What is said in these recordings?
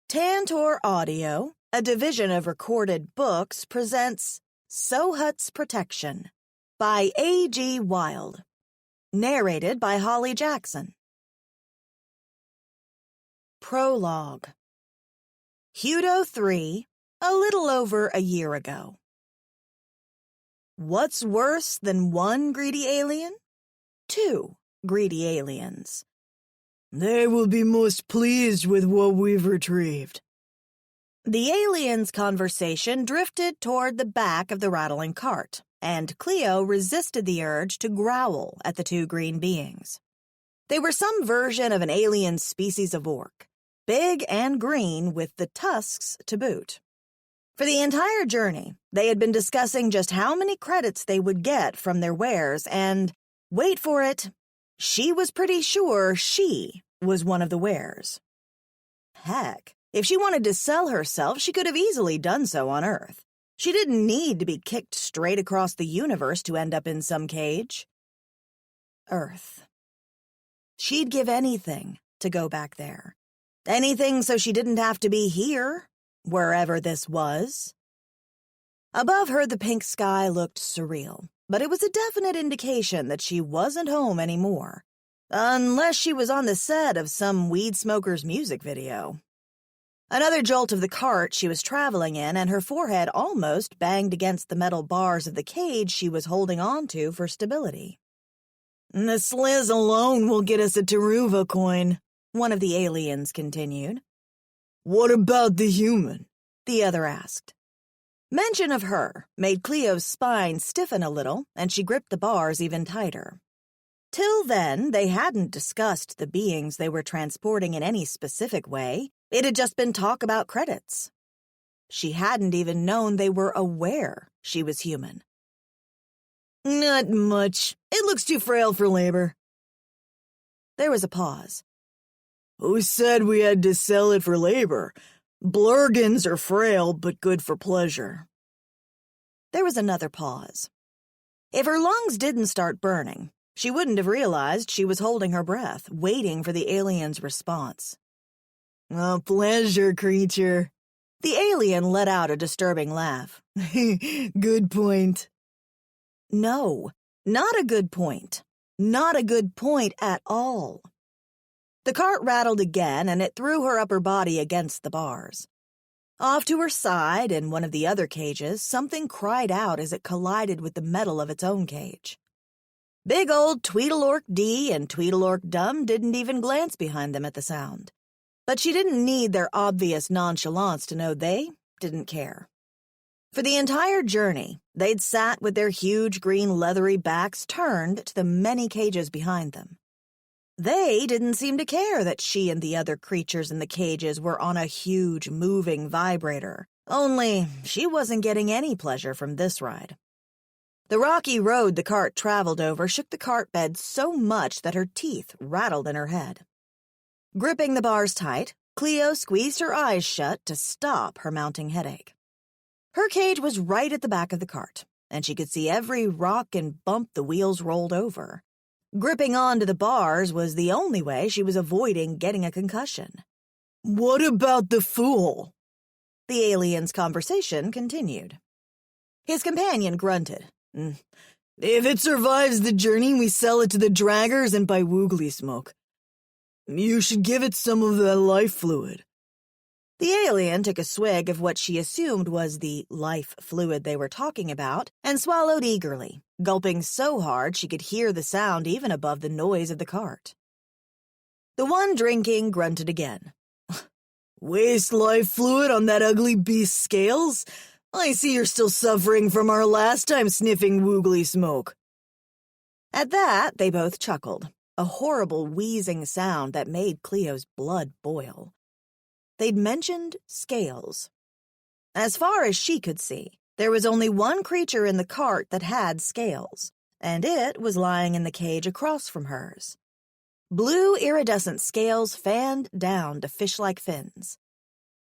Tantor Audio, a division of Recorded Books, presents Sohut's Protection by A.G. Wilde. Narrated by Holly Jackson. Prologue. Hudo 3, a little over a year ago. What's worse than one greedy alien? Two greedy aliens. They will be most pleased with what we've retrieved. The aliens' conversation drifted toward the back of the rattling cart, and Cleo resisted the urge to growl at the two green beings. They were some version of an alien species of orc, big and green with the tusks to boot. For the entire journey, they had been discussing just how many credits they would get from their wares, and, wait for it, she was pretty sure she was one of the wares. Heck, if she wanted to sell herself, she could have easily done so on Earth. She didn't need to be kicked straight across the universe to end up in some cage. Earth. She'd give anything to go back there. Anything so she didn't have to be here, wherever this was. Above her, the pink sky looked surreal, but it was a definite indication that she wasn't home anymore, unless she was on the set of some weed smoker's music video. Another jolt of the cart she was traveling in, and her forehead almost banged against the metal bars of the cage she was holding on to for stability. The sliz alone will get us a Taruva coin, one of the aliens continued. What about the human? The other asked. Mention of her made Cleo's spine stiffen a little, and she gripped the bars even tighter. Till then, they hadn't discussed the beings they were transporting in any specific way. It had just been talk about credits. She hadn't even known they were aware she was human. Not much. It looks too frail for labor. There was a pause. Who said we had to sell it for labor? Blurgans are frail, but good for pleasure. There was another pause. If her lungs didn't start burning, she wouldn't have realized she was holding her breath, waiting for the alien's response. A pleasure, creature. The alien let out a disturbing laugh. Good point. No, not a good point. Not a good point at all. The cart rattled again, and it threw her upper body against the bars. Off to her side, in one of the other cages, something cried out as it collided with the metal of its own cage. Big old Tweedledork D and Tweedledork Dum didn't even glance behind them at the sound. But she didn't need their obvious nonchalance to know they didn't care. For the entire journey, they'd sat with their huge green leathery backs turned to the many cages behind them. They didn't seem to care that she and the other creatures in the cages were on a huge moving vibrator, only she wasn't getting any pleasure from this ride. The rocky road the cart traveled over shook the cart bed so much that her teeth rattled in her head. Gripping the bars tight, Cleo squeezed her eyes shut to stop her mounting headache. Her cage was right at the back of the cart, and she could see every rock and bump the wheels rolled over. Gripping onto the bars was the only way she was avoiding getting a concussion. What about the fool? The alien's conversation continued. His companion grunted. If it survives the journey, we sell it to the draggers and buy woogly smoke. You should give it some of that life fluid. The alien took a swig of what she assumed was the life fluid they were talking about and swallowed eagerly, gulping so hard she could hear the sound even above the noise of the cart. The one drinking grunted again. Waste life fluid on that ugly beast's scales? I see you're still suffering from our last time sniffing woogly smoke. At that, they both chuckled, a horrible wheezing sound that made Cleo's blood boil. They'd mentioned scales. As far as she could see, there was only one creature in the cart that had scales, and it was lying in the cage across from hers. Blue iridescent scales fanned down to fish-like fins.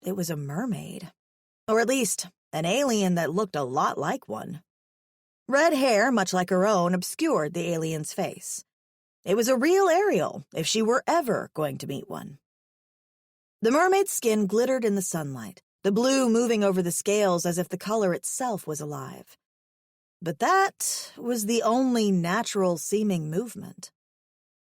It was a mermaid, or at least an alien that looked a lot like one. Red hair, much like her own, obscured the alien's face. It was a real Ariel, if she were ever going to meet one. The mermaid's skin glittered in the sunlight, the blue moving over the scales as if the color itself was alive. But that was the only natural-seeming movement.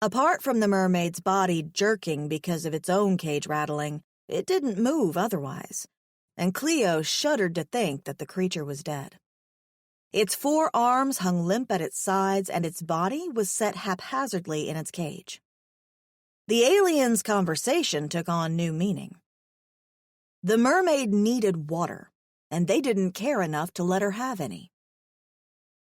Apart from the mermaid's body jerking because of its own cage rattling, it didn't move otherwise, and Cleo shuddered to think that the creature was dead. Its 4 arms hung limp at its sides, and its body was set haphazardly in its cage. The alien's conversation took on new meaning. The mermaid needed water, and they didn't care enough to let her have any.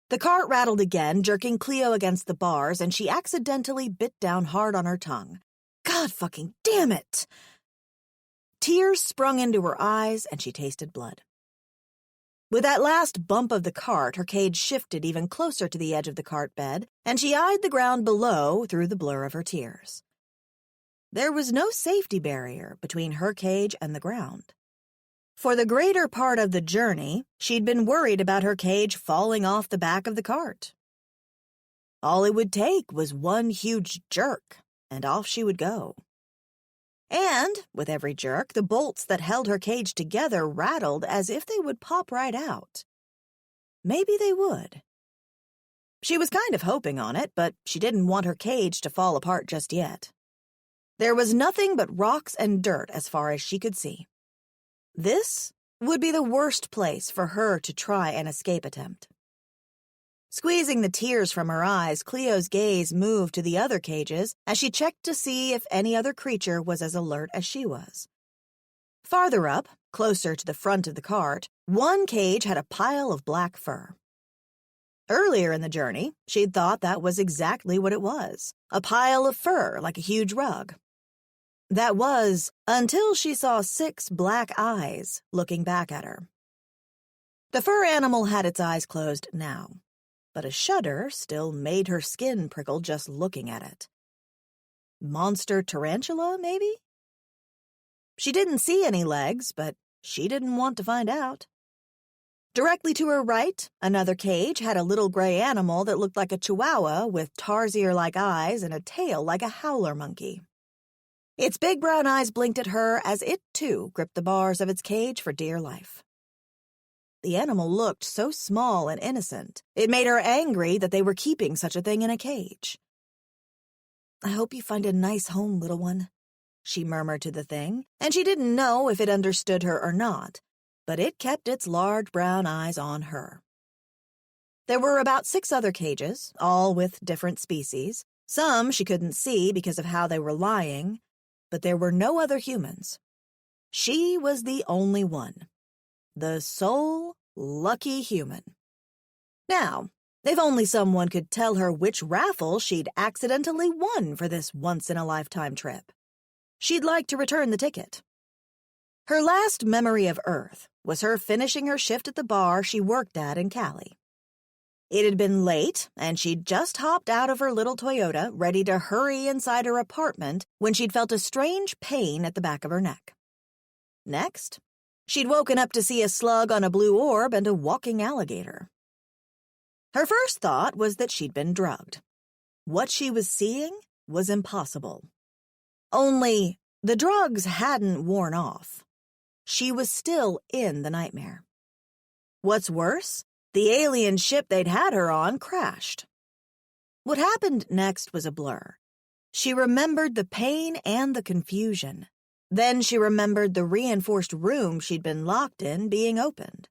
The cart rattled again, jerking Cleo against the bars, and she accidentally bit down hard on her tongue. God fucking damn it! Tears sprung into her eyes, and she tasted blood. With that last bump of the cart, her cage shifted even closer to the edge of the cart bed, and she eyed the ground below through the blur of her tears. There was no safety barrier between her cage and the ground. For the greater part of the journey, she'd been worried about her cage falling off the back of the cart. All it would take was one huge jerk, and off she would go. And, with every jerk, the bolts that held her cage together rattled as if they would pop right out. Maybe they would. She was kind of hoping on it, but she didn't want her cage to fall apart just yet. There was nothing but rocks and dirt as far as she could see. This would be the worst place for her to try an escape attempt. Squeezing the tears from her eyes, Cleo's gaze moved to the other cages as she checked to see if any other creature was as alert as she was. Farther up, closer to the front of the cart, one cage had a pile of black fur. Earlier in the journey, she'd thought that was exactly what it was, a pile of fur like a huge rug. That was until she saw 6 black eyes looking back at her. The fur animal had its eyes closed now, but a shudder still made her skin prickle just looking at it. Monster tarantula, maybe? She didn't see any legs, but she didn't want to find out. Directly to her right, another cage had a little gray animal that looked like a chihuahua with tarsier-like eyes and a tail like a howler monkey. Its big brown eyes blinked at her as it, too, gripped the bars of its cage for dear life. The animal looked so small and innocent, it made her angry that they were keeping such a thing in a cage. "I hope you find a nice home, little one," she murmured to the thing, and she didn't know if it understood her or not, but it kept its large brown eyes on her. There were about 6 other cages, all with different species. Some she couldn't see because of how they were lying, but there were no other humans. She was the only one. The sole lucky human. Now, if only someone could tell her which raffle she'd accidentally won for this once-in-a-lifetime trip. She'd like to return the ticket. Her last memory of Earth was her finishing her shift at the bar she worked at in Cali. It had been late, and she'd just hopped out of her little Toyota, ready to hurry inside her apartment when she'd felt a strange pain at the back of her neck. Next, she'd woken up to see a slug on a blue orb and a walking alligator. Her first thought was that she'd been drugged. What she was seeing was impossible. Only, the drugs hadn't worn off. She was still in the nightmare. What's worse, the alien ship they'd had her on crashed. What happened next was a blur. She remembered the pain and the confusion. Then she remembered the reinforced room she'd been locked in being opened.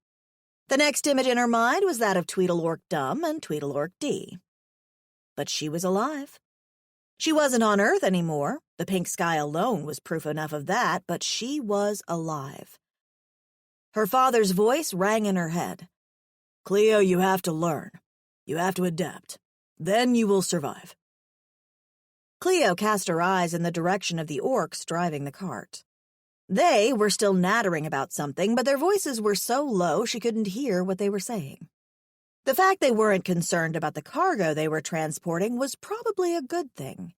The next image in her mind was that of Tweedledork Dum and Tweedledork Dee. But she was alive. She wasn't on Earth anymore. The pink sky alone was proof enough of that, but she was alive. Her father's voice rang in her head. "Cleo, you have to learn. You have to adapt. Then you will survive." Cleo cast her eyes in the direction of the orcs driving the cart. They were still nattering about something, but their voices were so low she couldn't hear what they were saying. The fact they weren't concerned about the cargo they were transporting was probably a good thing.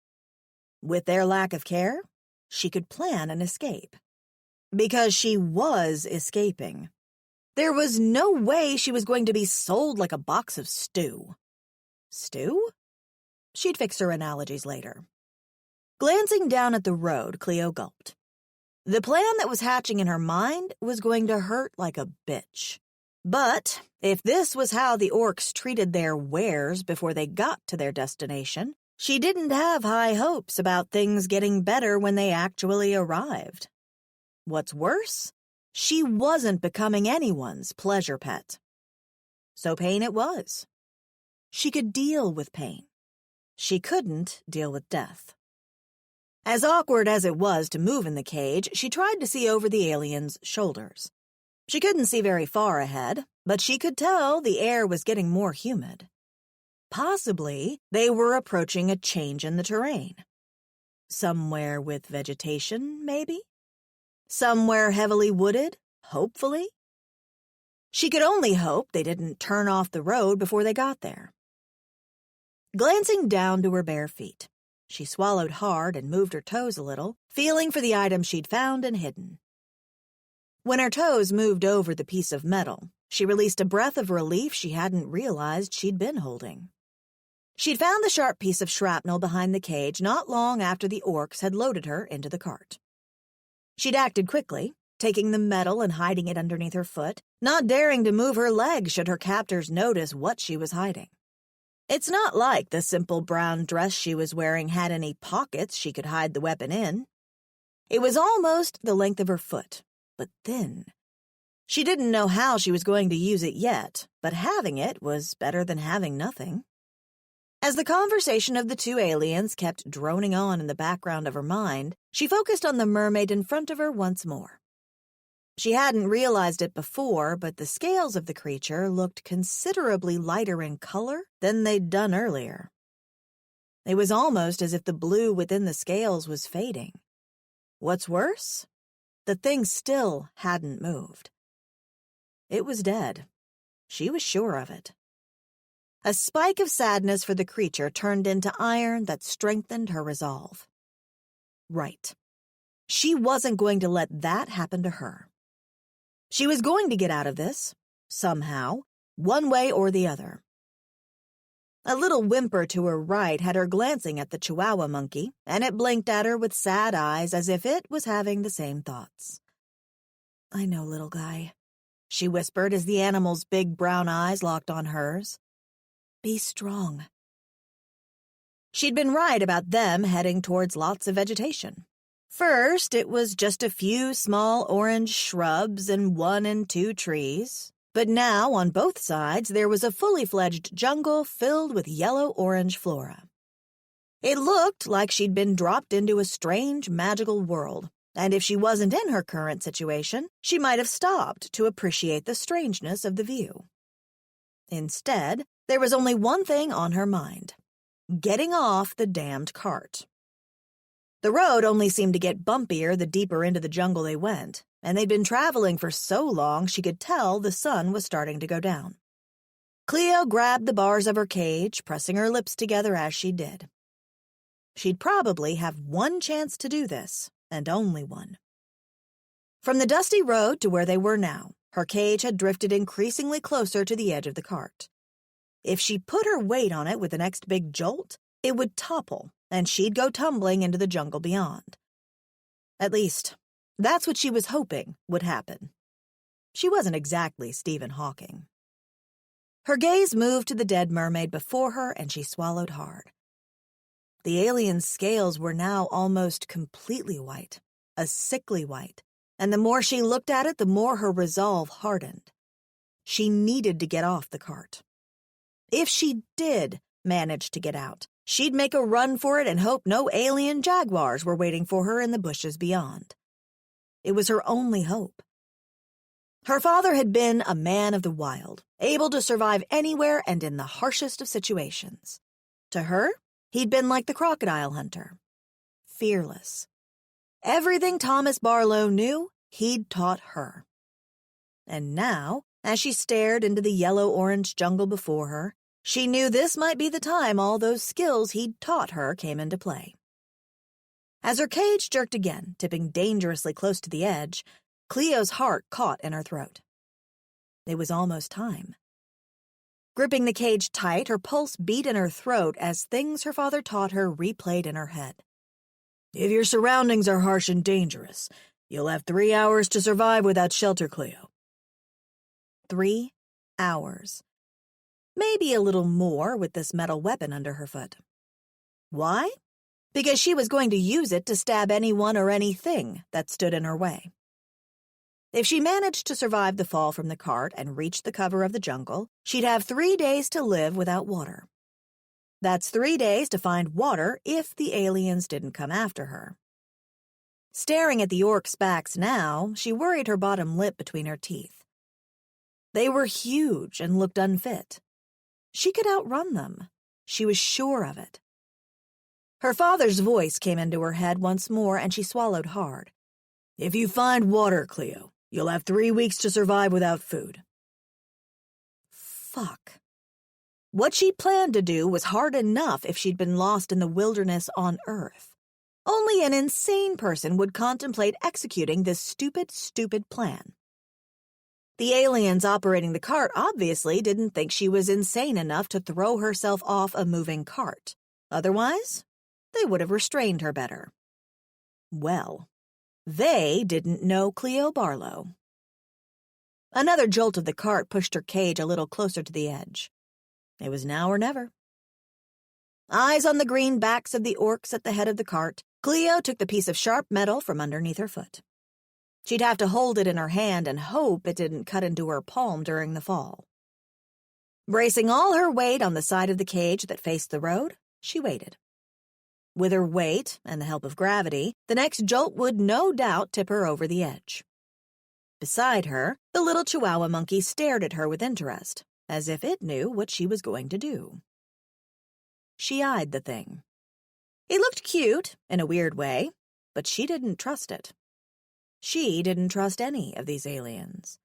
With their lack of care, she could plan an escape. Because she was escaping. There was no way she was going to be sold like a box of stew. Stew? She'd fix her analogies later. Glancing down at the road, Cleo gulped. The plan that was hatching in her mind was going to hurt like a bitch. But if this was how the orcs treated their wares before they got to their destination, she didn't have high hopes about things getting better when they actually arrived. What's worse, she wasn't becoming anyone's pleasure pet. So pain it was. She could deal with pain. She couldn't deal with death. As awkward as it was to move in the cage, she tried to see over the alien's shoulders. She couldn't see very far ahead, but she could tell the air was getting more humid. Possibly, they were approaching a change in the terrain. Somewhere with vegetation, maybe? Somewhere heavily wooded, hopefully? She could only hope they didn't turn off the road before they got there. Glancing down to her bare feet, she swallowed hard and moved her toes a little, feeling for the item she'd found and hidden. When her toes moved over the piece of metal, she released a breath of relief she hadn't realized she'd been holding. She'd found the sharp piece of shrapnel behind the cage not long after the orcs had loaded her into the cart. She'd acted quickly, taking the metal and hiding it underneath her foot, not daring to move her leg should her captors notice what she was hiding. It's not like the simple brown dress she was wearing had any pockets she could hide the weapon in. It was almost the length of her foot, but thin. She didn't know how she was going to use it yet, but having it was better than having nothing. As the conversation of the two aliens kept droning on in the background of her mind, she focused on the mermaid in front of her once more. She hadn't realized it before, but the scales of the creature looked considerably lighter in color than they'd done earlier. It was almost as if the blue within the scales was fading. What's worse? The thing still hadn't moved. It was dead. She was sure of it. A spike of sadness for the creature turned into iron that strengthened her resolve. Right. She wasn't going to let that happen to her. She was going to get out of this, somehow, one way or the other. A little whimper to her right had her glancing at the Chihuahua monkey, and it blinked at her with sad eyes as if it was having the same thoughts. "I know, little guy," she whispered as the animal's big brown eyes locked on hers. "Be strong." She'd been right about them heading towards lots of vegetation. First, it was just a few small orange shrubs and 1 and 2 trees. But now, on both sides, there was a fully fledged jungle filled with yellow-orange flora. It looked like she'd been dropped into a strange, magical world, and if she wasn't in her current situation, she might have stopped to appreciate the strangeness of the view. Instead, there was only one thing on her mind: getting off the damned cart. The road only seemed to get bumpier the deeper into the jungle they went, and they'd been traveling for so long she could tell the sun was starting to go down. Cleo grabbed the bars of her cage, pressing her lips together as she did. She'd probably have one chance to do this, and only one. From the dusty road to where they were now, her cage had drifted increasingly closer to the edge of the cart. If she put her weight on it with the next big jolt, it would topple, and she'd go tumbling into the jungle beyond. At least, that's what she was hoping would happen. She wasn't exactly Stephen Hawking. Her gaze moved to the dead mermaid before her, and she swallowed hard. The alien's scales were now almost completely white, a sickly white, and the more she looked at it, the more her resolve hardened. She needed to get off the cart. If she did manage to get out, she'd make a run for it and hope no alien jaguars were waiting for her in the bushes beyond. It was her only hope. Her father had been a man of the wild, able to survive anywhere and in the harshest of situations. To her, he'd been like the crocodile hunter, fearless. Everything Thomas Barlow knew, he'd taught her. And now, as she stared into the yellow-orange jungle before her, she knew this might be the time all those skills he'd taught her came into play. As her cage jerked again, tipping dangerously close to the edge, Cleo's heart caught in her throat. It was almost time. Gripping the cage tight, her pulse beat in her throat as things her father taught her replayed in her head. "If your surroundings are harsh and dangerous, You'll have 3 hours to survive without shelter, Cleo. 3 hours. Maybe a little more with this metal weapon under her foot. Why? Because she was going to use it to stab anyone or anything that stood in her way. If she managed to survive the fall from the cart and reach the cover of the jungle, she'd have 3 days to live without water. That's 3 days to find water if the aliens didn't come after her. Staring at the orcs' backs now, she worried her bottom lip between her teeth. They were huge and looked unfit. She could outrun them. She was sure of it. Her father's voice came into her head once more, and she swallowed hard. If you find water, Cleo, you'll have 3 weeks to survive without food. Fuck. What she planned to do was hard enough if she'd been lost in the wilderness on Earth. Only an insane person would contemplate executing this stupid plan. The aliens operating the cart obviously didn't think she was insane enough to throw herself off a moving cart. Otherwise, they would have restrained her better. Well, they didn't know Cleo Barlow. Another jolt of the cart pushed her cage a little closer to the edge. It was now or never. Eyes on the green backs of the orcs at the head of the cart, Cleo took the piece of sharp metal from underneath her foot. She'd have to hold it in her hand and hope it didn't cut into her palm during the fall. Bracing all her weight on the side of the cage that faced the road, she waited. With her weight and the help of gravity, the next jolt would no doubt tip her over the edge. Beside her, the little Chihuahua monkey stared at her with interest, as if it knew what she was going to do. She eyed the thing. It looked cute, in a weird way, but she didn't trust it. She didn't trust any of these aliens.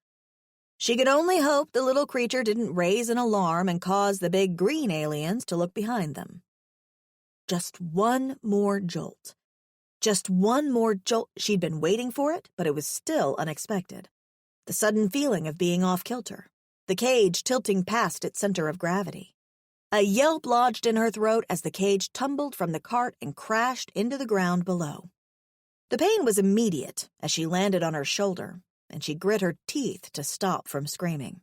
She could only hope the little creature didn't raise an alarm and cause the big green aliens to look behind them. Just one more jolt. Just one more jolt. She'd been waiting for it, but it was still unexpected. The sudden feeling of being off kilter. The cage tilting past its center of gravity. A yelp lodged in her throat as the cage tumbled from the cart and crashed into the ground below. The pain was immediate as she landed on her shoulder, and she grit her teeth to stop from screaming.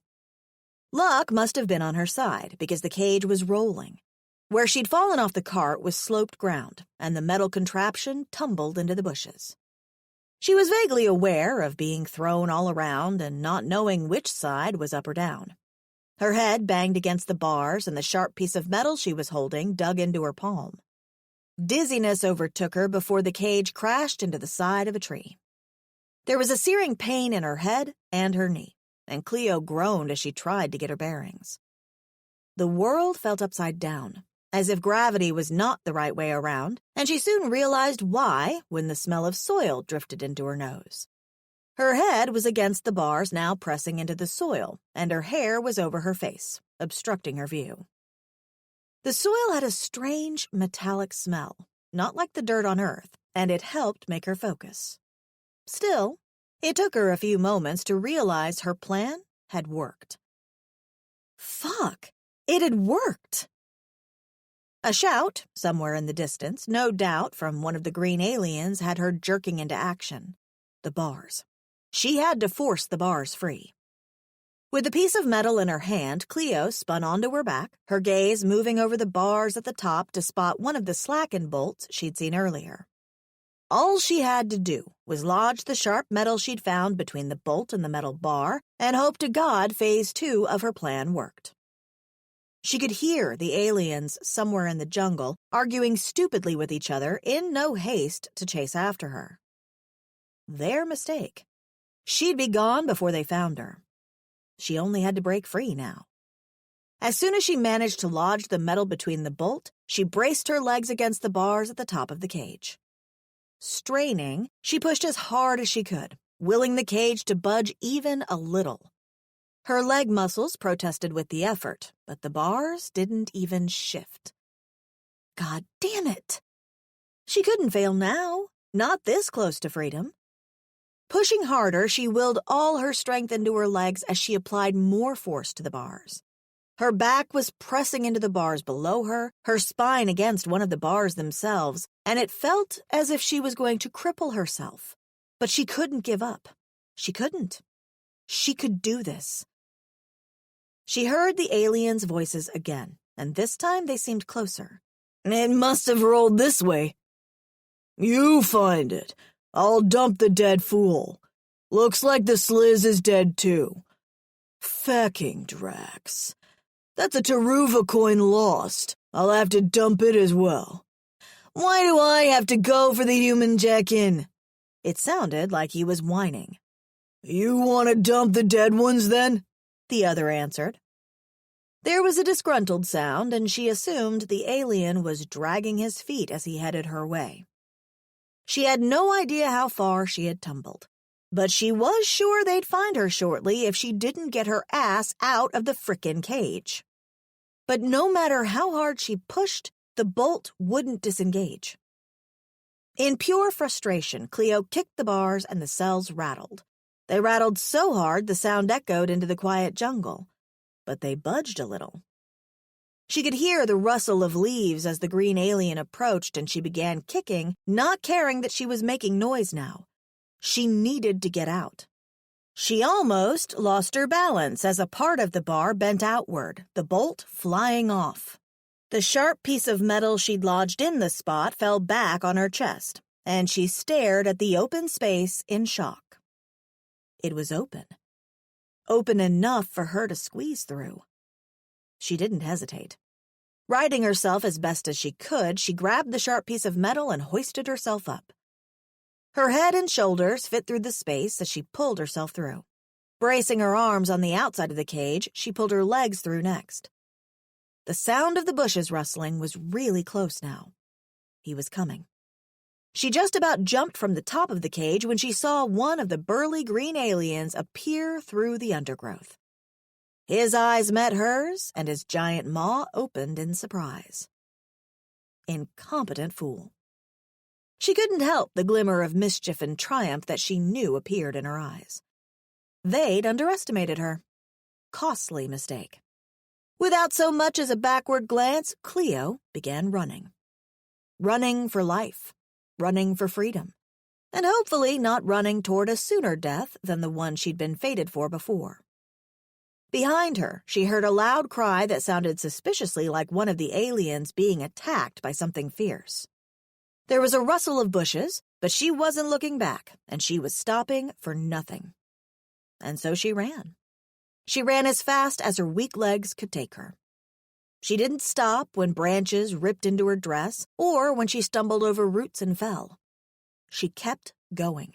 Luck must have been on her side because the cage was rolling. Where she'd fallen off the cart was sloped ground, and the metal contraption tumbled into the bushes. She was vaguely aware of being thrown all around and not knowing which side was up or down. Her head banged against the bars, and the sharp piece of metal she was holding dug into her palm. Dizziness overtook her before the cage crashed into the side of a tree. There was a searing pain in her head and her knee, and Cleo groaned as she tried to get her bearings. The world felt upside down, as if gravity was not the right way around, and she soon realized why when the smell of soil drifted into her nose. Her head was against the bars now pressing into the soil, and her hair was over her face, obstructing her view. The soil had a strange metallic smell, not like the dirt on Earth, and it helped make her focus. Still, it took her a few moments to realize her plan had worked. Fuck! It had worked! A shout, somewhere in the distance, no doubt from one of the green aliens, had her jerking into action. The bars. She had to force the bars free. With the piece of metal in her hand, Cleo spun onto her back, her gaze moving over the bars at the top to spot one of the slackened bolts she'd seen earlier. All she had to do was lodge the sharp metal she'd found between the bolt and the metal bar and hope to God Phase 2 of her plan worked. She could hear the aliens somewhere in the jungle arguing stupidly with each other in no haste to chase after her. Their mistake. She'd be gone before they found her. She only had to break free now. As soon as she managed to lodge the metal between the bolt, she braced her legs against the bars at the top of the cage. Straining, she pushed as hard as she could, willing the cage to budge even a little. Her leg muscles protested with the effort, but the bars didn't even shift. God damn it! She couldn't fail now, not this close to freedom. Pushing harder, she willed all her strength into her legs as she applied more force to the bars. Her back was pressing into the bars below her, her spine against one of the bars themselves, and it felt as if she was going to cripple herself. But she couldn't give up. She couldn't. She could do this. She heard the aliens' voices again, and this time they seemed closer. It must have rolled this way. You find it. I'll dump the dead fool. Looks like the sliz is dead too. Fecking Drax. That's a Taruva coin lost. I'll have to dump it as well. Why do I have to go for the human check-in? It sounded like he was whining. You want to dump the dead ones then? The other answered. There was a disgruntled sound, and she assumed the alien was dragging his feet as he headed her way. She had no idea how far she had tumbled, but she was sure they'd find her shortly if she didn't get her ass out of the frickin' cage. But no matter how hard she pushed, the bolt wouldn't disengage. In pure frustration, Cleo kicked the bars and the cells rattled. They rattled so hard the sound echoed into the quiet jungle, but they budged a little. She could hear the rustle of leaves as the green alien approached, and she began kicking, not caring that she was making noise now. She needed to get out. She almost lost her balance as a part of the bar bent outward, the bolt flying off. The sharp piece of metal she'd lodged in the spot fell back on her chest, and she stared at the open space in shock. It was open. Open enough for her to squeeze through. She didn't hesitate. Righting herself as best as she could, she grabbed the sharp piece of metal and hoisted herself up. Her head and shoulders fit through the space as she pulled herself through. Bracing her arms on the outside of the cage, she pulled her legs through next. The sound of the bushes rustling was really close now. He was coming. She just about jumped from the top of the cage when she saw one of the burly green aliens appear through the undergrowth. His eyes met hers, and his giant maw opened in surprise. Incompetent fool. She couldn't help the glimmer of mischief and triumph that she knew appeared in her eyes. They'd underestimated her. Costly mistake. Without so much as a backward glance, Cleo began running. Running for life. Running for freedom. And hopefully not running toward a sooner death than the one she'd been fated for before. Behind her, she heard a loud cry that sounded suspiciously like one of the aliens being attacked by something fierce. There was a rustle of bushes, but she wasn't looking back, and she was stopping for nothing. And so she ran. She ran as fast as her weak legs could take her. She didn't stop when branches ripped into her dress or when she stumbled over roots and fell. She kept going.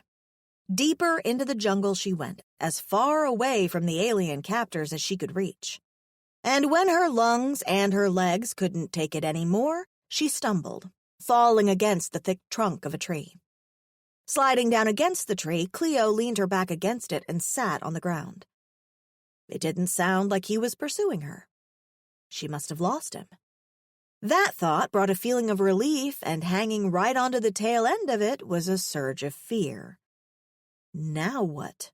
Deeper into the jungle she went, as far away from the alien captors as she could reach. And when her lungs and her legs couldn't take it anymore, she stumbled, falling against the thick trunk of a tree. Sliding down against the tree, Cleo leaned her back against it and sat on the ground. It didn't sound like he was pursuing her. She must have lost him. That thought brought a feeling of relief, and hanging right onto the tail end of it was a surge of fear. Now what?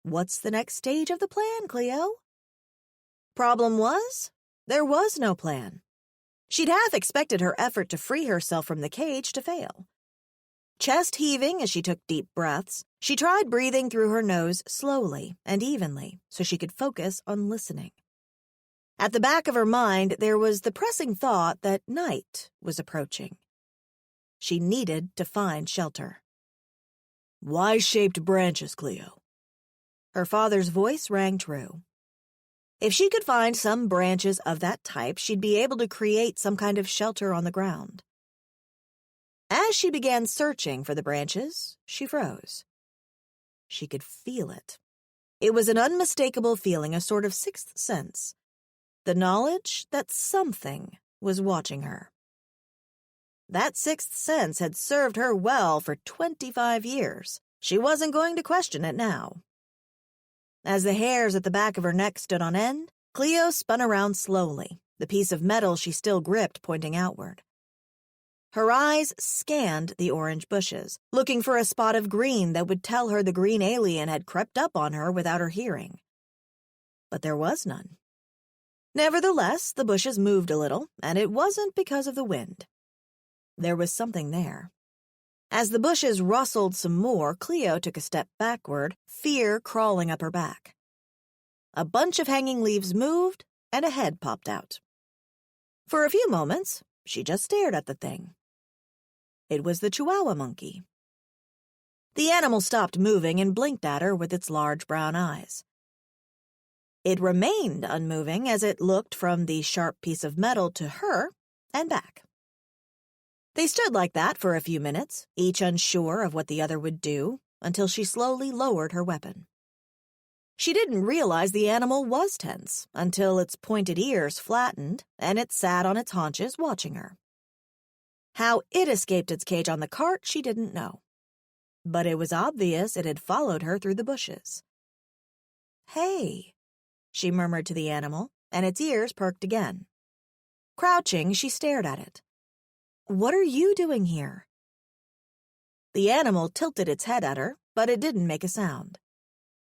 What's the next stage of the plan, Cleo? Problem was, there was no plan. She'd half expected her effort to free herself from the cage to fail. Chest heaving as she took deep breaths, she tried breathing through her nose slowly and evenly so she could focus on listening. At the back of her mind, there was the pressing thought that night was approaching. She needed to find shelter. Y-shaped branches, Cleo. Her father's voice rang true. If she could find some branches of that type, she'd be able to create some kind of shelter on the ground. As she began searching for the branches, she froze. She could feel it. It was an unmistakable feeling, a sort of sixth sense. The knowledge that something was watching her. That sixth sense had served her well for 25 years. She wasn't going to question it now. As the hairs at the back of her neck stood on end, Cleo spun around slowly, the piece of metal she still gripped pointing outward. Her eyes scanned the orange bushes, looking for a spot of green that would tell her the green alien had crept up on her without her hearing. But there was none. Nevertheless, the bushes moved a little, and it wasn't because of the wind. There was something there. As the bushes rustled some more, Cleo took a step backward, fear crawling up her back. A bunch of hanging leaves moved, and a head popped out. For a few moments, she just stared at the thing. It was the Chihuahua monkey. The animal stopped moving and blinked at her with its large brown eyes. It remained unmoving as it looked from the sharp piece of metal to her and back. They stood like that for a few minutes, each unsure of what the other would do, until she slowly lowered her weapon. She didn't realize the animal was tense until its pointed ears flattened and it sat on its haunches watching her. How it escaped its cage on the cart, she didn't know. But it was obvious it had followed her through the bushes. "Hey," she murmured to the animal, and its ears perked again. Crouching, she stared at it. "What are you doing here?" The animal tilted its head at her, but it didn't make a sound.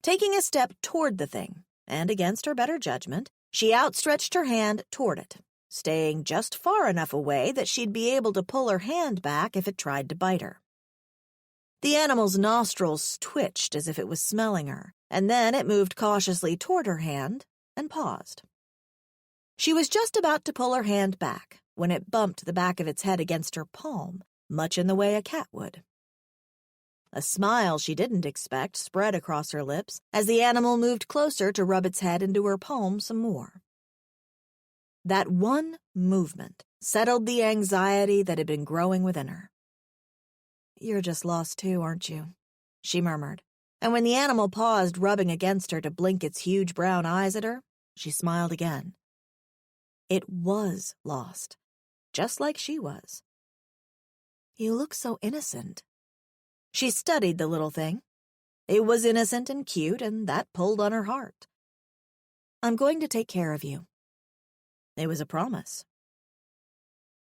Taking a step toward the thing, and against her better judgment, she outstretched her hand toward it, staying just far enough away that she'd be able to pull her hand back if it tried to bite her. The animal's nostrils twitched as if it was smelling her, and then it moved cautiously toward her hand and paused. She was just about to pull her hand back when it bumped the back of its head against her palm, much in the way a cat would. A smile she didn't expect spread across her lips as the animal moved closer to rub its head into her palm some more. That one movement settled the anxiety that had been growing within her. "You're just lost too, aren't you?" she murmured, and when the animal paused rubbing against her to blink its huge brown eyes at her, she smiled again. It was lost, just like she was. "You look so innocent." She studied the little thing. It was innocent and cute, and that pulled on her heart. "I'm going to take care of you." It was a promise.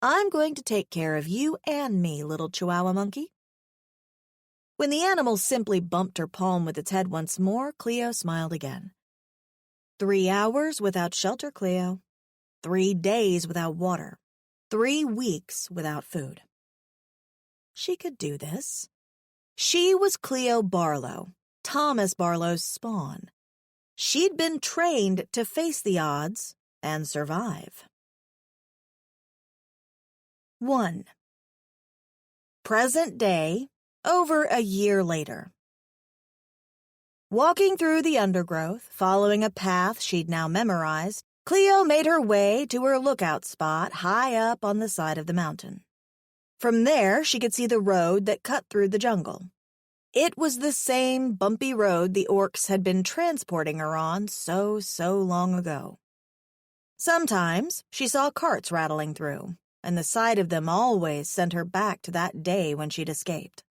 "I'm going to take care of you and me, little Chihuahua monkey." When the animal simply bumped her palm with its head once more, Cleo smiled again. 3 hours without shelter, Cleo. 3 days without water. 3 weeks without food. She could do this. She was Cleo Barlow, Thomas Barlow's spawn. She'd been trained to face the odds and survive. 1. Present day, over a year later. Walking through the undergrowth, following a path she'd now memorized, Cleo made her way to her lookout spot high up on the side of the mountain. From there, she could see the road that cut through the jungle. It was the same bumpy road the orcs had been transporting her on so long ago. Sometimes she saw carts rattling through, and the sight of them always sent her back to that day when she'd escaped.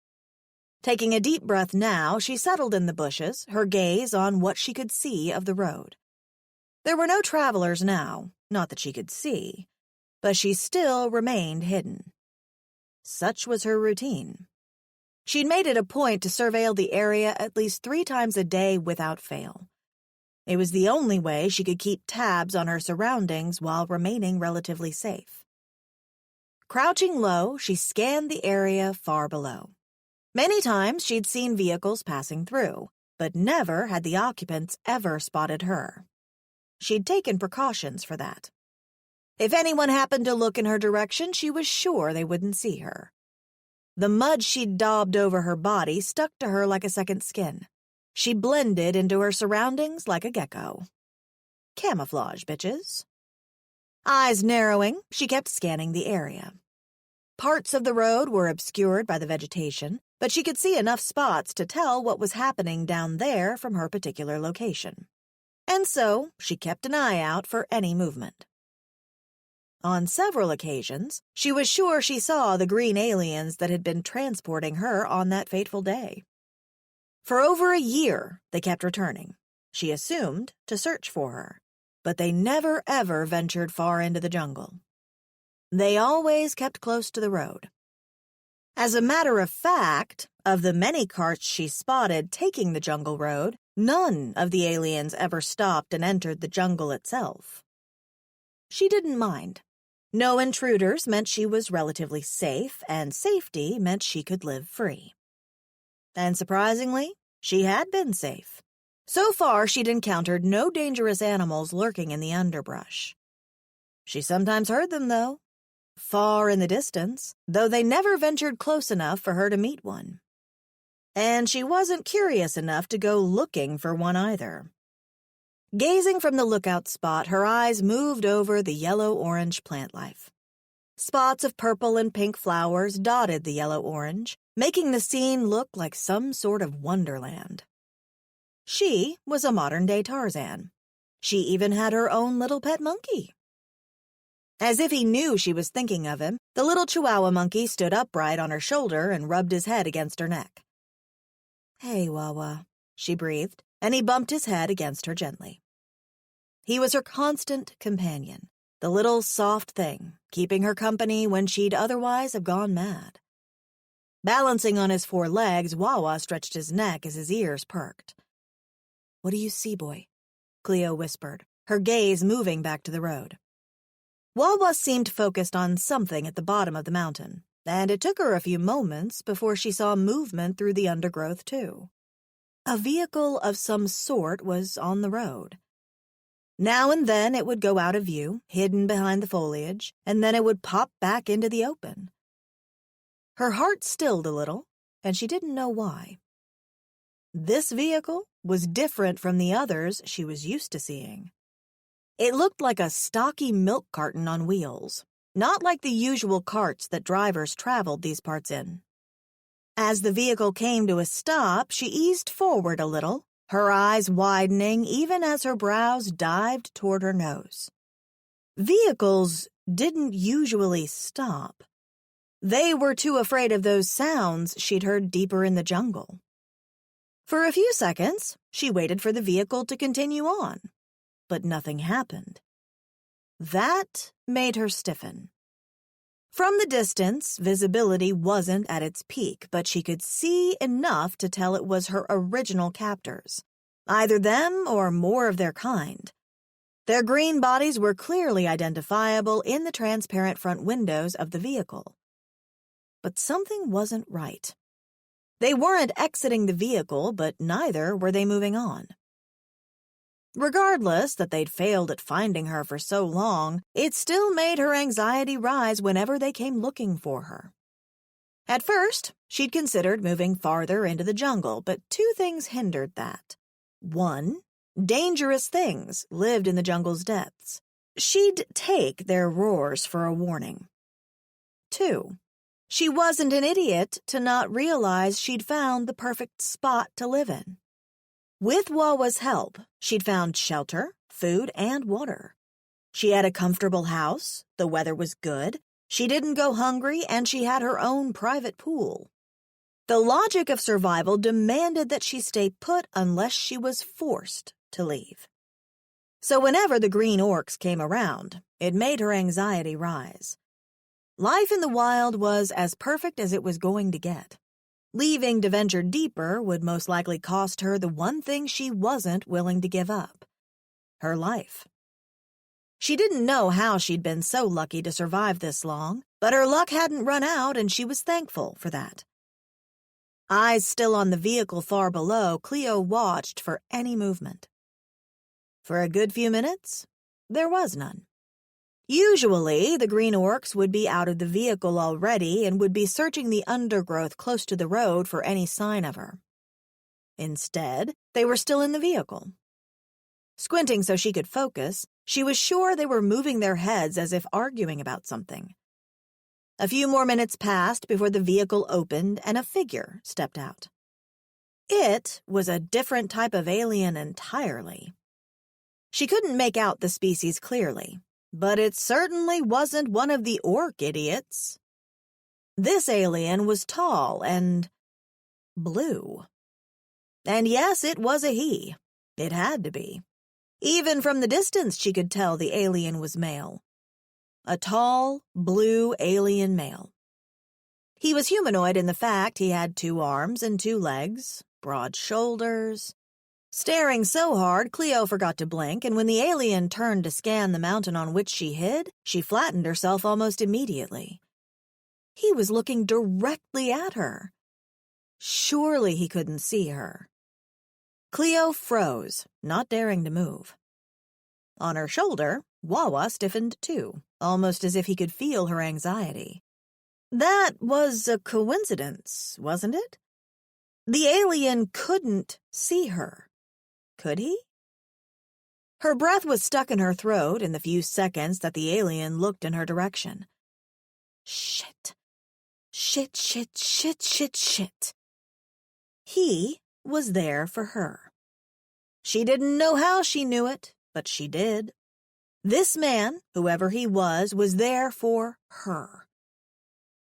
Taking a deep breath now, she settled in the bushes, her gaze on what she could see of the road. There were no travelers now, not that she could see, but she still remained hidden. Such was her routine. She'd made it a point to surveil the area at least 3 times a day without fail. It was the only way she could keep tabs on her surroundings while remaining relatively safe. Crouching low, she scanned the area far below. Many times she'd seen vehicles passing through, but never had the occupants ever spotted her. She'd taken precautions for that. If anyone happened to look in her direction, she was sure they wouldn't see her. The mud she'd daubed over her body stuck to her like a second skin. She blended into her surroundings like a gecko. Camouflage, bitches. Eyes narrowing, she kept scanning the area. Parts of the road were obscured by the vegetation, but she could see enough spots to tell what was happening down there from her particular location. And so she kept an eye out for any movement. On several occasions, she was sure she saw the green aliens that had been transporting her on that fateful day. For over a year, they kept returning. She assumed to search for her, but they never ever ventured far into the jungle. They always kept close to the road. As a matter of fact, of the many carts she spotted taking the jungle road, none of the aliens ever stopped and entered the jungle itself. She didn't mind. No intruders meant she was relatively safe, and safety meant she could live free. And surprisingly, she had been safe. So far, she'd encountered no dangerous animals lurking in the underbrush. She sometimes heard them, though, far in the distance, though they never ventured close enough for her to meet one. And she wasn't curious enough to go looking for one either. Gazing from the lookout spot, her eyes moved over the yellow-orange plant life. Spots of purple and pink flowers dotted the yellow-orange, making the scene look like some sort of wonderland. She was a modern-day Tarzan. She even had her own little pet monkey. As if he knew she was thinking of him, the little Chihuahua monkey stood upright on her shoulder and rubbed his head against her neck. "Hey, Wawa," she breathed, and he bumped his head against her gently. He was her constant companion, the little soft thing, keeping her company when she'd otherwise have gone mad. Balancing on his 4 legs, Wawa stretched his neck as his ears perked. "What do you see, boy?" Cleo whispered, her gaze moving back to the road. Wawa seemed focused on something at the bottom of the mountain, and it took her a few moments before she saw movement through the undergrowth, too. A vehicle of some sort was on the road. Now and then it would go out of view, hidden behind the foliage, and then it would pop back into the open. Her heart stilled a little, and she didn't know why. This vehicle was different from the others she was used to seeing. It looked like a stocky milk carton on wheels, not like the usual carts that drivers traveled these parts in. As the vehicle came to a stop, she eased forward a little, her eyes widening even as her brows dived toward her nose. Vehicles didn't usually stop. They were too afraid of those sounds she'd heard deeper in the jungle. For a few seconds, she waited for the vehicle to continue on, but nothing happened. That made her stiffen. From the distance, visibility wasn't at its peak, but she could see enough to tell it was her original captors, either them or more of their kind. Their green bodies were clearly identifiable in the transparent front windows of the vehicle. But something wasn't right. They weren't exiting the vehicle, but neither were they moving on. Regardless that they'd failed at finding her for so long, it still made her anxiety rise whenever they came looking for her. At first, she'd considered moving farther into the jungle, but 2 things hindered that. 1, dangerous things lived in the jungle's depths. She'd take their roars for a warning. 2, she wasn't an idiot to not realize she'd found the perfect spot to live in. With Wawa's help, she'd found shelter, food, and water. She had a comfortable house, the weather was good, she didn't go hungry, and she had her own private pool. The logic of survival demanded that she stay put unless she was forced to leave. So whenever the green orcs came around, it made her anxiety rise. Life in the wild was as perfect as it was going to get. Leaving to venture deeper would most likely cost her the one thing she wasn't willing to give up: her life. She didn't know how she'd been so lucky to survive this long, but her luck hadn't run out and she was thankful for that. Eyes still on the vehicle far below, Cleo watched for any movement. For a good few minutes, there was none. Usually, the green orcs would be out of the vehicle already and would be searching the undergrowth close to the road for any sign of her. Instead, they were still in the vehicle. Squinting so she could focus, she was sure they were moving their heads as if arguing about something. A few more minutes passed before the vehicle opened and a figure stepped out. It was a different type of alien entirely. She couldn't make out the species clearly, but it certainly wasn't one of the orc idiots. This alien was tall and blue. And yes, it was a he. It had to be. Even from the distance, she could tell the alien was male. A tall, blue alien male. He was humanoid in the fact he had 2 arms and 2 legs, broad shoulders, Staring so hard, Cleo forgot to blink, and when the alien turned to scan the mountain on which she hid, she flattened herself almost immediately. He was looking directly at her. Surely he couldn't see her. Cleo froze, not daring to move. On her shoulder, Wawa stiffened too, almost as if he could feel her anxiety. That was a coincidence, wasn't it? The alien couldn't see her. Could he? Her breath was stuck in her throat in the few seconds that the alien looked in her direction. Shit. Shit, shit, shit, shit, shit. He was there for her. She didn't know how she knew it, but she did. This man, whoever he was there for her.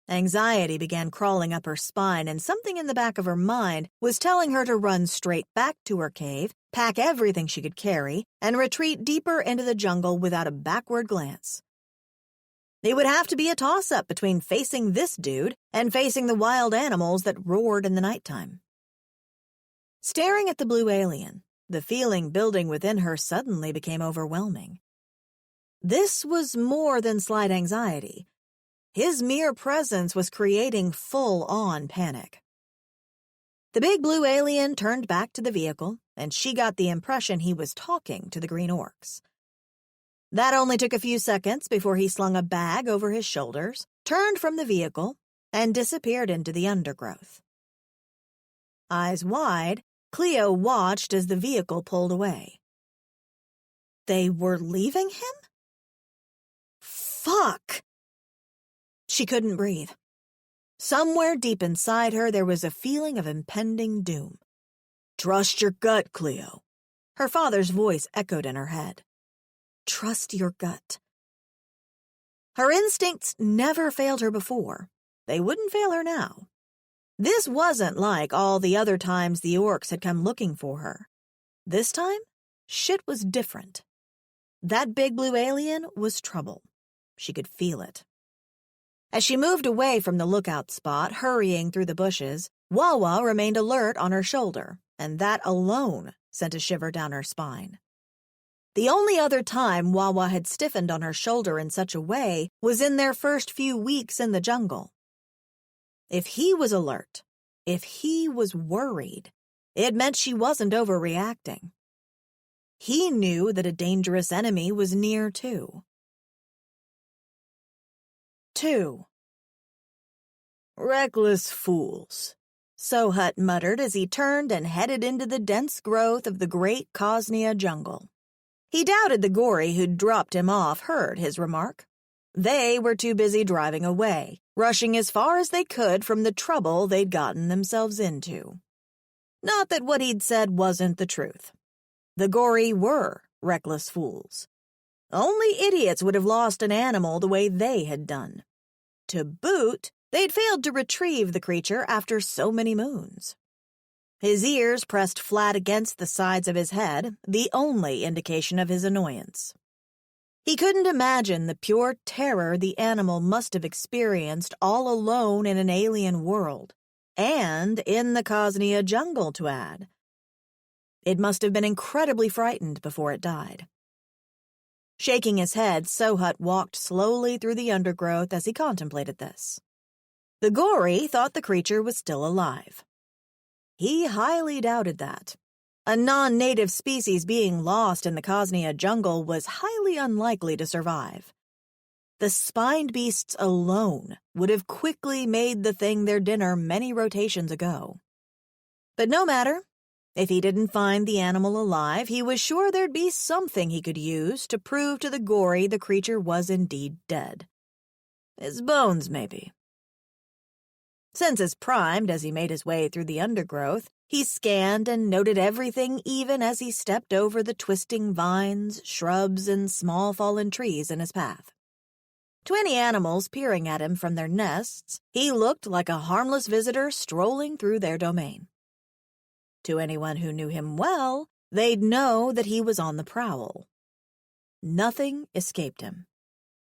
Anxiety began crawling up her spine, and something in the back of her mind was telling her to run straight back to her cave, pack everything she could carry, and retreat deeper into the jungle without a backward glance. It would have to be a toss-up between facing this dude and facing the wild animals that roared in the nighttime. Staring at the blue alien, the feeling building within her suddenly became overwhelming. This was more than slight anxiety. His mere presence was creating full-on panic. The big blue alien turned back to the vehicle, and she got the impression he was talking to the green orcs. That only took a few seconds before he slung a bag over his shoulders, turned from the vehicle, and disappeared into the undergrowth. Eyes wide, Cleo watched as the vehicle pulled away. They were leaving him? Fuck! She couldn't breathe. Somewhere deep inside her there was a feeling of impending doom. Trust your gut, Cleo. Her father's voice echoed in her head. Trust your gut. Her instincts never failed her before. They wouldn't fail her now. This wasn't like all the other times the orcs had come looking for her. This time, shit was different. That big blue alien was trouble. She could feel it. As she moved away from the lookout spot, hurrying through the bushes, Wawa remained alert on her shoulder, and that alone sent a shiver down her spine. The only other time Wawa had stiffened on her shoulder in such a way was in their first few weeks in the jungle. If he was alert, if he was worried, it meant she wasn't overreacting. He knew that a dangerous enemy was near too. 2. Reckless fools, Sohut muttered as he turned and headed into the dense growth of the great Cosnia jungle. He doubted the gory who'd dropped him off heard his remark. They were too busy driving away, rushing as far as they could from the trouble they'd gotten themselves into. Not that what he'd said wasn't the truth. The gory were reckless fools. Only idiots would have lost an animal the way they had done. To boot, they'd failed to retrieve the creature after so many moons. His ears pressed flat against the sides of his head, the only indication of his annoyance. He couldn't imagine the pure terror the animal must have experienced all alone in an alien world, and in the Cosnia jungle to add. It must have been incredibly frightened before it died. Shaking his head, Sohut walked slowly through the undergrowth as he contemplated this. The gory thought the creature was still alive. He highly doubted that. A non-native species being lost in the Cosnia jungle was highly unlikely to survive. The spined beasts alone would have quickly made the thing their dinner many rotations ago. But no matter. If he didn't find the animal alive, he was sure there'd be something he could use to prove to the gory the creature was indeed dead. His bones, maybe. Senses primed as he made his way through the undergrowth, he scanned and noted everything even as he stepped over the twisting vines, shrubs, and small fallen trees in his path. To any animals peering at him from their nests, he looked like a harmless visitor strolling through their domain. To anyone who knew him well, they'd know that he was on the prowl. Nothing escaped him.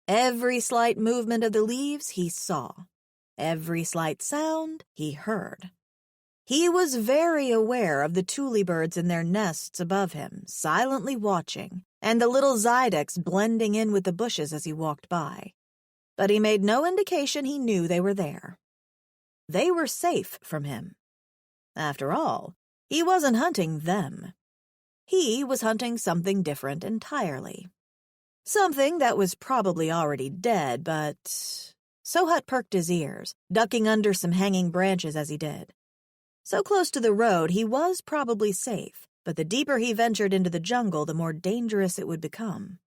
Every slight movement of the leaves he saw. Every slight sound he heard. He was very aware of the tule birds in their nests above him, silently watching, and the little zydex blending in with the bushes as he walked by. But he made no indication he knew they were there. They were safe from him. After all, he wasn't hunting them. He was hunting something different entirely. Something that was probably already dead, but... Sohut perked his ears, ducking under some hanging branches as he did. So close to the road, he was probably safe, but the deeper he ventured into the jungle, the more dangerous it would become.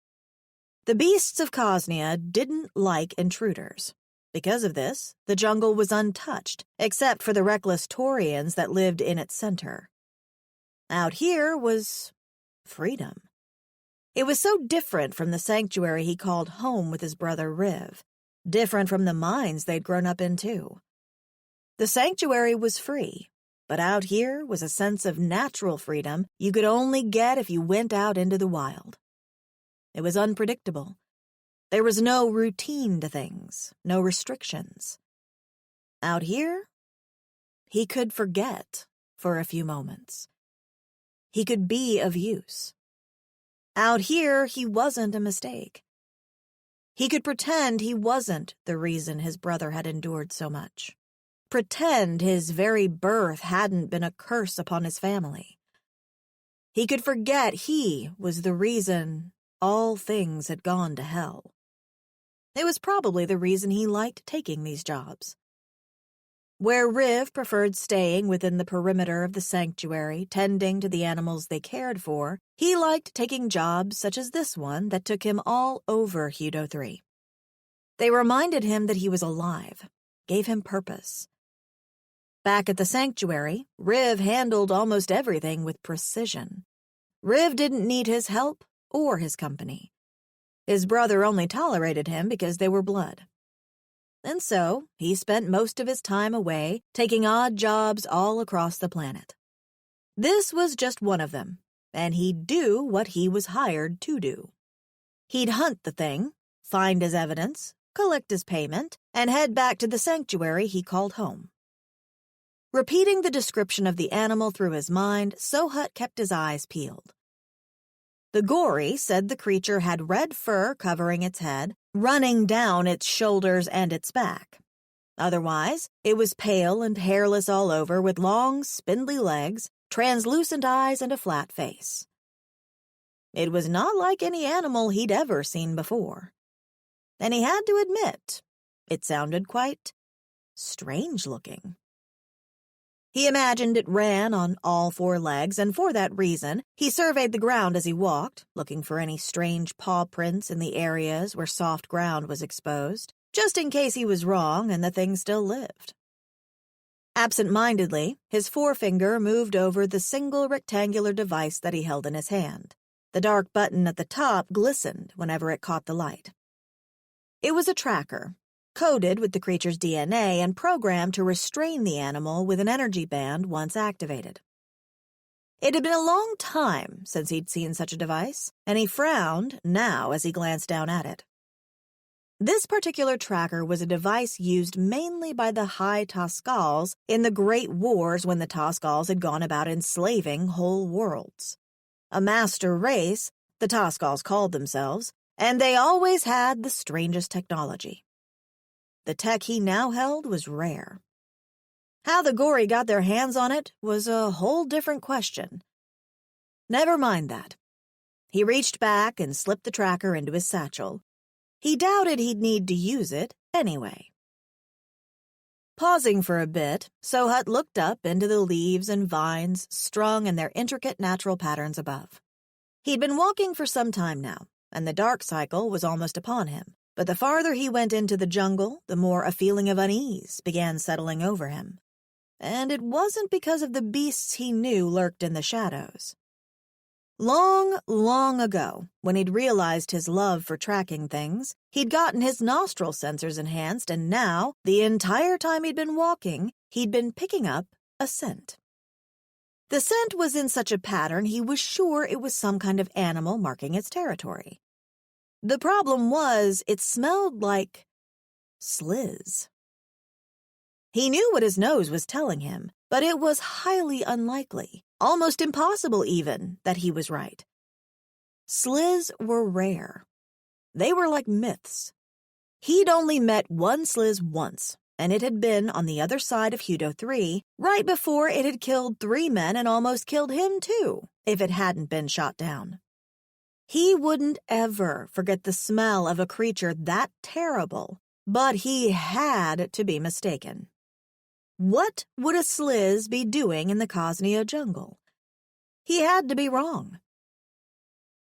The beasts of Cosnia didn't like intruders. Because of this, the jungle was untouched, except for the reckless Taurians that lived in its center. Out here was freedom. It was so different from the sanctuary he called home with his brother Riv, different from the mines they'd grown up in too. The sanctuary was free, but out here was a sense of natural freedom you could only get if you went out into the wild. It was unpredictable. There was no routine to things, no restrictions. Out here, he could forget for a few moments. He could be of use. Out here, he wasn't a mistake. He could pretend he wasn't the reason his brother had endured so much. Pretend his very birth hadn't been a curse upon his family. He could forget he was the reason all things had gone to hell. It was probably the reason he liked taking these jobs. Where Riv preferred staying within the perimeter of the sanctuary, tending to the animals they cared for, he liked taking jobs such as this one that took him all over Hudo 3. They reminded him that he was alive, gave him purpose. Back at the sanctuary, Riv handled almost everything with precision. Riv didn't need his help or his company. His brother only tolerated him because they were blood. And so, he spent most of his time away, taking odd jobs all across the planet. This was just one of them, and he'd do what he was hired to do. He'd hunt the thing, find his evidence, collect his payment, and head back to the sanctuary he called home. Repeating the description of the animal through his mind, Sohut kept his eyes peeled. The Gori said the creature had red fur covering its head, running down its shoulders and its back. Otherwise, it was pale and hairless all over with long, spindly legs, translucent eyes, and a flat face. It was not like any animal he'd ever seen before. And he had to admit, it sounded quite strange-looking. He imagined it ran on all four legs, and for that reason, he surveyed the ground as he walked, looking for any strange paw prints in the areas where soft ground was exposed, just in case he was wrong and the thing still lived. Absent-mindedly, his forefinger moved over the single rectangular device that he held in his hand. The dark button at the top glistened whenever it caught the light. It was a tracker, coded with the creature's DNA and programmed to restrain the animal with an energy band once activated. It had been a long time since he'd seen such a device, and he frowned now as he glanced down at it. This particular tracker was a device used mainly by the High Taskals in the Great Wars when the Taskals had gone about enslaving whole worlds. A master race, the Taskals called themselves, and they always had the strangest technology. The tech he now held was rare. How the Gori got their hands on it was a whole different question. Never mind that. He reached back and slipped the tracker into his satchel. He doubted he'd need to use it anyway. Pausing for a bit, Sohut looked up into the leaves and vines strung in their intricate natural patterns above. He'd been walking for some time now, and the dark cycle was almost upon him. But the farther he went into the jungle, the more a feeling of unease began settling over him. And it wasn't because of the beasts he knew lurked in the shadows. Long, long ago, when he'd realized his love for tracking things, he'd gotten his nostril sensors enhanced, and now, the entire time he'd been walking, he'd been picking up a scent. The scent was in such a pattern he was sure it was some kind of animal marking its territory. The problem was, it smelled like sliz. He knew what his nose was telling him, but it was highly unlikely, almost impossible even, that he was right. Sliz were rare. They were like myths. He'd only met one sliz once, and it had been on the other side of Hudo 3, right before it had killed 3 men and almost killed him too, if it hadn't been shot down. He wouldn't ever forget the smell of a creature that terrible, but he had to be mistaken. What would a sliz be doing in the Cosnea jungle? He had to be wrong.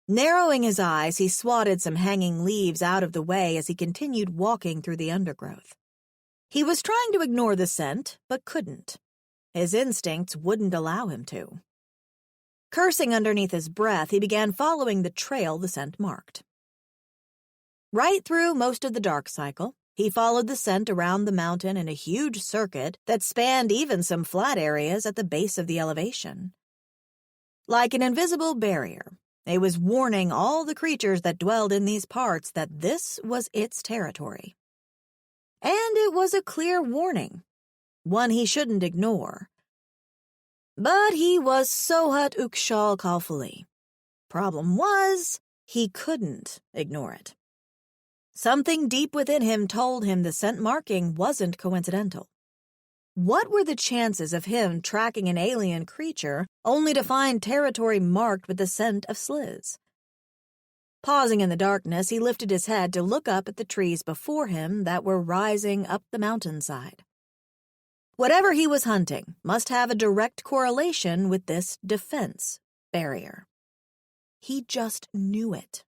Narrowing his eyes, he swatted some hanging leaves out of the way as he continued walking through the undergrowth. He was trying to ignore the scent, but couldn't. His instincts wouldn't allow him to. Cursing underneath his breath, he began following the trail the scent marked. Right through most of the dark cycle, he followed the scent around the mountain in a huge circuit that spanned even some flat areas at the base of the elevation. Like an invisible barrier, it was warning all the creatures that dwelled in these parts that this was its territory. And it was a clear warning, one he shouldn't ignore. But he was Sohat Ukshal Kalfuli. Problem was, he couldn't ignore it. Something deep within him told him the scent marking wasn't coincidental. What were the chances of him tracking an alien creature only to find territory marked with the scent of sliz? Pausing in the darkness, he lifted his head to look up at the trees before him that were rising up the mountainside. Whatever he was hunting must have a direct correlation with this defense barrier. He just knew it.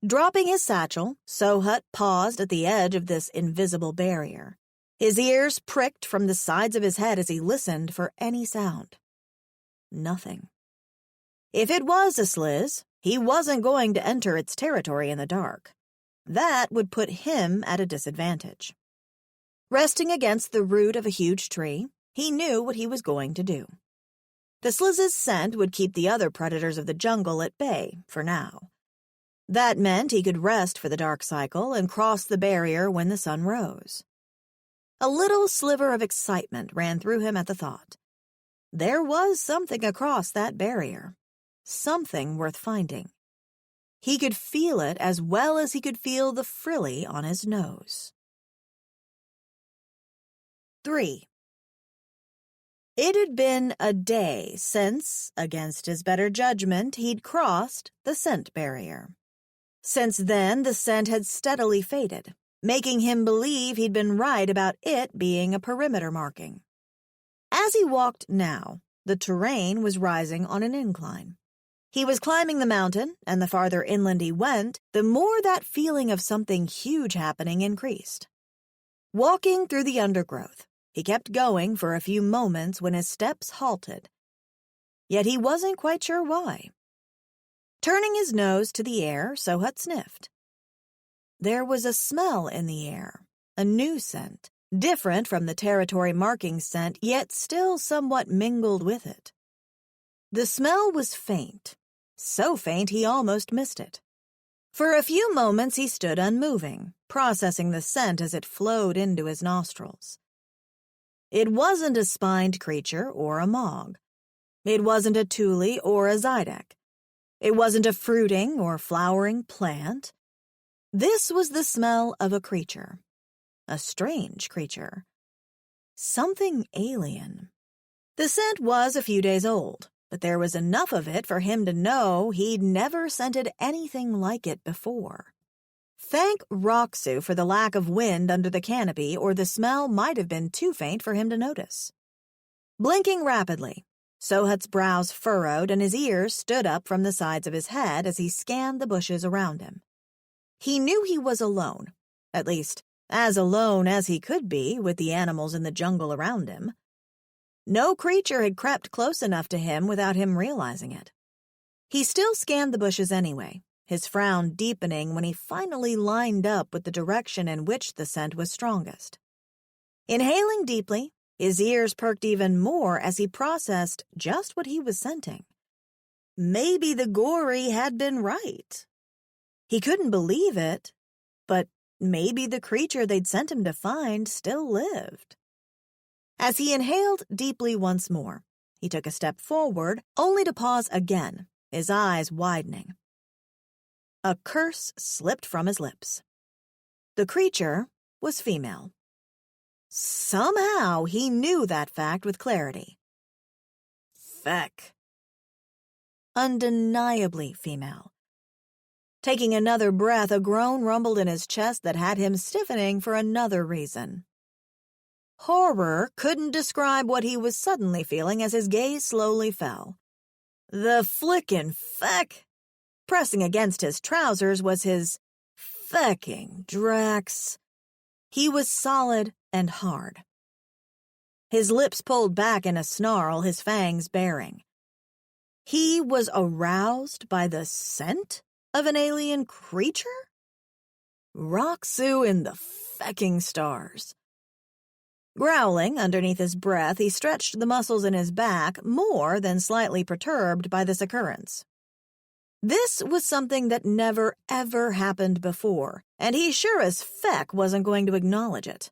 Dropping his satchel, Sohat paused at the edge of this invisible barrier. His ears pricked from the sides of his head as he listened for any sound. Nothing. If it was a sliz, he wasn't going to enter its territory in the dark. That would put him at a disadvantage. Resting against the root of a huge tree, he knew what he was going to do. The sliz's scent would keep the other predators of the jungle at bay for now. That meant he could rest for the dark cycle and cross the barrier when the sun rose. A little sliver of excitement ran through him at the thought. There was something across that barrier, something worth finding. He could feel it as well as he could feel the frilly on his nose. 3. It had been a day since, against his better judgment, he'd crossed the scent barrier. Since then, the scent had steadily faded, making him believe he'd been right about it being a perimeter marking. As he walked now, the terrain was rising on an incline. He was climbing the mountain, and the farther inland he went, the more that feeling of something huge happening increased. Walking through the undergrowth, he kept going for a few moments when his steps halted. Yet he wasn't quite sure why. Turning his nose to the air, Sohat sniffed. There was a smell in the air, a new scent, different from the territory marking scent, yet still somewhat mingled with it. The smell was faint, so faint he almost missed it. For a few moments he stood unmoving, processing the scent as it flowed into his nostrils. It wasn't a spined creature or a mog. It wasn't a tule or a zydek. It wasn't a fruiting or flowering plant. This was the smell of a creature. A strange creature. Something alien. The scent was a few days old, but there was enough of it for him to know he'd never scented anything like it before. Thank Roxu for the lack of wind under the canopy, or the smell might have been too faint for him to notice. Blinking rapidly, Sohat's brows furrowed and his ears stood up from the sides of his head as he scanned the bushes around him. He knew he was alone, at least as alone as he could be with the animals in the jungle around him. No creature had crept close enough to him without him realizing it. He still scanned the bushes anyway, his frown deepening when he finally lined up with the direction in which the scent was strongest. Inhaling deeply, his ears perked even more as he processed just what he was scenting. Maybe the gory had been right. He couldn't believe it, but maybe the creature they'd sent him to find still lived. As he inhaled deeply once more, he took a step forward, only to pause again, his eyes widening. A curse slipped from his lips. The creature was female. Somehow he knew that fact with clarity. Feck. Undeniably female. Taking another breath, a groan rumbled in his chest that had him stiffening for another reason. Horror couldn't describe what he was suddenly feeling as his gaze slowly fell. The flickin' feck! Pressing against his trousers was his fecking Drax. He was solid and hard. His lips pulled back in a snarl, his fangs baring. He was aroused by the scent of an alien creature? Roxu in the fecking stars. Growling underneath his breath, he stretched the muscles in his back, more than slightly perturbed by this occurrence. This was something that never, ever happened before, and he sure as feck wasn't going to acknowledge it.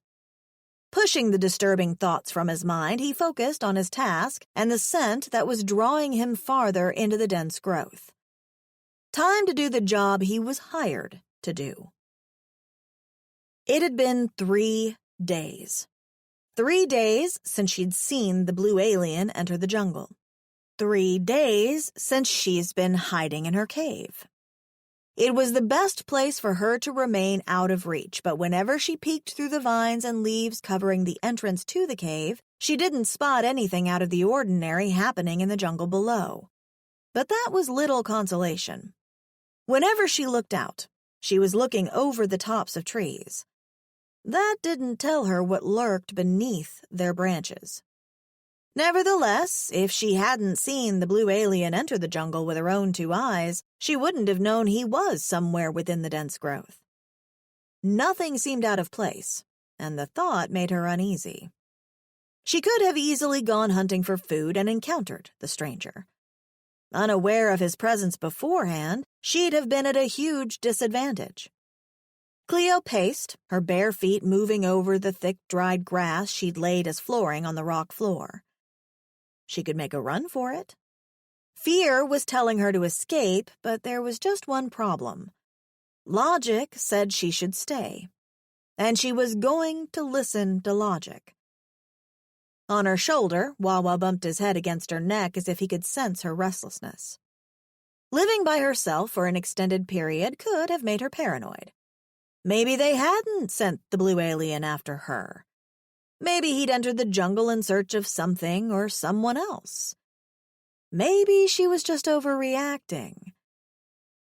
Pushing the disturbing thoughts from his mind, he focused on his task and the scent that was drawing him farther into the dense growth. Time to do the job he was hired to do. It had been 3 days. 3 days since she'd seen the blue alien enter the jungle. 3 days since she's been hiding in her cave. It was the best place for her to remain out of reach, but whenever she peeked through the vines and leaves covering the entrance to the cave, she didn't spot anything out of the ordinary happening in the jungle below. But that was little consolation. Whenever she looked out, she was looking over the tops of trees. That didn't tell her what lurked beneath their branches. Nevertheless, if she hadn't seen the blue alien enter the jungle with her own 2 eyes, she wouldn't have known he was somewhere within the dense growth. Nothing seemed out of place, and the thought made her uneasy. She could have easily gone hunting for food and encountered the stranger. Unaware of his presence beforehand, she'd have been at a huge disadvantage. Cleo paced, her bare feet moving over the thick, dried grass she'd laid as flooring on the rock floor. She could make a run for it. Fear was telling her to escape, but there was just one problem. Logic said she should stay, and she was going to listen to logic. On her shoulder, Wawa bumped his head against her neck as if he could sense her restlessness. Living by herself for an extended period could have made her paranoid. Maybe they hadn't sent the blue alien after her. Maybe he'd entered the jungle in search of something or someone else. Maybe she was just overreacting.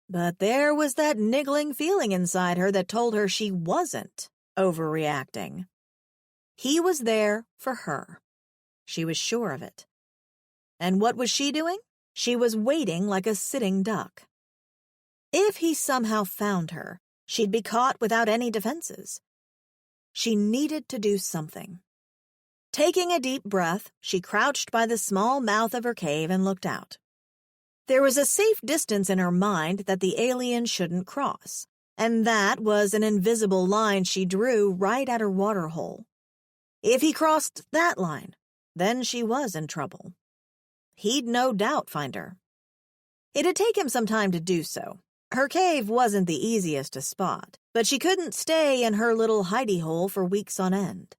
But there was that niggling feeling inside her that told her she wasn't overreacting. He was there for her. She was sure of it. And what was she doing? She was waiting like a sitting duck. If he somehow found her, she'd be caught without any defenses. She needed to do something. Taking a deep breath, she crouched by the small mouth of her cave and looked out. There was a safe distance in her mind that the alien shouldn't cross, and that was an invisible line she drew right at her waterhole. If he crossed that line, then she was in trouble. He'd no doubt find her. It'd take him some time to do so. Her cave wasn't the easiest to spot, but she couldn't stay in her little hidey hole for weeks on end.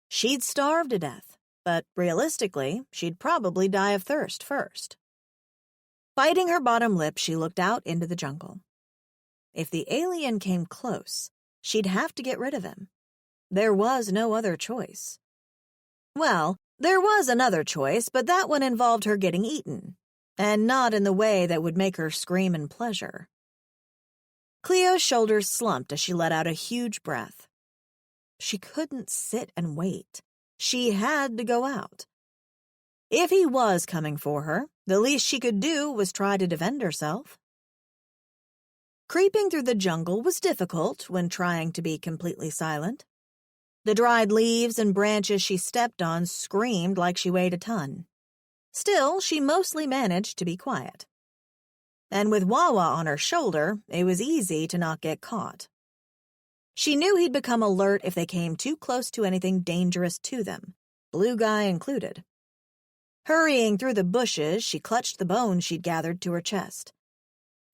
She'd starve to death, but realistically, she'd probably die of thirst first. Biting her bottom lip, she looked out into the jungle. If the alien came close, she'd have to get rid of him. There was no other choice. Well, there was another choice, but that one involved her getting eaten, and not in the way that would make her scream in pleasure. Cleo's shoulders slumped as she let out a huge breath. She couldn't sit and wait. She had to go out. If he was coming for her, the least she could do was try to defend herself. Creeping through the jungle was difficult when trying to be completely silent. The dried leaves and branches she stepped on screamed like she weighed a ton. Still, she mostly managed to be quiet. And with Wawa on her shoulder, it was easy to not get caught. She knew he'd become alert if they came too close to anything dangerous to them, Blue Guy included. Hurrying through the bushes, she clutched the bones she'd gathered to her chest.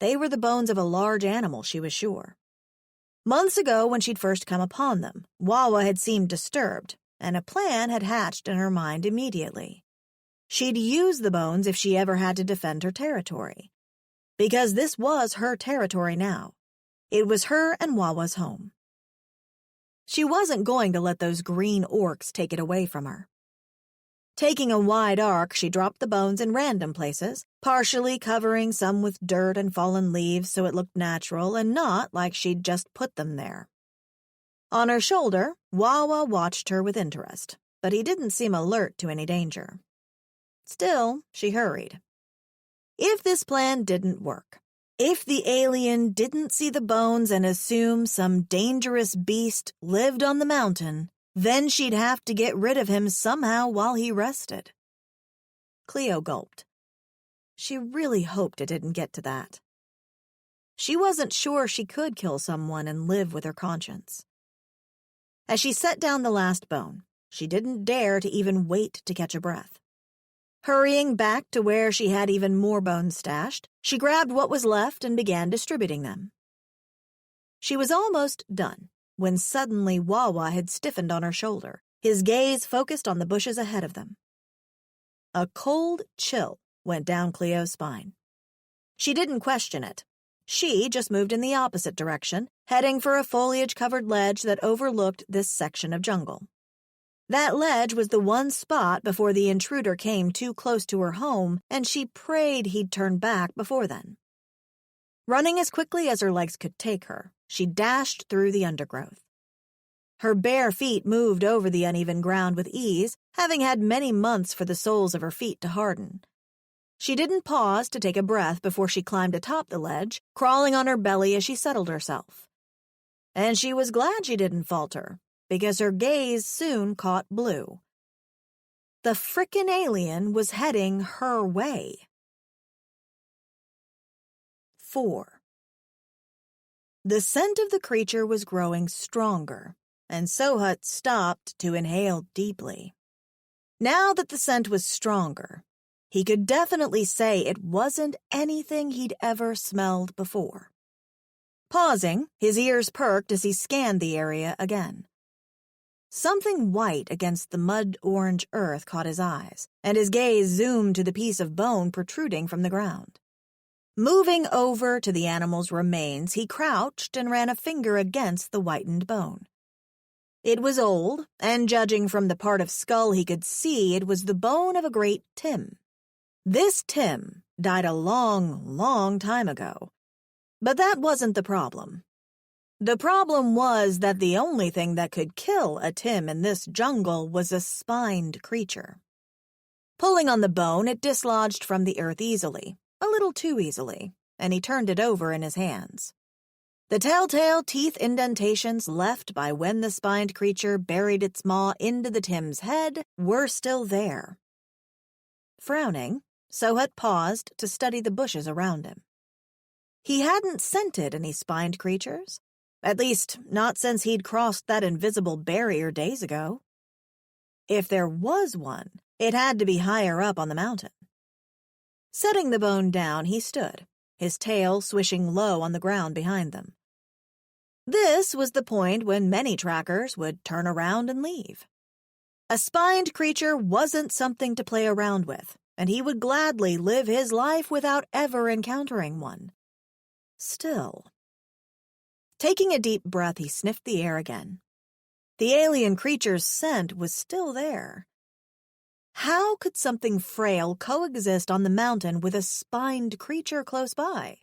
They were the bones of a large animal, she was sure. Months ago, when she'd first come upon them, Wawa had seemed disturbed, and a plan had hatched in her mind immediately. She'd use the bones if she ever had to defend her territory. Because this was her territory now. It was her and Wawa's home. She wasn't going to let those green orcs take it away from her. Taking a wide arc, she dropped the bones in random places, partially covering some with dirt and fallen leaves so it looked natural and not like she'd just put them there. On her shoulder, Wawa watched her with interest, but he didn't seem alert to any danger. Still, she hurried. If this plan didn't work, if the alien didn't see the bones and assume some dangerous beast lived on the mountain, then she'd have to get rid of him somehow while he rested. Cleo gulped. She really hoped it didn't get to that. She wasn't sure she could kill someone and live with her conscience. As she set down the last bone, she didn't dare to even wait to catch a breath. Hurrying back to where she had even more bones stashed, she grabbed what was left and began distributing them. She was almost done when suddenly Wawa had stiffened on her shoulder, his gaze focused on the bushes ahead of them. A cold chill went down Cleo's spine. She didn't question it. She just moved in the opposite direction, heading for a foliage-covered ledge that overlooked this section of jungle. That ledge was the one spot before the intruder came too close to her home, and she prayed he'd turn back before then. Running as quickly as her legs could take her, she dashed through the undergrowth. Her bare feet moved over the uneven ground with ease, having had many months for the soles of her feet to harden. She didn't pause to take a breath before she climbed atop the ledge, crawling on her belly as she settled herself. And she was glad she didn't falter, because her gaze soon caught blue. The frickin' alien was heading her way. 4. The scent of the creature was growing stronger, and Sohut stopped to inhale deeply. Now that the scent was stronger, he could definitely say it wasn't anything he'd ever smelled before. Pausing, his ears perked as he scanned the area again. Something white against the mud-orange earth caught his eyes, and his gaze zoomed to the piece of bone protruding from the ground. Moving over to the animal's remains, he crouched and ran a finger against the whitened bone. It was old, and judging from the part of skull he could see, it was the bone of a great Tim. This Tim died a long, long time ago. But that wasn't the problem. The problem was that the only thing that could kill a Tim in this jungle was a spined creature. Pulling on the bone, it dislodged from the earth easily, a little too easily, and he turned it over in his hands. The telltale teeth indentations left by when the spined creature buried its maw into the Tim's head were still there. Frowning, Sohut paused to study the bushes around him. He hadn't scented any spined creatures, at least not since he'd crossed that invisible barrier days ago. If there was one, it had to be higher up on the mountain. Setting the bone down, he stood, his tail swishing low on the ground behind them. This was the point when many trackers would turn around and leave. A spined creature wasn't something to play around with, and he would gladly live his life without ever encountering one. Still. Taking a deep breath, he sniffed the air again. The alien creature's scent was still there. How could something frail coexist on the mountain with a spined creature close by?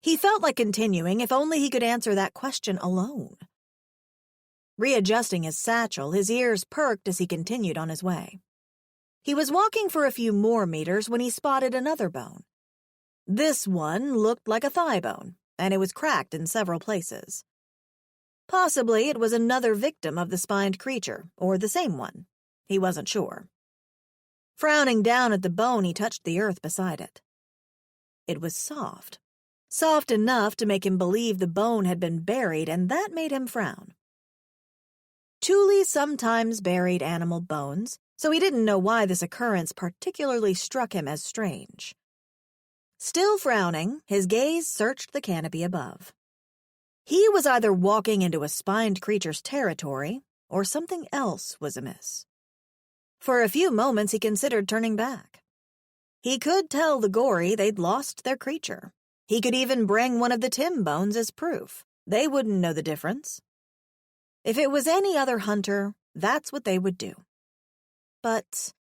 He felt like continuing if only he could answer that question alone. Readjusting his satchel, his ears perked as he continued on his way. He was walking for a few more meters when he spotted another bone. This one looked like a thigh bone, and it was cracked in several places. Possibly it was another victim of the spined creature, or the same one. He wasn't sure. Frowning down at the bone, he touched the earth beside it. It was soft. Soft enough to make him believe the bone had been buried, and that made him frown. Thule sometimes buried animal bones, so he didn't know why this occurrence particularly struck him as strange. Still frowning, his gaze searched the canopy above. He was either walking into a spined creature's territory, or something else was amiss. For a few moments he considered turning back. He could tell the gory they'd lost their creature. He could even bring one of the Tim bones as proof. They wouldn't know the difference. If it was any other hunter, that's what they would do. But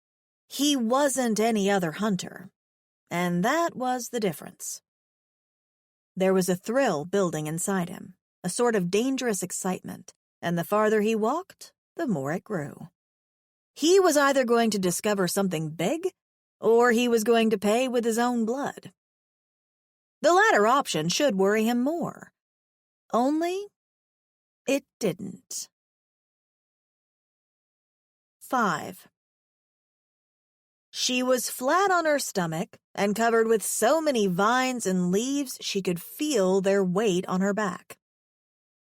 he wasn't any other hunter, and that was the difference. There was a thrill building inside him, a sort of dangerous excitement, and the farther he walked, the more it grew. He was either going to discover something big, or he was going to pay with his own blood. The latter option should worry him more. Only, it didn't. 5. She was flat on her stomach and covered with so many vines and leaves she could feel their weight on her back.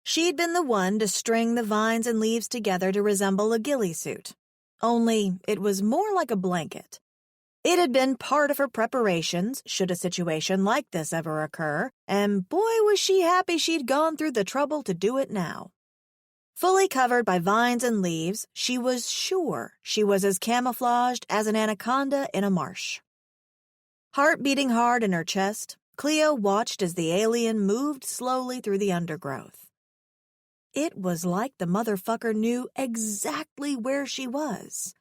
She'd been the one to string the vines and leaves together to resemble a ghillie suit, only it was more like a blanket. It had been part of her preparations should a situation like this ever occur, and boy was she happy she'd gone through the trouble to do it now. Fully covered by vines and leaves, she was sure she was as camouflaged as an anaconda in a marsh. Heart beating hard in her chest, Cleo watched as the alien moved slowly through the undergrowth. It was like the motherfucker knew exactly where she was.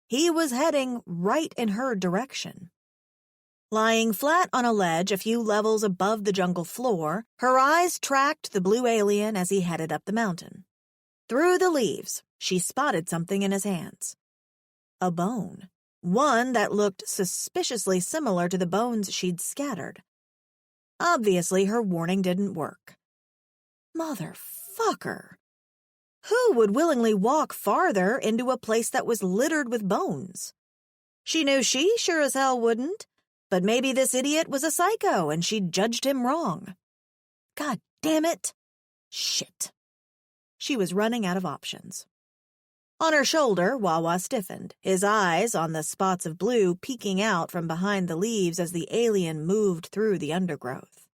He was heading right in her direction. Lying flat on a ledge a few levels above the jungle floor, her eyes tracked the blue alien as he headed up the mountain. Through the leaves, she spotted something in his hands. A bone. One that looked suspiciously similar to the bones she'd scattered. Obviously, her warning didn't work. Motherfucker! Who would willingly walk farther into a place that was littered with bones? She knew she sure as hell wouldn't, but maybe this idiot was a psycho and she'd judged him wrong. God damn it! Shit. She was running out of options. On her shoulder, Wawa stiffened, his eyes on the spots of blue peeking out from behind the leaves as the alien moved through the undergrowth.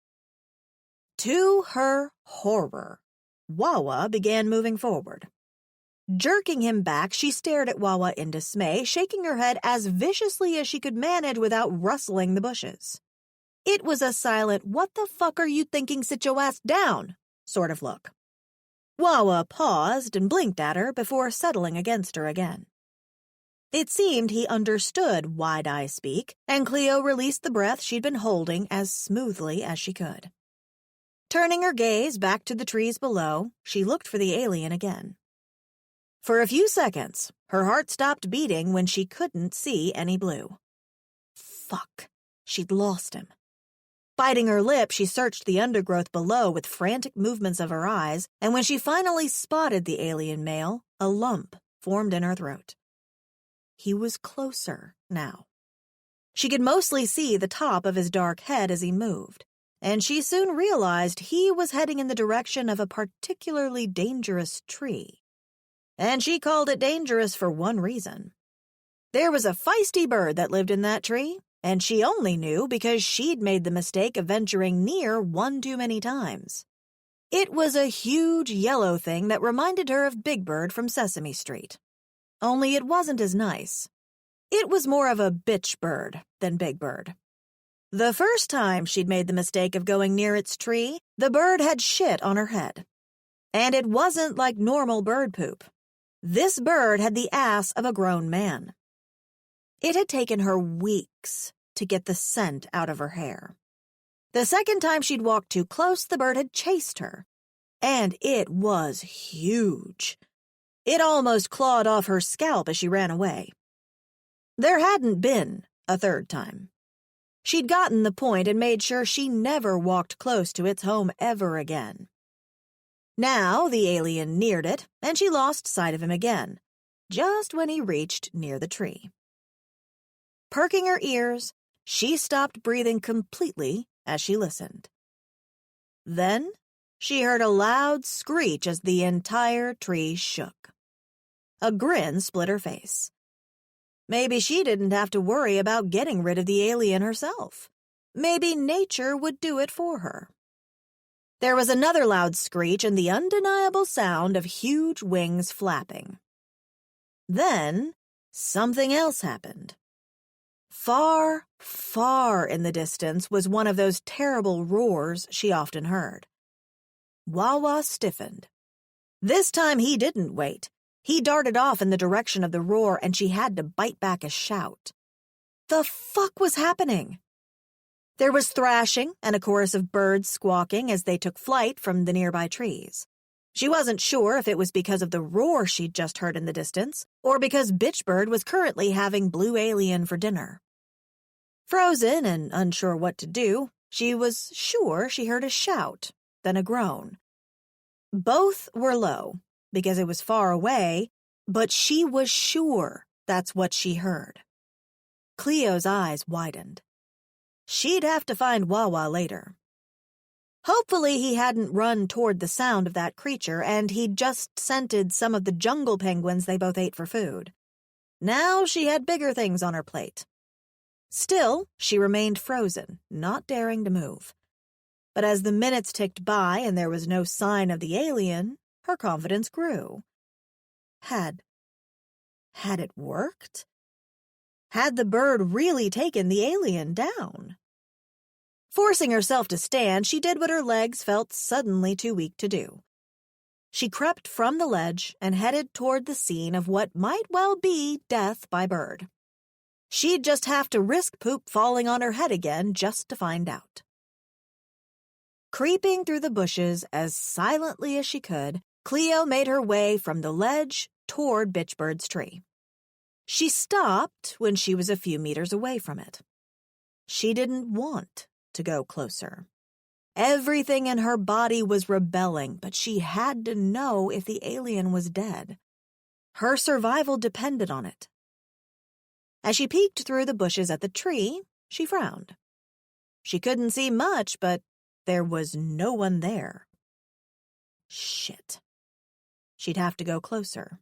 To her horror, Wawa began moving forward. Jerking him back, she stared at Wawa in dismay, shaking her head as viciously as she could manage without rustling the bushes. It was a silent, "What the fuck are you thinking, sit your ass down?" sort of look. Wawa paused and blinked at her before settling against her again. It seemed he understood wide-eye speak, and Cleo released the breath she'd been holding as smoothly as she could. Turning her gaze back to the trees below, she looked for the alien again. For a few seconds, her heart stopped beating when she couldn't see any blue. Fuck, she'd lost him. Biting her lip, she searched the undergrowth below with frantic movements of her eyes, and when she finally spotted the alien male, a lump formed in her throat. He was closer now. She could mostly see the top of his dark head as he moved, and she soon realized he was heading in the direction of a particularly dangerous tree. And she called it dangerous for one reason. There was a feisty bird that lived in that tree, and she only knew because she'd made the mistake of venturing near one too many times. It was a huge yellow thing that reminded her of Big Bird from Sesame Street. Only it wasn't as nice. It was more of a bitch bird than Big Bird. The first time she'd made the mistake of going near its tree, the bird had shit on her head. And it wasn't like normal bird poop. This bird had the ass of a grown man. It had taken her weeks to get the scent out of her hair. The second time she'd walked too close, the bird had chased her. And it was huge. It almost clawed off her scalp as she ran away. There hadn't been a third time. She'd gotten the point and made sure she never walked close to its home ever again. Now the alien neared it, and she lost sight of him again, just when he reached near the tree. Perking her ears, she stopped breathing completely as she listened. Then she heard a loud screech as the entire tree shook. A grin split her face. Maybe she didn't have to worry about getting rid of the alien herself. Maybe nature would do it for her. There was another loud screech and the undeniable sound of huge wings flapping. Then, something else happened. Far, far in the distance was one of those terrible roars she often heard. Wawa stiffened. This time he didn't wait. He darted off in the direction of the roar, and she had to bite back a shout. The fuck was happening? There was thrashing and a chorus of birds squawking as they took flight from the nearby trees. She wasn't sure if it was because of the roar she'd just heard in the distance, or because Bitchbird was currently having Blue Alien for dinner. Frozen and unsure what to do, she was sure she heard a shout, then a groan. Both were low, because it was far away, but she was sure that's what she heard. Cleo's eyes widened. She'd have to find Wawa later. Hopefully he hadn't run toward the sound of that creature, and he'd just scented some of the jungle penguins they both ate for food. Now she had bigger things on her plate. Still, she remained frozen, not daring to move. But as the minutes ticked by and there was no sign of the alien, her confidence grew. Had it worked? Had the bird really taken the alien down? Forcing herself to stand, she did what her legs felt suddenly too weak to do. She crept from the ledge and headed toward the scene of what might well be death by bird. She'd just have to risk poop falling on her head again just to find out. Creeping through the bushes as silently as she could, Cleo made her way from the ledge toward Bitchbird's tree. She stopped when she was a few meters away from it. She didn't want to go closer. Everything in her body was rebelling, but she had to know if the alien was dead. Her survival depended on it. As she peeked through the bushes at the tree, she frowned. She couldn't see much, but there was no one there. Shit. She'd have to go closer.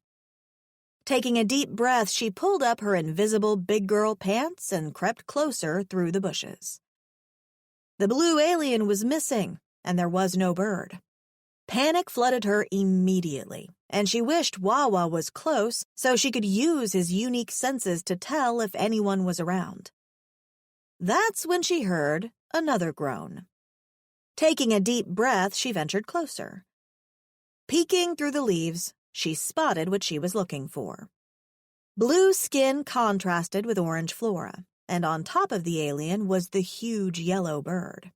Taking a deep breath, she pulled up her invisible big girl pants and crept closer through the bushes. The blue alien was missing, and there was no bird. Panic flooded her immediately, and she wished Wawa was close so she could use his unique senses to tell if anyone was around. That's when she heard another groan. Taking a deep breath, she ventured closer. Peeking through the leaves, she spotted what she was looking for. Blue skin contrasted with orange flora, and on top of the alien was the huge yellow bird.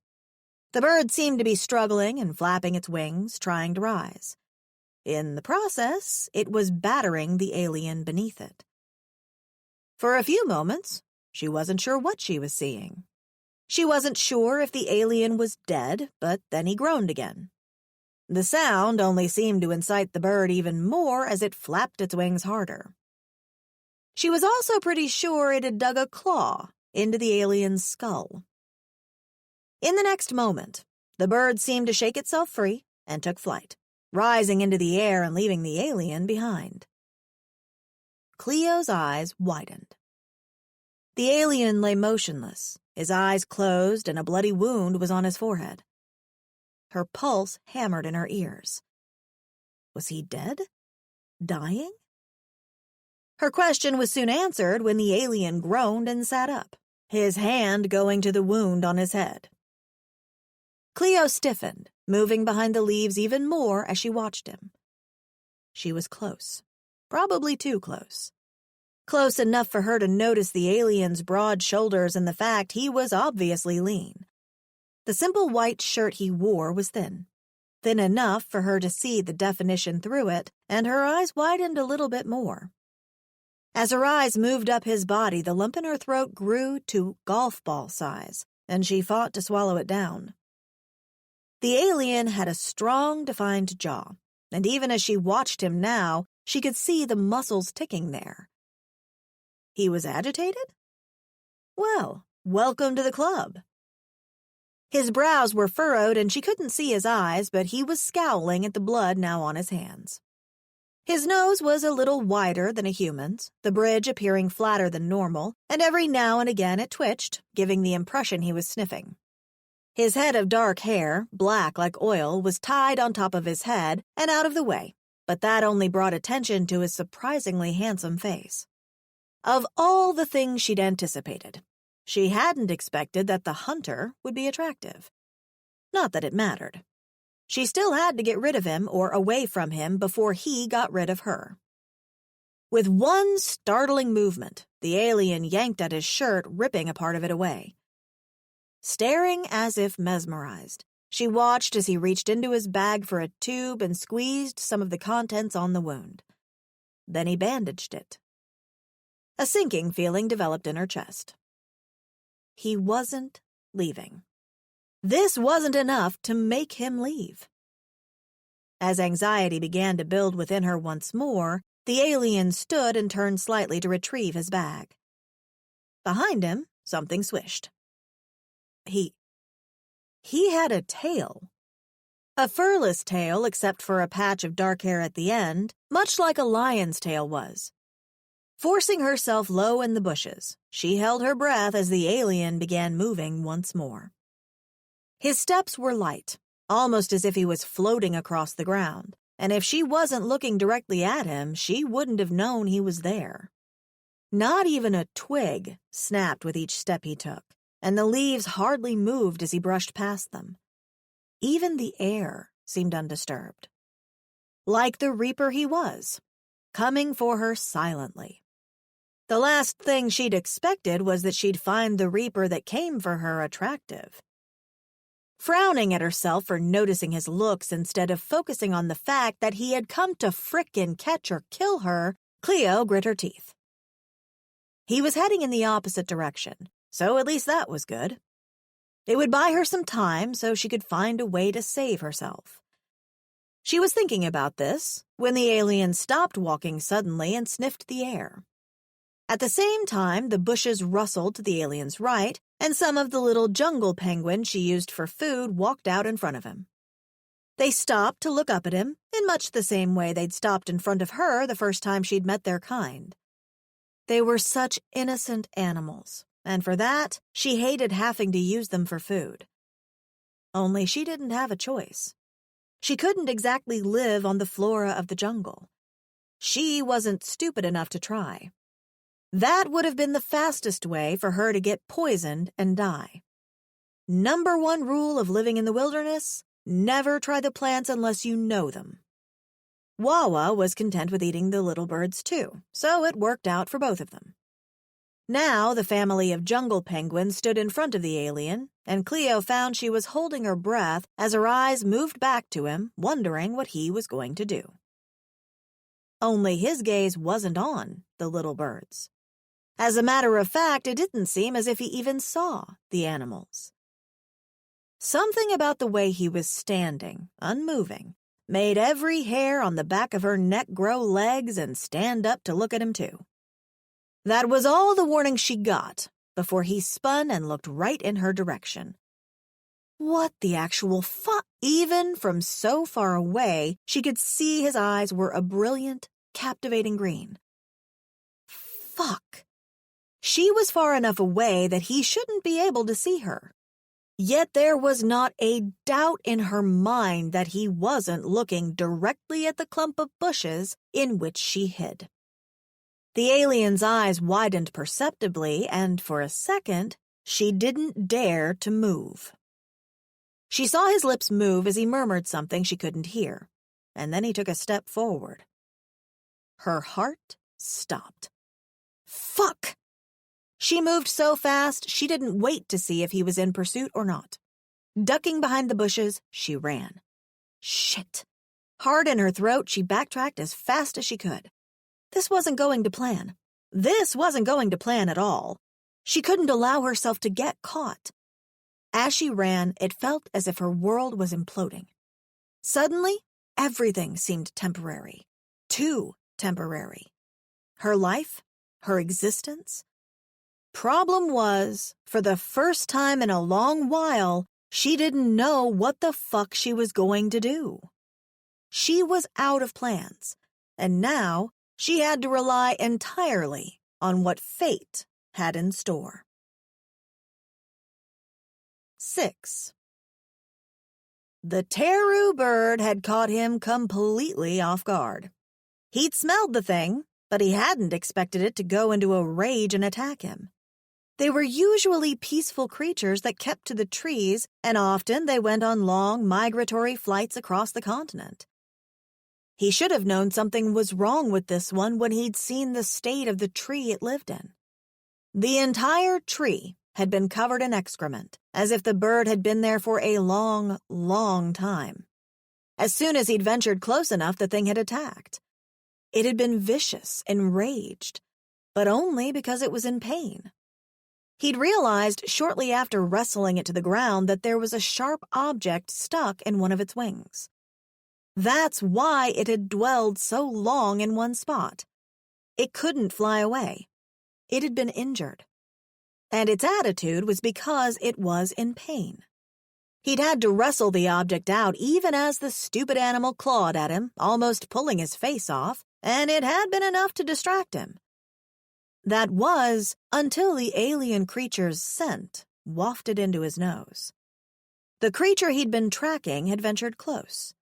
The bird seemed to be struggling and flapping its wings, trying to rise. In the process, it was battering the alien beneath it. For a few moments, she wasn't sure what she was seeing. She wasn't sure if the alien was dead, but then he groaned again. The sound only seemed to incite the bird even more as it flapped its wings harder. She was also pretty sure it had dug a claw into the alien's skull. In the next moment, the bird seemed to shake itself free and took flight, rising into the air and leaving the alien behind. Cleo's eyes widened. The alien lay motionless, his eyes closed, and a bloody wound was on his forehead. Her pulse hammered in her ears. Was he dead? Dying? Her question was soon answered when the alien groaned and sat up, his hand going to the wound on his head. Cleo stiffened, moving behind the leaves even more as she watched him. She was close, probably too close. Close enough for her to notice the alien's broad shoulders and the fact he was obviously lean. The simple white shirt he wore was thin enough for her to see the definition through it, and her eyes widened a little bit more. As her eyes moved up his body, the lump in her throat grew to golf ball size, and she fought to swallow it down. The alien had a strong, defined jaw, and even as she watched him now, she could see the muscles ticking there. He was agitated? Well, welcome to the club. His brows were furrowed and she couldn't see his eyes, but he was scowling at the blood now on his hands. His nose was a little wider than a human's, the bridge appearing flatter than normal, and every now and again it twitched, giving the impression he was sniffing. His head of dark hair, black like oil, was tied on top of his head and out of the way, but that only brought attention to his surprisingly handsome face. Of all the things she'd anticipated, she hadn't expected that the hunter would be attractive. Not that it mattered. She still had to get rid of him or away from him before he got rid of her. With one startling movement, the alien yanked at his shirt, ripping a part of it away. Staring as if mesmerized, she watched as he reached into his bag for a tube and squeezed some of the contents on the wound. Then he bandaged it. A sinking feeling developed in her chest. He wasn't leaving. This wasn't enough to make him leave. As anxiety began to build within her once more, the alien stood and turned slightly to retrieve his bag. Behind him, something swished. He had a tail. A furless tail except for a patch of dark hair at the end, much like a lion's tail was. Forcing herself low in the bushes, she held her breath as the alien began moving once more. His steps were light, almost as if he was floating across the ground, and if she wasn't looking directly at him, she wouldn't have known he was there. Not even a twig snapped with each step he took, and the leaves hardly moved as he brushed past them. Even the air seemed undisturbed. Like the reaper he was, coming for her silently. The last thing she'd expected was that she'd find the reaper that came for her attractive. Frowning at herself for noticing his looks instead of focusing on the fact that he had come to frickin' catch or kill her, Cleo grit her teeth. He was heading in the opposite direction, so at least that was good. It would buy her some time so she could find a way to save herself. She was thinking about this when the alien stopped walking suddenly and sniffed the air. At the same time, the bushes rustled to the alien's right, and some of the little jungle penguins she used for food walked out in front of him. They stopped to look up at him in much the same way they'd stopped in front of her the first time she'd met their kind. They were such innocent animals, and for that, she hated having to use them for food. Only she didn't have a choice. She couldn't exactly live on the flora of the jungle. She wasn't stupid enough to try. That would have been the fastest way for her to get poisoned and die. Number one rule of living in the wilderness: never try the plants unless you know them. Wawa was content with eating the little birds too, so it worked out for both of them. Now the family of jungle penguins stood in front of the alien, and Cleo found she was holding her breath as her eyes moved back to him, wondering what he was going to do. Only his gaze wasn't on the little birds. As a matter of fact, it didn't seem as if he even saw the animals. Something about the way he was standing, unmoving, made every hair on the back of her neck grow legs and stand up to look at him too. That was all the warning she got before he spun and looked right in her direction. What the actual Even from so far away, she could see his eyes were a brilliant, captivating green. Fuck. She was far enough away that he shouldn't be able to see her. Yet there was not a doubt in her mind that he wasn't looking directly at the clump of bushes in which she hid. The alien's eyes widened perceptibly, and for a second, she didn't dare to move. She saw his lips move as he murmured something she couldn't hear, and then he took a step forward. Her heart stopped. Fuck! She moved so fast, she didn't wait to see if he was in pursuit or not. Ducking behind the bushes, she ran. Shit. Hard in her throat, she backtracked as fast as she could. This wasn't going to plan. This wasn't going to plan at all. She couldn't allow herself to get caught. As she ran, it felt as if her world was imploding. Suddenly, everything seemed temporary. Too temporary. Her life, her existence. Problem was, for the first time in a long while, she didn't know what the fuck she was going to do. She was out of plans. and now she had to rely entirely on what fate had in store. 6. The Teru bird had caught him completely off guard. He'd smelled the thing, but he hadn't expected it to go into a rage and attack him. They were usually peaceful creatures that kept to the trees, and often they went on long migratory flights across the continent. He should have known something was wrong with this one when he'd seen the state of the tree it lived in. The entire tree had been covered in excrement, as if the bird had been there for a long, long time. As soon as he'd ventured close enough, the thing had attacked. It had been vicious, enraged, but only because it was in pain. He'd realized shortly after wrestling it to the ground that there was a sharp object stuck in one of its wings. That's why it had dwelled so long in one spot. It couldn't fly away. It had been injured. And its attitude was because it was in pain. He'd had to wrestle the object out even as the stupid animal clawed at him, almost pulling his face off, and it had been enough to distract him. That was until the alien creature's scent wafted into his nose. The creature he'd been tracking had ventured close.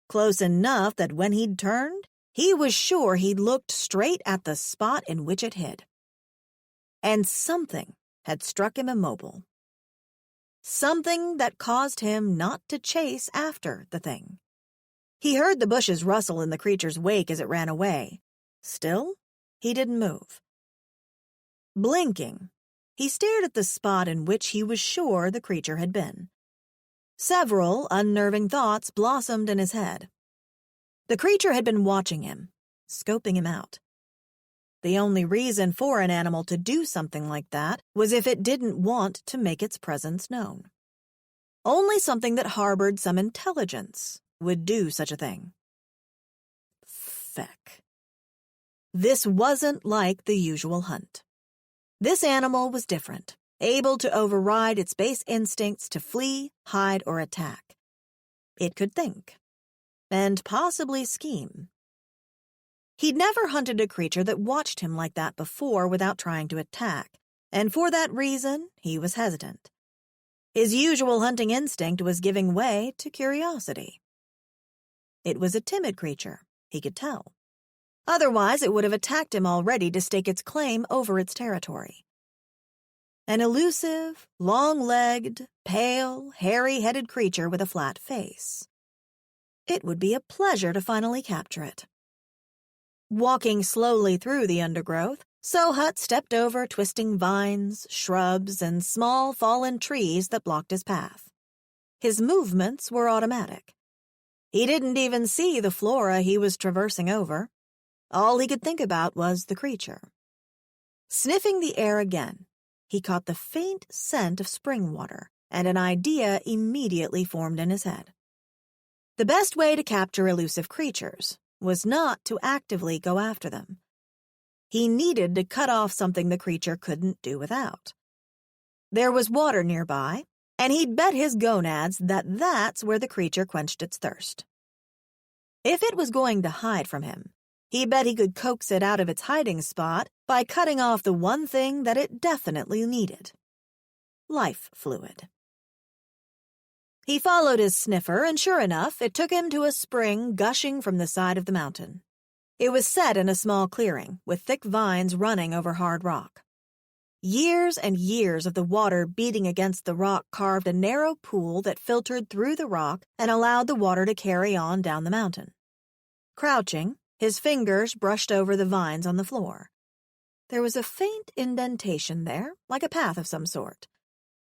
Close enough that when he'd turned, he was sure he'd looked straight at the spot in which it hid. And something had struck him immobile. Something that caused him not to chase after the thing. He heard the bushes rustle in the creature's wake as it ran away. Still, he didn't move. Blinking, he stared at the spot in which he was sure the creature had been. Several unnerving thoughts blossomed in his head. The creature had been watching him, scoping him out. The only reason for an animal to do something like that was if it didn't want to make its presence known. Only something that harbored some intelligence would do such a thing. Feck. This wasn't like the usual hunt. This animal was different, able to override its base instincts to flee, hide, or attack. It could think, and possibly scheme. He'd never hunted a creature that watched him like that before without trying to attack, and for that reason, he was hesitant. His usual hunting instinct was giving way to curiosity. It was a timid creature, he could tell. Otherwise, it would have attacked him already to stake its claim over its territory. An elusive, long-legged, pale, hairy-headed creature with a flat face. It would be a pleasure to finally capture it. Walking slowly through the undergrowth, Sohut stepped over twisting vines, shrubs, and small fallen trees that blocked his path. His movements were automatic. He didn't even see the flora he was traversing over. All he could think about was the creature. Sniffing the air again, he caught the faint scent of spring water, and an idea immediately formed in his head. The best way to capture elusive creatures was not to actively go after them. He needed to cut off something the creature couldn't do without. There was water nearby, and he'd bet his gonads that that's where the creature quenched its thirst. If it was going to hide from him, he bet he could coax it out of its hiding spot by cutting off the one thing that it definitely needed: life fluid. He followed his sniffer, and sure enough, it took him to a spring gushing from the side of the mountain. It was set in a small clearing, with thick vines running over hard rock. Years and years of the water beating against the rock carved a narrow pool that filtered through the rock and allowed the water to carry on down the mountain. Crouching, his fingers brushed over the vines on the floor. There was a faint indentation there, like a path of some sort.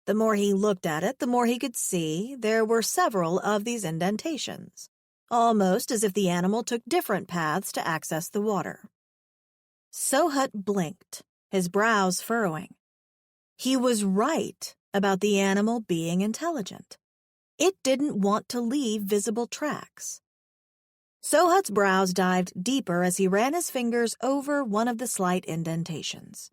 The more he looked at it, the more he could see there were several of these indentations, almost as if the animal took different paths to access the water. Sohut blinked, his brows furrowing. He was right about the animal being intelligent. It didn't want to leave visible tracks. Sohut's brows dived deeper as he ran his fingers over one of the slight indentations.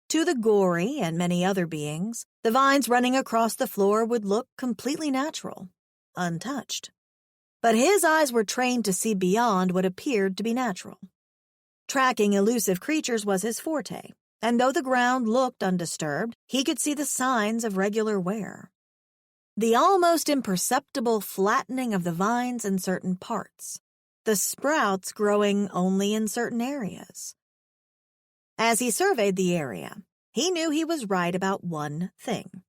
To the gory and many other beings, the vines running across the floor would look completely natural, untouched. but his eyes were trained to see beyond what appeared to be natural. Tracking elusive creatures was his forte, and though the ground looked undisturbed, he could see the signs of regular wear. The almost imperceptible flattening of the vines in certain parts, the sprouts growing only in certain areas. As he surveyed the area, he knew he was right about one thing.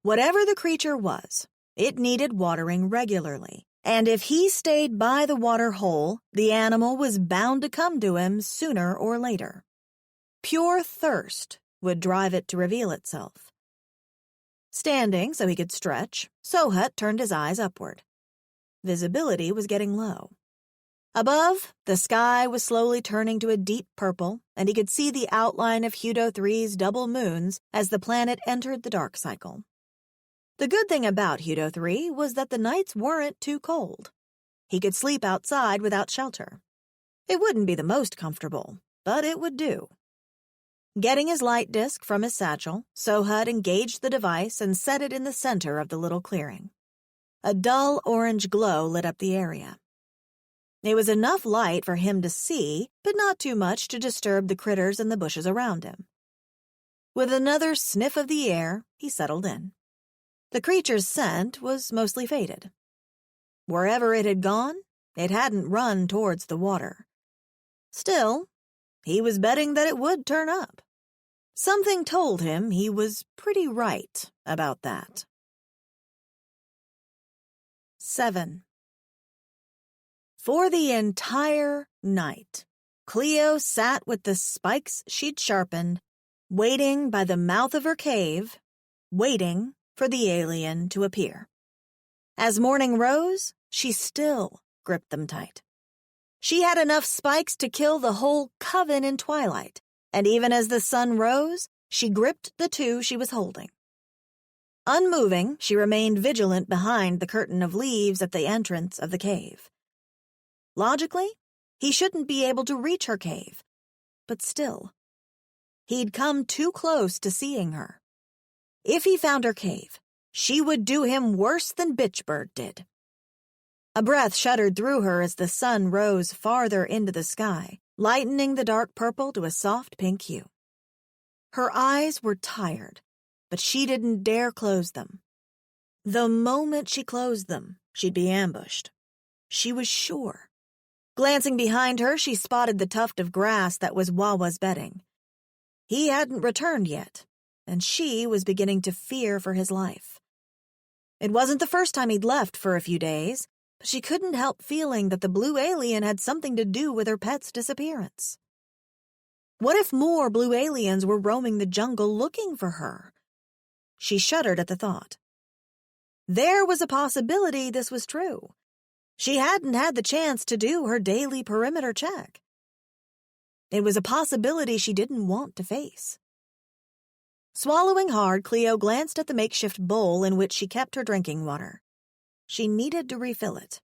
Whatever the creature was, it needed watering regularly, and if he stayed by the water hole, the animal was bound to come to him sooner or later. Pure thirst would drive it to reveal itself. Standing so he could stretch, Sohut turned his eyes upward. Visibility was getting low. Above, the sky was slowly turning to a deep purple, and he could see the outline of Hudo 3's double moons as the planet entered the dark cycle. The good thing about Hudo 3 was that the nights weren't too cold. He could sleep outside without shelter. It wouldn't be the most comfortable, but it would do. Getting his light disc from his satchel, Sohut engaged the device and set it in the center of the little clearing. A dull orange glow lit up the area. It was enough light for him to see, but not too much to disturb the critters in the bushes around him. With another sniff of the air, he settled in. The creature's scent was mostly faded. Wherever it had gone, it hadn't run towards the water. Still, he was betting that it would turn up. Something told him he was pretty right about that. 7. For the entire night, Cleo sat with the spikes she'd sharpened, waiting by the mouth of her cave, waiting for the alien to appear. As morning rose, she still gripped them tight. She had enough spikes to kill the whole coven in twilight, and even as the sun rose, she gripped the two she was holding. Unmoving, she remained vigilant behind the curtain of leaves at the entrance of the cave. Logically, he shouldn't be able to reach her cave, but still. He'd come too close to seeing her. If he found her cave, she would do him worse than Bitchbird did. A breath shuddered through her as the sun rose farther into the sky, lightening the dark purple to a soft pink hue. Her eyes were tired, but she didn't dare close them. The moment she closed them, she'd be ambushed. She was sure. Glancing behind her, she spotted the tuft of grass that was Wawa's bedding. He hadn't returned yet, and she was beginning to fear for his life. It wasn't the first time he'd left for a few days, but she couldn't help feeling that the blue alien had something to do with her pet's disappearance. What if more blue aliens were roaming the jungle looking for her? She shuddered at the thought. There was a possibility this was true. She hadn't had the chance to do her daily perimeter check. It was a possibility she didn't want to face. Swallowing hard, Cleo glanced at the makeshift bowl in which she kept her drinking water. She needed to refill it.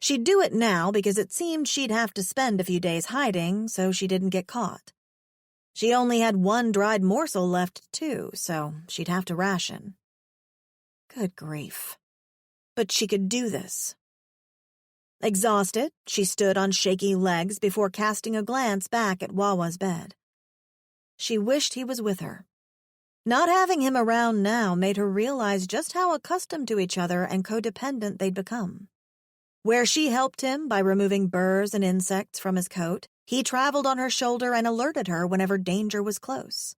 She'd do it now because it seemed she'd have to spend a few days hiding so she didn't get caught. She only had one dried morsel left, too, so she'd have to ration. Good grief. But she could do this. Exhausted, she stood on shaky legs before casting a glance back at Wawa's bed. She wished he was with her. Not having him around now made her realize just how accustomed to each other and codependent they'd become. Where she helped him by removing burrs and insects from his coat, he traveled on her shoulder and alerted her whenever danger was close.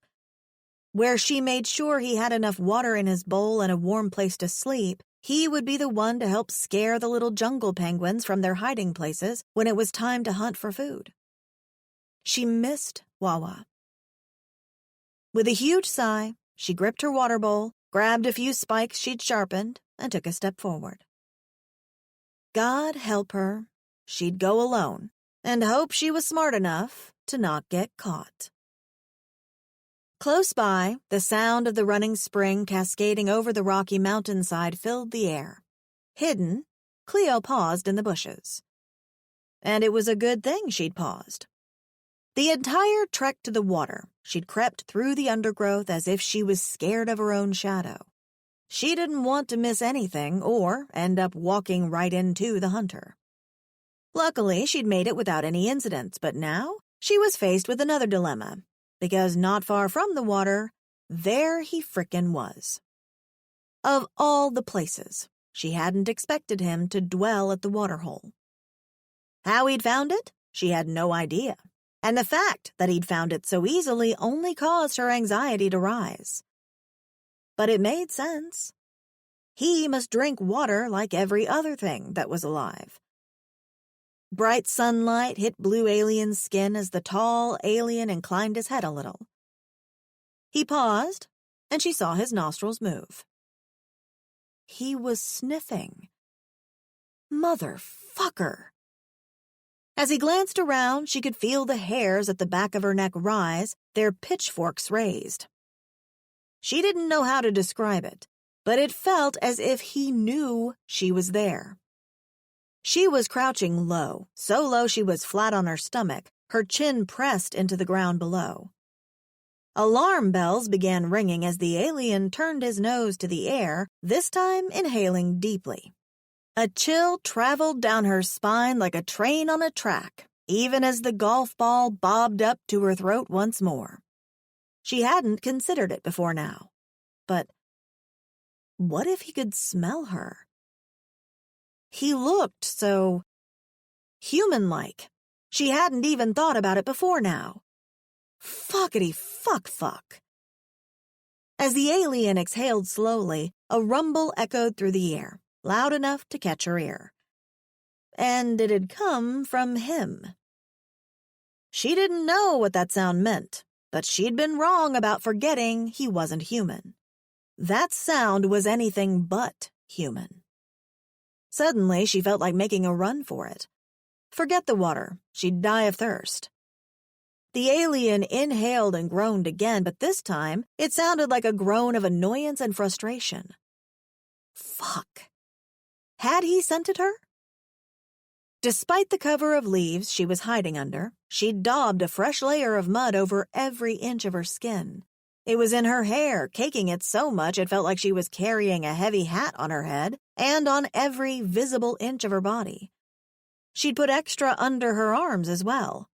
Where she made sure he had enough water in his bowl and a warm place to sleep, he would be the one to help scare the little jungle penguins from their hiding places when it was time to hunt for food. She missed Wawa. With a huge sigh, she gripped her water bowl, grabbed a few spikes she'd sharpened, and took a step forward. God help her, she'd go alone, and hope she was smart enough to not get caught. Close by, the sound of the running spring cascading over the rocky mountainside filled the air. Hidden, Cleo paused in the bushes. And it was a good thing she'd paused. The entire trek to the water, she'd crept through the undergrowth as if she was scared of her own shadow. she didn't want to miss anything or end up walking right into the hunter. Luckily, she'd made it without any incidents, but now she was faced with another dilemma, because not far from the water, there he frickin' was. Of all the places, she hadn't expected him to dwell at the waterhole. How he'd found it, she had no idea, and the fact that he'd found it so easily only caused her anxiety to rise. But it made sense. He must drink water like every other thing that was alive. Bright sunlight hit Blue Alien's skin as the tall alien inclined his head a little. He paused, and she saw his nostrils move. He was sniffing. Motherfucker! As he glanced around, she could feel the hairs at the back of her neck rise, their pitchforks raised. She didn't know how to describe it, but it felt as if he knew she was there. She was crouching low, so low she was flat on her stomach, her chin pressed into the ground below. Alarm bells began ringing as the alien turned his nose to the air, this time inhaling deeply. A chill traveled down her spine like a train on a track, even as the golf ball bobbed up to her throat once more. She hadn't considered it before now. But what if he could smell her? He looked so human-like. She hadn't even thought about it before now. Fuckity fuck. As the alien exhaled slowly, a rumble echoed through the air, loud enough to catch her ear. And it had come from him. She didn't know what that sound meant, but she'd been wrong about forgetting he wasn't human. That sound was anything but human. Suddenly, she felt like making a run for it. Forget the water. She'd die of thirst. The alien inhaled and groaned again, but this time, it sounded like a groan of annoyance and frustration. Fuck. Had he scented her? Despite the cover of leaves she was hiding under, she'd daubed a fresh layer of mud over every inch of her skin. It was in her hair, caking it so much it felt like she was carrying a heavy hat on her head and on every visible inch of her body. She'd put extra under her arms as well.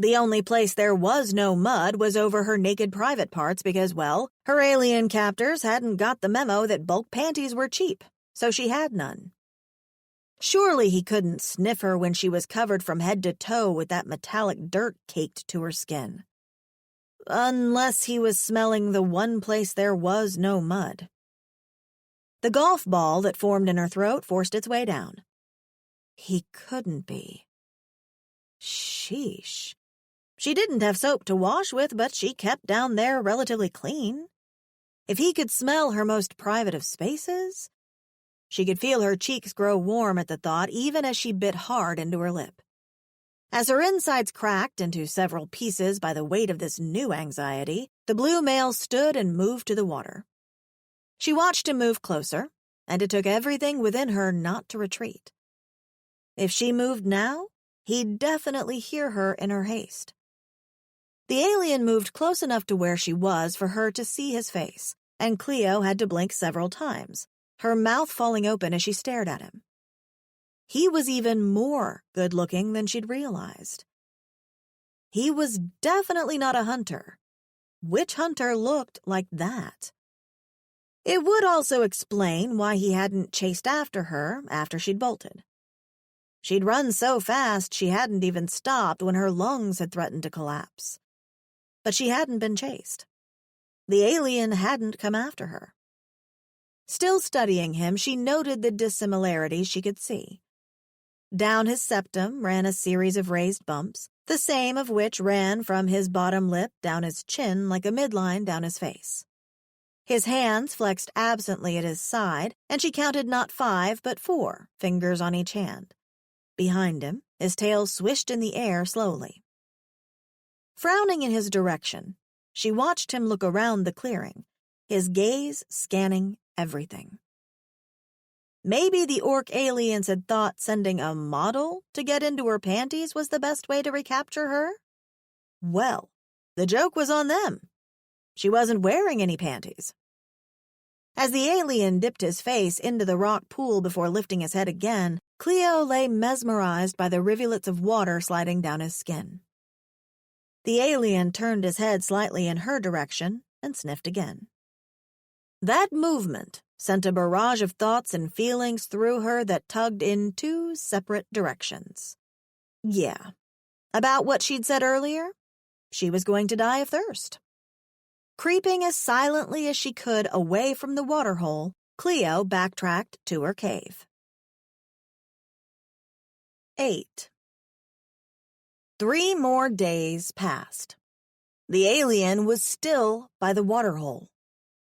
The only place there was no mud was over her naked private parts because, well, her alien captors hadn't got the memo that bulk panties were cheap, so she had none. Surely he couldn't sniff her when she was covered from head to toe with that metallic dirt caked to her skin. Unless he was smelling the one place there was no mud. The golf ball that formed in her throat forced its way down. He couldn't be. Sheesh. She didn't have soap to wash with, but she kept down there relatively clean. If he could smell her most private of spaces, she could feel her cheeks grow warm at the thought even as she bit hard into her lip. As her insides cracked into several pieces by the weight of this new anxiety, the blue male stood and moved to the water. She watched him move closer, and it took everything within her not to retreat. If she moved now, he'd definitely hear her in her haste. The alien moved close enough to where she was for her to see his face, and Cleo had to blink several times, her mouth falling open as she stared at him. He was even more good-looking than she'd realized. He was definitely not a hunter. Which hunter looked like that? It would also explain why he hadn't chased after her after she'd bolted. She'd run so fast she hadn't even stopped when her lungs had threatened to collapse. But she hadn't been chased. The alien hadn't come after her. Still studying him, she noted the dissimilarities she could see. Down his septum ran a series of raised bumps, the same of which ran from his bottom lip down his chin like a midline down his face. His hands flexed absently at his side, and she counted not 5 but 4 fingers on each hand. Behind him, his tail swished in the air slowly. Frowning in his direction, she watched him look around the clearing, his gaze scanning everything. Maybe the orc aliens had thought sending a model to get into her panties was the best way to recapture her? Well, the joke was on them. She wasn't wearing any panties. As the alien dipped his face into the rock pool before lifting his head again, Cleo lay mesmerized by the rivulets of water sliding down his skin. The alien turned his head slightly in her direction and sniffed again. That movement sent a barrage of thoughts and feelings through her that tugged in two separate directions. Yeah, about what she'd said earlier, she was going to die of thirst. Creeping as silently as she could away from the waterhole, Cleo backtracked to her cave. 8. 3 more days passed. The alien was still by the waterhole.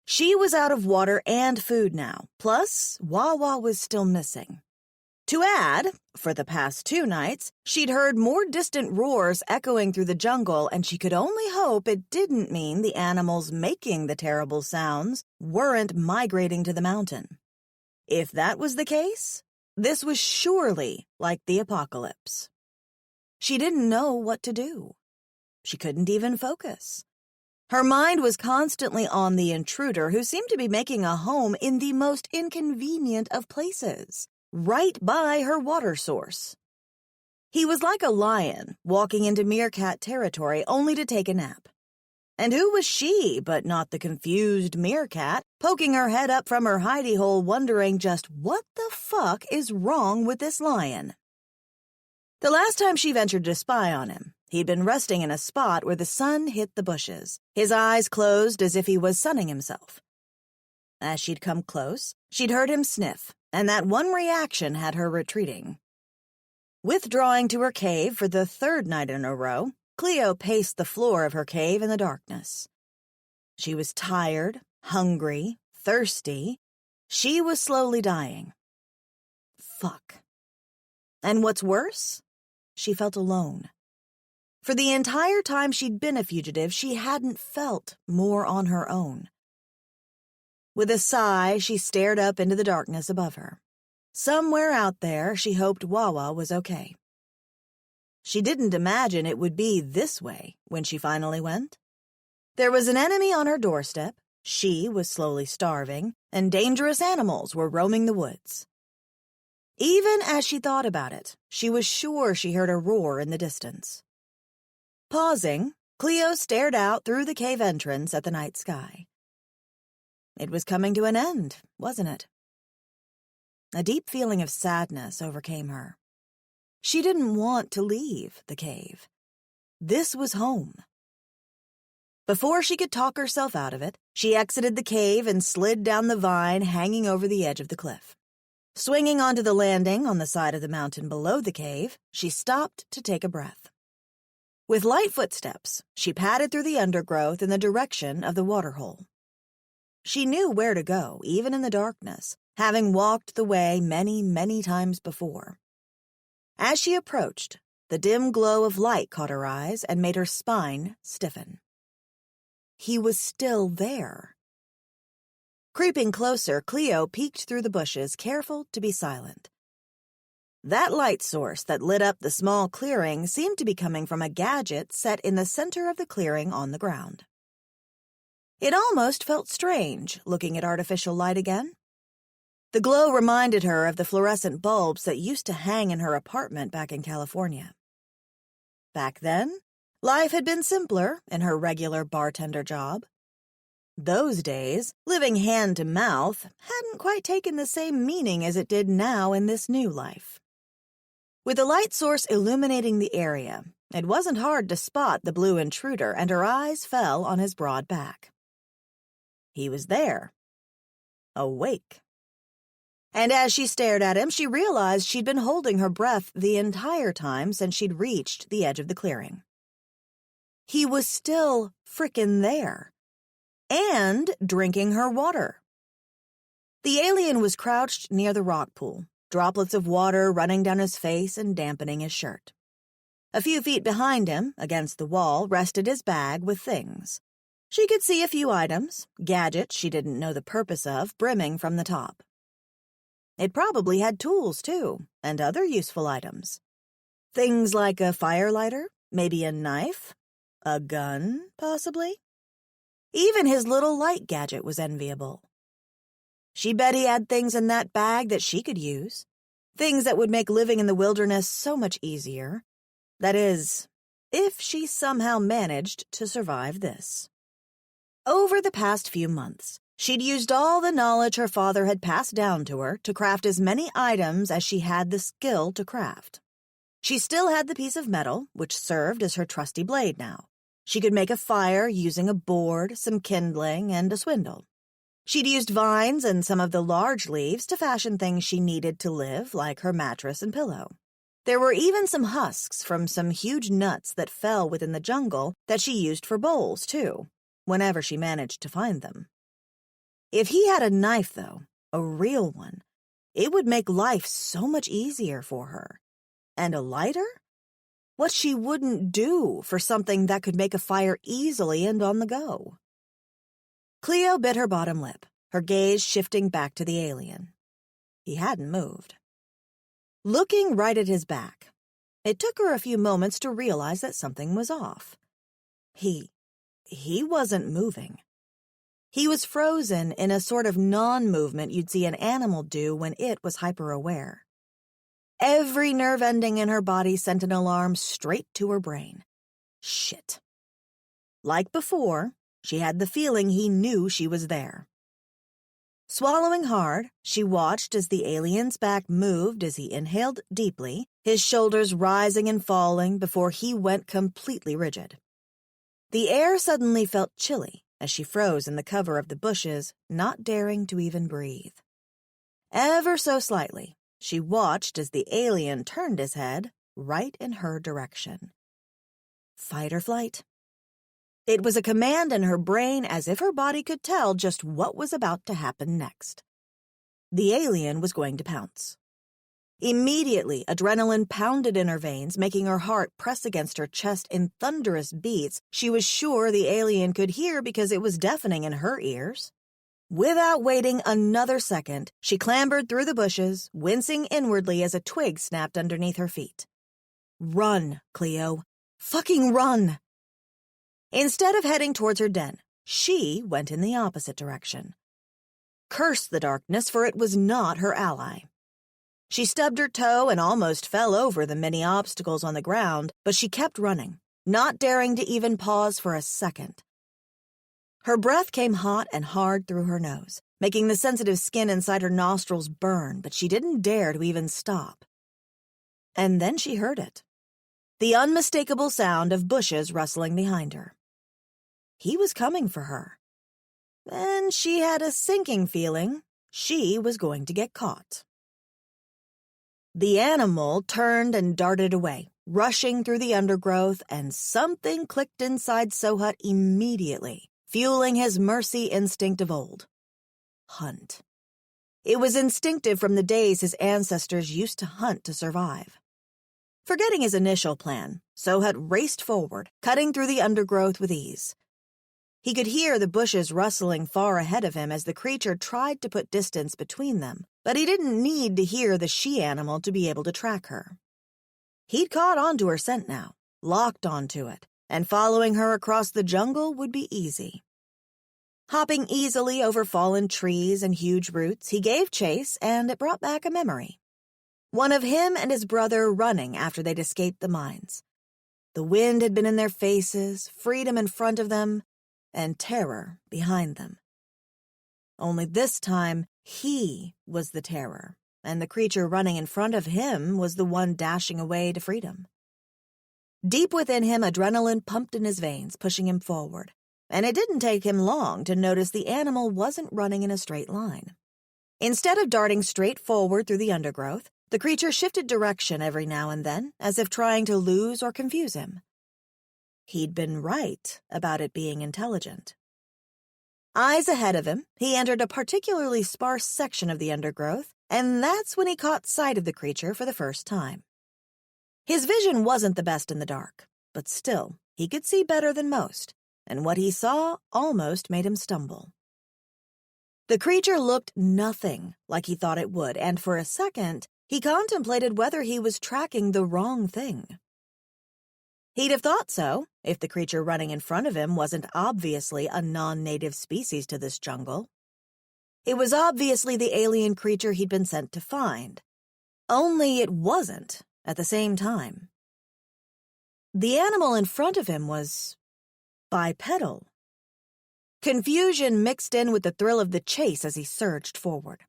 She was out of water and food now, plus Wawa was still missing. To add, for the past 2 nights, she'd heard more distant roars echoing through the jungle, and she could only hope it didn't mean the animals making the terrible sounds weren't migrating to the mountain. If that was the case, this was surely like the apocalypse. She didn't know what to do. She couldn't even focus. Her mind was constantly on the intruder who seemed to be making a home in the most inconvenient of places, right by her water source. He was like a lion walking into meerkat territory only to take a nap. And who was she but not the confused meerkat, poking her head up from her hidey hole wondering just what the fuck is wrong with this lion? The last time she ventured to spy on him, he'd been resting in a spot where the sun hit the bushes, his eyes closed as if he was sunning himself. As she'd come close, she'd heard him sniff, and that one reaction had her retreating. Withdrawing to her cave for the 3rd night in a row, Cleo paced the floor of her cave in the darkness. She was tired, hungry, thirsty. She was slowly dying. Fuck. And what's worse? She felt alone. For the entire time she'd been a fugitive, she hadn't felt more on her own. With a sigh, she stared up into the darkness above her. Somewhere out there, she hoped Wawa was okay. She didn't imagine it would be this way when she finally went. There was an enemy on her doorstep, she was slowly starving, and dangerous animals were roaming the woods. Even as she thought about it, she was sure she heard a roar in the distance. Pausing, Cleo stared out through the cave entrance at the night sky. It was coming to an end, wasn't it? A deep feeling of sadness overcame her. She didn't want to leave the cave. This was home. Before she could talk herself out of it, she exited the cave and slid down the vine hanging over the edge of the cliff. Swinging onto the landing on the side of the mountain below the cave, she stopped to take a breath. With light footsteps, she padded through the undergrowth in the direction of the waterhole. She knew where to go, even in the darkness, having walked the way many, many times before. As she approached, the dim glow of light caught her eyes and made her spine stiffen. He was still there. Creeping closer, Cleo peeked through the bushes, careful to be silent. That light source that lit up the small clearing seemed to be coming from a gadget set in the center of the clearing on the ground. It almost felt strange, looking at artificial light again. The glow reminded her of the fluorescent bulbs that used to hang in her apartment back in California. Back then, life had been simpler in her regular bartender job. Those days, living hand to mouth, hadn't quite taken the same meaning as it did now in this new life. With the light source illuminating the area, it wasn't hard to spot the blue intruder, and her eyes fell on his broad back. He was there, awake. And as she stared at him, she realized she'd been holding her breath the entire time since she'd reached the edge of the clearing. He was still frickin' there. And drinking her water. The alien was crouched near the rock pool, droplets of water running down his face and dampening his shirt. A few feet behind him, against the wall, rested his bag with things. She could see a few items, gadgets she didn't know the purpose of, brimming from the top. It probably had tools, too, and other useful items. Things like a firelighter, maybe a knife, a gun, possibly. Even his little light gadget was enviable. She bet he had things in that bag that she could use. Things that would make living in the wilderness so much easier. That is, if she somehow managed to survive this. Over the past few months, she'd used all the knowledge her father had passed down to her to craft as many items as she had the skill to craft. She still had the piece of metal, which served as her trusty blade now. She could make a fire using a board, some kindling, and a spindle. She'd used vines and some of the large leaves to fashion things she needed to live, like her mattress and pillow. There were even some husks from some huge nuts that fell within the jungle that she used for bowls, too, whenever she managed to find them. If he had a knife, though, a real one, it would make life so much easier for her. And a lighter? What she wouldn't do for something that could make a fire easily and on the go. Cleo bit her bottom lip, her gaze shifting back to the alien. He hadn't moved. Looking right at his back, it took her a few moments to realize that something was off. He wasn't moving. He was frozen in a sort of non-movement you'd see an animal do when it was hyper-aware. Every nerve ending in her body sent an alarm straight to her brain. Shit. Like before, she had the feeling he knew she was there. Swallowing hard, she watched as the alien's back moved as he inhaled deeply, his shoulders rising and falling before he went completely rigid. The air suddenly felt chilly as she froze in the cover of the bushes, not daring to even breathe. Ever so slightly, she watched as the alien turned his head right in her direction. Fight or flight? It was a command in her brain as if her body could tell just what was about to happen next. The alien was going to pounce. Immediately, adrenaline pounded in her veins, making her heart press against her chest in thunderous beats she was sure the alien could hear because it was deafening in her ears. Without waiting another second, she clambered through the bushes, wincing inwardly as a twig snapped underneath her feet. Run, Cleo. Fucking run! Instead of heading towards her den, she went in the opposite direction. Curse the darkness, for it was not her ally. She stubbed her toe and almost fell over the many obstacles on the ground, but she kept running, not daring to even pause for a second. Her breath came hot and hard through her nose, making the sensitive skin inside her nostrils burn, but she didn't dare to even stop. And then she heard it. The unmistakable sound of bushes rustling behind her. He was coming for her. And she had a sinking feeling she was going to get caught. The animal turned and darted away, rushing through the undergrowth, and something clicked inside Sohut immediately, fueling his mercy instinct of old. Hunt. It was instinctive from the days his ancestors used to hunt to survive. Forgetting his initial plan, Sohut raced forward, cutting through the undergrowth with ease. He could hear the bushes rustling far ahead of him as the creature tried to put distance between them, but he didn't need to hear the she-animal to be able to track her. He'd caught onto her scent now, locked onto it, and following her across the jungle would be easy. Hopping easily over fallen trees and huge roots, he gave chase, and it brought back a memory. One of him and his brother running after they'd escaped the mines. The wind had been in their faces, freedom in front of them, and terror behind them. Only this time, he was the terror, and the creature running in front of him was the one dashing away to freedom. Deep within him, adrenaline pumped in his veins, pushing him forward, and it didn't take him long to notice the animal wasn't running in a straight line. Instead of darting straight forward through the undergrowth, the creature shifted direction every now and then, as if trying to lose or confuse him. He'd been right about it being intelligent. Eyes ahead of him, he entered a particularly sparse section of the undergrowth, and that's when he caught sight of the creature for the first time. His vision wasn't the best in the dark, but still, he could see better than most, and what he saw almost made him stumble. The creature looked nothing like he thought it would, and for a second, he contemplated whether he was tracking the wrong thing. He'd have thought so, if the creature running in front of him wasn't obviously a non-native species to this jungle. It was obviously the alien creature he'd been sent to find. Only it wasn't at the same time. The animal in front of him was bipedal. Confusion mixed in with the thrill of the chase as he surged forward.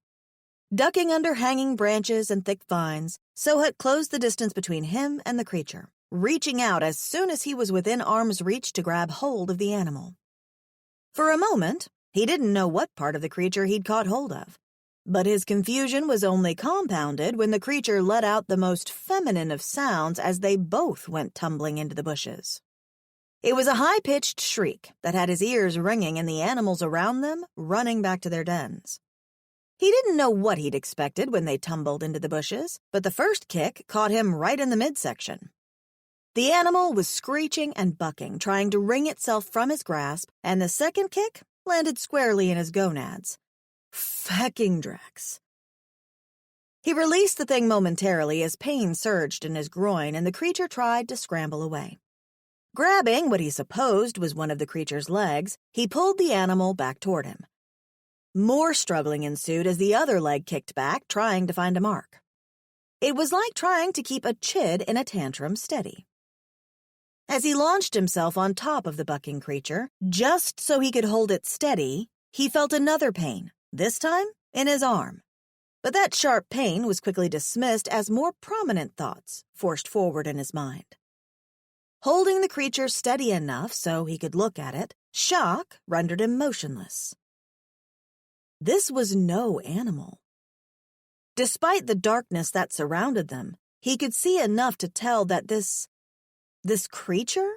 Ducking under hanging branches and thick vines, Sohut closed the distance between him and the creature, reaching out as soon as he was within arm's reach to grab hold of the animal. For a moment, he didn't know what part of the creature he'd caught hold of, but his confusion was only compounded when the creature let out the most feminine of sounds as they both went tumbling into the bushes. It was a high-pitched shriek that had his ears ringing and the animals around them running back to their dens. He didn't know what he'd expected when they tumbled into the bushes, but the first kick caught him right in the midsection. The animal was screeching and bucking, trying to wring itself from his grasp, and the second kick landed squarely in his gonads. Fecking Drex. He released the thing momentarily as pain surged in his groin and the creature tried to scramble away. Grabbing what he supposed was one of the creature's legs, he pulled the animal back toward him. More struggling ensued as the other leg kicked back, trying to find a mark. It was like trying to keep a chid in a tantrum steady. As he launched himself on top of the bucking creature, just so he could hold it steady, he felt another pain, this time in his arm. But that sharp pain was quickly dismissed as more prominent thoughts forced forward in his mind. Holding the creature steady enough so he could look at it, shock rendered him motionless. This was no animal. Despite the darkness that surrounded them, he could see enough to tell that this creature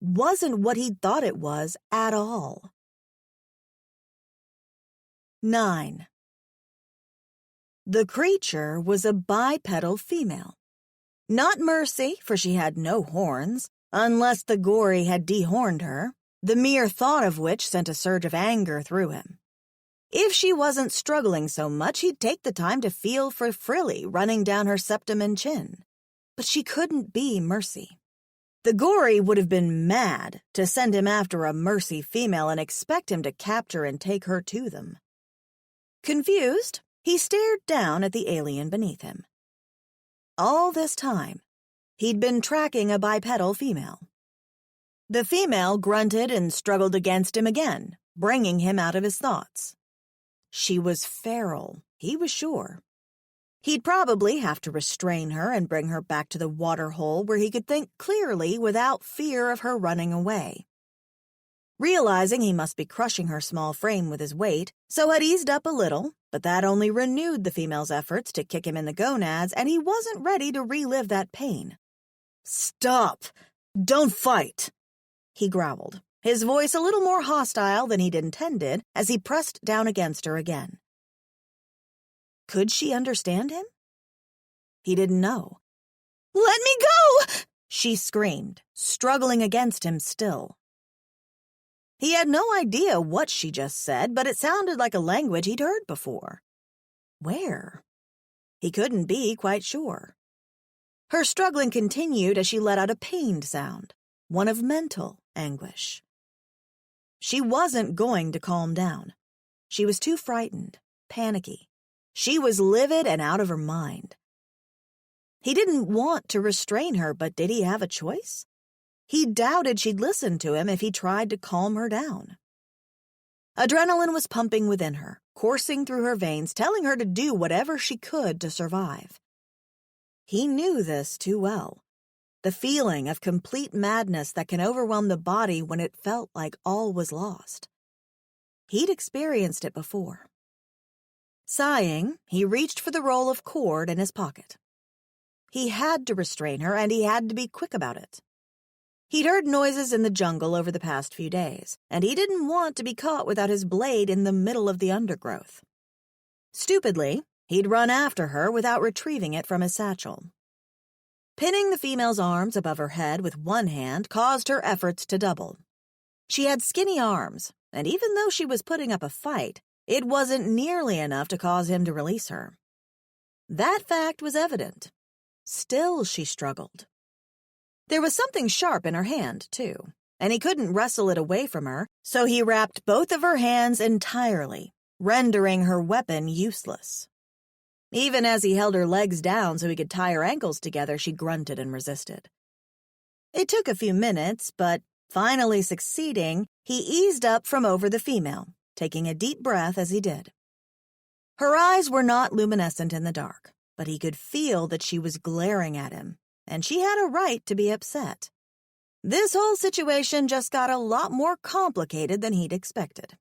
wasn't what he'd thought it was at all. 9. The creature was a bipedal female. Not Mercy, for she had no horns, unless the gory had dehorned her, the mere thought of which sent a surge of anger through him. If she wasn't struggling so much, he'd take the time to feel for frilly running down her septum and chin. But she couldn't be Mercy. The gory would have been mad to send him after a Mercy female and expect him to capture and take her to them. Confused, he stared down at the alien beneath him. All this time, he'd been tracking a bipedal female. The female grunted and struggled against him again, bringing him out of his thoughts. She was feral, he was sure. He'd probably have to restrain her and bring her back to the waterhole where he could think clearly without fear of her running away. Realizing he must be crushing her small frame with his weight, so had eased up a little, but that only renewed the female's efforts to kick him in the gonads, and he wasn't ready to relive that pain. "Stop! Don't fight!" he growled, his voice a little more hostile than he'd intended as he pressed down against her again. Could she understand him? He didn't know. "Let me go!" she screamed, struggling against him still. He had no idea what she just said, but it sounded like a language he'd heard before. Where? He couldn't be quite sure. Her struggling continued as she let out a pained sound, one of mental anguish. She wasn't going to calm down. She was too frightened, panicky. She was livid and out of her mind. He didn't want to restrain her, but did he have a choice? He doubted she'd listen to him if he tried to calm her down. Adrenaline was pumping within her, coursing through her veins, telling her to do whatever she could to survive. He knew this too well. The feeling of complete madness that can overwhelm the body when it felt like all was lost. He'd experienced it before. Sighing, he reached for the roll of cord in his pocket. He had to restrain her, and he had to be quick about it. He'd heard noises in the jungle over the past few days, and he didn't want to be caught without his blade in the middle of the undergrowth. Stupidly, he'd run after her without retrieving it from his satchel. Pinning the female's arms above her head with one hand caused her efforts to double. She had skinny arms, and even though she was putting up a fight, it wasn't nearly enough to cause him to release her. That fact was evident. Still, she struggled. There was something sharp in her hand, too, and he couldn't wrestle it away from her, so he wrapped both of her hands entirely, rendering her weapon useless. Even as he held her legs down so he could tie her ankles together, she grunted and resisted. It took a few minutes, but finally succeeding, he eased up from over the female, taking a deep breath as he did. Her eyes were not luminescent in the dark, but he could feel that she was glaring at him, and she had a right to be upset. This whole situation just got a lot more complicated than he'd expected.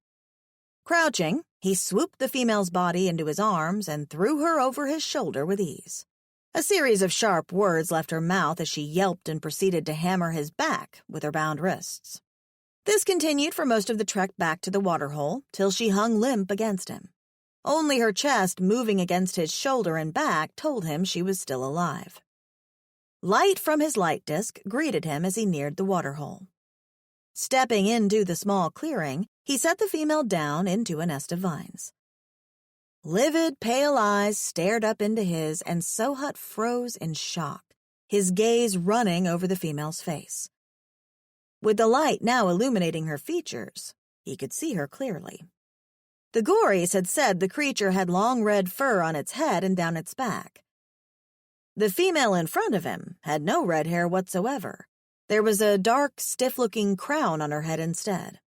Crouching, he swooped the female's body into his arms and threw her over his shoulder with ease. A series of sharp words left her mouth as she yelped and proceeded to hammer his back with her bound wrists. This continued for most of the trek back to the waterhole, till she hung limp against him. Only her chest moving against his shoulder and back told him she was still alive. Light from his light disc greeted him as he neared the waterhole. Stepping into the small clearing, he set the female down into a nest of vines. Livid, pale eyes stared up into his, and Sohut froze in shock, his gaze running over the female's face. With the light now illuminating her features, he could see her clearly. The Gories had said the creature had long red fur on its head and down its back. The female in front of him had no red hair whatsoever. There was a dark, stiff-looking crown on her head instead.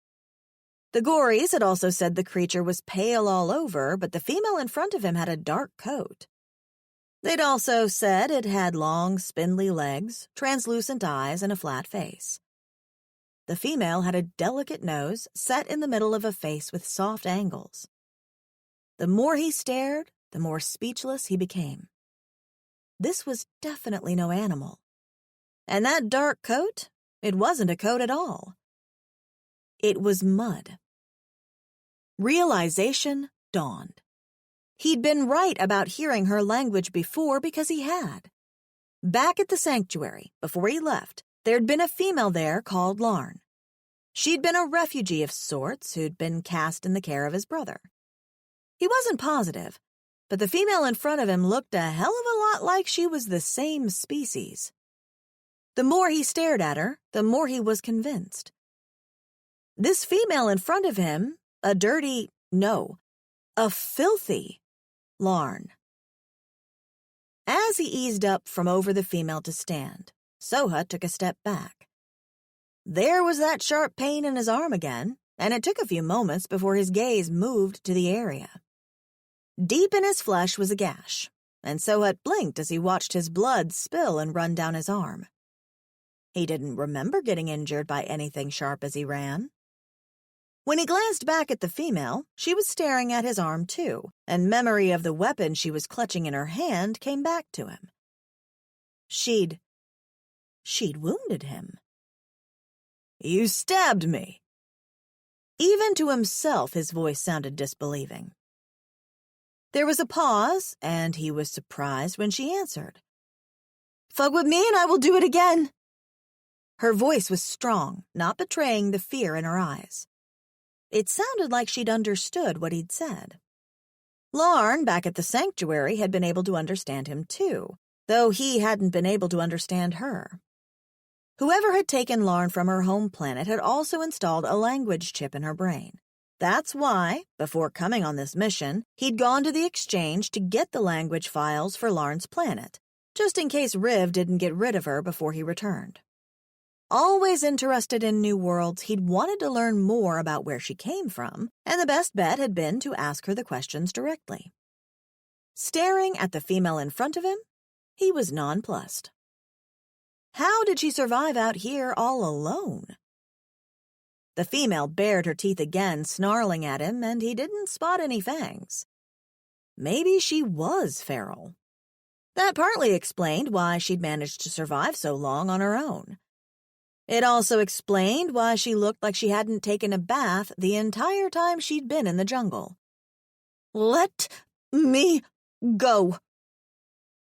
The Gories had also said the creature was pale all over, but the female in front of him had a dark coat. They'd also said it had long, spindly legs, translucent eyes, and a flat face. The female had a delicate nose set in the middle of a face with soft angles. The more he stared, the more speechless he became. This was definitely no animal. And that dark coat, it wasn't a coat at all. It was mud. Realization dawned. He'd been right about hearing her language before because he had. Back at the sanctuary, before he left, there'd been a female there called Larn. She'd been a refugee of sorts who'd been cast in the care of his brother. He wasn't positive, but the female in front of him looked a hell of a lot like she was the same species. The more he stared at her, the more he was convinced. This female in front of him, a filthy Larn. As he eased up from over the female to stand, Sohut took a step back. There was that sharp pain in his arm again, and it took a few moments before his gaze moved to the area. Deep in his flesh was a gash, and Sohut blinked as he watched his blood spill and run down his arm. He didn't remember getting injured by anything sharp as he ran. When he glanced back at the female, she was staring at his arm too, and memory of the weapon she was clutching in her hand came back to him. She'd wounded him. "You stabbed me." Even to himself his voice sounded disbelieving. There was a pause, and he was surprised when she answered. "Fuck with me and I will do it again." Her voice was strong, not betraying the fear in her eyes. It sounded like she'd understood what he'd said. Larn, back at the sanctuary, had been able to understand him too, though he hadn't been able to understand her. Whoever had taken Larn from her home planet had also installed a language chip in her brain. That's why, before coming on this mission, he'd gone to the exchange to get the language files for Larn's planet, just in case Riv didn't get rid of her before he returned. Always interested in new worlds, he'd wanted to learn more about where she came from, and the best bet had been to ask her the questions directly. Staring at the female in front of him, he was nonplussed. How did she survive out here all alone? The female bared her teeth again, snarling at him, and he didn't spot any fangs. Maybe she was feral. That partly explained why she'd managed to survive so long on her own. It also explained why she looked like she hadn't taken a bath the entire time she'd been in the jungle. "Let me go."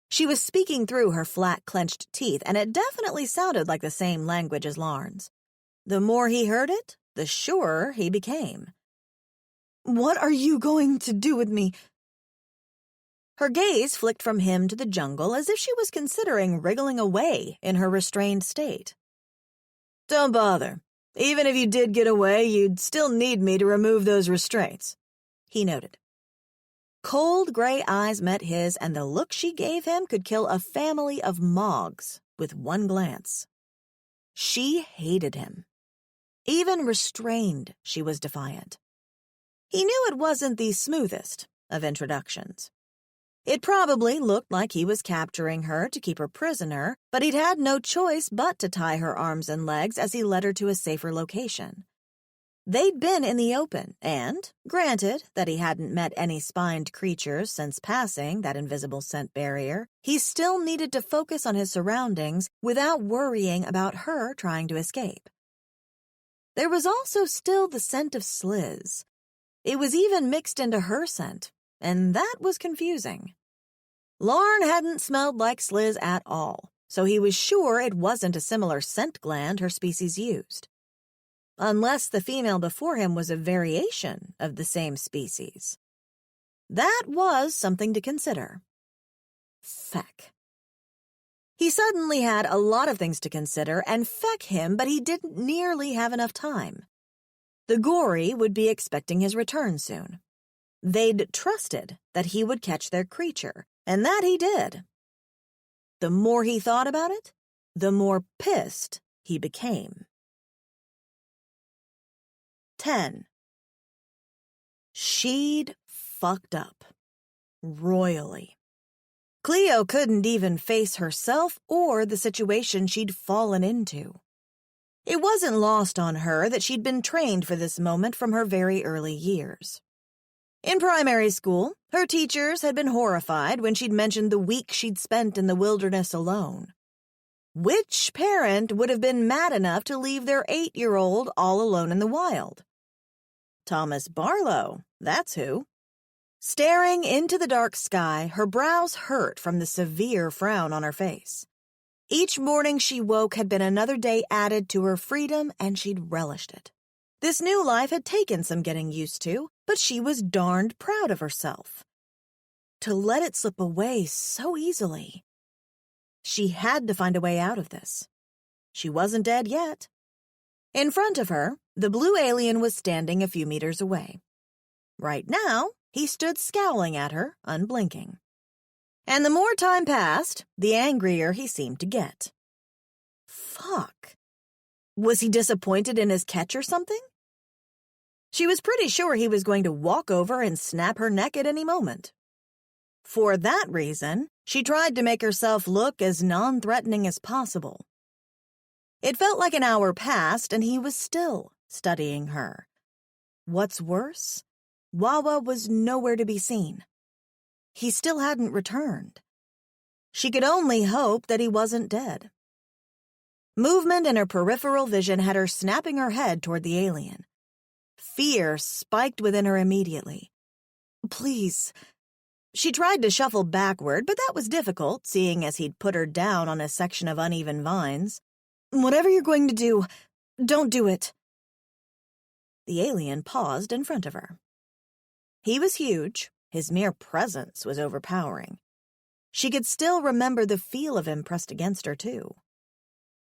She was speaking through her flat, clenched teeth, and it definitely sounded like the same language as Larn's. The more he heard it, the surer he became. "What are you going to do with me?" Her gaze flicked from him to the jungle as if she was considering wriggling away in her restrained state. "Don't bother. Even if you did get away, you'd still need me to remove those restraints," he noted. Cold gray eyes met his, and the look she gave him could kill a family of Mogs with one glance. She hated him. Even restrained, she was defiant. He knew it wasn't the smoothest of introductions. It probably looked like he was capturing her to keep her prisoner, but he'd had no choice but to tie her arms and legs as he led her to a safer location. They'd been in the open, and, granted that he hadn't met any spined creatures since passing that invisible scent barrier, he still needed to focus on his surroundings without worrying about her trying to escape. There was also still the scent of Sliz. It was even mixed into her scent, and that was confusing. Larn hadn't smelled like Sliz at all, so he was sure it wasn't a similar scent gland her species used. Unless the female before him was a variation of the same species. That was something to consider. Feck. He suddenly had a lot of things to consider, and feck him, but he didn't nearly have enough time. The Gory would be expecting his return soon. They'd trusted that he would catch their creature, and that he did. The more he thought about it, the more pissed he became. 10. She'd fucked up. Royally. Cleo couldn't even face herself or the situation she'd fallen into. It wasn't lost on her that she'd been trained for this moment from her very early years. In primary school, her teachers had been horrified when she'd mentioned the week she'd spent in the wilderness alone. Which parent would have been mad enough to leave their 8-year-old all alone in the wild? Thomas Barlow, that's who. Staring into the dark sky, her brows hurt from the severe frown on her face. Each morning she woke had been another day added to her freedom, and she'd relished it. This new life had taken some getting used to, but she was darned proud of herself. To let it slip away so easily. She had to find a way out of this. She wasn't dead yet. In front of her, the blue alien was standing a few meters away. Right now, he stood scowling at her, unblinking. And the more time passed, the angrier he seemed to get. Fuck. Was he disappointed in his catch or something? She was pretty sure he was going to walk over and snap her neck at any moment. For that reason, she tried to make herself look as non-threatening as possible. It felt like an hour passed, and he was still studying her. What's worse, Wawa was nowhere to be seen. He still hadn't returned. She could only hope that he wasn't dead. Movement in her peripheral vision had her snapping her head toward the alien. Fear spiked within her immediately. Please. She tried to shuffle backward, but that was difficult, seeing as he'd put her down on a section of uneven vines. Whatever you're going to do, don't do it. The alien paused in front of her. He was huge. His mere presence was overpowering. She could still remember the feel of him pressed against her, too.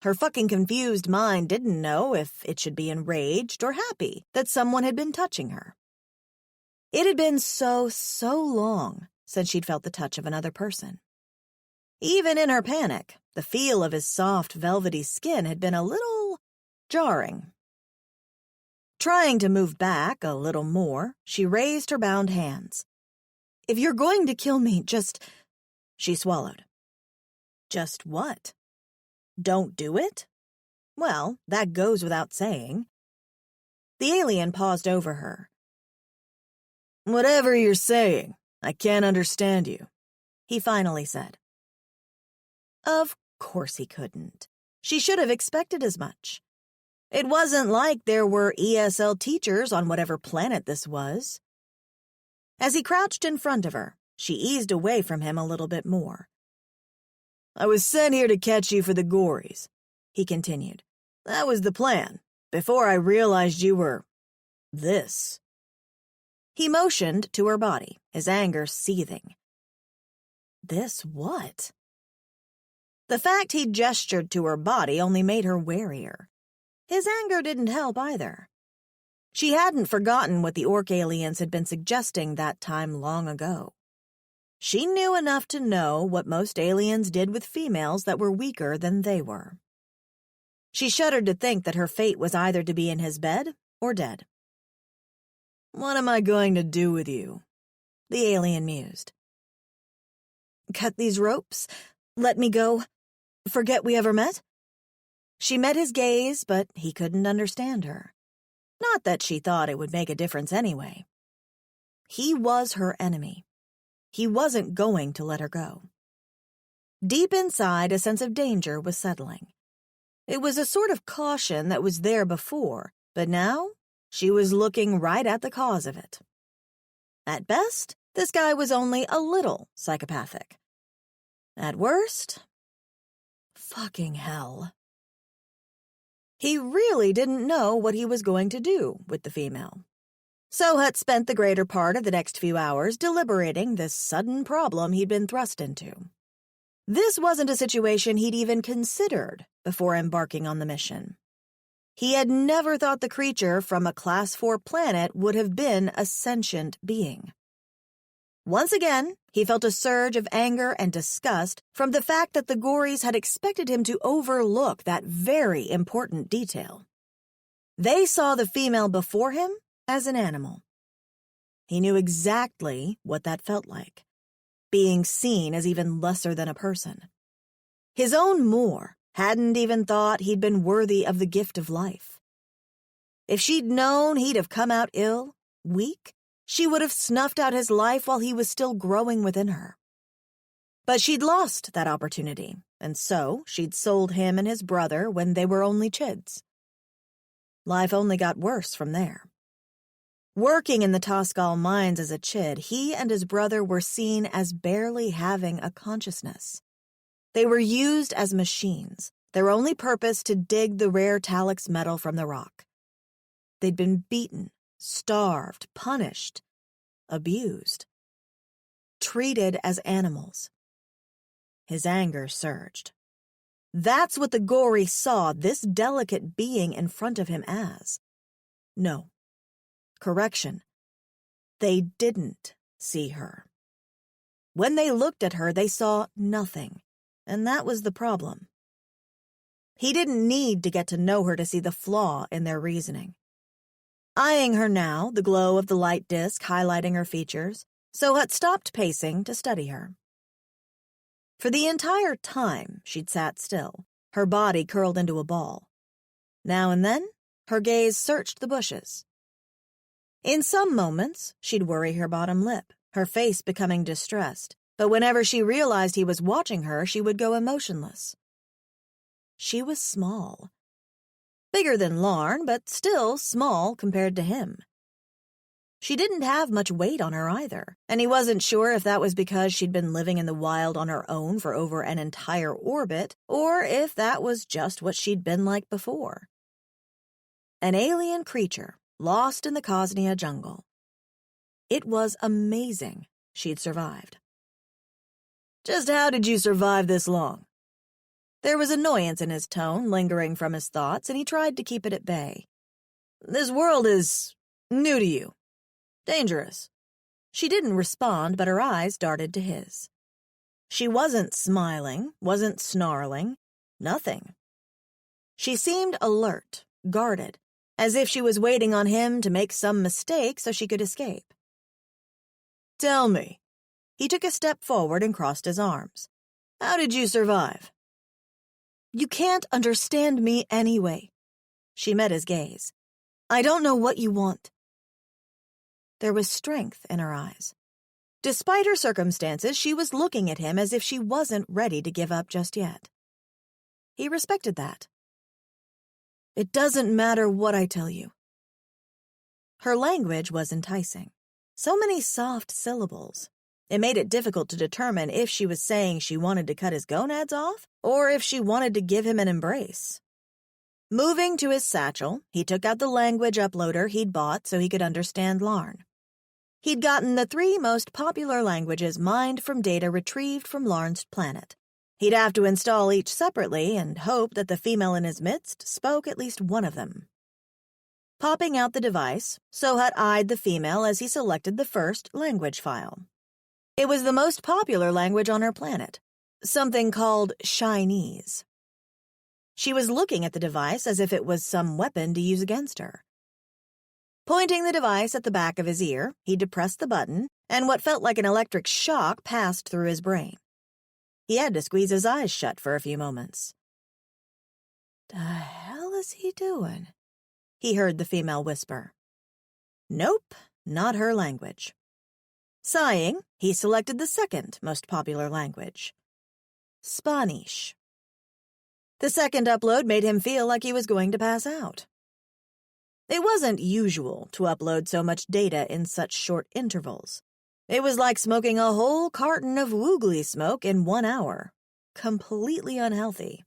Her fucking confused mind didn't know if it should be enraged or happy that someone had been touching her. It had been so long since she'd felt the touch of another person. Even in her panic, the feel of his soft, velvety skin had been a little jarring. Trying to move back a little more, she raised her bound hands. If you're going to kill me, just... She swallowed. Just what? Don't do it? Well, that goes without saying. The alien paused over her. Whatever you're saying, I can't understand you, he finally said. Of course he couldn't. She should have expected as much. It wasn't like there were ESL teachers on whatever planet this was. As he crouched in front of her, she eased away from him a little bit more. I was sent here to catch you for the Gories, he continued. That was the plan, before I realized you were... this. He motioned to her body, his anger seething. This what? The fact he gestured to her body only made her warier. His anger didn't help either. She hadn't forgotten what the orc aliens had been suggesting that time long ago. She knew enough to know what most aliens did with females that were weaker than they were. She shuddered to think that her fate was either to be in his bed or dead. "What am I going to do with you?" the alien mused. "Cut these ropes? Let me go? Forget we ever met?" She met his gaze, but he couldn't understand her. Not that she thought it would make a difference anyway. He was her enemy. He wasn't going to let her go. Deep inside, a sense of danger was settling. It was a sort of caution that was there before, but now she was looking right at the cause of it. At best, this guy was only a little psychopathic. At worst, fucking hell. He really didn't know what he was going to do with the female. Sohat spent the greater part of the next few hours deliberating this sudden problem he'd been thrust into. This wasn't a situation he'd even considered before embarking on the mission. He had never thought the creature from a Class 4 planet would have been a sentient being. Once again, he felt a surge of anger and disgust from the fact that the Gories had expected him to overlook that very important detail. They saw the female before him as an animal. He knew exactly what that felt like, being seen as even lesser than a person. His own Moor hadn't even thought he'd been worthy of the gift of life. If she'd known he'd have come out ill, weak, she would have snuffed out his life while he was still growing within her. But she'd lost that opportunity, and so she'd sold him and his brother when they were only chids. Life only got worse from there. Working in the Toskal mines as a chid, he and his brother were seen as barely having a consciousness. They were used as machines, their only purpose to dig the rare Talix metal from the rock. They'd been beaten, starved, punished, abused, treated as animals. His anger surged. That's what the Gory saw this delicate being in front of him as. No. Correction. They didn't see her. When they looked at her, they saw nothing, and that was the problem. He didn't need to get to know her to see the flaw in their reasoning. Eyeing her now, the glow of the light disk highlighting her features, Sohat stopped pacing to study her. For the entire time she'd sat still, her body curled into a ball. Now and then, her gaze searched the bushes. In some moments, she'd worry her bottom lip, her face becoming distressed, but whenever she realized he was watching her, she would go emotionless. She was small. Bigger than Larn, but still small compared to him. She didn't have much weight on her either, and he wasn't sure if that was because she'd been living in the wild on her own for over an entire orbit, or if that was just what she'd been like before. An alien creature, lost in the Cosnia jungle. It was amazing she'd survived. "Just how did you survive this long?" There was annoyance in his tone, lingering from his thoughts, and he tried to keep it at bay. "This world is new to you. Dangerous." She didn't respond, but her eyes darted to his. She wasn't smiling, wasn't snarling, nothing. She seemed alert, guarded, as if she was waiting on him to make some mistake so she could escape. "Tell me." He took a step forward and crossed his arms. "How did you survive?" "You can't understand me anyway." She met his gaze. "I don't know what you want." There was strength in her eyes. Despite her circumstances, she was looking at him as if she wasn't ready to give up just yet. He respected that. "It doesn't matter what I tell you." Her language was enticing. So many soft syllables. It made it difficult to determine if she was saying she wanted to cut his gonads off or if she wanted to give him an embrace. Moving to his satchel, he took out the language uploader he'd bought so he could understand Larn. He'd gotten the 3 most popular languages mined from data retrieved from Larn's planet. He'd have to install each separately and hope that the female in his midst spoke at least one of them. Popping out the device, Sohut eyed the female as he selected the first language file. It was the most popular language on her planet, something called Chinese. She was looking at the device as if it was some weapon to use against her. Pointing the device at the back of his ear, he depressed the button, and what felt like an electric shock passed through his brain. He had to squeeze his eyes shut for a few moments. "The hell is he doing?" he heard the female whisper. Nope, not her language. Sighing, he selected the second most popular language, Spanish. The second upload made him feel like he was going to pass out. It wasn't usual to upload so much data in such short intervals. It was like smoking a whole carton of woogly smoke in 1 hour. Completely unhealthy.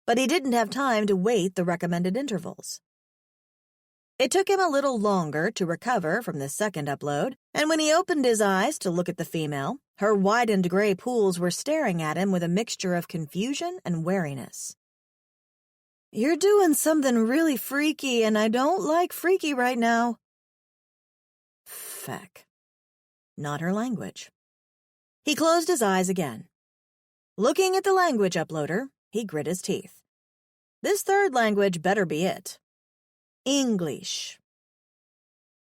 But he didn't have time to wait the recommended intervals. It took him a little longer to recover from the second upload, and when he opened his eyes to look at the female, her widened gray pools were staring at him with a mixture of confusion and wariness. "You're doing something really freaky, and I don't like freaky right now." Feck. Not her language. He closed his eyes again. Looking at the language uploader, he grit his teeth. This third language better be it. English.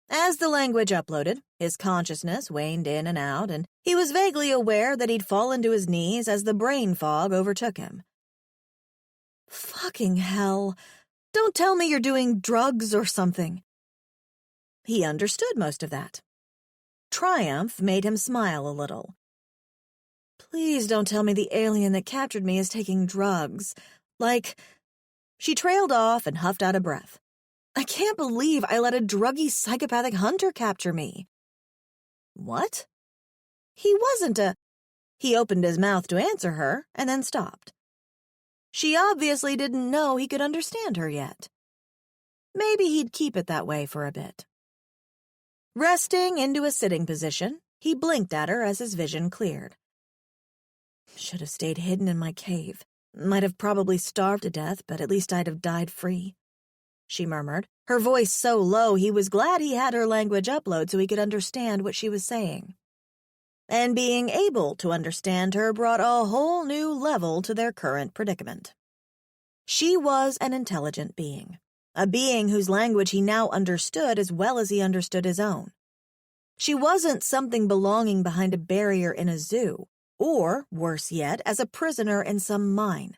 As the language uploaded, his consciousness waned in and out, and he was vaguely aware that he'd fallen to his knees as the brain fog overtook him. Fucking hell. Don't tell me you're doing drugs or something. He understood most of that. Triumph made him smile a little. Please don't tell me the alien that captured me is taking drugs. She trailed off and huffed out a breath. I can't believe I let a druggy psychopathic hunter capture me. What? He opened his mouth to answer her and then stopped. She obviously didn't know he could understand her yet. Maybe he'd keep it that way for a bit. Resting into a sitting position, he blinked at her as his vision cleared. Should have stayed hidden in my cave. Might have probably starved to death, but at least I'd have died free, she murmured, her voice so low he was glad he had her language upload so he could understand what she was saying. And being able to understand her brought a whole new level to their current predicament. She was an intelligent being, a being whose language he now understood as well as he understood his own. She wasn't something belonging behind a barrier in a zoo, or, worse yet, as a prisoner in some mine.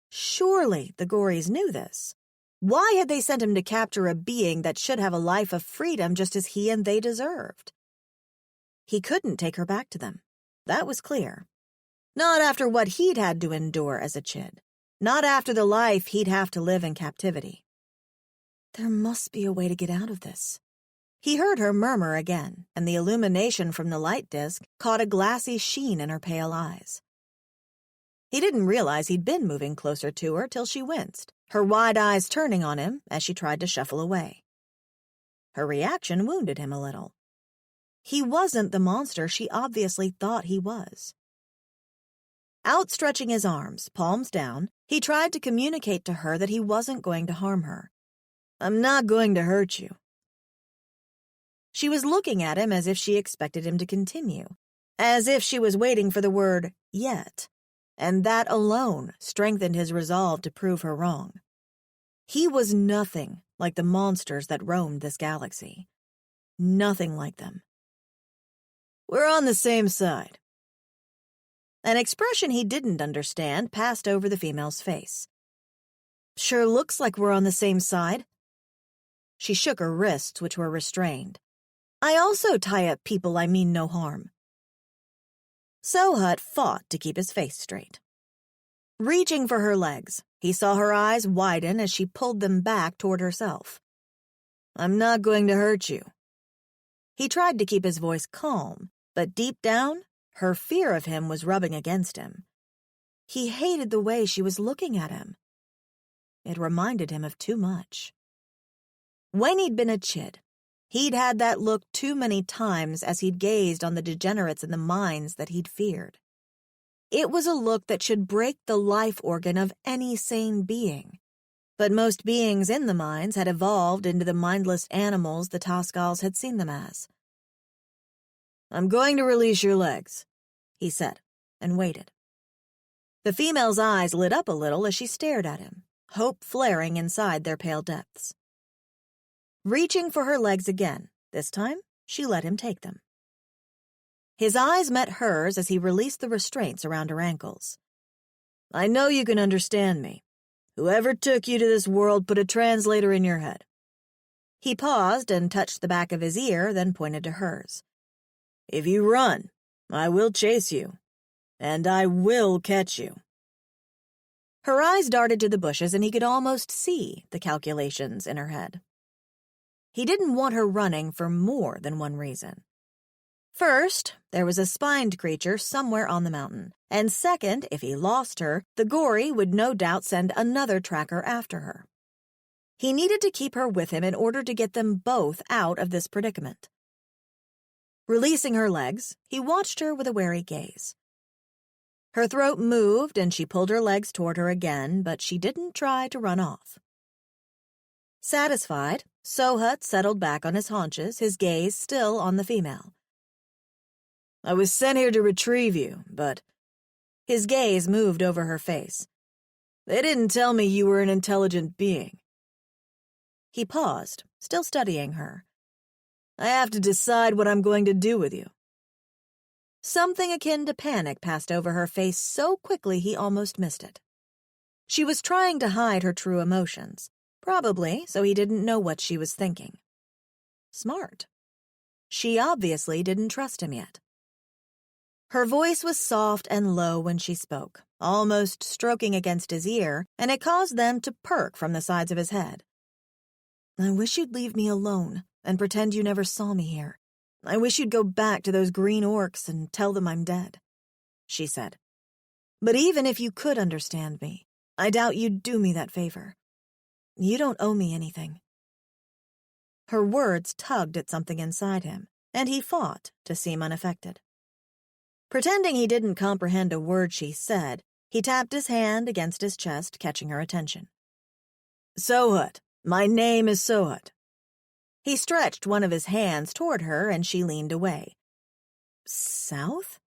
Surely the Gories knew this. Why had they sent him to capture a being that should have a life of freedom just as he and they deserved? He couldn't take her back to them. That was clear. Not after what he'd had to endure as a chid. Not after the life he'd have to live in captivity. There must be a way to get out of this. He heard her murmur again, and the illumination from the light disk caught a glassy sheen in her pale eyes. He didn't realize he'd been moving closer to her till she winced, her wide eyes turning on him as she tried to shuffle away. Her reaction wounded him a little. He wasn't the monster she obviously thought he was. Outstretching his arms, palms down, he tried to communicate to her that he wasn't going to harm her. I'm not going to hurt you. She was looking at him as if she expected him to continue, as if she was waiting for the word yet, and that alone strengthened his resolve to prove her wrong. He was nothing like the monsters that roamed this galaxy. Nothing like them. We're on the same side. An expression he didn't understand passed over the female's face. Sure looks like we're on the same side. She shook her wrists, which were restrained. I also tie up people I mean no harm. Sohut fought to keep his face straight. Reaching for her legs, he saw her eyes widen as she pulled them back toward herself. I'm not going to hurt you. He tried to keep his voice calm, but deep down, her fear of him was rubbing against him. He hated the way she was looking at him. It reminded him of too much. When he'd been a chid, he'd had that look too many times as he'd gazed on the degenerates in the mines that he'd feared. It was a look that should break the life organ of any sane being. But most beings in the mines had evolved into the mindless animals the Toskals had seen them as. "I'm going to release your legs," he said, and waited. The female's eyes lit up a little as she stared at him, hope flaring inside their pale depths. Reaching for her legs again, this time she let him take them. His eyes met hers as he released the restraints around her ankles. "I know you can understand me. Whoever took you to this world put a translator in your head." He paused and touched the back of his ear, then pointed to hers. "If you run, I will chase you, and I will catch you." Her eyes darted to the bushes, and he could almost see the calculations in her head. He didn't want her running for more than one reason. First, there was a spined creature somewhere on the mountain, and second, if he lost her, the gory would no doubt send another tracker after her. He needed to keep her with him in order to get them both out of this predicament. Releasing her legs, he watched her with a wary gaze. Her throat moved and she pulled her legs toward her again, but she didn't try to run off. Satisfied, Sohut settled back on his haunches, his gaze still on the female. "I was sent here to retrieve you, but—" His gaze moved over her face. "They didn't tell me you were an intelligent being." He paused, still studying her. "I have to decide what I'm going to do with you." Something akin to panic passed over her face so quickly he almost missed it. She was trying to hide her true emotions, probably so he didn't know what she was thinking. Smart. She obviously didn't trust him yet. Her voice was soft and low when she spoke, almost stroking against his ear, and it caused them to perk from the sides of his head. "I wish you'd leave me alone and pretend you never saw me here. I wish you'd go back to those green orcs and tell them I'm dead," she said. "But even if you could understand me, I doubt you'd do me that favor. You don't owe me anything." Her words tugged at something inside him, and he fought to seem unaffected. Pretending he didn't comprehend a word she said, he tapped his hand against his chest, catching her attention. "Sohut. My name is Sohut." He stretched one of his hands toward her, and she leaned away. "South?"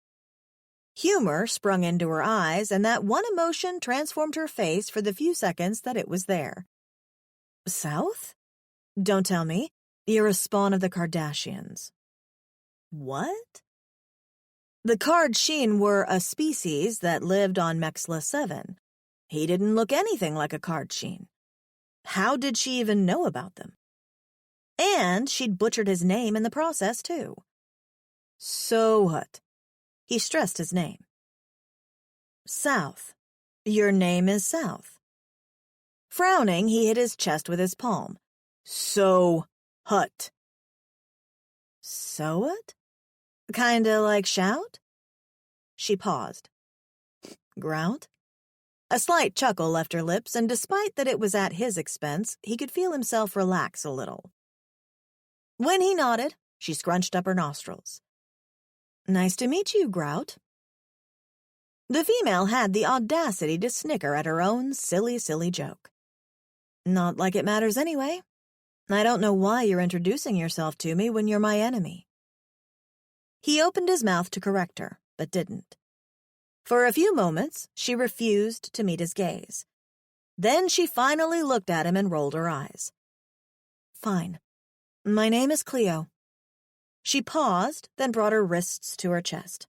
Humor sprung into her eyes, and that one emotion transformed her face for the few seconds that it was there. "South? Don't tell me. You're a spawn of the Kardashians." "What?" The Kardshin were a species that lived on Mexla 7. He didn't look anything like a Kardshin. How did she even know about them? And she'd butchered his name in the process, too. "Sohut." He stressed his name. "South. Your name is South." Frowning, he hit his chest with his palm. "Sohut." "Sohut? Kinda like shout?" She paused. "Grout?" A slight chuckle left her lips, and despite that it was at his expense, he could feel himself relax a little. When he nodded, she scrunched up her nostrils. "Nice to meet you, Grout." The female had the audacity to snicker at her own silly joke. "Not like it matters anyway. I don't know why you're introducing yourself to me when you're my enemy." He opened his mouth to correct her, but didn't. For a few moments, she refused to meet his gaze. Then she finally looked at him and rolled her eyes. "Fine. My name is Cleo." She paused, then brought her wrists to her chest.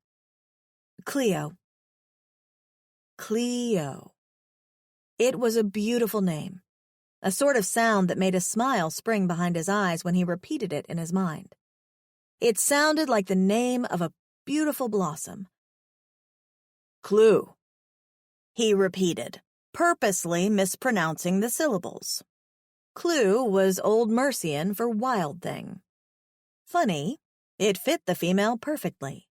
"Cleo." Cleo. It was a beautiful name, a sort of sound that made a smile spring behind his eyes when he repeated it in his mind. It sounded like the name of a beautiful blossom. "Clue," he repeated, purposely mispronouncing the syllables. Clue was Old Mercian for wild thing. Funny, it fit the female perfectly.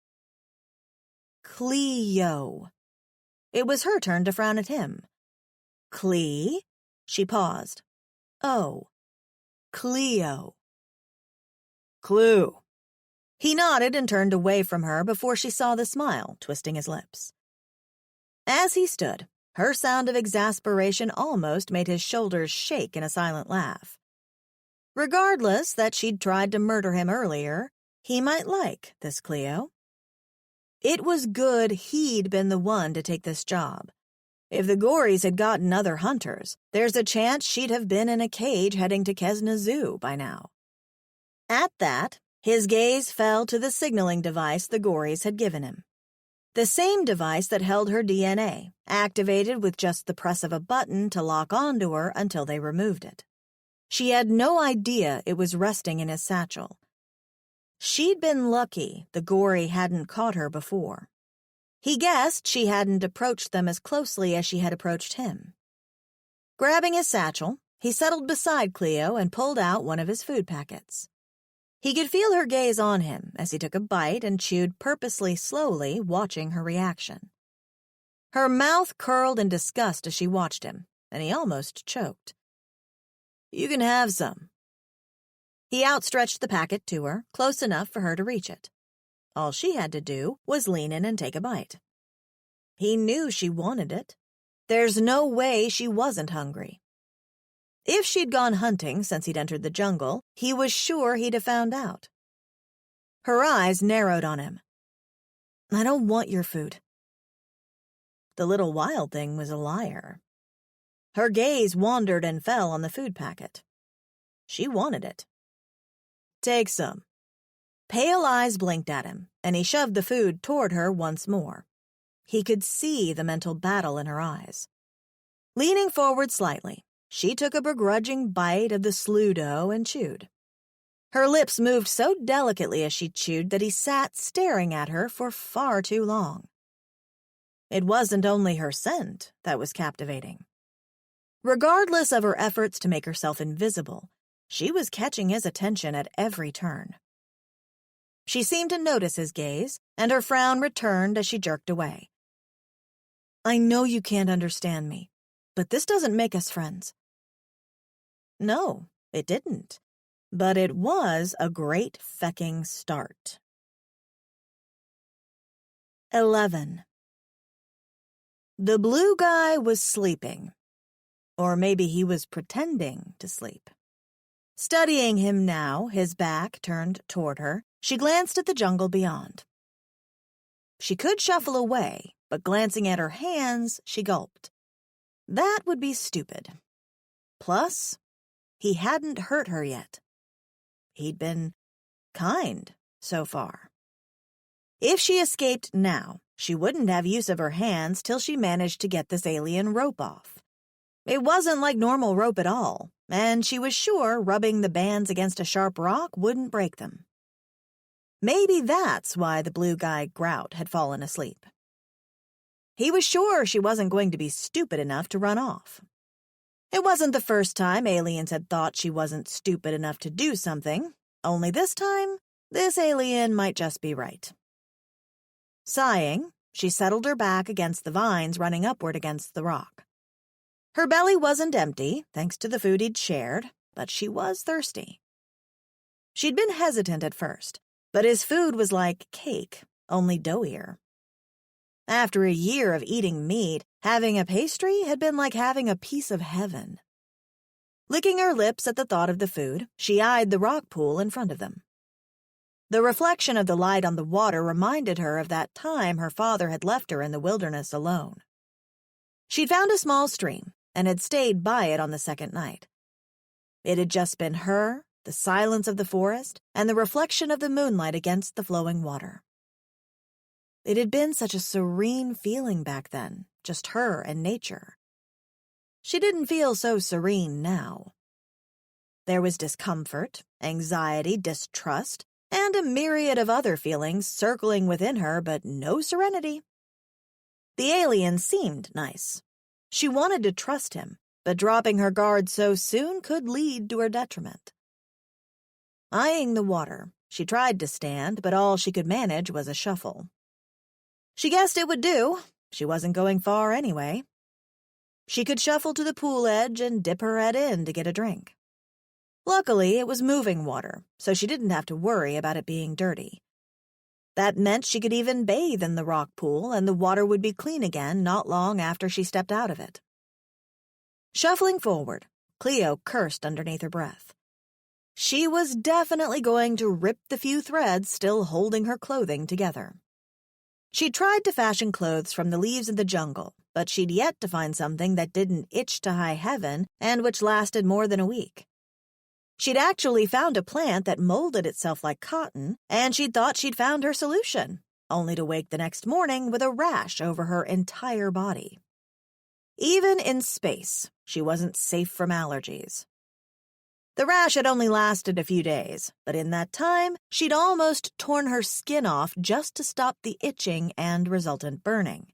Cleo. It was her turn to frown at him. "Clee?" She paused. "Oh, Cleo." "Clue." He nodded and turned away from her before she saw the smile twisting his lips. As he stood, Her sound of exasperation almost made his shoulders shake in a silent laugh. Regardless that she'd tried to murder him earlier, he might like this Cleo. It was good he'd been the one to take this job. If the Gories had gotten other hunters, there's a chance she'd have been in a cage heading to Kesna Zoo by now. At that, his gaze fell to the signaling device the Gories had given him. The same device that held her DNA, activated with just the press of a button to lock onto her until they removed it. She had no idea it was resting in his satchel. She'd been lucky the Gory hadn't caught her before. He guessed she hadn't approached them as closely as she had approached him. Grabbing his satchel, he settled beside Cleo and pulled out one of his food packets. He could feel her gaze on him as he took a bite and chewed purposely slowly, watching her reaction. Her mouth curled in disgust as she watched him, and he almost choked. "You can have some." He outstretched the packet to her, close enough for her to reach it. All she had to do was lean in and take a bite. He knew she wanted it. There's no way she wasn't hungry. If she'd gone hunting since he'd entered the jungle, he was sure he'd have found out. Her eyes narrowed on him. "I don't want your food." The little wild thing was a liar. Her gaze wandered and fell on the food packet. She wanted it. "Take some." Pale eyes blinked at him, and he shoved the food toward her once more. He could see the mental battle in her eyes. Leaning forward slightly, she took a begrudging bite of the slew dough and chewed. Her lips moved so delicately as she chewed that he sat staring at her for far too long. It wasn't only her scent that was captivating. Regardless of her efforts to make herself invisible, she was catching his attention at every turn. She seemed to notice his gaze, and her frown returned as she jerked away. "I know you can't understand me, but this doesn't make us friends." No, it didn't, but it was a great fecking start. 11. The blue guy was sleeping. Or maybe he was pretending to sleep. Studying him now, his back turned toward her, she glanced at the jungle beyond. She could shuffle away, but glancing at her hands, she gulped. That would be stupid. Plus, he hadn't hurt her yet. He'd been kind so far. If she escaped now, she wouldn't have use of her hands till she managed to get this alien rope off. It wasn't like normal rope at all, and she was sure rubbing the bands against a sharp rock wouldn't break them. Maybe that's why the blue guy Grout had fallen asleep. He was sure she wasn't going to be stupid enough to run off. It wasn't the first time aliens had thought she wasn't stupid enough to do something, only this time, this alien might just be right. Sighing, she settled her back against the vines running upward against the rock. Her belly wasn't empty, thanks to the food he'd shared, but she was thirsty. She'd been hesitant at first, but his food was like cake, only doughier. After a year of eating meat, having a pastry had been like having a piece of heaven. Licking her lips at the thought of the food, she eyed the rock pool in front of them. The reflection of the light on the water reminded her of that time her father had left her in the wilderness alone. She'd found a small stream and had stayed by it on the second night. It had just been her, the silence of the forest, and the reflection of the moonlight against the flowing water. It had been such a serene feeling back then, just her and nature. She didn't feel so serene now. There was discomfort, anxiety, distrust, and a myriad of other feelings circling within her, but no serenity. The alien seemed nice. She wanted to trust him, but dropping her guard so soon could lead to her detriment. Eyeing the water, she tried to stand, but all she could manage was a shuffle. She guessed it would do. She wasn't going far anyway. She could shuffle to the pool edge and dip her head in to get a drink. Luckily, it was moving water, so she didn't have to worry about it being dirty. That meant she could even bathe in the rock pool, and the water would be clean again not long after she stepped out of it. Shuffling forward, Cleo cursed underneath her breath. She was definitely going to rip the few threads still holding her clothing together. She'd tried to fashion clothes from the leaves of the jungle, but she'd yet to find something that didn't itch to high heaven and which lasted more than a week. She'd actually found a plant that molded itself like cotton, and she'd thought she'd found her solution, only to wake the next morning with a rash over her entire body. Even in space, she wasn't safe from allergies. The rash had only lasted a few days, but in that time, she'd almost torn her skin off just to stop the itching and resultant burning.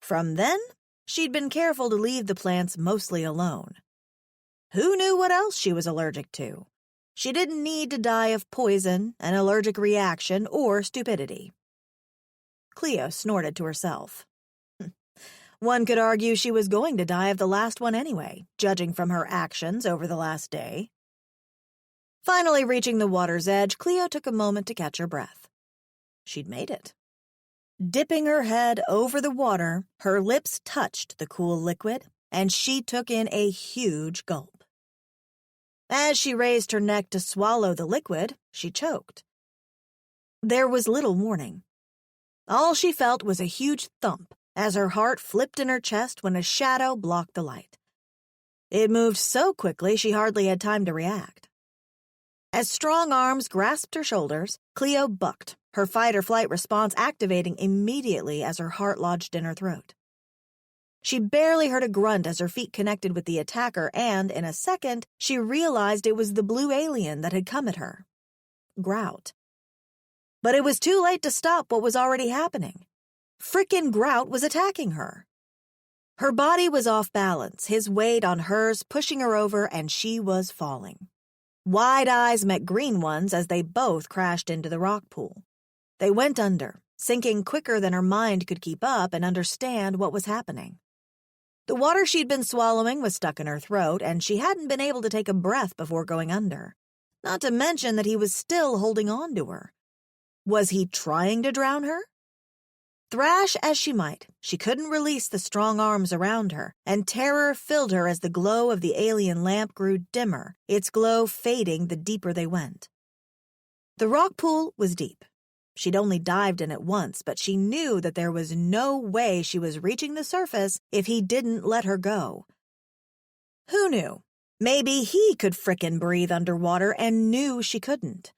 From then, she'd been careful to leave the plants mostly alone. Who knew what else she was allergic to? She didn't need to die of poison, an allergic reaction, or stupidity. Cleo snorted to herself. One could argue she was going to die of the last one anyway, judging from her actions over the last day. Finally reaching the water's edge, Cleo took a moment to catch her breath. She'd made it. Dipping her head over the water, her lips touched the cool liquid, and she took in a huge gulp. As she raised her neck to swallow the liquid, she choked. There was little warning. All she felt was a huge thump as her heart flipped in her chest when a shadow blocked the light. It moved so quickly she hardly had time to react. As strong arms grasped her shoulders, Cleo bucked, her fight-or-flight response activating immediately as her heart lodged in her throat. She barely heard a grunt as her feet connected with the attacker, and, in a second, she realized it was the blue alien that had come at her. Grout. But it was too late to stop what was already happening. Frickin' Grout was attacking her. Her body was off balance, his weight on hers pushing her over, and she was falling. Wide eyes met green ones as they both crashed into the rock pool. They went under, sinking quicker than her mind could keep up and understand what was happening. The water she'd been swallowing was stuck in her throat, and she hadn't been able to take a breath before going under. Not to mention that he was still holding on to her. Was he trying to drown her? Thrash as she might, she couldn't release the strong arms around her, and terror filled her as the glow of the alien lamp grew dimmer, its glow fading the deeper they went. The rock pool was deep. She'd only dived in it once, but she knew that there was no way she was reaching the surface if he didn't let her go. Who knew? Maybe he could frickin' breathe underwater and knew she couldn't.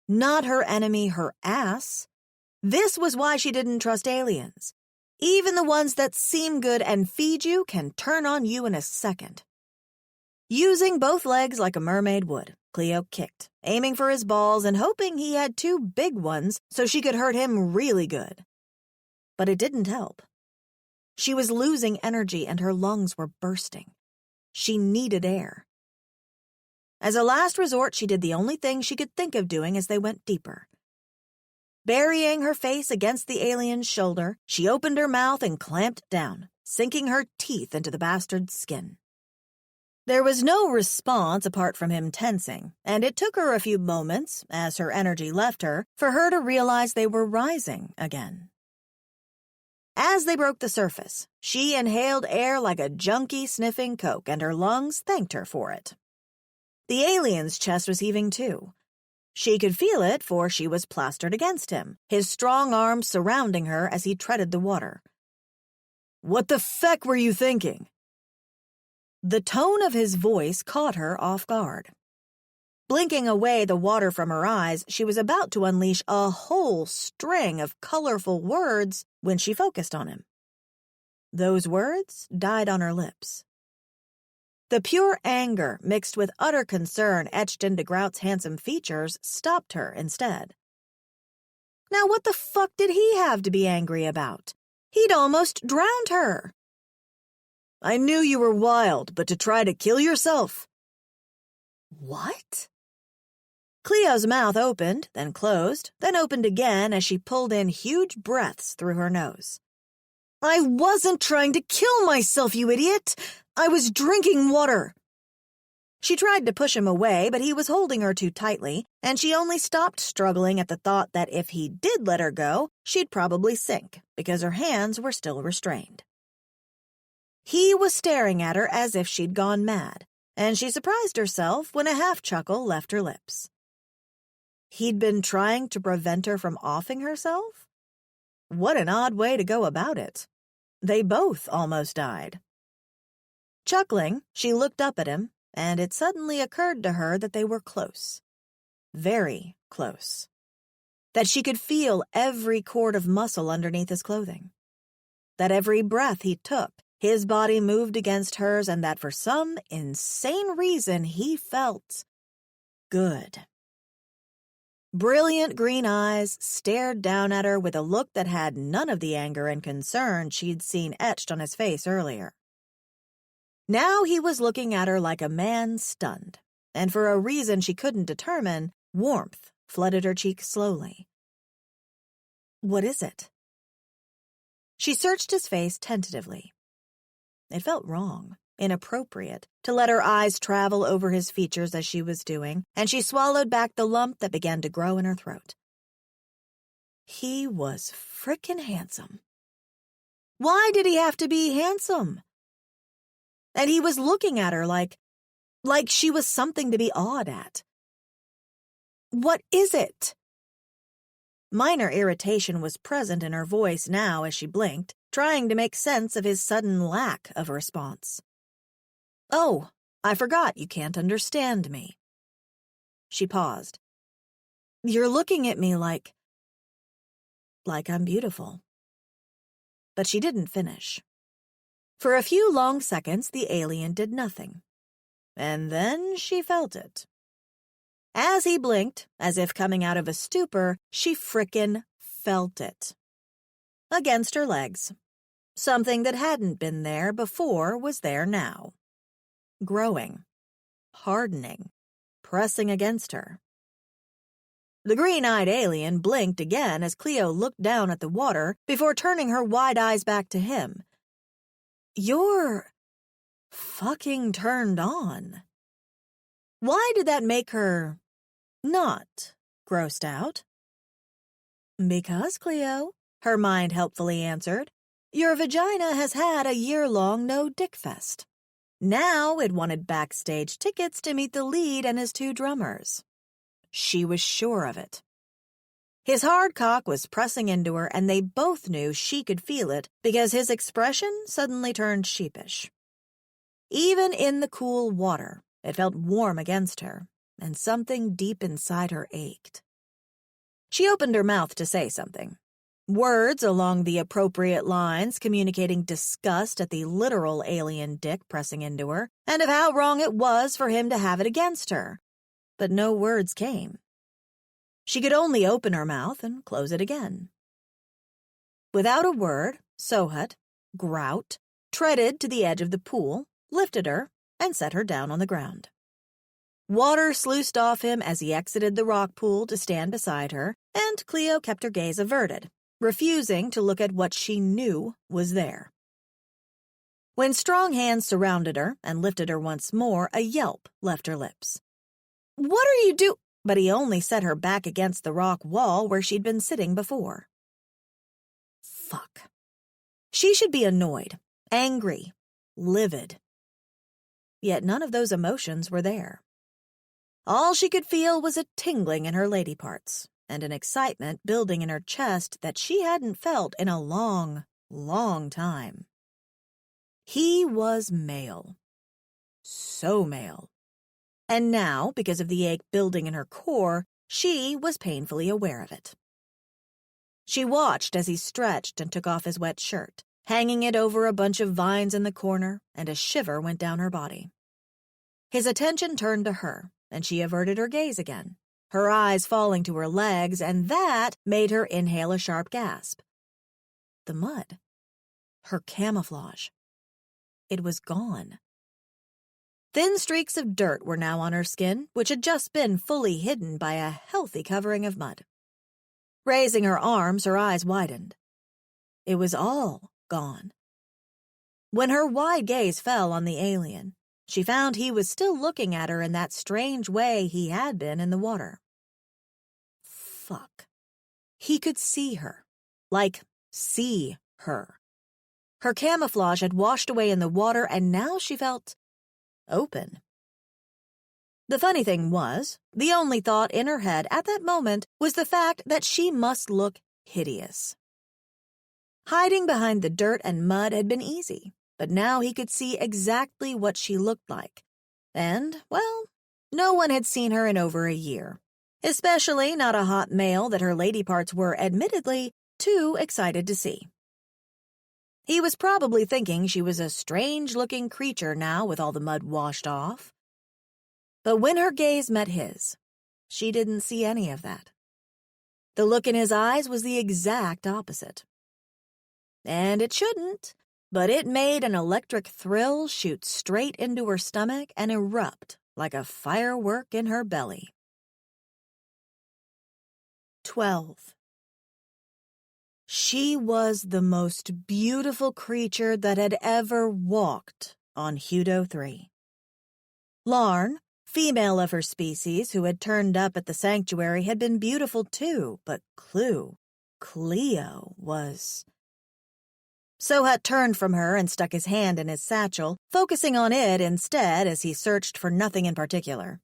Not her enemy, her ass. This was why she didn't trust aliens. Even the ones that seem good and feed you can turn on you in a second. Using both legs like a mermaid would, Cleo kicked, aiming for his balls and hoping he had two big ones so she could hurt him really good. But it didn't help. She was losing energy and her lungs were bursting. She needed air. As a last resort, she did the only thing she could think of doing as they went deeper. Burying her face against the alien's shoulder, she opened her mouth and clamped down, sinking her teeth into the bastard's skin. There was no response apart from him tensing, and it took her a few moments, as her energy left her, for her to realize they were rising again. As they broke the surface, she inhaled air like a junkie sniffing coke, and her lungs thanked her for it. The alien's chest was heaving too. She could feel it, for she was plastered against him, his strong arms surrounding her as he treaded the water. "What the feck were you thinking?" The tone of his voice caught her off guard. Blinking away the water from her eyes, she was about to unleash a whole string of colorful words when she focused on him. Those words died on her lips. The pure anger mixed with utter concern etched into Grout's handsome features stopped her instead. Now what the fuck did he have to be angry about? He'd almost drowned her. "I knew you were wild, but to try to kill yourself." What? Cleo's mouth opened, then closed, then opened again as she pulled in huge breaths through her nose. "I wasn't trying to kill myself, you idiot! I was drinking water." She tried to push him away, but he was holding her too tightly, and she only stopped struggling at the thought that if he did let her go, she'd probably sink, because her hands were still restrained. He was staring at her as if she'd gone mad, and she surprised herself when a half-chuckle left her lips. He'd been trying to prevent her from offing herself? What an odd way to go about it. They both almost died. Chuckling, she looked up at him, and it suddenly occurred to her that they were close. Very close. That she could feel every cord of muscle underneath his clothing. That every breath he took, his body moved against hers, and that for some insane reason he felt good. Brilliant green eyes stared down at her with a look that had none of the anger and concern she'd seen etched on his face earlier. Now he was looking at her like a man stunned, and for a reason she couldn't determine, warmth flooded her cheeks slowly. What is it? She searched his face tentatively. It felt wrong, inappropriate, to let her eyes travel over his features as she was doing, and she swallowed back the lump that began to grow in her throat. He was frickin' handsome. Why did he have to be handsome? And he was looking at her like she was something to be awed at. What is it? Minor irritation was present in her voice now as she blinked, trying to make sense of his sudden lack of a response. Oh, I forgot you can't understand me. She paused. You're looking at me like I'm beautiful. But she didn't finish. For a few long seconds, the alien did nothing. And then she felt it. As he blinked, as if coming out of a stupor, she frickin' felt it. Against her legs. Something that hadn't been there before was there now. Growing. Hardening. Pressing against her. The green-eyed alien blinked again as Cleo looked down at the water before turning her wide eyes back to him. You're fucking turned on. Why did that make her not grossed out? Because, Cleo, her mind helpfully answered, your vagina has had a year-long no-dick fest. Now it wanted backstage tickets to meet the lead and his two drummers. She was sure of it. His hard cock was pressing into her, and they both knew she could feel it because his expression suddenly turned sheepish. Even in the cool water, it felt warm against her, and something deep inside her ached. She opened her mouth to say something. Words along the appropriate lines communicating disgust at the literal alien dick pressing into her, and of how wrong it was for him to have it against her. But no words came. She could only open her mouth and close it again. Without a word, Sohut, grout, treaded to the edge of the pool, lifted her, and set her down on the ground. Water sluiced off him as he exited the rock pool to stand beside her, and Cleo kept her gaze averted, refusing to look at what she knew was there. When strong hands surrounded her and lifted her once more, a yelp left her lips. What are you doing? But he only set her back against the rock wall where she'd been sitting before. Fuck. She should be annoyed, angry, livid. Yet none of those emotions were there. All she could feel was a tingling in her lady parts, and an excitement building in her chest that she hadn't felt in a long, long time. He was male. So male. And now, because of the ache building in her core, she was painfully aware of it. She watched as he stretched and took off his wet shirt, hanging it over a bunch of vines in the corner, and a shiver went down her body. His attention turned to her, and she averted her gaze again, her eyes falling to her legs, and that made her inhale a sharp gasp. The mud. Her camouflage. It was gone. Thin streaks of dirt were now on her skin, which had just been fully hidden by a healthy covering of mud. Raising her arms, her eyes widened. It was all gone. When her wide gaze fell on the alien, she found he was still looking at her in that strange way he had been in the water. Fuck. He could see her. Like, see her. Her camouflage had washed away in the water, and now she felt open. The funny thing was, the only thought in her head at that moment was the fact that she must look hideous. Hiding behind the dirt and mud had been easy, but now he could see exactly what she looked like. And, well, no one had seen her in over a year, especially not a hot male that her lady parts were, admittedly, too excited to see. He was probably thinking she was a strange-looking creature now with all the mud washed off. But when her gaze met his, she didn't see any of that. The look in his eyes was the exact opposite. And it shouldn't, but it made an electric thrill shoot straight into her stomach and erupt like a firework in her belly. 12. She was the most beautiful creature that had ever walked on Hudo 3. Larn, female of her species who had turned up at the sanctuary, had been beautiful too, but Cleo was... Sohat turned from her and stuck his hand in his satchel, focusing on it instead as he searched for nothing in particular.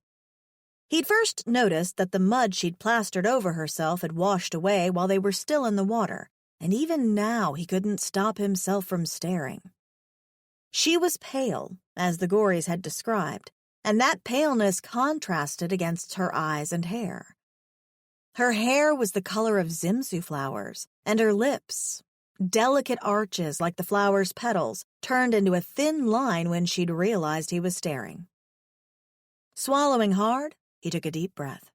He'd first noticed that the mud she'd plastered over herself had washed away while they were still in the water, and even now he couldn't stop himself from staring. She was pale, as the Gories had described, and that paleness contrasted against her eyes and hair. Her hair was the color of zimsu flowers, and her lips, delicate arches like the flower's petals, turned into a thin line when she'd realized he was staring. Swallowing hard, he took a deep breath.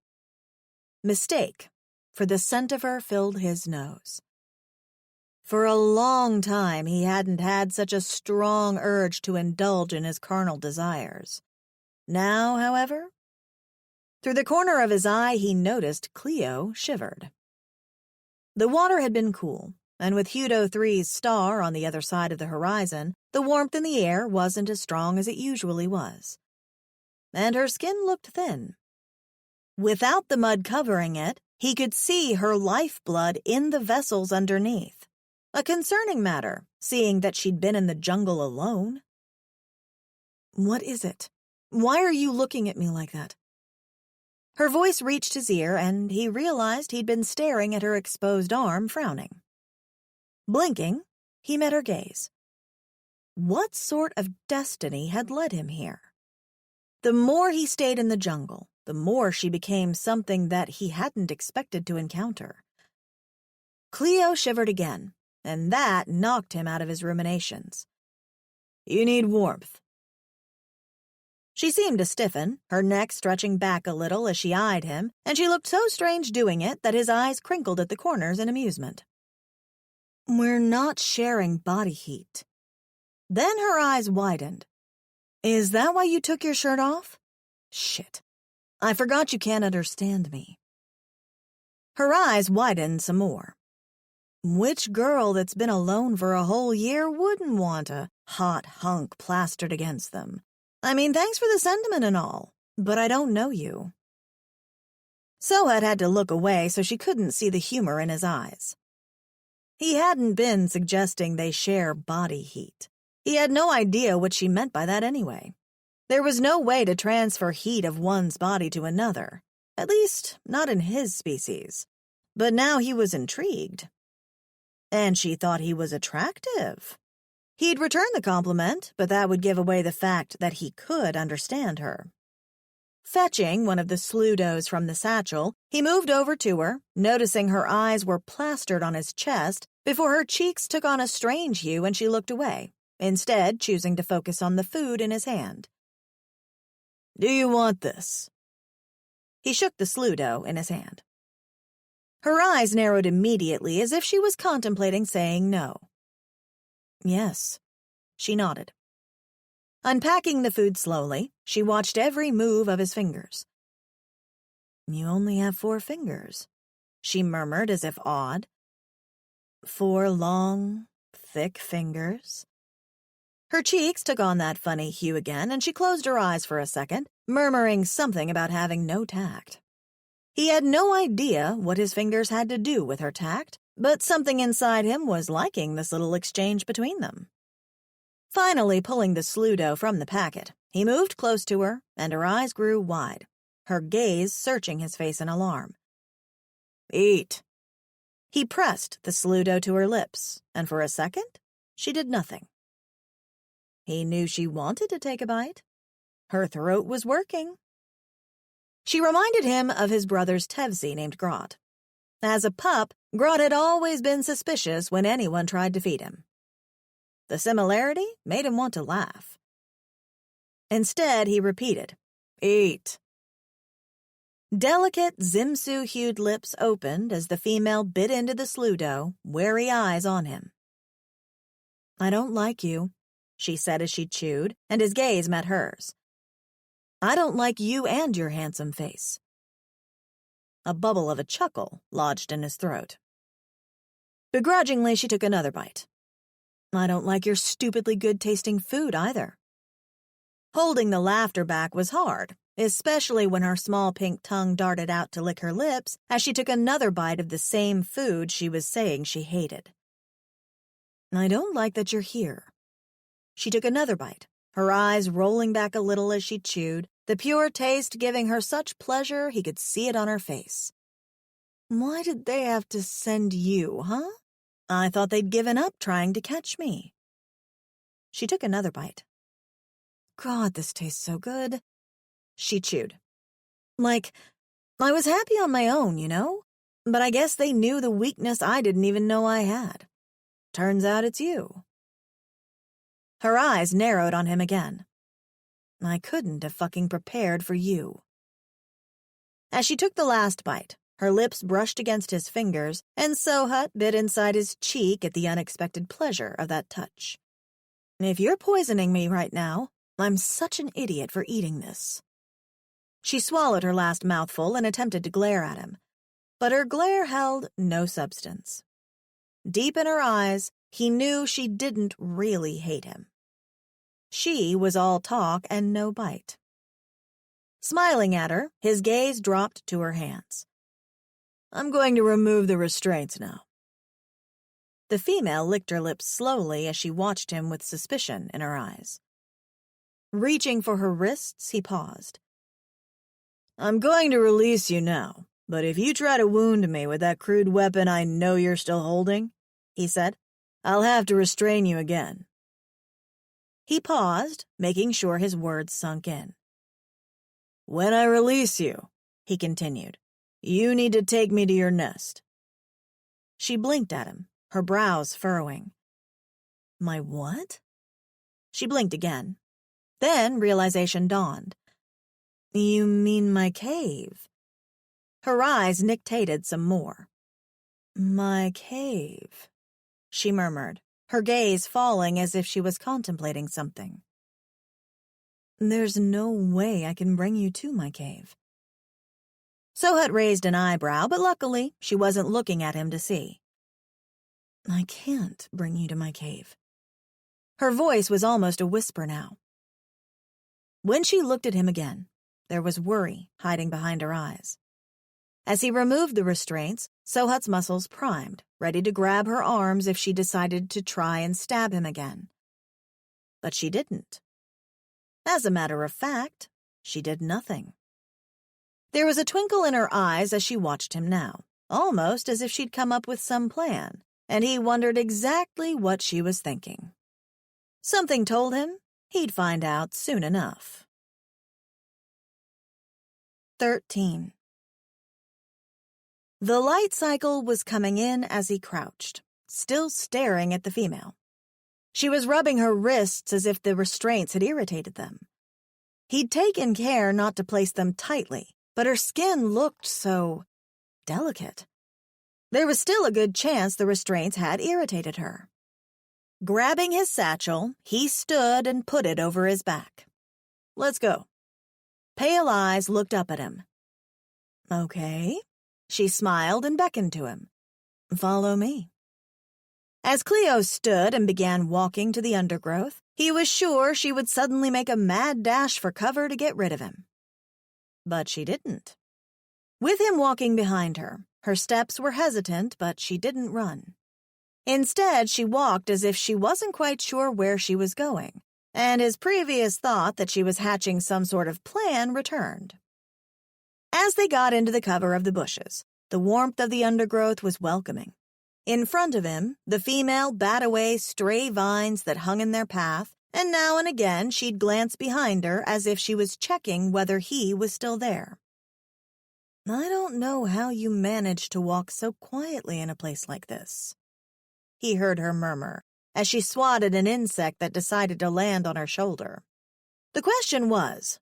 Mistake, for the scent of her filled his nose. For a long time he hadn't had such a strong urge to indulge in his carnal desires. Now, however, through the corner of his eye he noticed Cleo shivered. The water had been cool, and with Hudo 3's star on the other side of the horizon, the warmth in the air wasn't as strong as it usually was. And her skin looked thin. Without the mud covering it, he could see her lifeblood in the vessels underneath. A concerning matter, seeing that she'd been in the jungle alone. What is it? Why are you looking at me like that? Her voice reached his ear, and he realized he'd been staring at her exposed arm, frowning. Blinking, he met her gaze. What sort of destiny had led him here? The more he stayed in the jungle, the more she became something that he hadn't expected to encounter. Cleo shivered again, and that knocked him out of his ruminations. You need warmth. She seemed to stiffen, her neck stretching back a little as she eyed him, and she looked so strange doing it that his eyes crinkled at the corners in amusement. We're not sharing body heat. Then her eyes widened. Is that why you took your shirt off? Shit. I forgot you can't understand me. Her eyes widened some more. Which girl that's been alone for a whole year wouldn't want a hot hunk plastered against them? I mean, thanks for the sentiment and all, but I don't know you. Sohat had to look away so she couldn't see the humor in his eyes. He hadn't been suggesting they share body heat. He had no idea what she meant by that anyway. There was no way to transfer heat of one's body to another, at least not in his species. But now he was intrigued. And she thought he was attractive. He'd return the compliment, but that would give away the fact that he could understand her. Fetching one of the sludos from the satchel, he moved over to her, noticing her eyes were plastered on his chest before her cheeks took on a strange hue and she looked away, instead choosing to focus on the food in his hand. Do you want this? He shook the sludo in his hand. Her eyes narrowed immediately as if she was contemplating saying no. Yes, she nodded. Unpacking the food slowly, she watched every move of his fingers. You only have 4 fingers, she murmured as if awed. 4 long, thick fingers. Her cheeks took on that funny hue again, and she closed her eyes for a second, murmuring something about having no tact. He had no idea what his fingers had to do with her tact, but something inside him was liking this little exchange between them. Finally pulling the Sludo from the packet, he moved close to her, and her eyes grew wide, her gaze searching his face in alarm. "Eat." He pressed the Sludo to her lips, and for a second, she did nothing. He knew she wanted to take a bite. Her throat was working. She reminded him of his brother's Tevzi named Grot. As a pup, Grot had always been suspicious when anyone tried to feed him. The similarity made him want to laugh. Instead, he repeated, "Eat." Delicate, Zimsu-hued lips opened as the female bit into the Sludo, wary eyes on him. "I don't like you," she said as she chewed, and his gaze met hers. "I don't like you and your handsome face." A bubble of a chuckle lodged in his throat. Begrudgingly, she took another bite. "I don't like your stupidly good-tasting food either." Holding the laughter back was hard, especially when her small pink tongue darted out to lick her lips as she took another bite of the same food she was saying she hated. "I don't like that you're here." She took another bite, her eyes rolling back a little as she chewed, the pure taste giving her such pleasure he could see it on her face. "Why did they have to send you, huh? I thought they'd given up trying to catch me." She took another bite. "God, this tastes so good." She chewed. "Like, I was happy on my own, you know? But I guess they knew the weakness I didn't even know I had. Turns out it's you." Her eyes narrowed on him again. "I couldn't have fucking prepared for you." As she took the last bite, her lips brushed against his fingers, and Sohut bit inside his cheek at the unexpected pleasure of that touch. "If you're poisoning me right now, I'm such an idiot for eating this." She swallowed her last mouthful and attempted to glare at him, but her glare held no substance. Deep in her eyes, he knew she didn't really hate him. She was all talk and no bite. Smiling at her, his gaze dropped to her hands. "I'm going to remove the restraints now." The female licked her lips slowly as she watched him with suspicion in her eyes. Reaching for her wrists, he paused. "I'm going to release you now, but if you try to wound me with that crude weapon I know you're still holding," he said, "I'll have to restrain you again." He paused, making sure his words sunk in. "When I release you," he continued, "you need to take me to your nest." She blinked at him, her brows furrowing. "My what?" She blinked again. Then realization dawned. "You mean my cave?" Her eyes nictated some more. "My cave," she murmured, her gaze falling as if she was contemplating something. "There's no way I can bring you to my cave." Sohut raised an eyebrow, but luckily she wasn't looking at him to see. "I can't bring you to my cave." Her voice was almost a whisper now. When she looked at him again, there was worry hiding behind her eyes. As he removed the restraints, Sohut's muscles primed, ready to grab her arms if she decided to try and stab him again. But she didn't. As a matter of fact, she did nothing. There was a twinkle in her eyes as she watched him now, almost as if she'd come up with some plan, and he wondered exactly what she was thinking. Something told him he'd find out soon enough. 13. The light cycle was coming in as he crouched, still staring at the female. She was rubbing her wrists as if the restraints had irritated them. He'd taken care not to place them tightly, but her skin looked so delicate. There was still a good chance the restraints had irritated her. Grabbing his satchel, he stood and put it over his back. "Let's go." Pale eyes looked up at him. "Okay." She smiled and beckoned to him. "Follow me." As Cleo stood and began walking to the undergrowth, he was sure she would suddenly make a mad dash for cover to get rid of him. But she didn't. With him walking behind her, her steps were hesitant, but she didn't run. Instead, she walked as if she wasn't quite sure where she was going, and his previous thought that she was hatching some sort of plan returned. As they got into the cover of the bushes, the warmth of the undergrowth was welcoming. In front of him, the female bat away stray vines that hung in their path, and now and again she'd glance behind her as if she was checking whether he was still there. "I don't know how you managed to walk so quietly in a place like this," he heard her murmur as she swatted an insect that decided to land on her shoulder. The question was,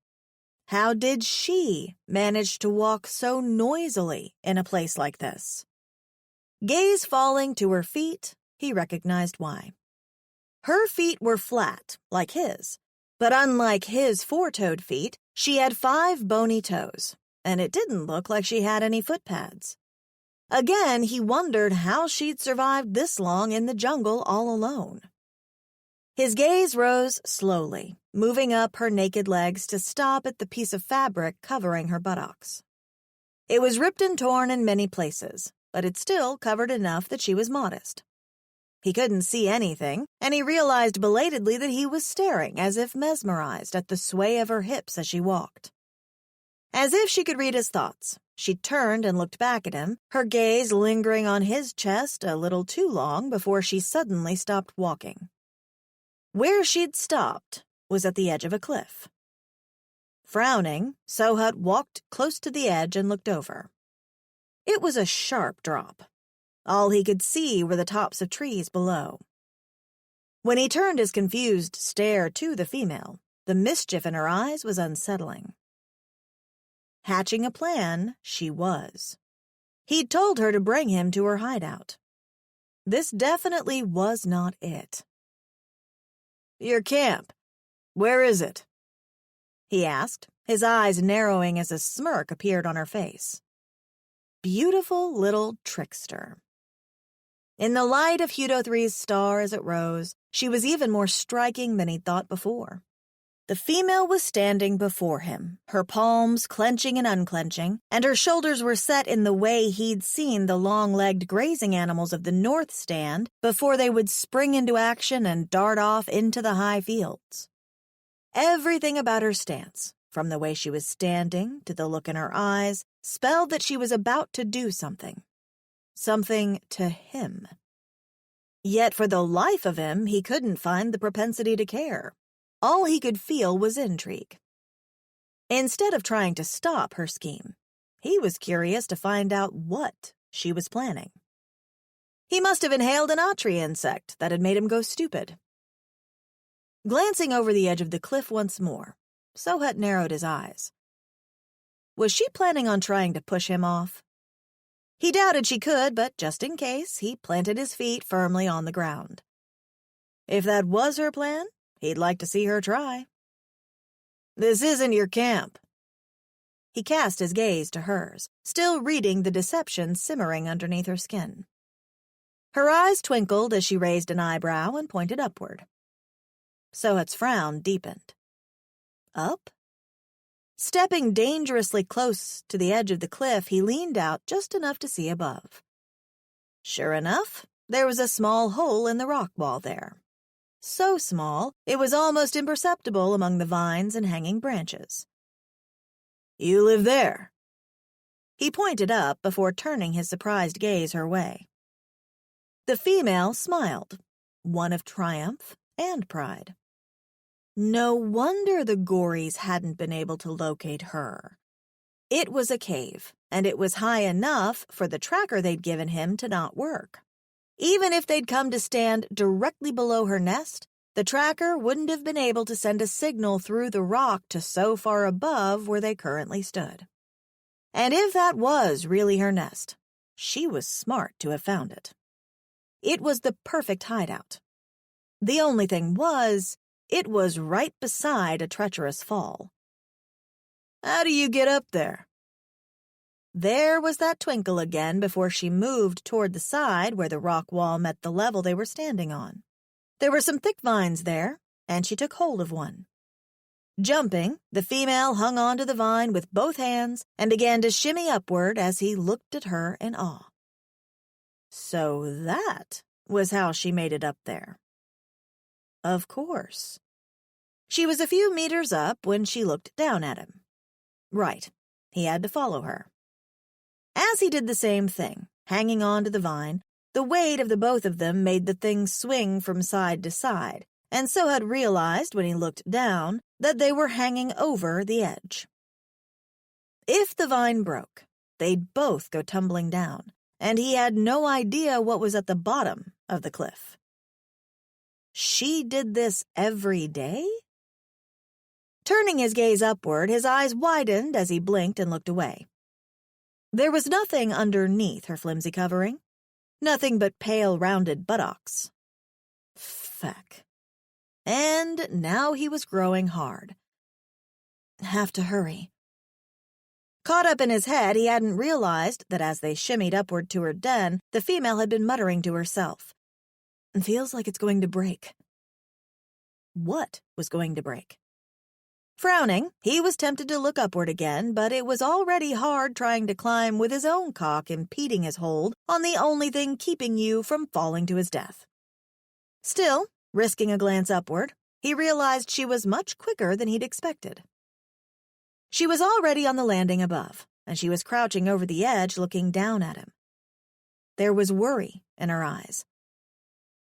how did she manage to walk so noisily in a place like this? Gaze falling to her feet, he recognized why. Her feet were flat, like his, but unlike his four-toed feet, she had 5 bony toes, and it didn't look like she had any foot pads. Again, he wondered how she'd survived this long in the jungle all alone. His gaze rose slowly, moving up her naked legs to stop at the piece of fabric covering her buttocks. It was ripped and torn in many places, but it still covered enough that she was modest. He couldn't see anything, and he realized belatedly that he was staring as if mesmerized at the sway of her hips as she walked. As if she could read his thoughts, she turned and looked back at him, her gaze lingering on his chest a little too long before she suddenly stopped walking. Where she'd stopped was at the edge of a cliff. Frowning, Sohut walked close to the edge and looked over. It was a sharp drop. All he could see were the tops of trees below. When he turned his confused stare to the female, the mischief in her eyes was unsettling. Hatching a plan, she was. He'd told her to bring him to her hideout. This definitely was not it. "Your camp, where is it?" he asked, his eyes narrowing as a smirk appeared on her face. Beautiful little trickster. In the light of Hudo 3's star as it rose, she was even more striking than he'd thought before. The female was standing before him, her palms clenching and unclenching, and her shoulders were set in the way he'd seen the long-legged grazing animals of the north stand before they would spring into action and dart off into the high fields. Everything about her stance, from the way she was standing to the look in her eyes, spelled that she was about to do something. Something to him. Yet for the life of him, he couldn't find the propensity to care. All he could feel was intrigue. Instead of trying to stop her scheme, he was curious to find out what she was planning. He must have inhaled an otri insect that had made him go stupid. Glancing over the edge of the cliff once more, Sohut narrowed his eyes. Was she planning on trying to push him off? He doubted she could, but just in case, he planted his feet firmly on the ground. If that was her plan, he'd like to see her try. "This isn't your camp." He cast his gaze to hers, still reading the deception simmering underneath her skin. Her eyes twinkled as she raised an eyebrow and pointed upward. Sohut's frown deepened. Up? Stepping dangerously close to the edge of the cliff, he leaned out just enough to see above. Sure enough, there was a small hole in the rock wall there. So small, it was almost imperceptible among the vines and hanging branches. "You live there." He pointed up before turning his surprised gaze her way. The female smiled, one of triumph and pride. No wonder the Gories hadn't been able to locate her. It was a cave, and it was high enough for the tracker they'd given him to not work. Even if they'd come to stand directly below her nest, the tracker wouldn't have been able to send a signal through the rock to so far above where they currently stood. And if that was really her nest, she was smart to have found it. It was the perfect hideout. The only thing was, it was right beside a treacherous fall. "How do you get up there?" There was that twinkle again before she moved toward the side where the rock wall met the level they were standing on. There were some thick vines there, and she took hold of one. Jumping, the female hung onto the vine with both hands and began to shimmy upward as he looked at her in awe. So that was how she made it up there. Of course. She was a few meters up when she looked down at him. Right, he had to follow her. As he did the same thing, hanging on to the vine, the weight of the both of them made the thing swing from side to side, and so had realized when he looked down that they were hanging over the edge. If the vine broke, they'd both go tumbling down, and he had no idea what was at the bottom of the cliff. She did this every day? Turning his gaze upward, his eyes widened as he blinked and looked away. There was nothing underneath her flimsy covering. Nothing but pale, rounded buttocks. Feck. And now he was growing hard. Have to hurry. Caught up in his head, he hadn't realized that as they shimmied upward to her den, the female had been muttering to herself. Feels like it's going to break. What was going to break? Frowning, he was tempted to look upward again, but it was already hard trying to climb with his own cock impeding his hold on the only thing keeping you from falling to his death. Still, risking a glance upward, he realized she was much quicker than he'd expected. She was already on the landing above, and she was crouching over the edge looking down at him. There was worry in her eyes.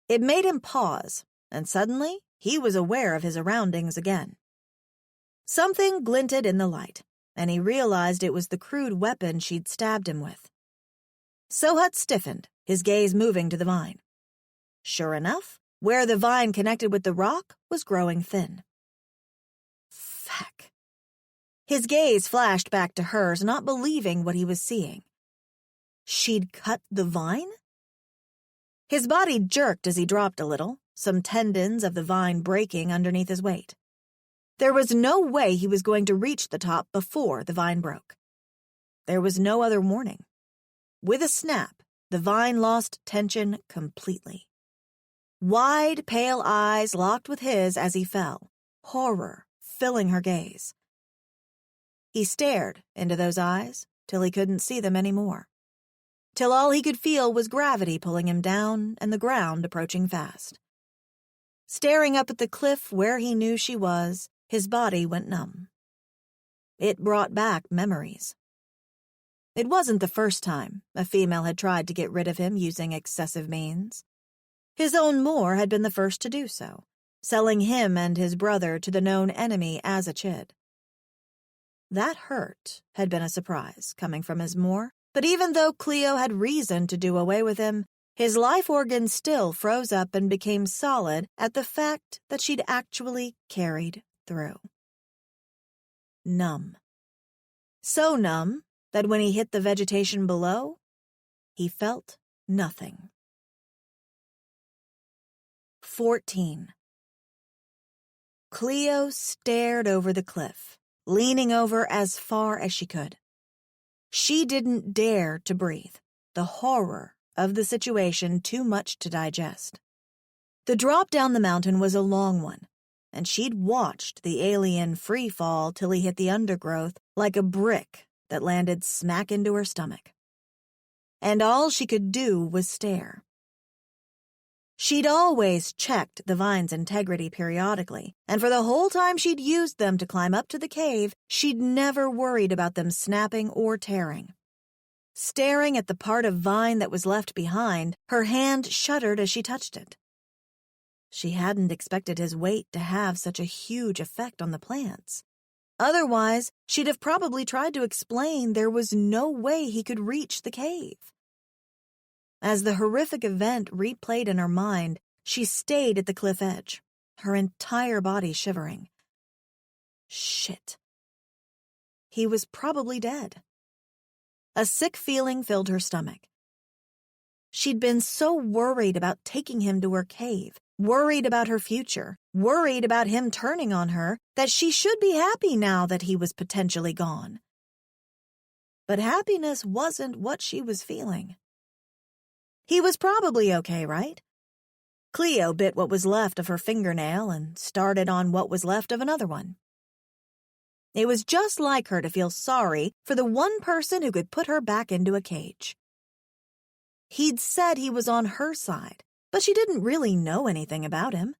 It made him pause, and suddenly he was aware of his surroundings again. Something glinted in the light, and he realized it was the crude weapon she'd stabbed him with. Sohut stiffened, his gaze moving to the vine. Sure enough, where the vine connected with the rock was growing thin. Feck. His gaze flashed back to hers, not believing what he was seeing. She'd cut the vine? His body jerked as he dropped a little, some tendons of the vine breaking underneath his weight. There was no way he was going to reach the top before the vine broke. There was no other warning. With a snap, the vine lost tension completely. Wide, pale eyes locked with his as he fell, horror filling her gaze. He stared into those eyes till he couldn't see them anymore, till all he could feel was gravity pulling him down and the ground approaching fast. Staring up at the cliff where he knew she was, his body went numb. It brought back memories. It wasn't the first time a female had tried to get rid of him using excessive means. His own Moor had been the first to do so, selling him and his brother to the known enemy as a chid. That hurt had been a surprise coming from his Moor, but even though Cleo had reason to do away with him, his life organs still froze up and became solid at the fact that she'd actually carried through. Numb. So numb that when he hit the vegetation below, he felt nothing. 14. Cleo stared over the cliff, leaning over as far as she could. She didn't dare to breathe, the horror of the situation too much to digest. The drop down the mountain was a long one, and she'd watched the alien free fall till he hit the undergrowth like a brick that landed smack into her stomach. And all she could do was stare. She'd always checked the vine's integrity periodically, and for the whole time she'd used them to climb up to the cave, she'd never worried about them snapping or tearing. Staring at the part of vine that was left behind, her hand shuddered as she touched it. She hadn't expected his weight to have such a huge effect on the plants. Otherwise, she'd have probably tried to explain there was no way he could reach the cave. As the horrific event replayed in her mind, she stayed at the cliff edge, her entire body shivering. Shit. He was probably dead. A sick feeling filled her stomach. She'd been so worried about taking him to her cave, worried about her future, worried about him turning on her, that she should be happy now that he was potentially gone. but happiness wasn't what she was feeling. He was probably okay, right? Cleo bit what was left of her fingernail and started on what was left of another one. It was just like her to feel sorry for the one person who could put her back into a cage. He'd said he was on her side, but she didn't really know anything about him.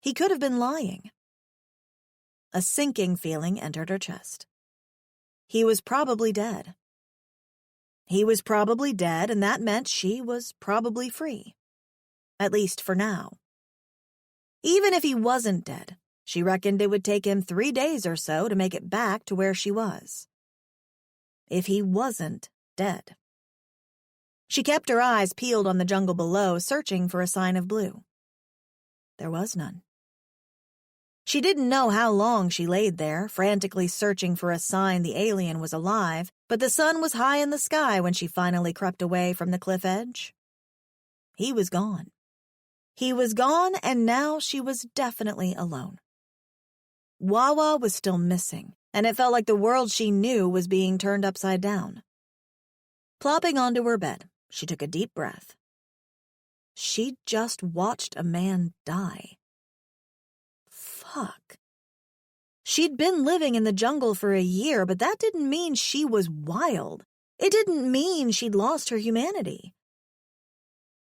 He could have been lying. A sinking feeling entered her chest. He was probably dead. He was probably dead, and that meant she was probably free. At least for now. Even if he wasn't dead, she reckoned it would take him 3 days or so to make it back to where she was. If he wasn't dead. She kept her eyes peeled on the jungle below, searching for a sign of Blue. There was none. She didn't know how long she laid there, frantically searching for a sign the alien was alive, but the sun was high in the sky when she finally crept away from the cliff edge. He was gone. He was gone, and now she was definitely alone. Wawa was still missing, and it felt like the world she knew was being turned upside down. Plopping onto her bed, she took a deep breath. She'd just watched a man die. Fuck. She'd been living in the jungle for a year, but that didn't mean she was wild. It didn't mean she'd lost her humanity.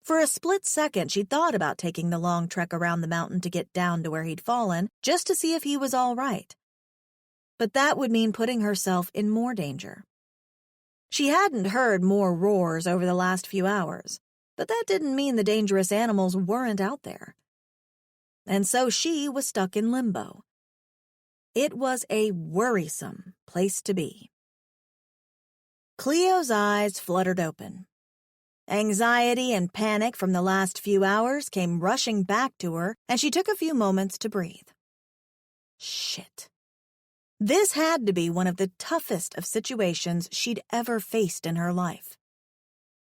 For a split second, she thought about taking the long trek around the mountain to get down to where he'd fallen, just to see if he was all right. But that would mean putting herself in more danger. She hadn't heard more roars over the last few hours, but that didn't mean the dangerous animals weren't out there. And so she was stuck in limbo. It was a worrisome place to be. Cleo's eyes fluttered open. Anxiety and panic from the last few hours came rushing back to her, and she took a few moments to breathe. Shit. This had to be one of the toughest of situations she'd ever faced in her life.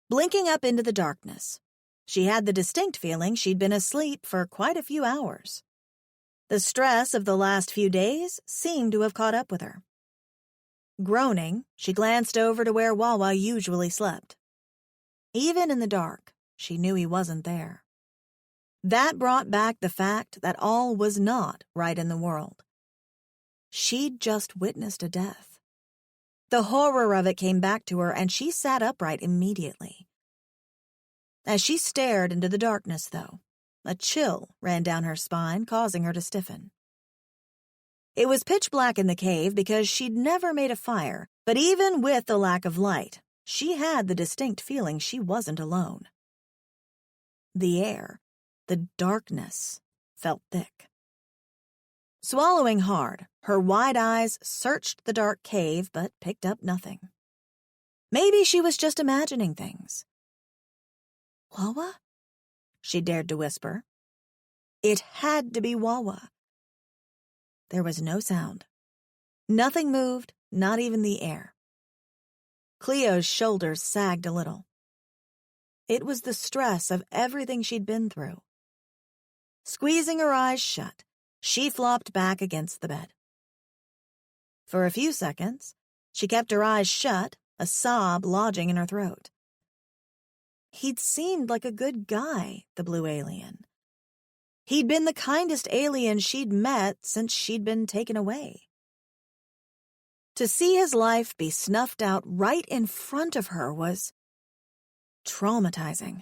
Blinking up into the darkness, she had the distinct feeling she'd been asleep for quite a few hours. The stress of the last few days seemed to have caught up with her. Groaning, she glanced over to where Wawa usually slept. Even in the dark, she knew he wasn't there. That brought back the fact that all was not right in the world. She'd just witnessed a death. The horror of it came back to her, and she sat upright immediately. As she stared into the darkness, though, a chill ran down her spine, causing her to stiffen. It was pitch black in the cave because she'd never made a fire, but even with the lack of light, she had the distinct feeling she wasn't alone. The air, the darkness, felt thick. Swallowing hard, her wide eyes searched the dark cave but picked up nothing. Maybe she was just imagining things. Wawa? She dared to whisper. It had to be Wawa. There was no sound. Nothing moved, not even the air. Cleo's shoulders sagged a little. It was the stress of everything she'd been through. Squeezing her eyes shut, she flopped back against the bed. For a few seconds, she kept her eyes shut, a sob lodging in her throat. He'd seemed like a good guy, the blue alien. He'd been the kindest alien she'd met since she'd been taken away. To see his life be snuffed out right in front of her was traumatizing.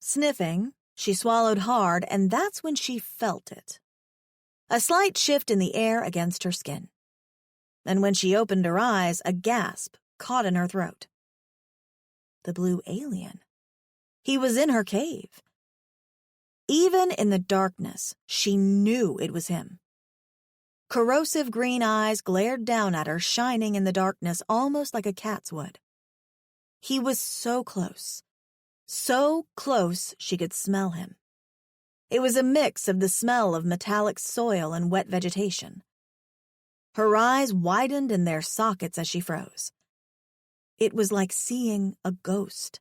Sniffing, she swallowed hard, and that's when she felt it. A slight shift in the air against her skin. And when she opened her eyes, a gasp caught in her throat. The blue alien. He was in her cave. Even in the darkness, she knew it was him. Corrosive green eyes glared down at her, shining in the darkness almost like a cat's would. He was so close she could smell him. It was a mix of the smell of metallic soil and wet vegetation. Her eyes widened in their sockets as she froze. It was like seeing a ghost.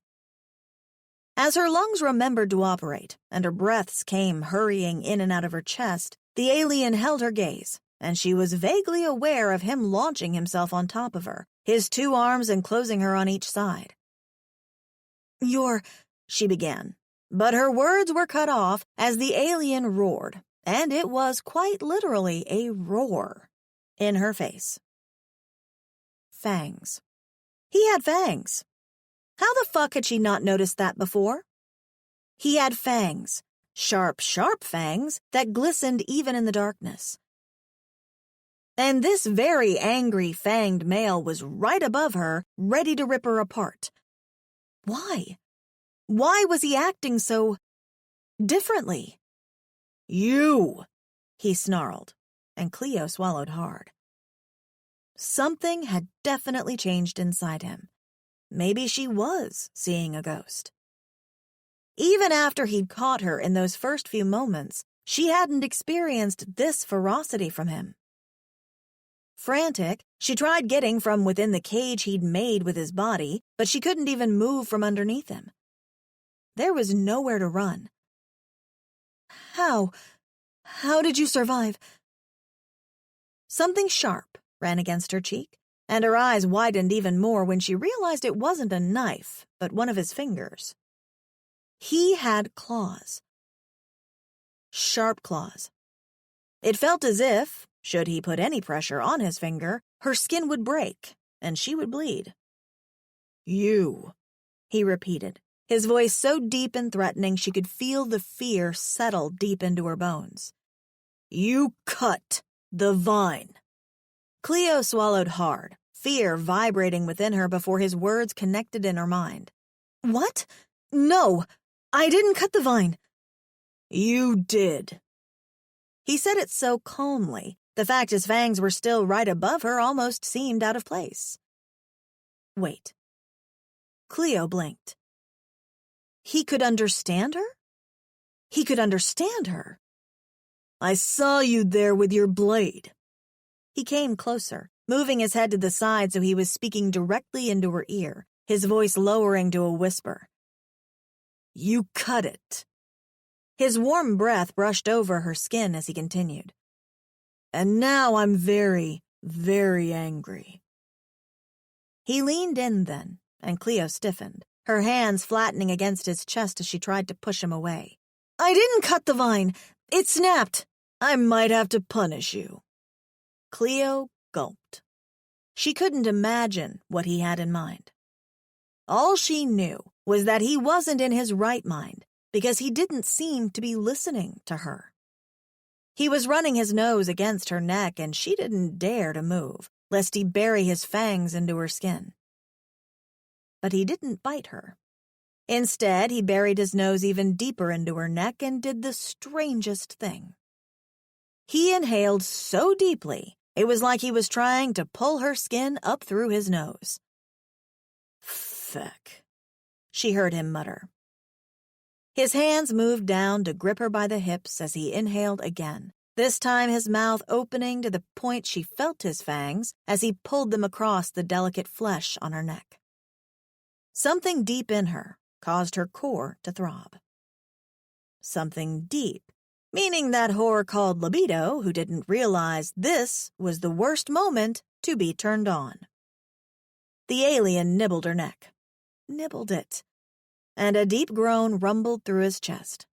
As her lungs remembered to operate and her breaths came hurrying in and out of her chest, the alien held her gaze, and she was vaguely aware of him launching himself on top of her, his 2 arms enclosing her on each side. She began, but her words were cut off as the alien roared, and it was quite literally a roar, in her face. Fangs. He had fangs. How the fuck had she not noticed that before? He had fangs, sharp, sharp fangs that glistened even in the darkness. And this very angry, fanged male was right above her, ready to rip her apart. Why? Why was he acting so differently? "You!" he snarled, and Cleo swallowed hard. Something had definitely changed inside him. Maybe she was seeing a ghost. Even after he'd caught her in those first few moments, she hadn't experienced this ferocity from him. Frantic, she tried getting from within the cage he'd made with his body, but she couldn't even move from underneath him. There was nowhere to run. How did you survive? Something sharp ran against her cheek, and her eyes widened even more when she realized it wasn't a knife, but one of his fingers. He had claws. Sharp claws. It felt as if, should he put any pressure on his finger, her skin would break, and she would bleed. "You," he repeated, his voice so deep and threatening she could feel the fear settle deep into her bones. "You cut the vine." Cleo swallowed hard, fear vibrating within her before his words connected in her mind. "What? No, I didn't cut the vine." "You did." He said it so calmly, the fact his fangs were still right above her almost seemed out of place. Wait. Cleo blinked. He could understand her? He could understand her. "I saw you there with your blade." He came closer, moving his head to the side so he was speaking directly into her ear, his voice lowering to a whisper. "You cut it." His warm breath brushed over her skin as he continued. "And now I'm very, very angry." He leaned in then, and Cleo stiffened, her hands flattening against his chest as she tried to push him away. "I didn't cut the vine. It snapped. I might have to punish you." Cleo gulped. She couldn't imagine what he had in mind. All she knew was that he wasn't in his right mind because he didn't seem to be listening to her. He was running his nose against her neck and she didn't dare to move, lest he bury his fangs into her skin. But he didn't bite her. Instead, he buried his nose even deeper into her neck and did the strangest thing. He inhaled so deeply, it was like he was trying to pull her skin up through his nose. "Feck," she heard him mutter. His hands moved down to grip her by the hips as he inhaled again, this time his mouth opening to the point she felt his fangs as he pulled them across the delicate flesh on her neck. Something deep in her caused her core to throb. Something deep, meaning that whore called libido who didn't realize this was the worst moment to be turned on. The alien nibbled her neck. Nibbled it. And a deep groan rumbled through his chest.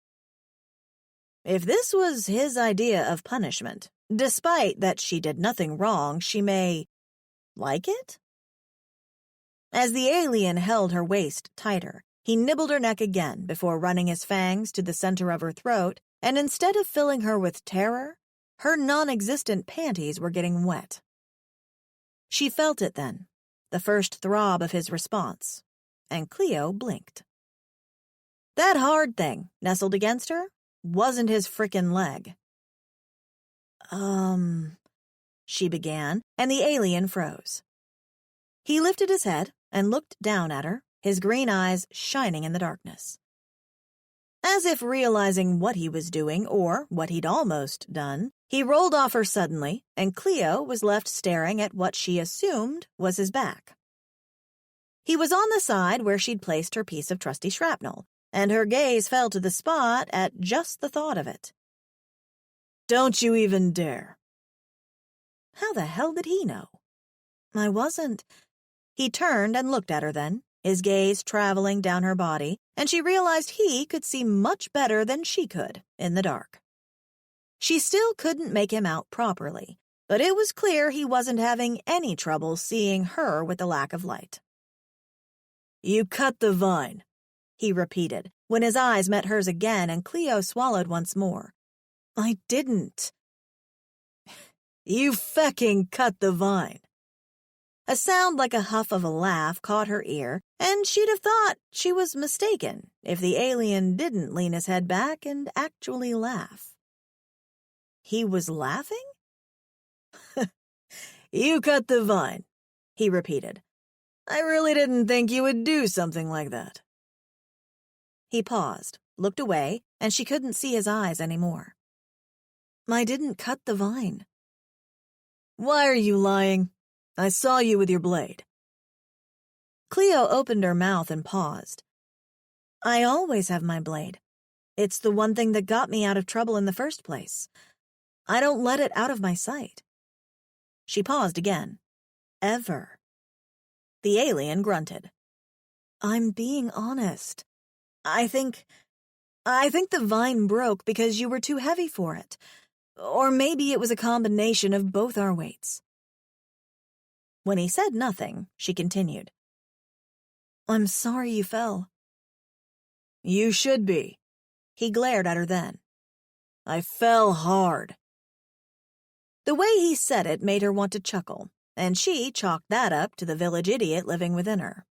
If this was his idea of punishment, despite that she did nothing wrong, she may like it? As the alien held her waist tighter, he nibbled her neck again before running his fangs to the center of her throat, and instead of filling her with terror, her non-existent panties were getting wet. She felt it then, the first throb of his response, and Cleo blinked. That hard thing nestled against her wasn't his frickin' leg. She began, and the alien froze. He lifted his head and looked down at her, his green eyes shining in the darkness. As if realizing what he was doing, or what he'd almost done, he rolled off her suddenly, and Cleo was left staring at what she assumed was his back. He was on the side where she'd placed her piece of trusty shrapnel, and her gaze fell to the spot at just the thought of it. "Don't you even dare." How the hell did he know? I wasn't. He turned and looked at her then, his gaze traveling down her body, and she realized he could see much better than she could in the dark. She still couldn't make him out properly, but it was clear he wasn't having any trouble seeing her with the lack of light. "You cut the vine," he repeated, when his eyes met hers again and Cleo swallowed once more. "I didn't." "You fecking cut the vine." A sound like a huff of a laugh caught her ear, and she'd have thought she was mistaken if the alien didn't lean his head back and actually laugh. He was laughing? "You cut the vine," he repeated. "I really didn't think you would do something like that." He paused, looked away, and she couldn't see his eyes anymore. "I didn't cut the vine." "Why are you lying? I saw you with your blade." Cleo opened her mouth and paused. "I always have my blade. It's the one thing that got me out of trouble in the first place. I don't let it out of my sight." She paused again. "Ever." The alien grunted. "I'm being honest. I think the vine broke because you were too heavy for it. Or maybe it was a combination of both our weights." When he said nothing, she continued. "I'm sorry you fell." "You should be." He glared at her then. "I fell hard." The way he said it made her want to chuckle, and she chalked that up to the village idiot living within her.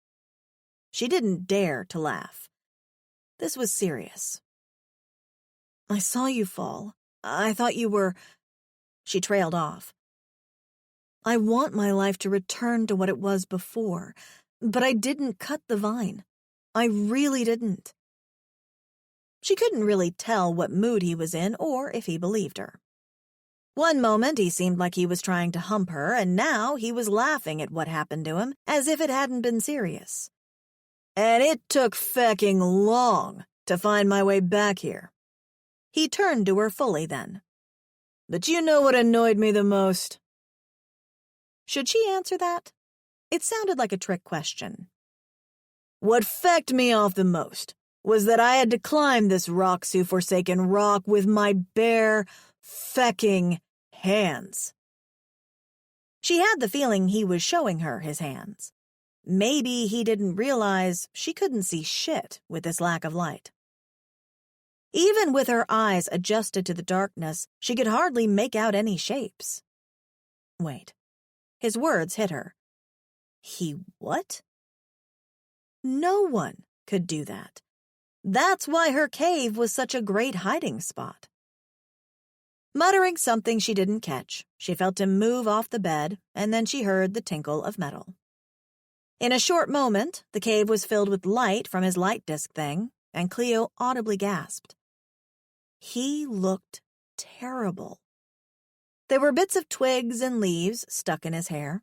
She didn't dare to laugh. This was serious. "I saw you fall. I thought you were—" She trailed off. "I want my life to return to what it was before, but I didn't cut the vine. I really didn't." She couldn't really tell what mood he was in or if he believed her. One moment he seemed like he was trying to hump her, and now he was laughing at what happened to him as if it hadn't been serious. "And it took fecking long to find my way back here." He turned to her fully then. "But you know what annoyed me the most?" Should she answer that? It sounded like a trick question. "What fecked me off the most was that I had to climb this rock-forsaken rock with my bare, fecking hands." She had the feeling he was showing her his hands. Maybe he didn't realize she couldn't see shit with this lack of light. Even with her eyes adjusted to the darkness, she could hardly make out any shapes. Wait. His words hit her. He what? No one could do that. That's why her cave was such a great hiding spot. Muttering something she didn't catch, she felt him move off the bed, and then she heard the tinkle of metal. In a short moment, the cave was filled with light from his light disc thing, and Cleo audibly gasped. He looked terrible. There were bits of twigs and leaves stuck in his hair.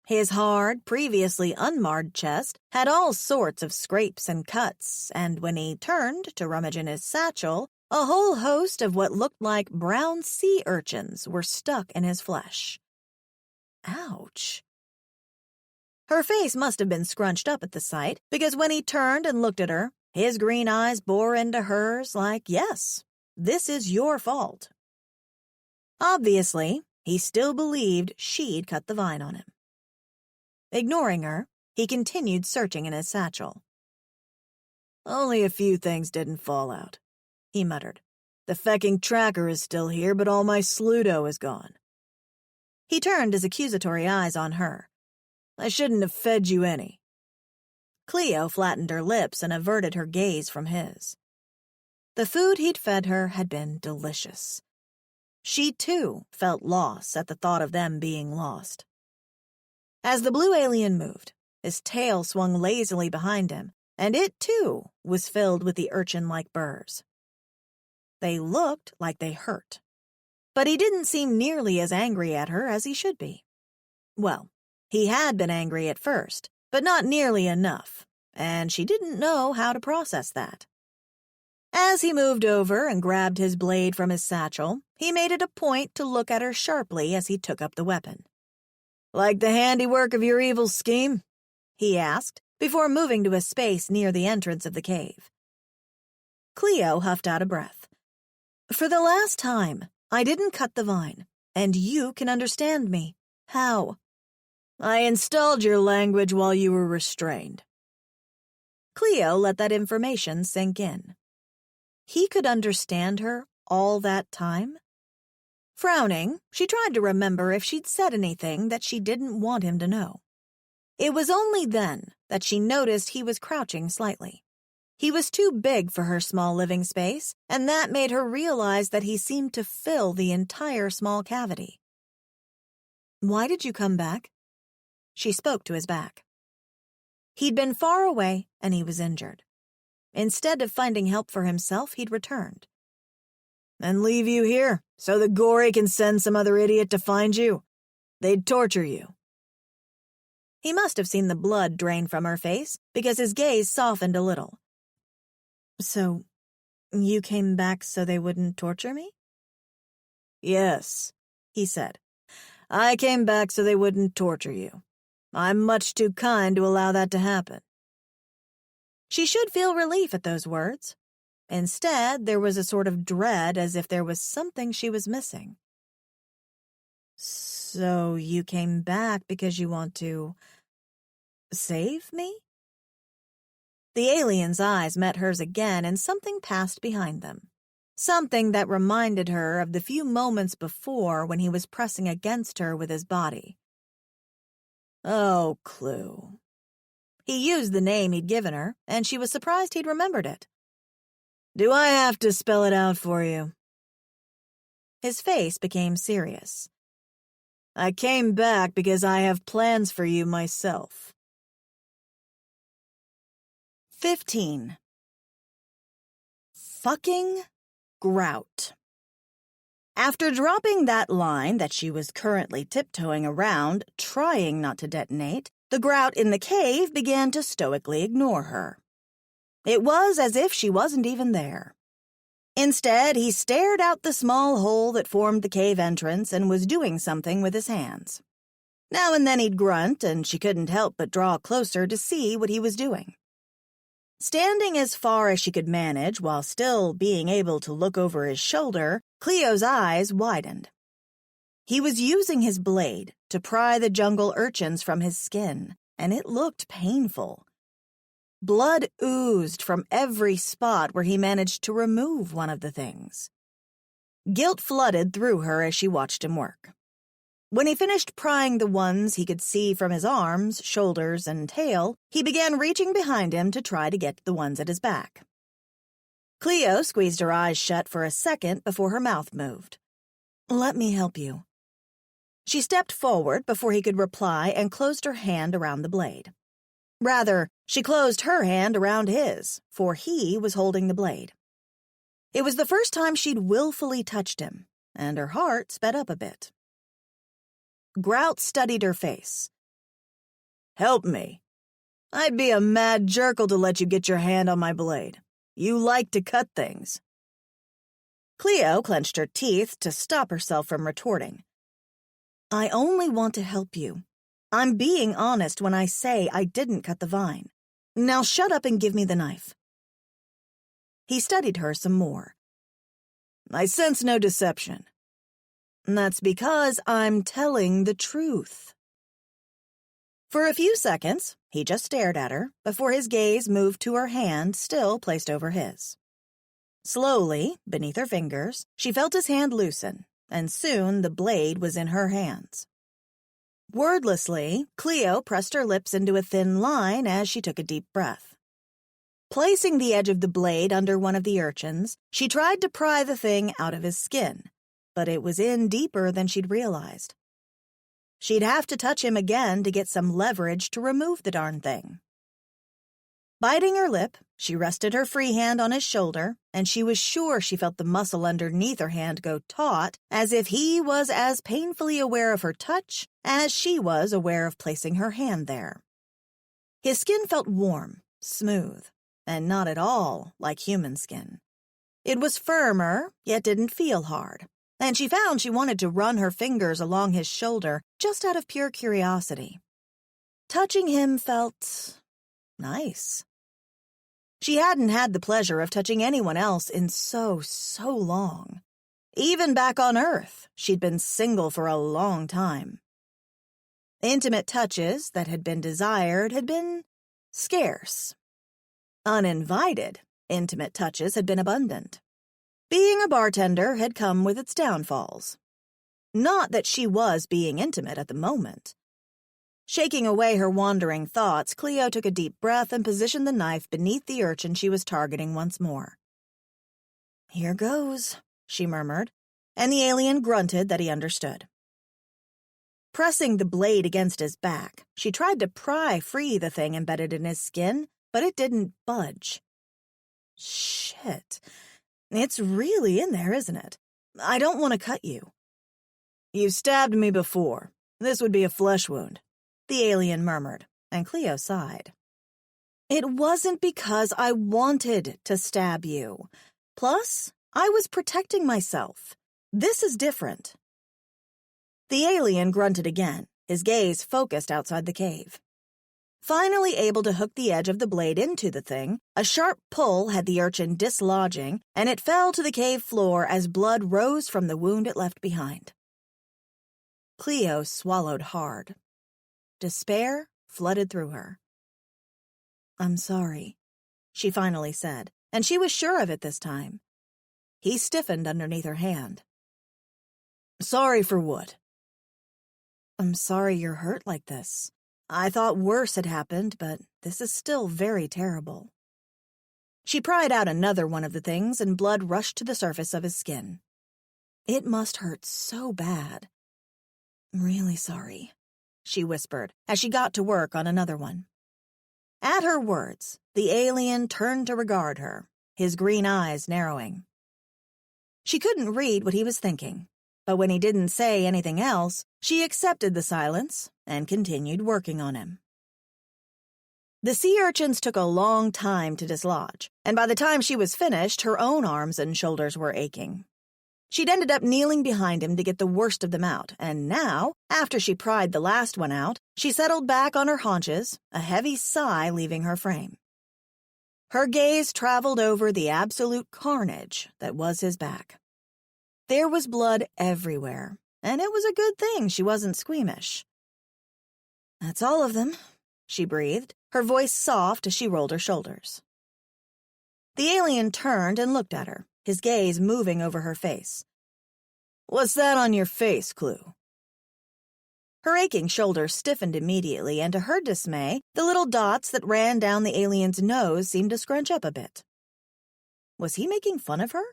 His hard, previously unmarred chest had all sorts of scrapes and cuts, and when he turned to rummage in his satchel, a whole host of what looked like brown sea urchins were stuck in his flesh. Ouch. Her face must have been scrunched up at the sight, because when he turned and looked at her, his green eyes bore into hers like, yes, this is your fault. Obviously, he still believed she'd cut the vine on him. Ignoring her, he continued searching in his satchel. "Only a few things didn't fall out," he muttered. "The fecking tracker is still here, but all my Sludo is gone." He turned his accusatory eyes on her. "I shouldn't have fed you any." Cleo flattened her lips and averted her gaze from his. The food he'd fed her had been delicious. She, too, felt loss at the thought of them being lost. As the blue alien moved, his tail swung lazily behind him, and it, too, was filled with the urchin-like burrs. They looked like they hurt, but he didn't seem nearly as angry at her as he should be. Well, he had been angry at first, but not nearly enough, and she didn't know how to process that. As he moved over and grabbed his blade from his satchel, he made it a point to look at her sharply as he took up the weapon. "Like the handiwork of your evil scheme?" he asked, before moving to a space near the entrance of the cave. Cleo huffed out a breath. For the last time, I didn't cut the vine, and you can understand me. How? I installed your language while you were restrained. Cleo let that information sink in. He could understand her all that time? Frowning, she tried to remember if she'd said anything that she didn't want him to know. It was only then that she noticed he was crouching slightly. He was too big for her small living space, and that made her realize that he seemed to fill the entire small cavity. Why did you come back? She spoke to his back. He'd been far away, and he was injured. Instead of finding help for himself, he'd returned. And leave you here, so the Gory can send some other idiot to find you. They'd torture you. He must have seen the blood drain from her face, because his gaze softened a little. So, you came back so they wouldn't torture me? Yes, he said. I came back so they wouldn't torture you. I'm much too kind to allow that to happen. She should feel relief at those words. Instead, there was a sort of dread as if there was something she was missing. So you came back because you want to save me? The alien's eyes met hers again, and something passed behind them. Something that reminded her of the few moments before when he was pressing against her with his body. Oh, Clue. He used the name he'd given her, and she was surprised he'd remembered it. Do I have to spell it out for you? His face became serious. I came back because I have plans for you myself. 15. Fucking grout. After dropping that line that she was currently tiptoeing around, trying not to detonate, the grout in the cave began to stoically ignore her. It was as if she wasn't even there. Instead, he stared out the small hole that formed the cave entrance and was doing something with his hands. Now and then he'd grunt, and she couldn't help but draw closer to see what he was doing. Standing as far as she could manage while still being able to look over his shoulder, Cleo's eyes widened. He was using his blade to pry the jungle urchins from his skin, and it looked painful. Blood oozed from every spot where he managed to remove one of the things. Guilt flooded through her as she watched him work. When he finished prying the ones he could see from his arms, shoulders, and tail, he began reaching behind him to try to get to the ones at his back. Cleo squeezed her eyes shut for a second before her mouth moved. "Let me help you." She stepped forward before he could reply and closed her hand around the blade. Rather, she closed her hand around his, for he was holding the blade. It was the first time she'd willfully touched him, and her heart sped up a bit. Grout studied her face. Help me. I'd be a mad jerkle to let you get your hand on my blade. You like to cut things. Cleo clenched her teeth to stop herself from retorting. I only want to help you. I'm being honest when I say I didn't cut the vine. Now shut up and give me the knife. He studied her some more. I sense no deception. That's because I'm telling the truth. For a few seconds, he just stared at her before his gaze moved to her hand still placed over his. Slowly, beneath her fingers, she felt his hand loosen, and soon the blade was in her hands. Wordlessly, Cleo pressed her lips into a thin line as she took a deep breath. Placing the edge of the blade under one of the urchins, she tried to pry the thing out of his skin, but it was in deeper than she'd realized. She'd have to touch him again to get some leverage to remove the darn thing. Biting her lip, she rested her free hand on his shoulder, and she was sure she felt the muscle underneath her hand go taut, as if he was as painfully aware of her touch as she was aware of placing her hand there. His skin felt warm, smooth, and not at all like human skin. It was firmer, yet didn't feel hard, and she found she wanted to run her fingers along his shoulder just out of pure curiosity. touching him felt nice. She hadn't had the pleasure of touching anyone else in so long. Even back on Earth, she'd been single for a long time. Intimate touches that had been desired had been scarce. Uninvited intimate touches had been abundant. Being a bartender had come with its downfalls. Not that she was being intimate at the moment. Shaking away her wandering thoughts, Cleo took a deep breath and positioned the knife beneath the urchin she was targeting once more. "Here goes," she murmured, and the alien grunted that he understood. Pressing the blade against his back, she tried to pry free the thing embedded in his skin, but it didn't budge. Shit. It's really in there, isn't it? I don't want to cut you. "You've stabbed me before. This would be a flesh wound," the alien murmured, and Cleo sighed. "It wasn't because I wanted to stab you. Plus, I was protecting myself. This is different." The alien grunted again, his gaze focused outside the cave. Finally able to hook the edge of the blade into the thing, a sharp pull had the urchin dislodging, and it fell to the cave floor as blood rose from the wound it left behind. Cleo swallowed hard. Despair flooded through her. "I'm sorry," she finally said, and she was sure of it this time. He stiffened underneath her hand. "Sorry for what?" "I'm sorry you're hurt like this. I thought worse had happened, but this is still very terrible." She pried out another one of the things, and blood rushed to the surface of his skin. "It must hurt so bad." "I'm really sorry," she whispered as she got to work on another one. At her words, the alien turned to regard her, his green eyes narrowing. She couldn't read what he was thinking, but when he didn't say anything else, she accepted the silence and continued working on him. The sea urchins took a long time to dislodge, and by the time she was finished, her own arms and shoulders were aching. She'd ended up kneeling behind him to get the worst of them out, and now, after she pried the last one out, she settled back on her haunches, a heavy sigh leaving her frame. Her gaze traveled over the absolute carnage that was his back. There was blood everywhere, and it was a good thing she wasn't squeamish. "That's all of them," she breathed, her voice soft as she rolled her shoulders. The alien turned and looked at her, his gaze moving over her face. "What's that on your face, Cleo?" Her aching shoulders stiffened immediately, and to her dismay, the little dots that ran down the alien's nose seemed to scrunch up a bit. Was he making fun of her?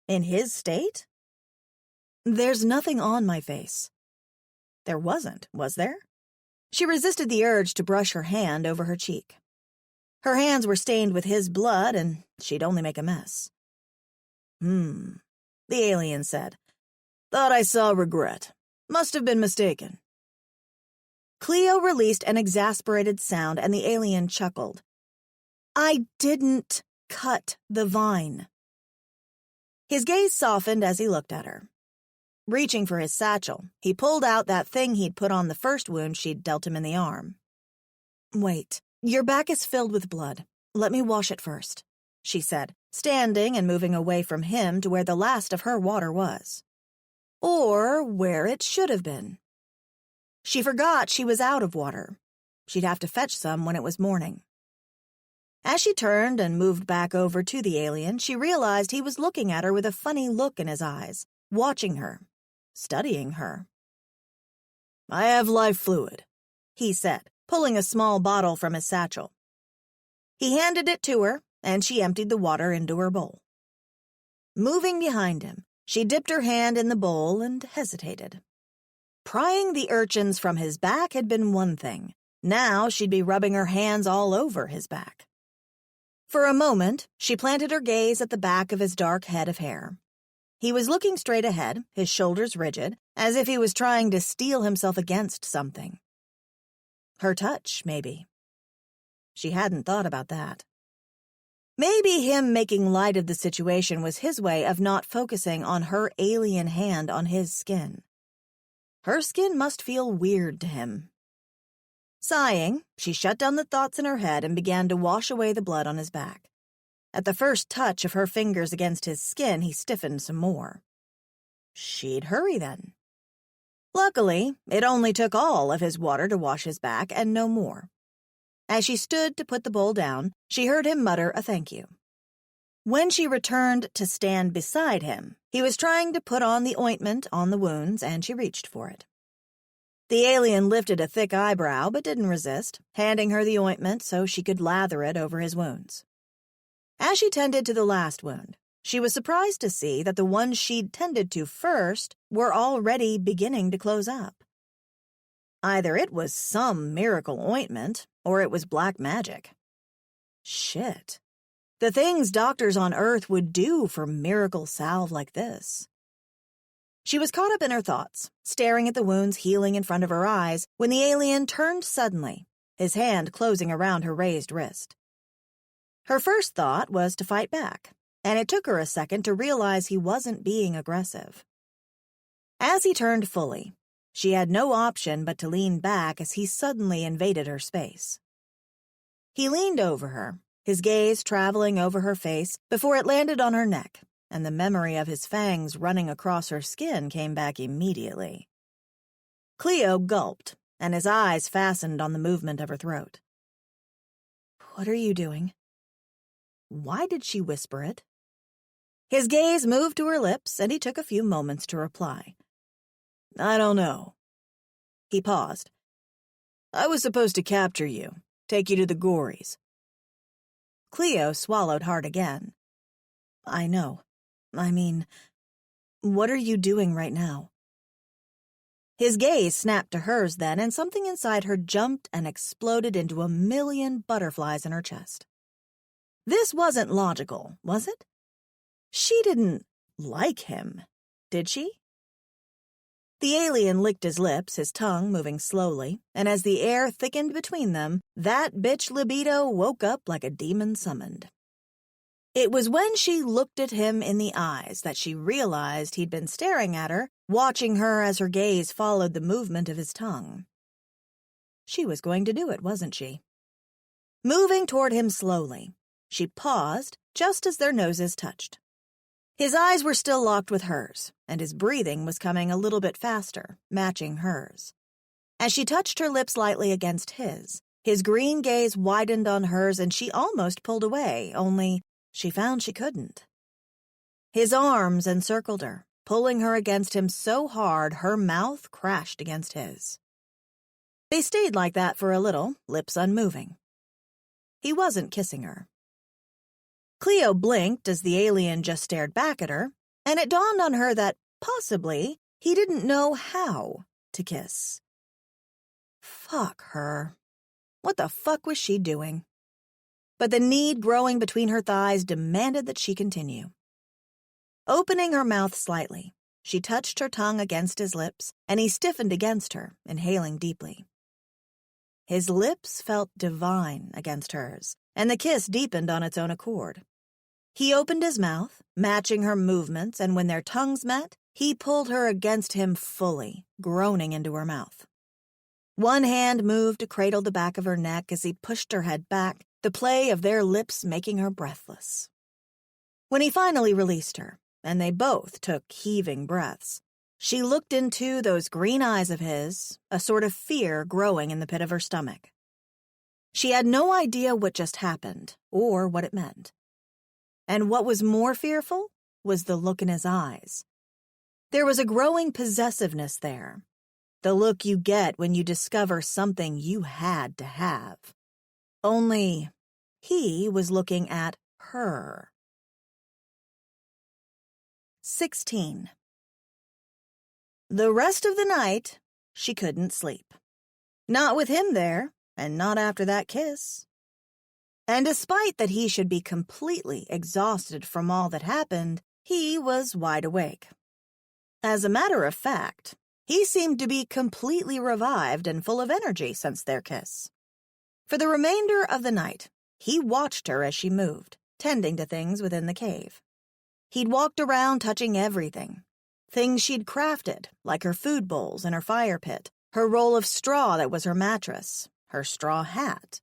In his state? "There's nothing on my face." There wasn't, was there? She resisted the urge to brush her hand over her cheek. Her hands were stained with his blood, and she'd only make a mess. The alien said. "Thought I saw regret. Must have been mistaken." Cleo released an exasperated sound, and the alien chuckled. "I didn't cut the vine." His gaze softened as he looked at her. Reaching for his satchel, he pulled out that thing he'd put on the first wound she'd dealt him in the arm. "Wait, your back is filled with blood. Let me wash it first," she said, standing and moving away from him to where the last of her water was. Or where it should have been. She forgot she was out of water. She'd have to fetch some when it was morning. As she turned and moved back over to the alien, she realized he was looking at her with a funny look in his eyes, watching her. Studying her. "I have life fluid," he said, pulling a small bottle from his satchel. He handed it to her, and she emptied the water into her bowl. Moving behind him, she dipped her hand in the bowl and hesitated. Prying the urchins from his back had been one thing. Now she'd be rubbing her hands all over his back. For a moment, she planted her gaze at the back of his dark head of hair. He was looking straight ahead, his shoulders rigid, as if he was trying to steel himself against something. Her touch, maybe. She hadn't thought about that. Maybe him making light of the situation was his way of not focusing on her alien hand on his skin. Her skin must feel weird to him. Sighing, she shut down the thoughts in her head and began to wash away the blood on his back. At the first touch of her fingers against his skin, he stiffened some more. She'd hurry then. Luckily, it only took all of his water to wash his back and no more. As she stood to put the bowl down, she heard him mutter a thank you. When she returned to stand beside him, he was trying to put on the ointment on the wounds, and she reached for it. The alien lifted a thick eyebrow but didn't resist, handing her the ointment so she could lather it over his wounds. As she tended to the last wound, she was surprised to see that the ones she'd tended to first were already beginning to close up. Either it was some miracle ointment, or it was black magic. Shit. The things doctors on Earth would do for miracle salve like this. She was caught up in her thoughts, staring at the wounds healing in front of her eyes, when the alien turned suddenly, his hand closing around her raised wrist. Her first thought was to fight back, and it took her a second to realize he wasn't being aggressive. As he turned fully, she had no option but to lean back as he suddenly invaded her space. He leaned over her, his gaze traveling over her face before it landed on her neck, and the memory of his fangs running across her skin came back immediately. Cleo gulped, and his eyes fastened on the movement of her throat. "What are you doing?" Why did she whisper it? His gaze moved to her lips, and he took a few moments to reply. "I don't know." He paused. "I was supposed to capture you, take you to the Gories." Cleo swallowed hard again. "I know. I mean, what are you doing right now?" His gaze snapped to hers then, and something inside her jumped and exploded into a million butterflies in her chest. This wasn't logical, was it? She didn't like him, did she? The alien licked his lips, his tongue moving slowly, and as the air thickened between them, that bitch libido woke up like a demon summoned. It was when she looked at him in the eyes that she realized he'd been staring at her, watching her as her gaze followed the movement of his tongue. She was going to do it, wasn't she? Moving toward him slowly, she paused just as their noses touched. His eyes were still locked with hers, and his breathing was coming a little bit faster, matching hers. As she touched her lips lightly against his green gaze widened on hers and she almost pulled away, only she found she couldn't. His arms encircled her, pulling her against him so hard her mouth crashed against his. They stayed like that for a little, lips unmoving. He wasn't kissing her. Cleo blinked as the alien just stared back at her, and it dawned on her that, possibly, he didn't know how to kiss. Fuck her. What the fuck was she doing? But the need growing between her thighs demanded that she continue. Opening her mouth slightly, she touched her tongue against his lips, and he stiffened against her, inhaling deeply. His lips felt divine against hers, and the kiss deepened on its own accord. He opened his mouth, matching her movements, and when their tongues met, he pulled her against him fully, groaning into her mouth. One hand moved to cradle the back of her neck as he pushed her head back, the play of their lips making her breathless. When he finally released her, and they both took heaving breaths, she looked into those green eyes of his, a sort of fear growing in the pit of her stomach. She had no idea what just happened, or what it meant. And what was more fearful was the look in his eyes. There was a growing possessiveness there, the look you get when you discover something you had to have. Only he was looking at her. 16. The rest of the night, she couldn't sleep. Not with him there, and not after that kiss. And despite that he should be completely exhausted from all that happened, he was wide awake. As a matter of fact, he seemed to be completely revived and full of energy since their kiss. For the remainder of the night, he watched her as she moved, tending to things within the cave. He'd walked around touching everything. Things she'd crafted, like her food bowls and her fire pit, her roll of straw that was her mattress, her straw hat.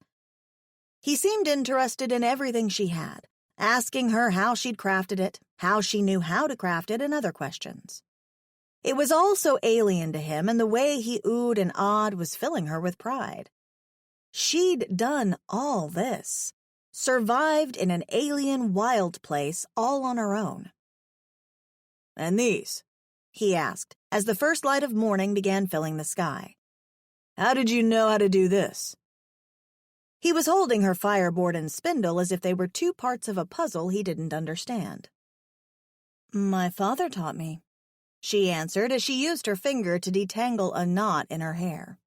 He seemed interested in everything she had, asking her how she'd crafted it, how she knew how to craft it, and other questions. It was all so alien to him, and the way he oohed and awed was filling her with pride. She'd done all this, survived in an alien wild place all on her own. "And these?" he asked, as the first light of morning began filling the sky. "How did you know how to do this?" He was holding her fireboard and spindle as if they were two parts of a puzzle he didn't understand. "My father taught me," she answered as she used her finger to detangle a knot in her hair.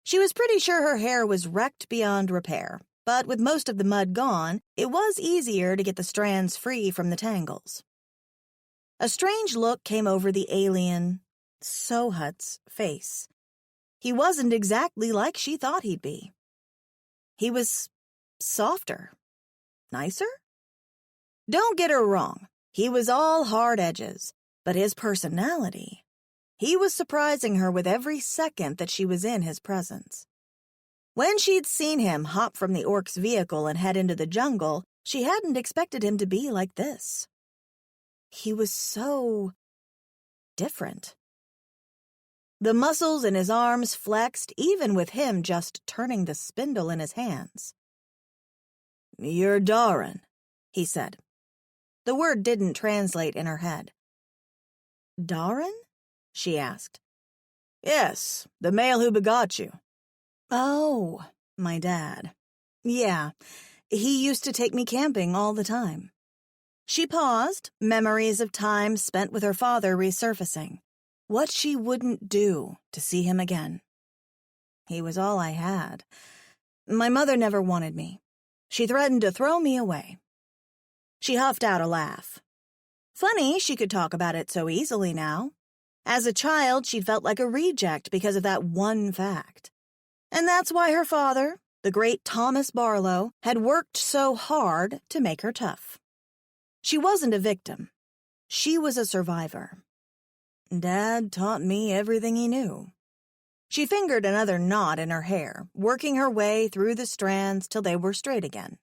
She was pretty sure her hair was wrecked beyond repair, but with most of the mud gone, it was easier to get the strands free from the tangles. A strange look came over the alien, Sohut's face. He wasn't exactly like she thought he'd be. He was softer, nicer. Don't get her wrong, he was all hard edges, but his personality, he was surprising her with every second that she was in his presence. When she'd seen him hop from the orc's vehicle and head into the jungle, she hadn't expected him to be like this. He was so different. The muscles in his arms flexed even with him just turning the spindle in his hands. "You're Darren," he said. The word didn't translate in her head. "Darren?" she asked. "Yes, the male who begot you." "Oh, my dad. Yeah, he used to take me camping all the time." She paused, memories of time spent with her father resurfacing. What she wouldn't do to see him again. He was all I had. My mother never wanted me. She threatened to throw me away. She huffed out a laugh. Funny she could talk about it so easily now. As a child, she'd felt like a reject because of that one fact. And that's why her father, the great Thomas Barlow, had worked so hard to make her tough. She wasn't a victim. She was a survivor. Dad taught me everything he knew. She fingered another knot in her hair, working her way through the strands till they were straight again.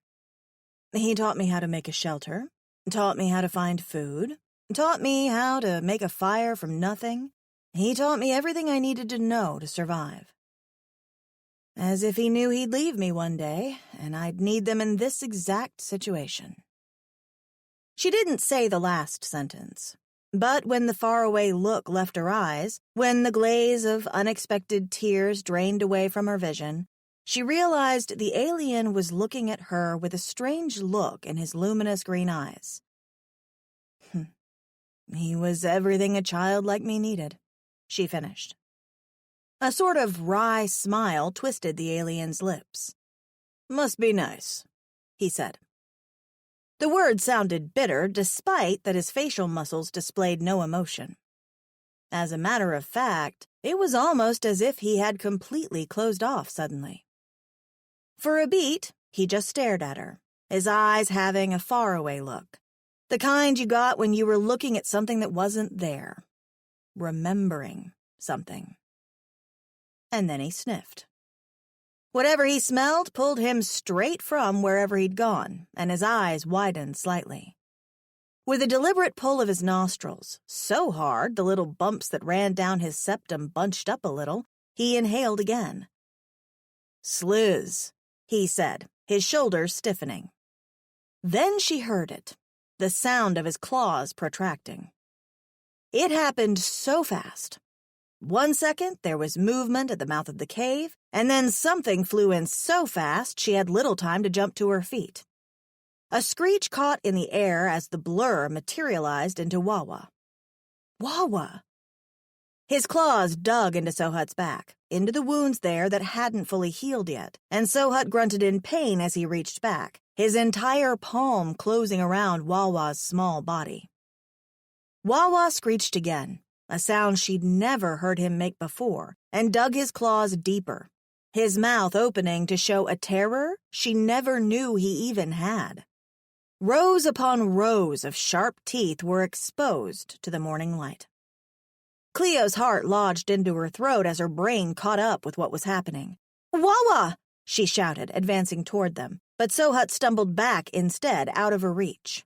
He taught me how to make a shelter, taught me how to find food, taught me how to make a fire from nothing. He taught me everything I needed to know to survive. As if he knew he'd leave me one day, and I'd need them in this exact situation. She didn't say the last sentence. But when the faraway look left her eyes, when the glaze of unexpected tears drained away from her vision, she realized the alien was looking at her with a strange look in his luminous green eyes. He was everything a child like me needed, she finished. A sort of wry smile twisted the alien's lips. "Must be nice," he said. The word sounded bitter, despite that his facial muscles displayed no emotion. As a matter of fact, it was almost as if he had completely closed off suddenly. For a beat, he just stared at her, his eyes having a faraway look, the kind you got when you were looking at something that wasn't there, remembering something. And then he sniffed. Whatever he smelled pulled him straight from wherever he'd gone, and his eyes widened slightly. With a deliberate pull of his nostrils, so hard the little bumps that ran down his septum bunched up a little, he inhaled again. "Sliz," he said, his shoulders stiffening. Then she heard it, the sound of his claws protracting. It happened so fast. 1 second, there was movement at the mouth of the cave, and then something flew in so fast she had little time to jump to her feet. A screech caught in the air as the blur materialized into Wawa. Wawa! His claws dug into Sohut's back, into the wounds there that hadn't fully healed yet, and Sohut grunted in pain as he reached back, his entire palm closing around Wawa's small body. Wawa screeched again, a sound she'd never heard him make before, and dug his claws deeper, his mouth opening to show a terror she never knew he even had. Rows upon rows of sharp teeth were exposed to the morning light. Cleo's heart lodged into her throat as her brain caught up with what was happening. "Wawa!" she shouted, advancing toward them, but Sohut stumbled back instead, out of her reach.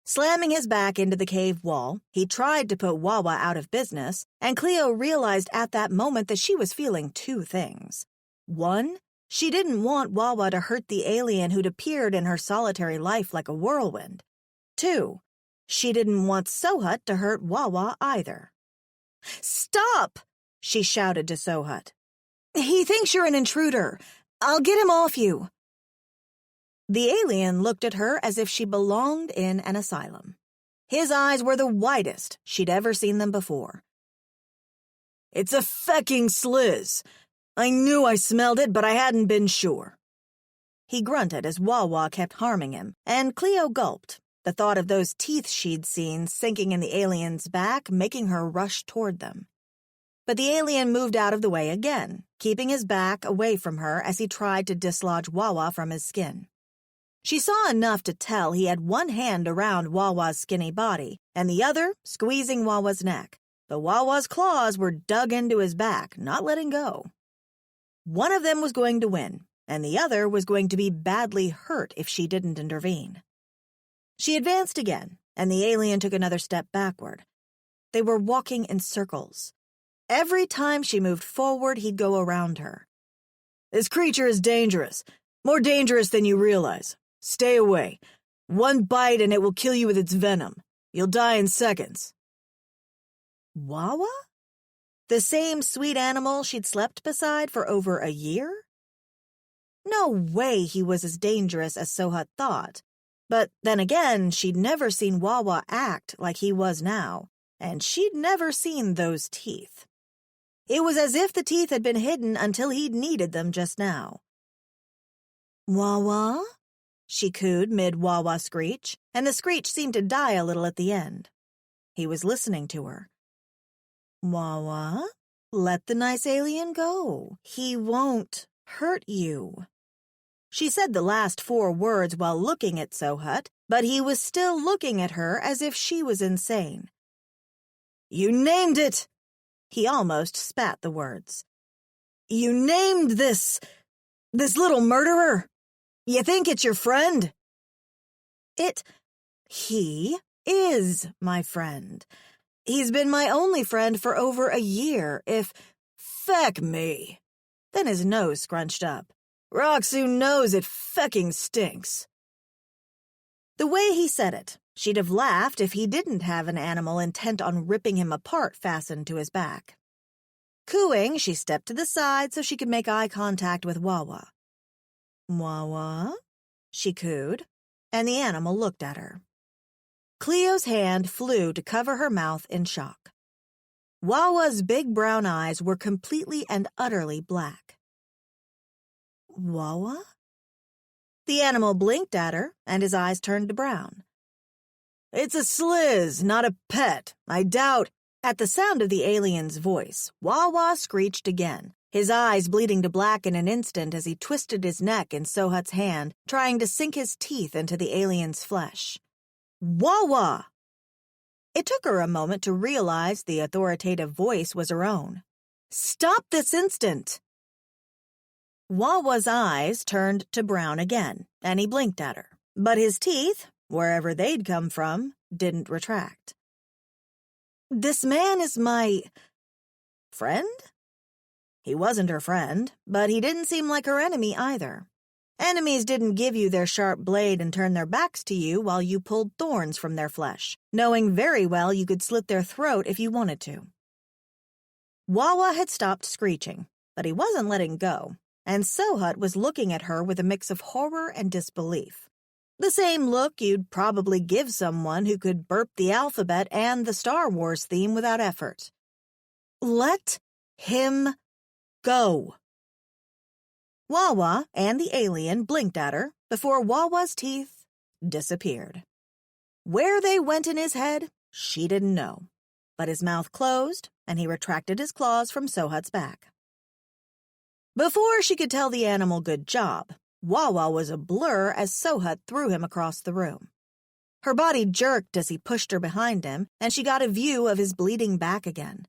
Slamming his back into the cave wall, he tried to put Wawa out of business, and Cleo realized at that moment that she was feeling two things. One, she didn't want Wawa to hurt the alien who'd appeared in her solitary life like a whirlwind. Two, she didn't want Sohut to hurt Wawa either. "Stop!" she shouted to Sohut. "He thinks you're an intruder. I'll get him off you." The alien looked at her as if she belonged in an asylum. His eyes were the widest she'd ever seen them before. "It's a fecking sliz. I knew I smelled it, but I hadn't been sure." He grunted as Wawa kept harming him, and Cleo gulped, the thought of those teeth she'd seen sinking in the alien's back making her rush toward them. But the alien moved out of the way again, keeping his back away from her as he tried to dislodge Wawa from his skin. She saw enough to tell he had one hand around Wawa's skinny body and the other squeezing Wawa's neck, but Wawa's claws were dug into his back, not letting go. One of them was going to win, and the other was going to be badly hurt if she didn't intervene. She advanced again, and the alien took another step backward. They were walking in circles. Every time she moved forward, he'd go around her. "This creature is dangerous, more dangerous than you realize. Stay away. One bite and it will kill you with its venom. You'll die in seconds." Wawa? The same sweet animal she'd slept beside for over a year? No way he was as dangerous as Sohut thought. But then again, she'd never seen Wawa act like he was now, and she'd never seen those teeth. It was as if the teeth had been hidden until he'd needed them just now. "Wawa?" she cooed mid-Wawa screech, and the screech seemed to die a little at the end. He was listening to her. "Wawa, let the nice alien go. He won't hurt you." She said the last 4 words while looking at Sohut, but he was still looking at her as if she was insane. "You named it!" He almost spat the words. "You named this little murderer? You think it's your friend?" He is my friend. He's been my only friend for over a year, Feck me. Then his nose scrunched up. "Roxu knows it fecking stinks." The way he said it, she'd have laughed if he didn't have an animal intent on ripping him apart fastened to his back. Cooing, she stepped to the side so she could make eye contact with Wawa. "Wawa?" she cooed, and the animal looked at her. Cleo's hand flew to cover her mouth in shock. Wawa's big brown eyes were completely and utterly black. "Wawa?" The animal blinked at her, and his eyes turned to brown. "It's a sliz, not a pet. I doubt." At the sound of the alien's voice, Wawa screeched again, his eyes bleeding to black in an instant as he twisted his neck in Sohut's hand, trying to sink his teeth into the alien's flesh. "Wawa!" It took her a moment to realize the authoritative voice was her own. "Stop this instant!" Wawa's eyes turned to brown again, and he blinked at her, but his teeth, wherever they'd come from, didn't retract. "This man is my friend?" He wasn't her friend, but he didn't seem like her enemy either. Enemies didn't give you their sharp blade and turn their backs to you while you pulled thorns from their flesh, knowing very well you could slit their throat if you wanted to. Wawa had stopped screeching, but he wasn't letting go, and Sohut was looking at her with a mix of horror and disbelief. The same look you'd probably give someone who could burp the alphabet and the Star Wars theme without effort. "Let him go." Wawa and the alien blinked at her before Wawa's teeth disappeared. Where they went in his head, she didn't know, but his mouth closed and he retracted his claws from Sohut's back. Before she could tell the animal good job, Wawa was a blur as Sohut threw him across the room. Her body jerked as he pushed her behind him, and she got a view of his bleeding back again.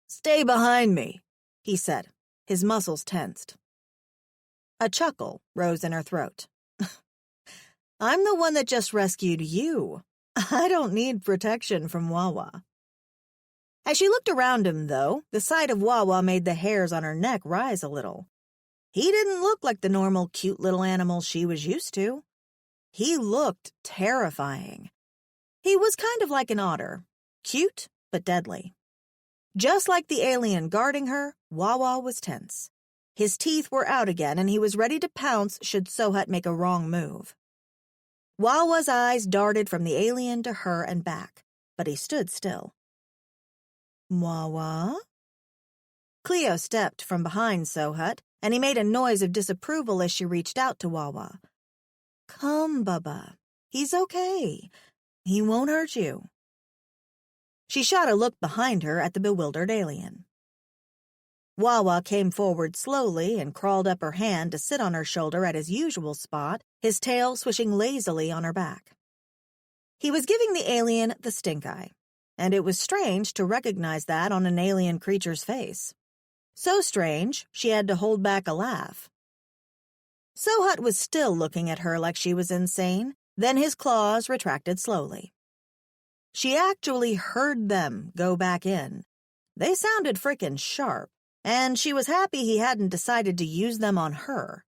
"Stay behind me," he said, his muscles tensed. A chuckle rose in her throat. I'm the one that just rescued you. I don't need protection from Wawa. As she looked around him, though, the sight of Wawa made the hairs on her neck rise a little. He didn't look like the normal cute little animal she was used to. He looked terrifying. He was kind of like an otter, cute but deadly. Just like the alien guarding her, Wawa was tense. His teeth were out again, and he was ready to pounce should Sohut make a wrong move. Wawa's eyes darted from the alien to her and back, but he stood still. Wawa? Cleo stepped from behind Sohut, and he made a noise of disapproval as she reached out to Wawa. Come, Bubba. He's okay. He won't hurt you. She shot a look behind her at the bewildered alien. Wawa came forward slowly and crawled up her hand to sit on her shoulder at his usual spot, his tail swishing lazily on her back. He was giving the alien the stink eye, and it was strange to recognize that on an alien creature's face. So strange, she had to hold back a laugh. Sohut was still looking at her like she was insane, then his claws retracted slowly. She actually heard them go back in. They sounded frickin' sharp, and she was happy he hadn't decided to use them on her.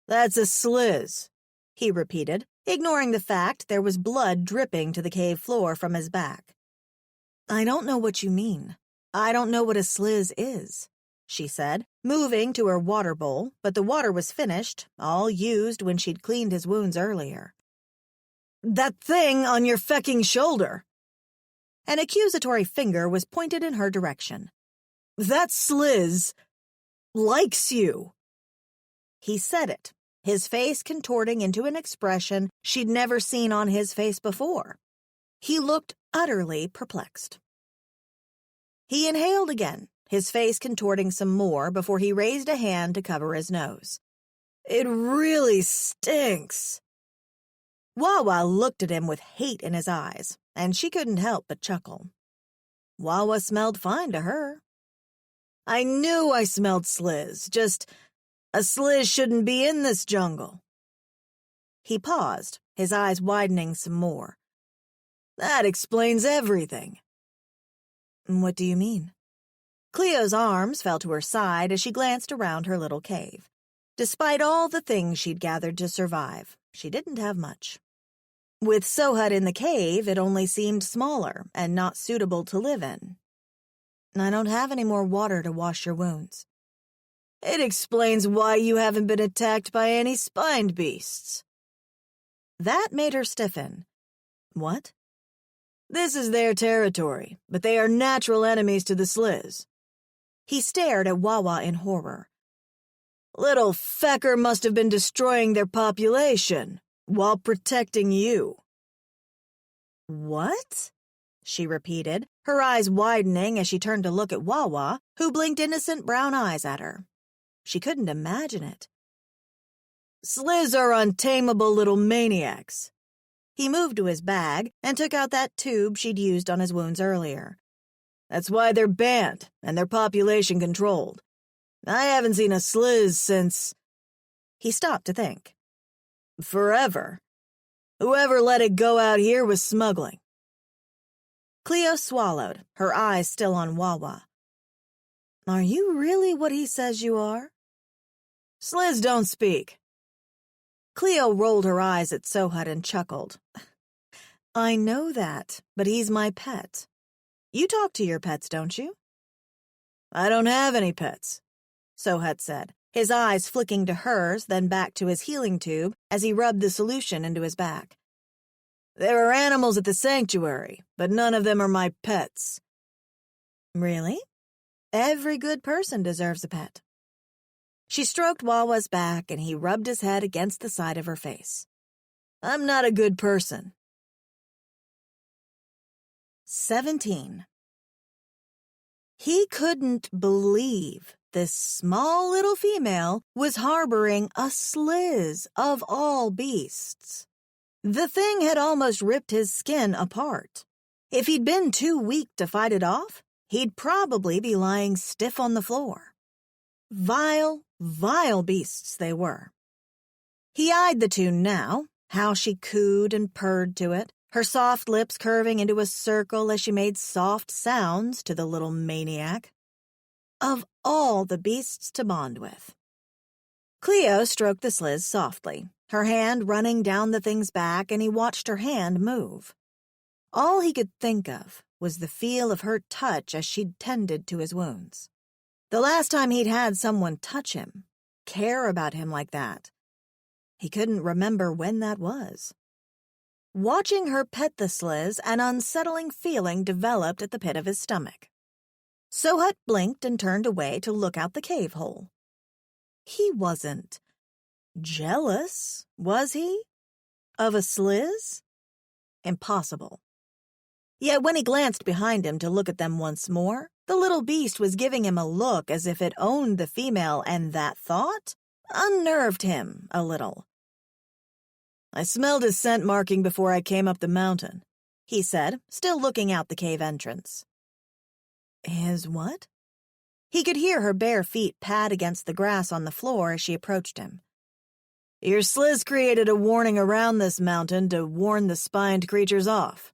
That's a sliz, he repeated, ignoring the fact there was blood dripping to the cave floor from his back. I don't know what you mean. I don't know what a sliz is, she said, moving to her water bowl, but the water was finished, all used when she'd cleaned his wounds earlier. That thing on your fecking shoulder. An accusatory finger was pointed in her direction. That sliz likes you. He said it, his face contorting into an expression she'd never seen on his face before. He looked utterly perplexed. He inhaled again, his face contorting some more before he raised a hand to cover his nose. It really stinks. Wawa looked at him with hate in his eyes, and she couldn't help but chuckle. Wawa smelled fine to her. I knew I smelled sliz, just a sliz shouldn't be in this jungle. He paused, his eyes widening some more. That explains everything. What do you mean? Cleo's arms fell to her side as she glanced around her little cave. Despite all the things she'd gathered to survive, she didn't have much. With Sohut in the cave, it only seemed smaller and not suitable to live in. I don't have any more water to wash your wounds. It explains why you haven't been attacked by any spined beasts. That made her stiffen. What? This is their territory, but they are natural enemies to the sliz. He stared at Wawa in horror. Little fecker must have been destroying their population while protecting you. What? She repeated, her eyes widening as she turned to look at Wawa, who blinked innocent brown eyes at her. She couldn't imagine it. Sliz are untamable little maniacs. He moved to his bag and took out that tube she'd used on his wounds earlier. That's why they're banned and their population controlled. I haven't seen a sliz since... He stopped to think. Forever. Whoever let it go out here was smuggling. Cleo swallowed, her eyes still on Wawa. Are you really what he says you are? Sliz don't speak. Cleo rolled her eyes at Sohut and chuckled. I know that, but he's my pet. You talk to your pets, don't you? I don't have any pets, Sohut said, his eyes flicking to hers, then back to his healing tube as he rubbed the solution into his back. There are animals at the sanctuary, but none of them are my pets. Really? Every good person deserves a pet. She stroked Wawa's back, and he rubbed his head against the side of her face. I'm not a good person. 17. He couldn't believe this small little female was harboring a sliz of all beasts. The thing had almost ripped his skin apart. If he'd been too weak to fight it off, he'd probably be lying stiff on the floor. Vile, vile beasts they were. He eyed the two now, how she cooed and purred to it, her soft lips curving into a circle as she made soft sounds to the little maniac. Of all the beasts to bond with. Cleo stroked the sliz softly, her hand running down the thing's back, and he watched her hand move. All he could think of was the feel of her touch as she'd tended to his wounds. The last time he'd had someone touch him, care about him like that. He couldn't remember when that was. Watching her pet the sliz, an unsettling feeling developed at the pit of his stomach. Sohut blinked and turned away to look out the cave hole. He wasn't jealous, was he? Of a sliz? Impossible. Yet when he glanced behind him to look at them once more, the little beast was giving him a look as if it owned the female, and that thought unnerved him a little. "I smelled his scent marking before I came up the mountain," he said, still looking out the cave entrance. His what? He could hear her bare feet pad against the grass on the floor as she approached him. "Your sliz created a warning around this mountain to warn the spined creatures off."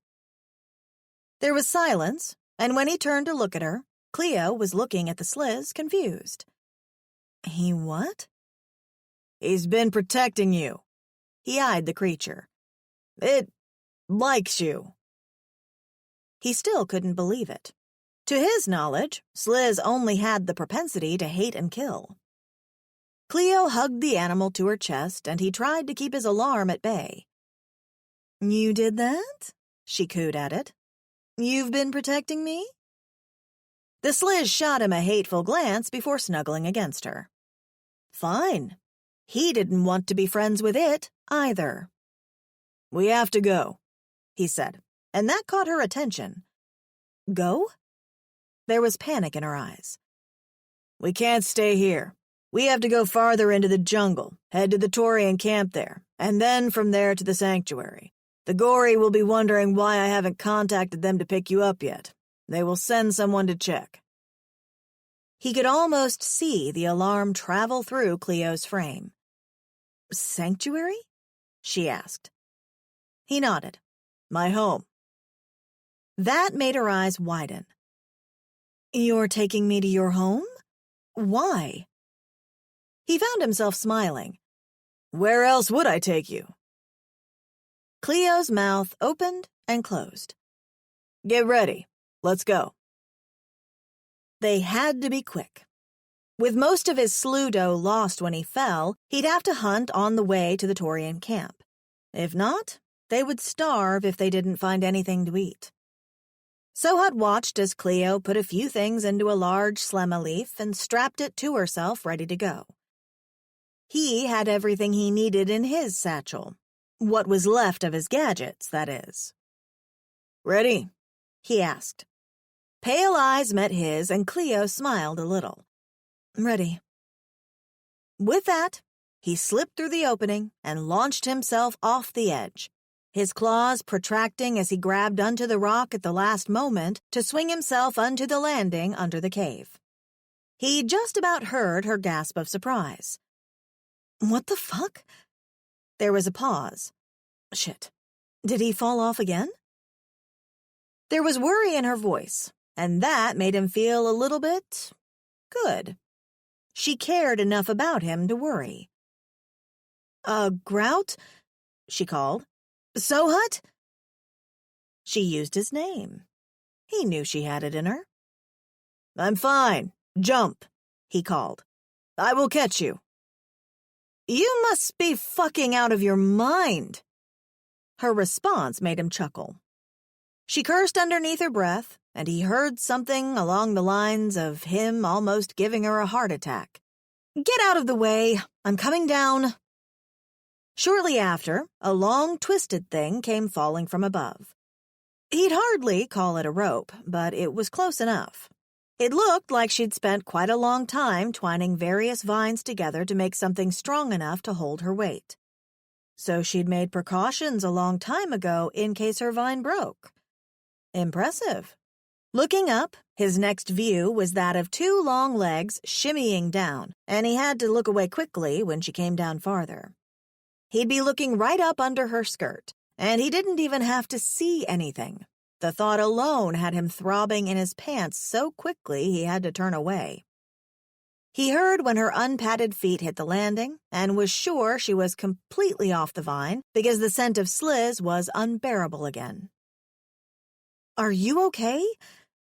There was silence, and when he turned to look at her, Cleo was looking at the sliz, confused. He what? "He's been protecting you." He eyed the creature. "It likes you." He still couldn't believe it. To his knowledge, sliz only had the propensity to hate and kill. Cleo hugged the animal to her chest, and he tried to keep his alarm at bay. "You did that?" she cooed at it. "You've been protecting me?" The sliz shot him a hateful glance before snuggling against her. Fine. He didn't want to be friends with it, either. "We have to go," he said, and that caught her attention. Go? There was panic in her eyes. "We can't stay here. We have to go farther into the jungle, head to the Taurian camp there, and then from there to the sanctuary. The Gori will be wondering why I haven't contacted them to pick you up yet. They will send someone to check." He could almost see the alarm travel through Cleo's frame. "Sanctuary?" she asked. He nodded. "My home." That made her eyes widen. "You're taking me to your home? Why?" He found himself smiling. "Where else would I take you?" Cleo's mouth opened and closed. "Get ready. Let's go." They had to be quick. With most of his slough dough lost when he fell, he'd have to hunt on the way to the Taurian camp. If not, they would starve if they didn't find anything to eat. Sohut watched as Cleo put a few things into a large slemma leaf and strapped it to herself, ready to go. He had everything he needed in his satchel. What was left of his gadgets, that is. "Ready?" he asked. Pale eyes met his, and Cleo smiled a little. "Ready." With that, he slipped through the opening and launched himself off the edge, his claws protracting as he grabbed onto the rock at the last moment to swing himself onto the landing under the cave. He just about heard her gasp of surprise. "What the fuck?" There was a pause. Shit. Did he fall off again? There was worry in her voice, and that made him feel a little bit good. She cared enough about him to worry. Grout?" she called. "Sohut?" She used his name. He knew she had it in her. "I'm fine. Jump," he called. "I will catch you." "You must be fucking out of your mind." Her response made him chuckle. She cursed underneath her breath, and he heard something along the lines of him almost giving her a heart attack. "Get out of the way. I'm coming down." Shortly after, a long, twisted thing came falling from above. He'd hardly call it a rope, but it was close enough. It looked like she'd spent quite a long time twining various vines together to make something strong enough to hold her weight. So she'd made precautions a long time ago in case her vine broke. Impressive. Looking up, his next view was that of two long legs shimmying down, and he had to look away quickly when she came down farther. He'd be looking right up under her skirt, and he didn't even have to see anything. The thought alone had him throbbing in his pants so quickly he had to turn away. He heard when her unpadded feet hit the landing and was sure she was completely off the vine because the scent of sliz was unbearable again. "Are you okay?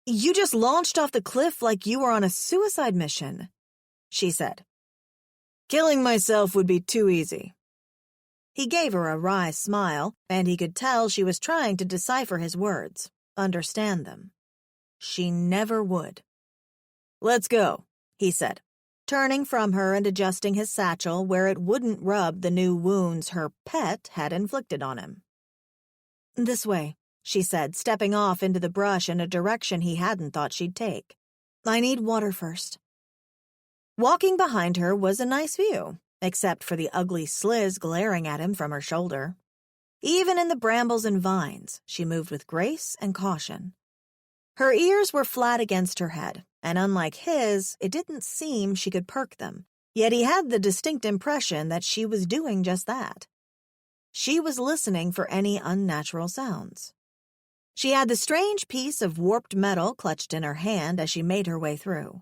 You just launched off the cliff like you were on a suicide mission," she said. "Killing myself would be too easy." He gave her a wry smile, and he could tell she was trying to decipher his words, understand them. She never would. "Let's go," he said, turning from her and adjusting his satchel where it wouldn't rub the new wounds her pet had inflicted on him. "This way," she said, stepping off into the brush in a direction he hadn't thought she'd take. "I need water first." Walking behind her was a nice view, except for the ugly sliz glaring at him from her shoulder. Even in the brambles and vines, she moved with grace and caution. Her ears were flat against her head, and unlike his, it didn't seem she could perk them, yet he had the distinct impression that she was doing just that. She was listening for any unnatural sounds. She had the strange piece of warped metal clutched in her hand as she made her way through.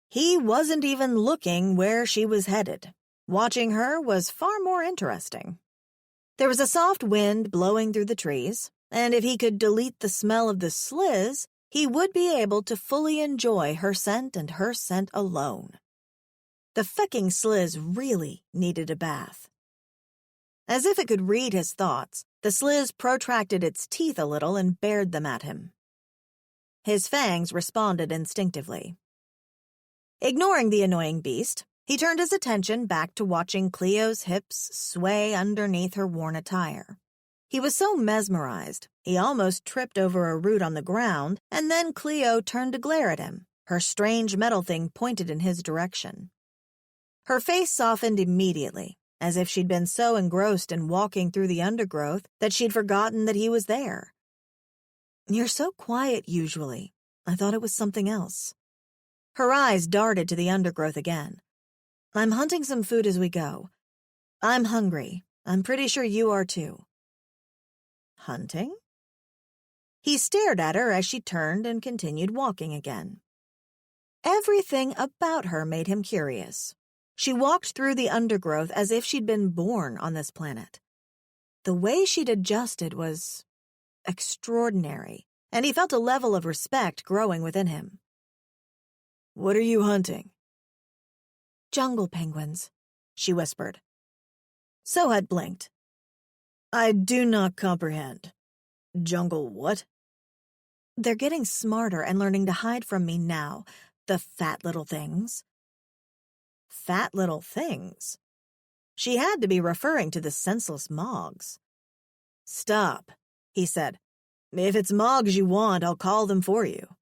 He wasn't even looking where she was headed. Watching her was far more interesting. There was a soft wind blowing through the trees, and if he could delete the smell of the sliz, he would be able to fully enjoy her scent and her scent alone. The fecking sliz really needed a bath. As if it could read his thoughts, the sliz protracted its teeth a little and bared them at him. His fangs responded instinctively. Ignoring the annoying beast, he turned his attention back to watching Cleo's hips sway underneath her worn attire. He was so mesmerized, he almost tripped over a root on the ground, and then Cleo turned to glare at him, her strange metal thing pointed in his direction. Her face softened immediately, as if she'd been so engrossed in walking through the undergrowth that she'd forgotten that he was there. "You're so quiet usually. I thought it was something else." Her eyes darted to the undergrowth again. "I'm hunting some food as we go. I'm hungry. I'm pretty sure you are too." "Hunting?" He stared at her as she turned and continued walking again. Everything about her made him curious. She walked through the undergrowth as if she'd been born on this planet. The way she'd adjusted was extraordinary, and he felt a level of respect growing within him. "What are you hunting?" "Jungle penguins," she whispered. Sohut blinked. "I do not comprehend. Jungle what?" "They're getting smarter and learning to hide from me now, the fat little things." Fat little things? She had to be referring to the senseless mogs. "Stop," he said. "If it's mogs you want, I'll call them for you."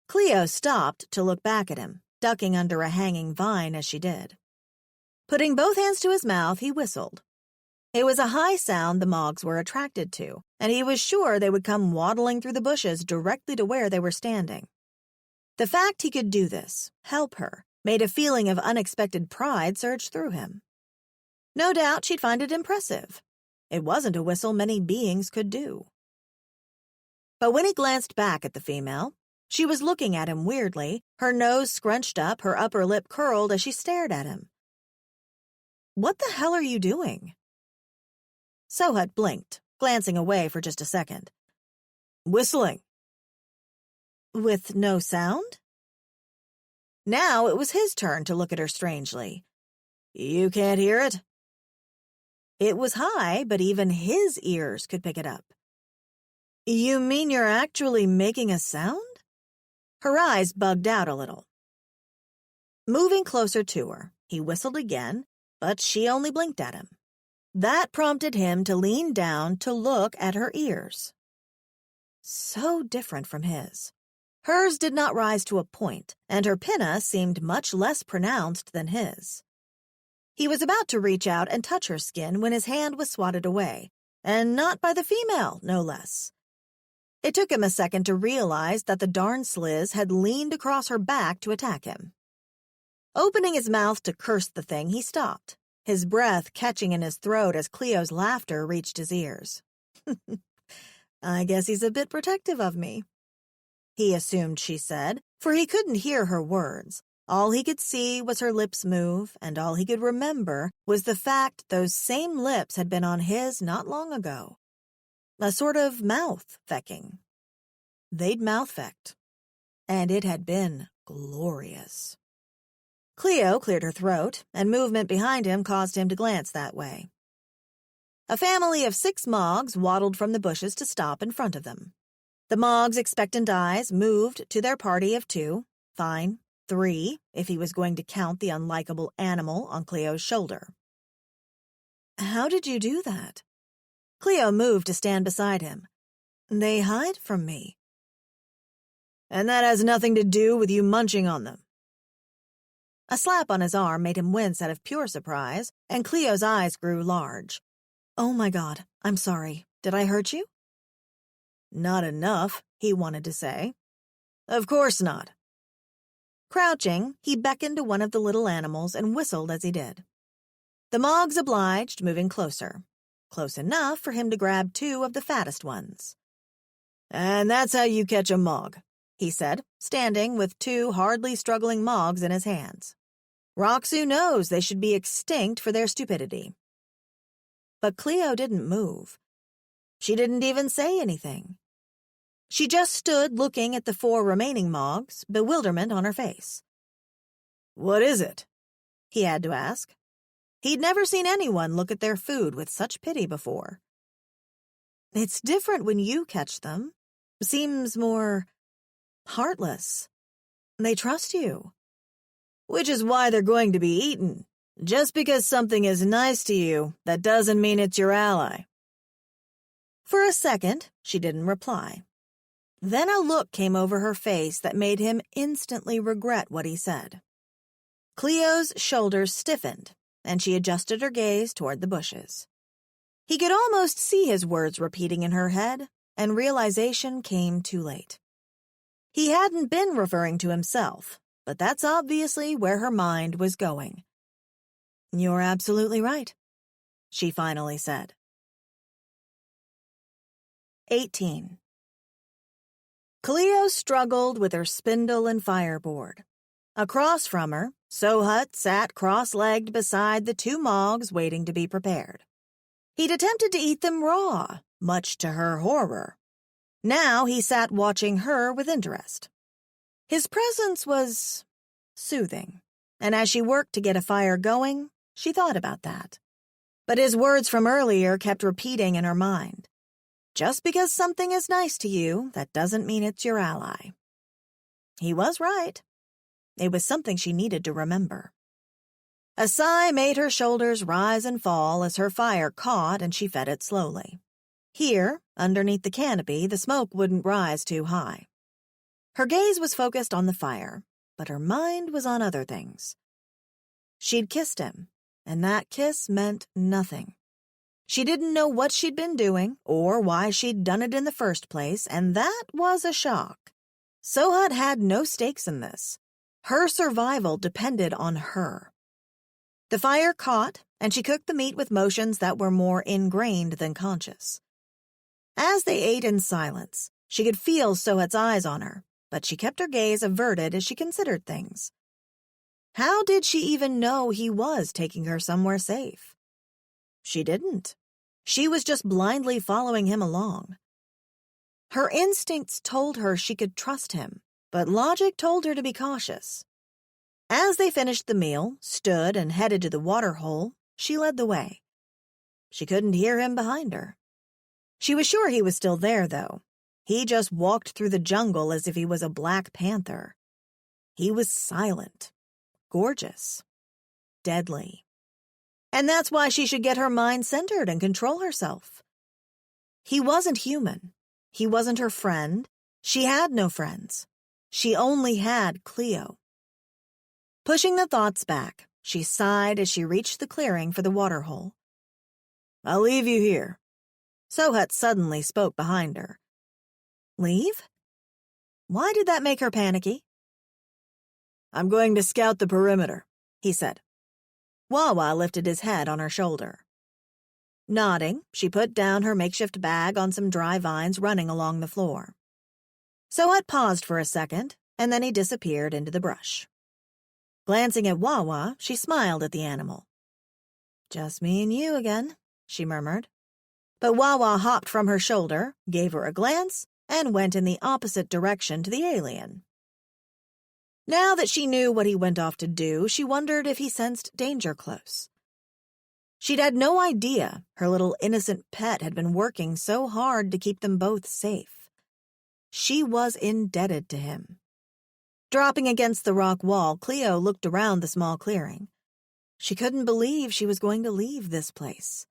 Cleo stopped to look back at him, ducking under a hanging vine as she did. Putting both hands to his mouth, he whistled. It was a high sound the mogs were attracted to, and he was sure they would come waddling through the bushes directly to where they were standing. The fact he could do this, help her, made a feeling of unexpected pride surge through him. No doubt she'd find it impressive. It wasn't a whistle many beings could do. But when he glanced back at the female, she was looking at him weirdly, her nose scrunched up, her upper lip curled as she stared at him. "What the hell are you doing?" Sohut blinked, glancing away for just a second. "Whistling." "With no sound?" Now it was his turn to look at her strangely. "You can't hear it?" It was high, but even his ears could pick it up. "You mean you're actually making a sound?" Her eyes bugged out a little. Moving closer to her, he whistled again, but she only blinked at him. That prompted him to lean down to look at her ears. So different from his. Hers did not rise to a point, and her pinna seemed much less pronounced than his. He was about to reach out and touch her skin when his hand was swatted away, and not by the female, no less. It took him a second to realize that the darn sliz had leaned across her back to attack him. Opening his mouth to curse the thing, he stopped, his breath catching in his throat as Cleo's laughter reached his ears. "I guess he's a bit protective of me," he assumed she said, for he couldn't hear her words. All he could see was her lips move, and all he could remember was the fact those same lips had been on his not long ago. A sort of mouth-fecking. They'd mouth-fecked, and it had been glorious. Cleo cleared her throat, and movement behind him caused him to glance that way. A family of 6 Mogs waddled from the bushes to stop in front of them. The Mogs' expectant eyes moved to their party of 2, fine, 3, if he was going to count the unlikable animal on Cleo's shoulder. "How did you do that?" Cleo moved to stand beside him. "They hide from me." "And that has nothing to do with you munching on them." A slap on his arm made him wince out of pure surprise, and Cleo's eyes grew large. "Oh my God, I'm sorry. Did I hurt you?" "Not enough," he wanted to say. "Of course not." Crouching, he beckoned to one of the little animals and whistled as he did. The Mogs obliged, moving closer. Close enough for him to grab 2 of the fattest ones. "And that's how you catch a Mog," he said, standing with 2 hardly struggling Mogs in his hands. "Roxu knows they should be extinct for their stupidity." But Cleo didn't move. She didn't even say anything. She just stood looking at the 4 remaining Mogs, bewilderment on her face. "What is it?" he had to ask. He'd never seen anyone look at their food with such pity before. "It's different when you catch them. Seems more heartless. They trust you." "Which is why they're going to be eaten. Just because something is nice to you, that doesn't mean it's your ally." For a second, she didn't reply. Then a look came over her face that made him instantly regret what he said. Cleo's shoulders stiffened, and she adjusted her gaze toward the bushes. He could almost see his words repeating in her head, and realization came too late. He hadn't been referring to himself, but that's obviously where her mind was going. "You're absolutely right," she finally said. 18. Cleo struggled with her spindle and fireboard. Across from her, Sohut sat cross-legged beside the 2 Mogs waiting to be prepared. He'd attempted to eat them raw, much to her horror. Now he sat watching her with interest. His presence was soothing, and as she worked to get a fire going, she thought about that. But his words from earlier kept repeating in her mind. Just because something is nice to you, that doesn't mean it's your ally. He was right. It was something she needed to remember. A sigh made her shoulders rise and fall as her fire caught and she fed it slowly. Here, underneath the canopy, the smoke wouldn't rise too high. Her gaze was focused on the fire, but her mind was on other things. She'd kissed him, and that kiss meant nothing. She didn't know what she'd been doing or why she'd done it in the first place, and that was a shock. Sohut had no stakes in this. Her survival depended on her. The fire caught, and she cooked the meat with motions that were more ingrained than conscious. As they ate in silence, she could feel Sohut's eyes on her, but she kept her gaze averted as she considered things. How did she even know he was taking her somewhere safe? She didn't. She was just blindly following him along. Her instincts told her she could trust him, but logic told her to be cautious. As they finished the meal, stood, and headed to the water hole, she led the way. She couldn't hear him behind her. She was sure he was still there, though. He just walked through the jungle as if he was a black panther. He was silent, gorgeous, deadly. And that's why she should get her mind centered and control herself. He wasn't human. He wasn't her friend. She had no friends. She only had Cleo. Pushing the thoughts back, she sighed as she reached the clearing for the water hole. "I'll leave you here." Sohut suddenly spoke behind her. Leave? Why did that make her panicky? I'm going to scout the perimeter, he said. Wawa lifted his head on her shoulder. Nodding, she put down her makeshift bag on some dry vines running along the floor. Sohat paused for a second, and then he disappeared into the brush. Glancing at Wawa, she smiled at the animal. "Just me and you again," she murmured. But Wawa hopped from her shoulder, gave her a glance, and went in the opposite direction to the alien. Now that she knew what he went off to do, she wondered if he sensed danger close. She'd had no idea her little innocent pet had been working so hard to keep them both safe. She was indebted to him. Dropping against the rock wall, Cleo looked around the small clearing. She couldn't believe she was going to leave this place.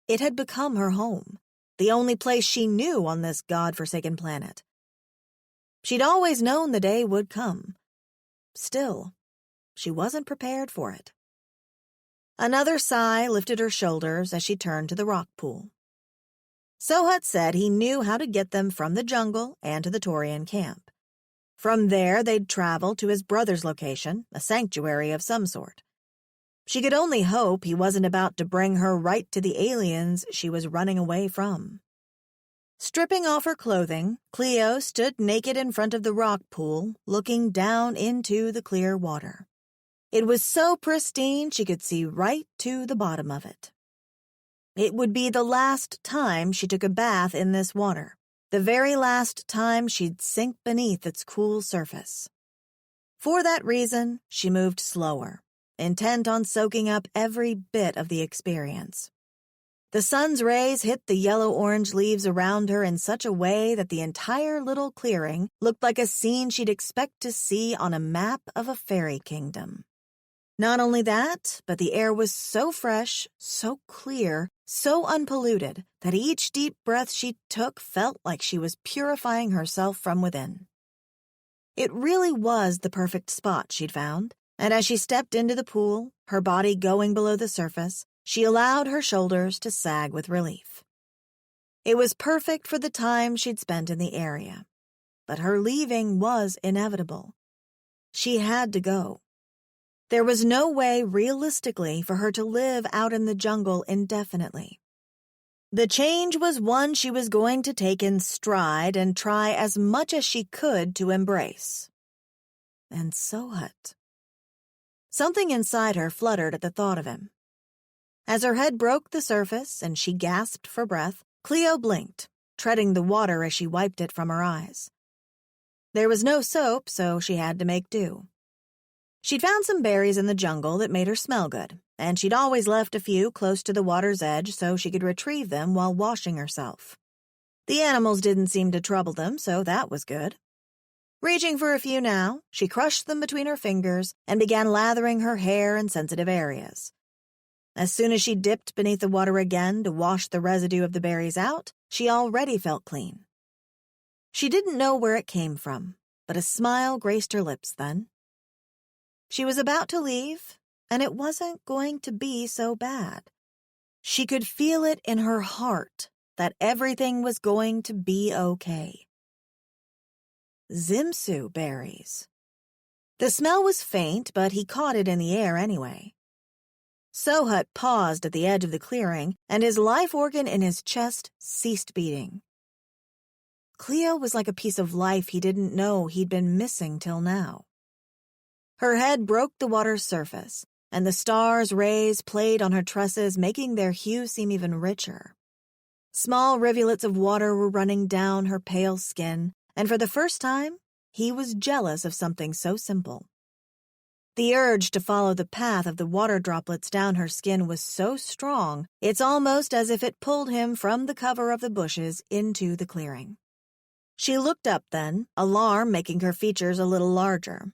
It had become her home, the only place she knew on this god-forsaken planet. She'd always known the day would come. Still, she wasn't prepared for it. Another sigh lifted her shoulders as she turned to the rock pool. Sohat said he knew how to get them from the jungle and to the Taurian camp. From there, they'd travel to his brother's location, a sanctuary of some sort. She could only hope he wasn't about to bring her right to the aliens she was running away from. Stripping off her clothing, Cleo stood naked in front of the rock pool, looking down into the clear water. It was so pristine she could see right to the bottom of it. It would be the last time she took a bath in this water, the very last time she'd sink beneath its cool surface. For that reason, she moved slower, intent on soaking up every bit of the experience. The sun's rays hit the yellow-orange leaves around her in such a way that the entire little clearing looked like a scene she'd expect to see on a map of a fairy kingdom. Not only that, but the air was so fresh, so clear, so unpolluted that each deep breath she took felt like she was purifying herself from within. It really was the perfect spot she'd found, and as she stepped into the pool, her body going below the surface, she allowed her shoulders to sag with relief. It was perfect for the time she'd spent in the area, but her leaving was inevitable. She had to go. There was no way, realistically, for her to live out in the jungle indefinitely. The change was one she was going to take in stride and try as much as she could to embrace. And Sohat. Something inside her fluttered at the thought of him. As her head broke the surface and she gasped for breath, Cleo blinked, treading the water as she wiped it from her eyes. There was no soap, so she had to make do. She'd found some berries in the jungle that made her smell good, and she'd always left a few close to the water's edge so she could retrieve them while washing herself. The animals didn't seem to trouble them, so that was good. Reaching for a few now, she crushed them between her fingers and began lathering her hair and sensitive areas. As soon as she dipped beneath the water again to wash the residue of the berries out, she already felt clean. She didn't know where it came from, but a smile graced her lips then. She was about to leave, and it wasn't going to be so bad. She could feel it in her heart that everything was going to be okay. Zimsu berries. The smell was faint, but he caught it in the air anyway. Sohat paused at the edge of the clearing, and his life organ in his chest ceased beating. Cleo was like a piece of life he didn't know he'd been missing till now. Her head broke the water's surface, and the stars' rays played on her tresses, making their hue seem even richer. Small rivulets of water were running down her pale skin, and for the first time, he was jealous of something so simple. The urge to follow the path of the water droplets down her skin was so strong, it's almost as if it pulled him from the cover of the bushes into the clearing. She looked up then, alarm making her features a little larger.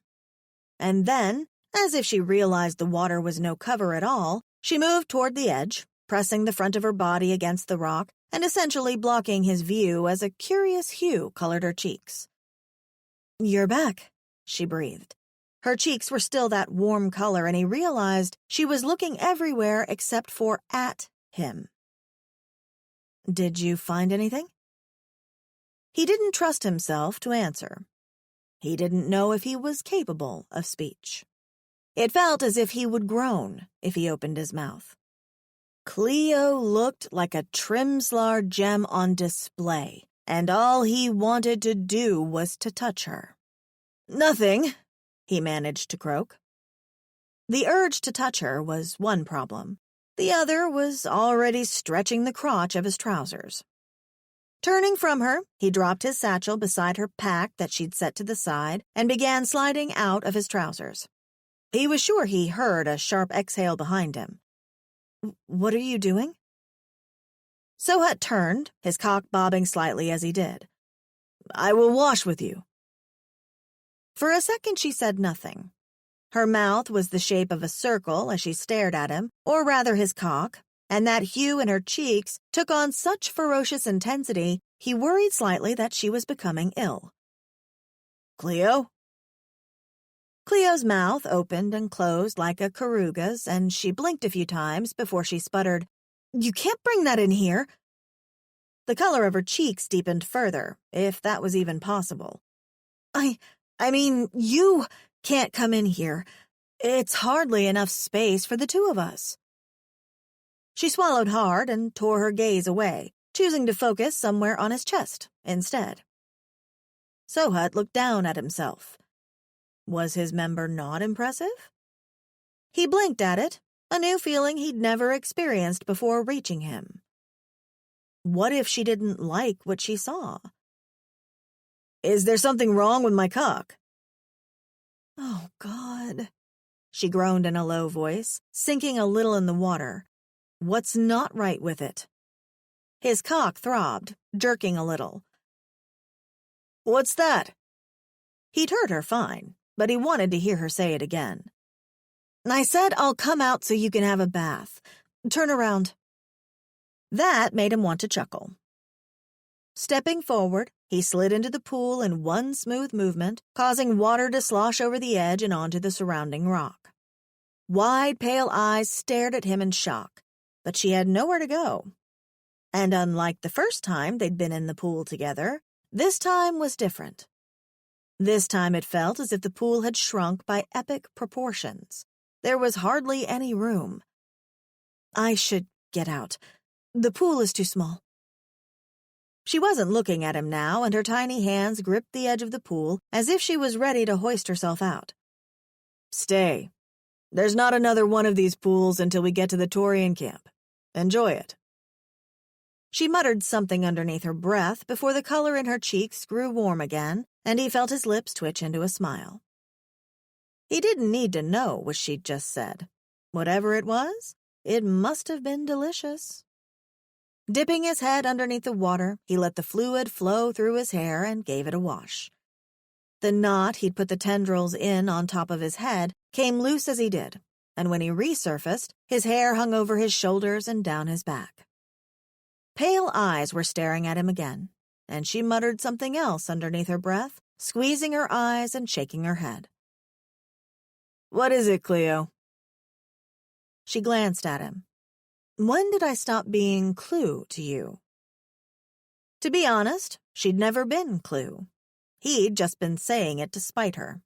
And then, as if she realized the water was no cover at all, she moved toward the edge, pressing the front of her body against the rock and essentially blocking his view as a curious hue colored her cheeks. "You're back," she breathed. Her cheeks were still that warm color, and he realized she was looking everywhere except for at him. "Did you find anything?" He didn't trust himself to answer. He didn't know if he was capable of speech. It felt as if he would groan if he opened his mouth. Cleo looked like a Trimslar gem on display, and all he wanted to do was to touch her. "Nothing," he managed to croak. The urge to touch her was one problem. The other was already stretching the crotch of his trousers. Turning from her, he dropped his satchel beside her pack that she'd set to the side and began sliding out of his trousers. He was sure he heard a sharp exhale behind him. "What are you doing?" Sohut turned, his cock bobbing slightly as he did. "I will wash with you." For a second she said nothing. Her mouth was the shape of a circle as she stared at him, or rather his cock, and that hue in her cheeks took on such ferocious intensity he worried slightly that she was becoming ill. "Cleo?" Cleo's mouth opened and closed like a caruga's, and she blinked a few times before she sputtered, "You can't bring that in here." The color of her cheeks deepened further, if that was even possible. I mean, you can't come in here. It's hardly enough space for the two of us." She swallowed hard and tore her gaze away, choosing to focus somewhere on his chest instead. Sohut looked down at himself. Was his member not impressive? He blinked at it, a new feeling he'd never experienced before reaching him. What if she didn't like what she saw? "Is there something wrong with my cock?" "Oh, God," she groaned in a low voice, sinking a little in the water. What's not right with it? His cock throbbed, jerking a little. "What's that?" He'd heard her fine, but he wanted to hear her say it again. "I said I'll come out so you can have a bath. Turn around." That made him want to chuckle. Stepping forward, he slid into the pool in one smooth movement, causing water to slosh over the edge and onto the surrounding rock. Wide, pale eyes stared at him in shock, but she had nowhere to go. And unlike the first time they'd been in the pool together, this time was different. This time it felt as if the pool had shrunk by epic proportions. There was hardly any room. "I should get out. The pool is too small." She wasn't looking at him now, and her tiny hands gripped the edge of the pool as if she was ready to hoist herself out. "Stay. There's not another one of these pools until we get to the Taurian camp. Enjoy it." She muttered something underneath her breath before the color in her cheeks grew warm again, and he felt his lips twitch into a smile. He didn't need to know what she'd just said. Whatever it was, it must have been delicious. Dipping his head underneath the water, he let the fluid flow through his hair and gave it a wash. The knot he'd put the tendrils in on top of his head came loose as he did, and when he resurfaced, his hair hung over his shoulders and down his back. Pale eyes were staring at him again, and she muttered something else underneath her breath, squeezing her eyes and shaking her head. "What is it, Cleo?" She glanced at him. "When did I stop being Clue to you?" To be honest, she'd never been Clue. He'd just been saying it to spite her.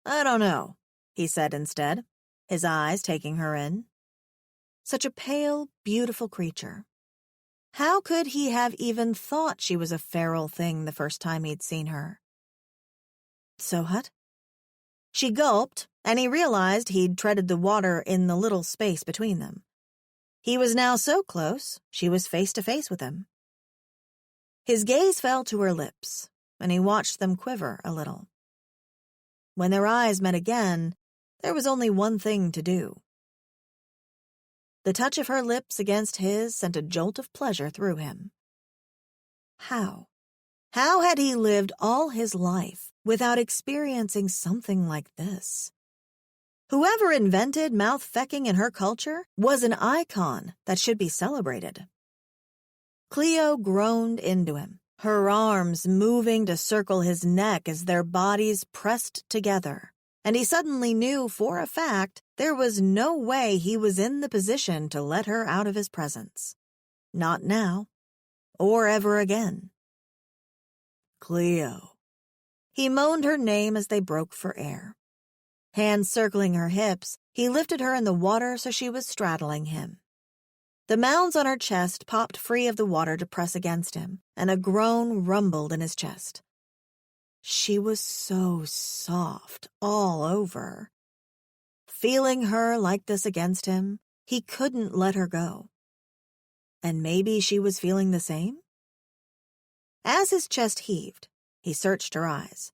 "I don't know," he said instead, his eyes taking her in. Such a pale, beautiful creature. How could he have even thought she was a feral thing the first time he'd seen her? "Sohut?" She gulped, and he realized he'd treaded the water in the little space between them. He was now so close, she was face to face with him. His gaze fell to her lips, and he watched them quiver a little. When their eyes met again, there was only one thing to do. The touch of her lips against his sent a jolt of pleasure through him. How? How had he lived all his life without experiencing something like this? Whoever invented mouth-fecking in her culture was an icon that should be celebrated. Cleo groaned into him, her arms moving to circle his neck as their bodies pressed together, and he suddenly knew for a fact there was no way he was in the position to let her out of his presence. Not now, or ever again. Cleo. He moaned her name as they broke for air. Hands circling her hips, he lifted her in the water so she was straddling him. The mounds on her chest popped free of the water to press against him, and a groan rumbled in his chest. She was so soft all over. Feeling her like this against him, he couldn't let her go. And maybe she was feeling the same? As his chest heaved, he searched her eyes.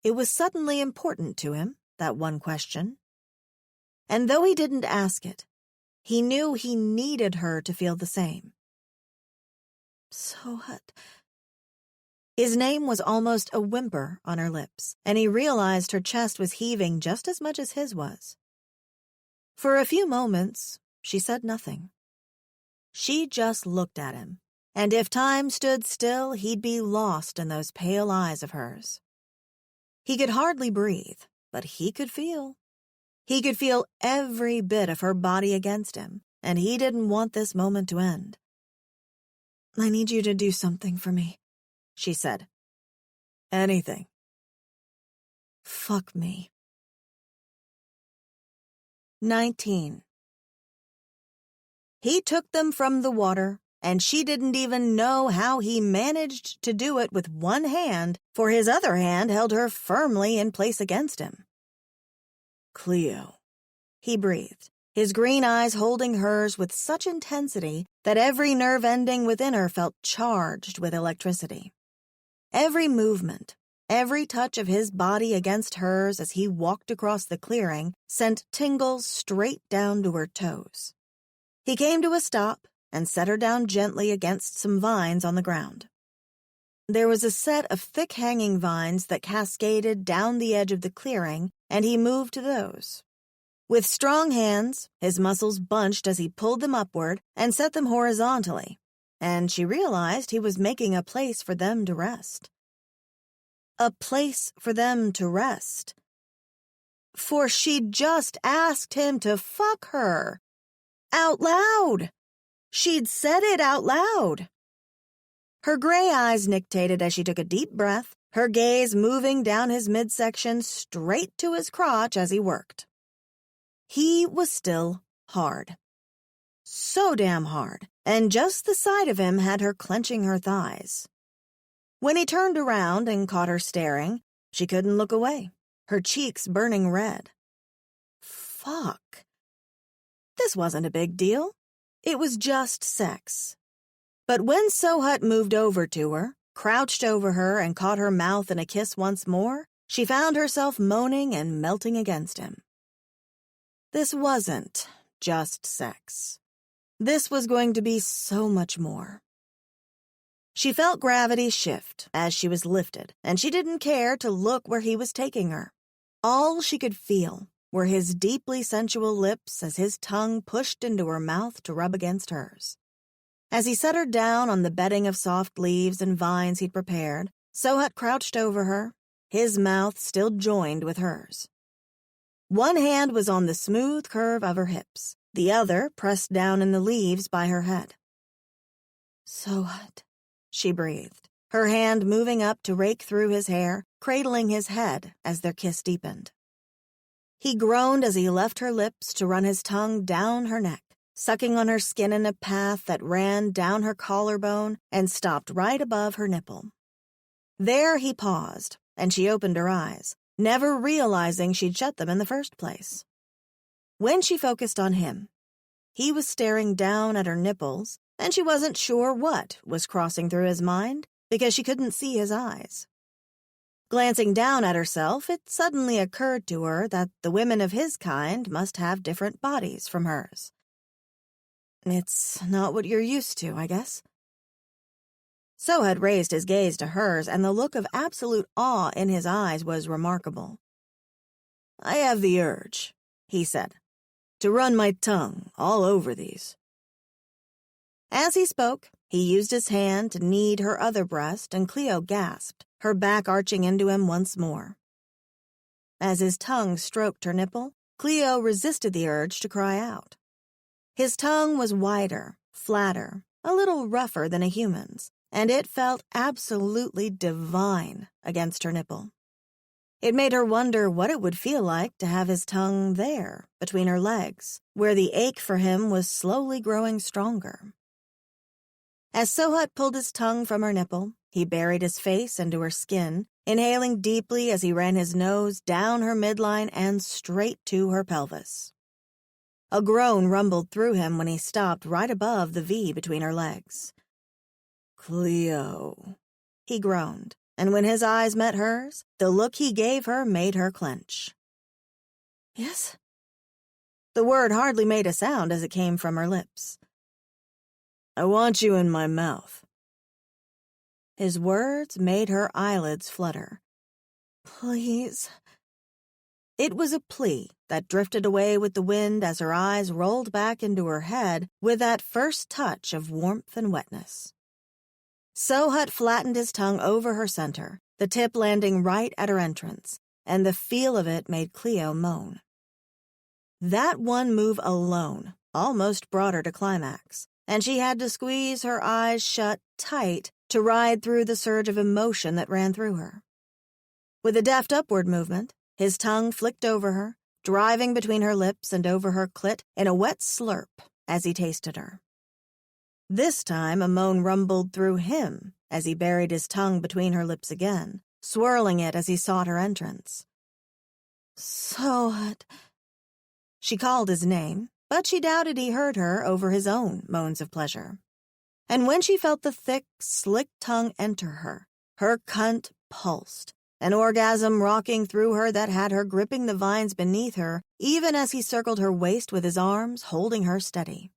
It was suddenly important to him, that one question. And though he didn't ask it, he knew he needed her to feel the same. Sohat. His name was almost a whimper on her lips, and he realized her chest was heaving just as much as his was. For a few moments, she said nothing. She just looked at him, and if time stood still, he'd be lost in those pale eyes of hers. He could hardly breathe, but he could feel. He could feel every bit of her body against him, and he didn't want this moment to end. "I need you to do something for me," she said. Anything. Fuck me. 19. He took them from the water, and she didn't even know how he managed to do it with one hand, for his other hand held her firmly in place against him. Cleo, he breathed, his green eyes holding hers with such intensity that every nerve ending within her felt charged with electricity. Every movement, every touch of his body against hers as he walked across the clearing sent tingles straight down to her toes. He came to a stop and set her down gently against some vines on the ground. There was a set of thick-hanging vines that cascaded down the edge of the clearing, and he moved to those. With strong hands, his muscles bunched as he pulled them upward and set them horizontally, and she realized he was making a place for them to rest. A place for them to rest. For she'd just asked him to fuck her. Out loud. She'd said it out loud. Her gray eyes nictated as she took a deep breath, her gaze moving down his midsection straight to his crotch as he worked. He was still hard. So damn hard, and just the sight of him had her clenching her thighs. When he turned around and caught her staring, she couldn't look away, her cheeks burning red. Fuck. This wasn't a big deal. It was just sex. But when Sohat moved over to her, crouched over her, and caught her mouth in a kiss once more, she found herself moaning and melting against him. This wasn't just sex. This was going to be so much more. She felt gravity shift as she was lifted, and she didn't care to look where he was taking her. All she could feel were his deeply sensual lips as his tongue pushed into her mouth to rub against hers. As he set her down on the bedding of soft leaves and vines he'd prepared, Sohat crouched over her, his mouth still joined with hers. One hand was on the smooth curve of her hips, the other pressed down in the leaves by her head. "Sohat," she breathed, her hand moving up to rake through his hair, cradling his head as their kiss deepened. He groaned as he left her lips to run his tongue down her neck, sucking on her skin in a path that ran down her collarbone and stopped right above her nipple. There he paused, and she opened her eyes, never realizing she'd shut them in the first place. When she focused on him, he was staring down at her nipples, and she wasn't sure what was crossing through his mind because she couldn't see his eyes. Glancing down at herself, it suddenly occurred to her that the women of his kind must have different bodies from hers. "It's not what you're used to, I guess." Sohat raised his gaze to hers, and the look of absolute awe in his eyes was remarkable. "I have the urge," he said, "to run my tongue all over these." As he spoke, he used his hand to knead her other breast, and Cleo gasped, her back arching into him once more. As his tongue stroked her nipple, Cleo resisted the urge to cry out. His tongue was wider, flatter, a little rougher than a human's, and it felt absolutely divine against her nipple. It made her wonder what it would feel like to have his tongue there, between her legs, where the ache for him was slowly growing stronger. As Sohut pulled his tongue from her nipple, he buried his face into her skin, inhaling deeply as he ran his nose down her midline and straight to her pelvis. A groan rumbled through him when he stopped right above the V between her legs. Cleo, he groaned, and when his eyes met hers, the look he gave her made her clench. Yes? The word hardly made a sound as it came from her lips. I want you in my mouth. His words made her eyelids flutter. Please. It was a plea that drifted away with the wind as her eyes rolled back into her head with that first touch of warmth and wetness. Sohut flattened his tongue over her center, the tip landing right at her entrance, and the feel of it made Cleo moan. That one move alone almost brought her to climax, and she had to squeeze her eyes shut tight to ride through the surge of emotion that ran through her. With a deft upward movement, his tongue flicked over her, driving between her lips and over her clit in a wet slurp as he tasted her. This time a moan rumbled through him as he buried his tongue between her lips again, swirling it as he sought her entrance. Sohut. She called his name, but she doubted he heard her over his own moans of pleasure. And when she felt the thick, slick tongue enter her, her cunt pulsed, an orgasm rocking through her that had her gripping the vines beneath her, even as he circled her waist with his arms, holding her steady.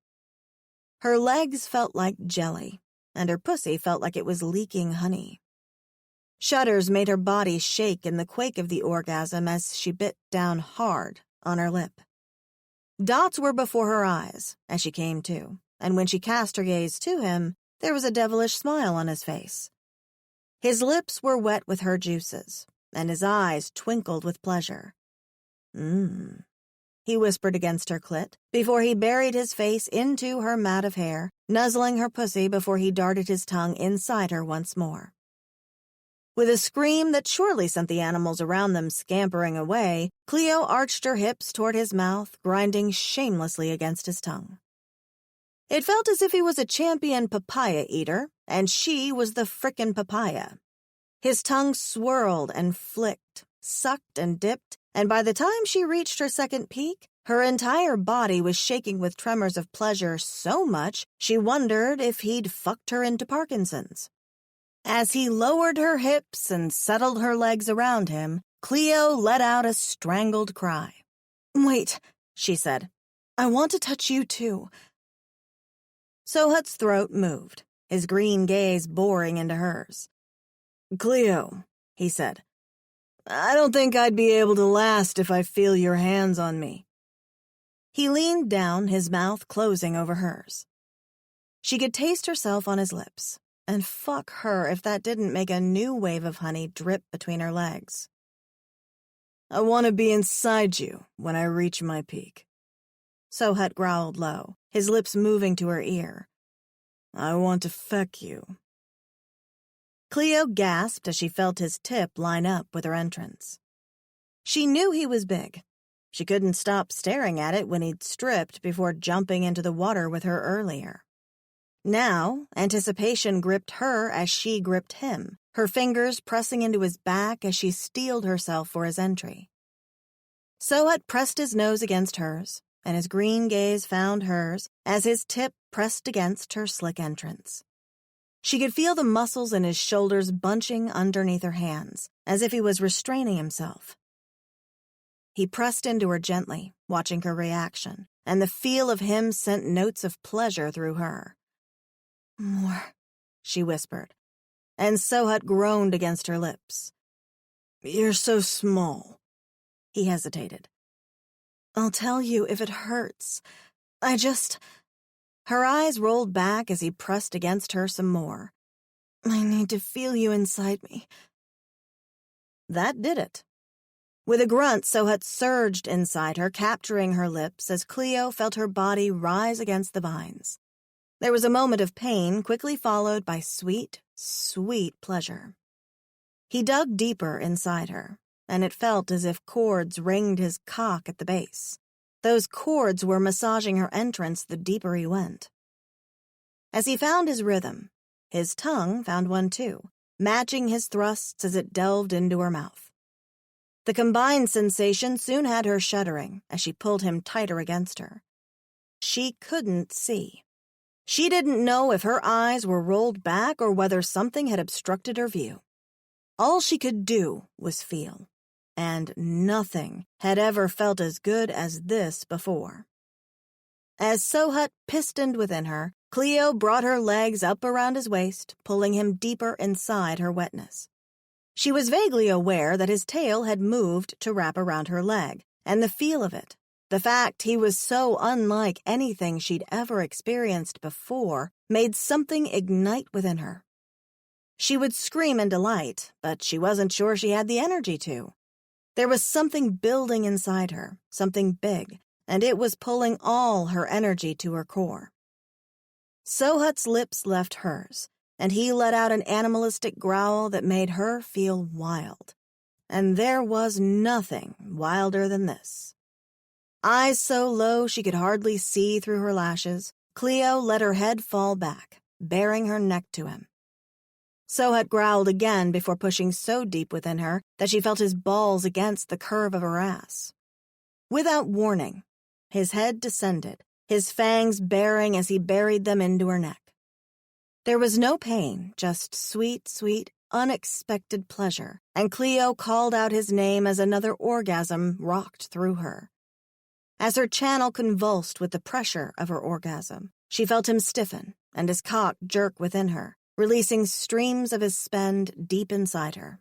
Her legs felt like jelly, and her pussy felt like it was leaking honey. Shudders made her body shake in the quake of the orgasm as she bit down hard on her lip. Dots were before her eyes as she came to, and when she cast her gaze to him, there was a devilish smile on his face. His lips were wet with her juices, and his eyes twinkled with pleasure. He whispered against her clit, before he buried his face into her mat of hair, nuzzling her pussy before he darted his tongue inside her once more. With a scream that surely sent the animals around them scampering away, Cleo arched her hips toward his mouth, grinding shamelessly against his tongue. It felt as if he was a champion papaya eater, and she was the frickin' papaya. His tongue swirled and flicked, sucked and dipped, and by the time she reached her second peak, her entire body was shaking with tremors of pleasure so much she wondered if he'd fucked her into Parkinson's. As he lowered her hips and settled her legs around him, Cleo let out a strangled cry. Wait, she said. I want to touch you too. Sohut's throat moved, his green gaze boring into hers. Cleo, he said. I don't think I'd be able to last if I feel your hands on me. He leaned down, his mouth closing over hers. She could taste herself on his lips, and fuck her if that didn't make a new wave of honey drip between her legs. I want to be inside you when I reach my peak. Sohut growled low, his lips moving to her ear. I want to feck you. Cleo gasped as she felt his tip line up with her entrance. She knew he was big. She couldn't stop staring at it when he'd stripped before jumping into the water with her earlier. Now, anticipation gripped her as she gripped him, her fingers pressing into his back as she steeled herself for his entry. Sohut pressed his nose against hers, and his green gaze found hers as his tip pressed against her slick entrance. She could feel the muscles in his shoulders bunching underneath her hands, as if he was restraining himself. He pressed into her gently, watching her reaction, and the feel of him sent notes of pleasure through her. More, she whispered, and Sohut groaned against her lips. You're so small. He hesitated. I'll tell you if it hurts. Her eyes rolled back as he pressed against her some more. I need to feel you inside me. That did it. With a grunt, Sohut surged inside her, capturing her lips as Cleo felt her body rise against the vines. There was a moment of pain, quickly followed by sweet, sweet pleasure. He dug deeper inside her, and it felt as if cords ringed his cock at the base. Those cords were massaging her entrance the deeper he went. As he found his rhythm, his tongue found one too, matching his thrusts as it delved into her mouth. The combined sensation soon had her shuddering as she pulled him tighter against her. She couldn't see. She didn't know if her eyes were rolled back or whether something had obstructed her view. All she could do was feel, and nothing had ever felt as good as this before. As Sohut pistoned within her, Cleo brought her legs up around his waist, pulling him deeper inside her wetness. She was vaguely aware that his tail had moved to wrap around her leg, and the feel of it, the fact he was so unlike anything she'd ever experienced before, made something ignite within her. She would scream in delight, but she wasn't sure she had the energy to. There was something building inside her, something big, and it was pulling all her energy to her core. Sohut's lips left hers, and he let out an animalistic growl that made her feel wild. And there was nothing wilder than this. Eyes so low she could hardly see through her lashes, Cleo let her head fall back, baring her neck to him. Sohut growled again before pushing so deep within her that she felt his balls against the curve of her ass. Without warning, his head descended, his fangs baring as he buried them into her neck. There was no pain, just sweet, sweet, unexpected pleasure, and Cleo called out his name as another orgasm rocked through her. As her channel convulsed with the pressure of her orgasm, she felt him stiffen and his cock jerk within her, releasing streams of his spend deep inside her.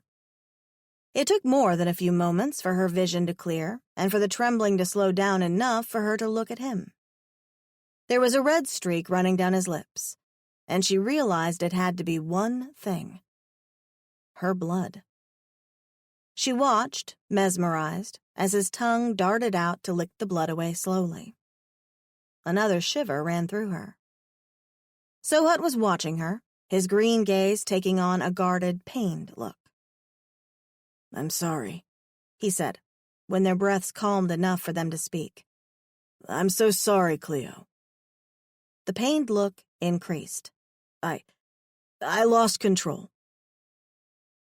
It took more than a few moments for her vision to clear and for the trembling to slow down enough for her to look at him. There was a red streak running down his lips, and she realized it had to be one thing: her blood. She watched, mesmerized, as his tongue darted out to lick the blood away slowly. Another shiver ran through her. Sohut was watching her, his green gaze taking on a guarded, pained look. "I'm sorry," he said, when their breaths calmed enough for them to speak. "I'm so sorry, Cleo." The pained look increased. I lost control."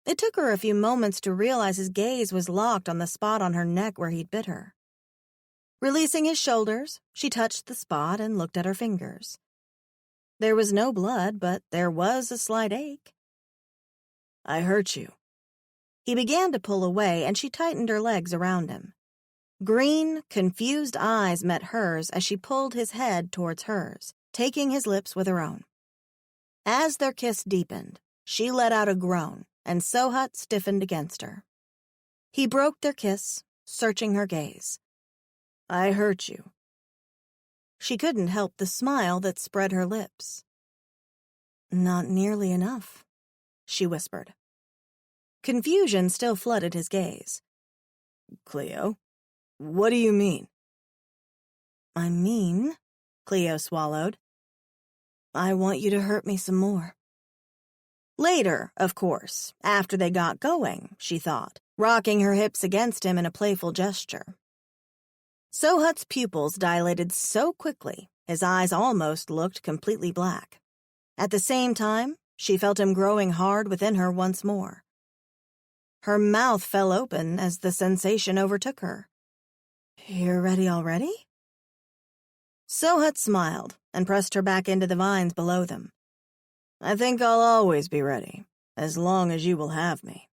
It took her a few moments to realize his gaze was locked on the spot on her neck where he'd bit her. Releasing his shoulders, she touched the spot and looked at her fingers. There was no blood, but there was a slight ache. "I hurt you." He began to pull away, and she tightened her legs around him. Green, confused eyes met hers as she pulled his head towards hers, taking his lips with her own. As their kiss deepened, she let out a groan, and Sohut stiffened against her. He broke their kiss, searching her gaze. "I hurt you." She couldn't help the smile that spread her lips. "Not nearly enough," she whispered. Confusion still flooded his gaze. "Cleo, what do you mean?" "I mean," Cleo swallowed, "I want you to hurt me some more." Later, of course, after they got going, she thought, rocking her hips against him in a playful gesture. Sohut's pupils dilated so quickly, his eyes almost looked completely black. At the same time, she felt him growing hard within her once more. Her mouth fell open as the sensation overtook her. "You're ready already?" Sohut smiled and pressed her back into the vines below them. "I think I'll always be ready, as long as you will have me."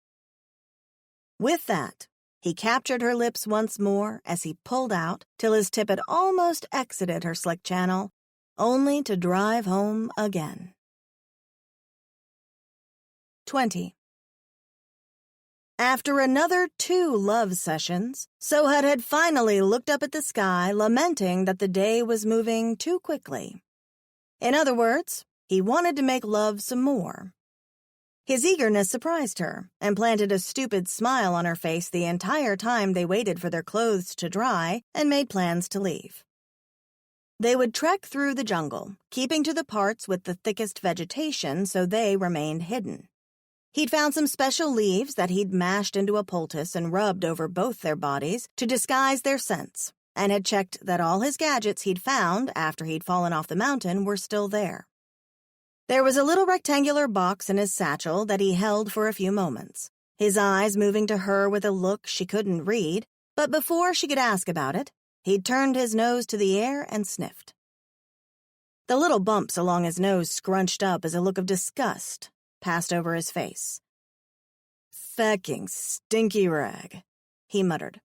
With that, he captured her lips once more as he pulled out till his tip had almost exited her slick channel, only to drive home again. 20. After another 2 love sessions, Sohut had finally looked up at the sky, lamenting that the day was moving too quickly. In other words, he wanted to make love some more. His eagerness surprised her and planted a stupid smile on her face the entire time they waited for their clothes to dry and made plans to leave. They would trek through the jungle, keeping to the parts with the thickest vegetation so they remained hidden. He'd found some special leaves that he'd mashed into a poultice and rubbed over both their bodies to disguise their scents, and had checked that all his gadgets he'd found after he'd fallen off the mountain were still there. There was a little rectangular box in his satchel that he held for a few moments, his eyes moving to her with a look she couldn't read, but before she could ask about it, he'd turned his nose to the air and sniffed. The little bumps along his nose scrunched up as a look of disgust passed over his face. "Fecking stinky rag," he muttered.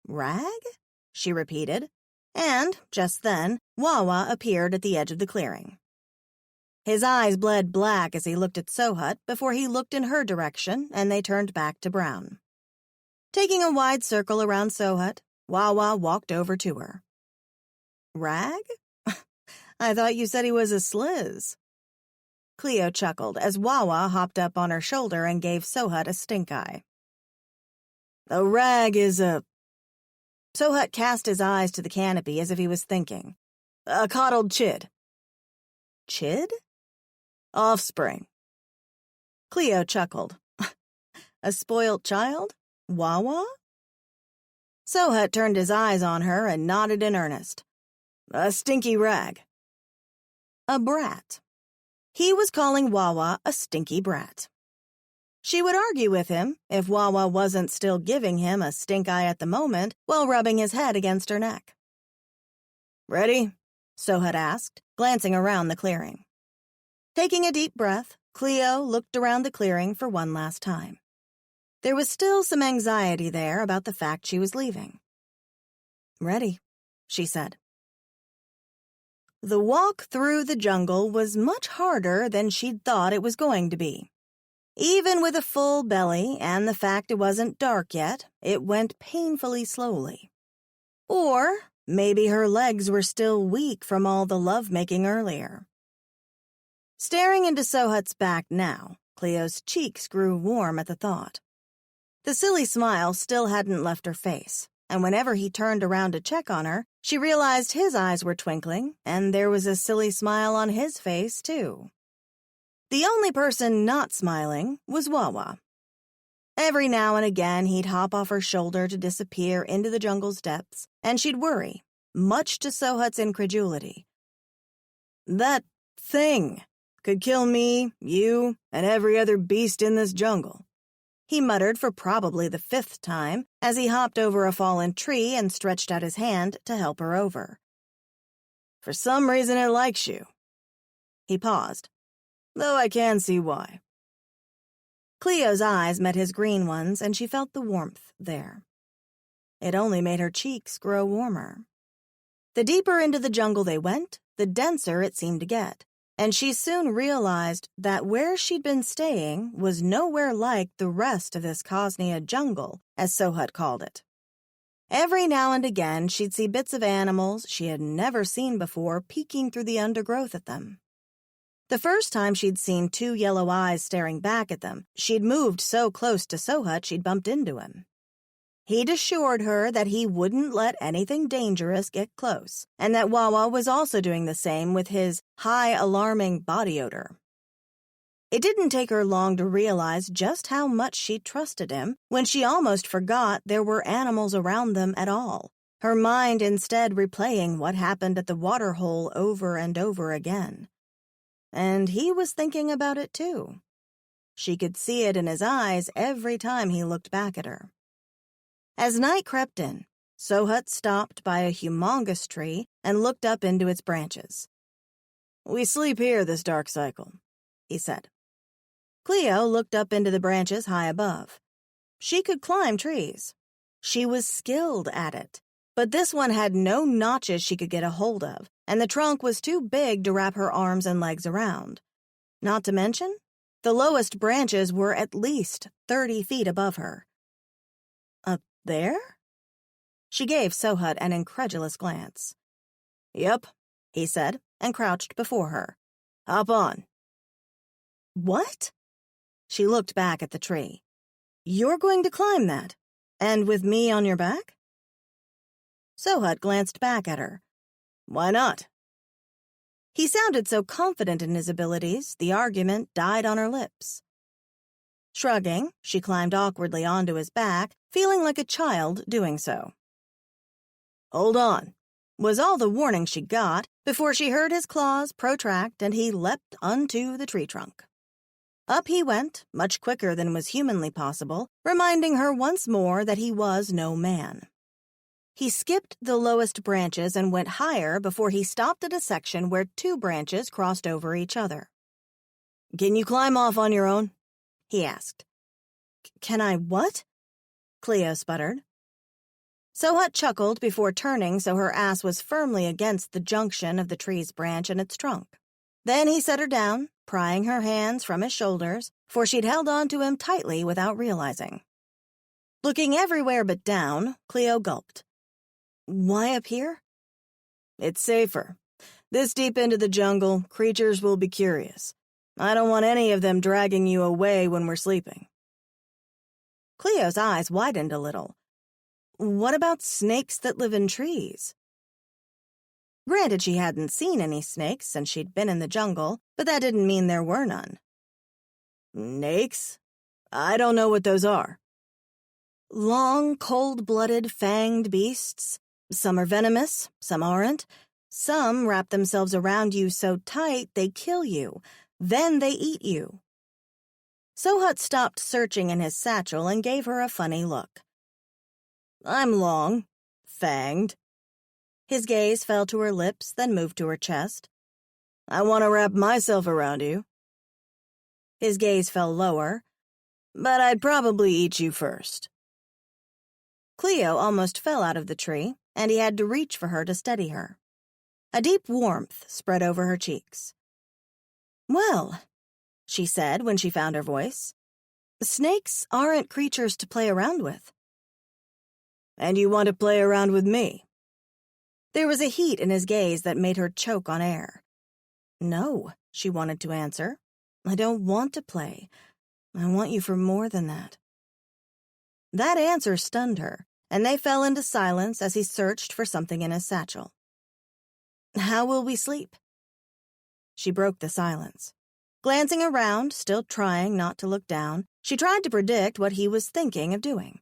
"Rag?" she repeated, and, just then, Wawa appeared at the edge of the clearing. His eyes bled black as he looked at Sohut before he looked in her direction, and they turned back to brown. Taking a wide circle around Sohut, Wawa walked over to her. "Rag? I thought you said he was a sliz." Cleo chuckled as Wawa hopped up on her shoulder and gave Sohut a stink eye. "A rag is a—" Sohut cast his eyes to the canopy as if he was thinking. "A coddled chid." "Chid?" "Offspring." Cleo chuckled. "A spoilt child? Wawa?" Sohut turned his eyes on her and nodded in earnest. "A stinky rag." A brat. He was calling Wawa a stinky brat. She would argue with him if Wawa wasn't still giving him a stink eye at the moment while rubbing his head against her neck. "Ready?" Sohut asked, glancing around the clearing. Taking a deep breath, Cleo looked around the clearing for one last time. There was still some anxiety there about the fact she was leaving. "Ready," she said. The walk through the jungle was much harder than she'd thought it was going to be. Even with a full belly and the fact it wasn't dark yet, it went painfully slowly. Or maybe her legs were still weak from all the lovemaking earlier. Staring into Sohut's back now, Cleo's cheeks grew warm at the thought. The silly smile still hadn't left her face, and whenever he turned around to check on her, she realized his eyes were twinkling, and there was a silly smile on his face, too. The only person not smiling was Wawa. Every now and again, he'd hop off her shoulder to disappear into the jungle's depths, and she'd worry, much to Sohut's incredulity. "That thing could kill me, you, and every other beast in this jungle," he muttered for probably the 5th time as he hopped over a fallen tree and stretched out his hand to help her over. "For some reason it likes you." He paused, "though I can see why." Cleo's eyes met his green ones, and she felt the warmth there. It only made her cheeks grow warmer. The deeper into the jungle they went, the denser it seemed to get, and she soon realized that where she'd been staying was nowhere like the rest of this Cosnea jungle, as Sohut called it. Every now and again, she'd see bits of animals she had never seen before peeking through the undergrowth at them. The first time she'd seen 2 yellow eyes staring back at them, she'd moved so close to Sohut she'd bumped into him. He'd assured her that he wouldn't let anything dangerous get close, and that Wawa was also doing the same with his high alarming body odor. It didn't take her long to realize just how much she trusted him when she almost forgot there were animals around them at all, her mind instead replaying what happened at the waterhole over and over again. And he was thinking about it too. She could see it in his eyes every time he looked back at her. As night crept in, Sohut stopped by a humongous tree and looked up into its branches. "We sleep here this dark cycle," he said. Cleo looked up into the branches high above. She could climb trees. She was skilled at it, but this one had no notches she could get a hold of, and the trunk was too big to wrap her arms and legs around. Not to mention, the lowest branches were at least 30 feet above her. Up there? She gave Sohut an incredulous glance. "Yep," he said, and crouched before her. "Hop on." "What?" She looked back at the tree. "You're going to climb that? And with me on your back?" Sohut glanced back at her. Why not? He sounded so confident in his abilities, the argument died on her lips. Shrugging, she climbed awkwardly onto his back, feeling like a child doing so. Hold on, was all the warning she got before she heard his claws protract and he leapt onto the tree trunk. Up he went, much quicker than was humanly possible, reminding her once more that he was no man. He skipped the lowest branches and went higher before he stopped at a section where two branches crossed over each other. Can you climb off on your own? He asked. Can I what? Cleo sputtered. Sohut chuckled before turning so her ass was firmly against the junction of the tree's branch and its trunk. Then he set her down, prying her hands from his shoulders, for she'd held on to him tightly without realizing. Looking everywhere but down, Cleo gulped. Why up here? It's safer. This deep into the jungle, creatures will be curious. I don't want any of them dragging you away when we're sleeping. Cleo's eyes widened a little. What about snakes that live in trees? Granted, she hadn't seen any snakes since she'd been in the jungle, but that didn't mean there were none. Snakes? I don't know what those are. Long, cold-blooded, fanged beasts. Some are venomous, some aren't. Some wrap themselves around you so tight they kill you. Then they eat you. Sohut stopped searching in his satchel and gave her a funny look. I'm long, fanged. His gaze fell to her lips, then moved to her chest. I want to wrap myself around you. His gaze fell lower. But I'd probably eat you first. Cleo almost fell out of the tree, and he had to reach for her to steady her. A deep warmth spread over her cheeks. Well, she said when she found her voice, snakes aren't creatures to play around with. And you want to play around with me? There was a heat in his gaze that made her choke on air. No, she wanted to answer. I don't want to play. I want you for more than that. That answer stunned her, and they fell into silence as he searched for something in his satchel. How will we sleep? She broke the silence. Glancing around, still trying not to look down, she tried to predict what he was thinking of doing.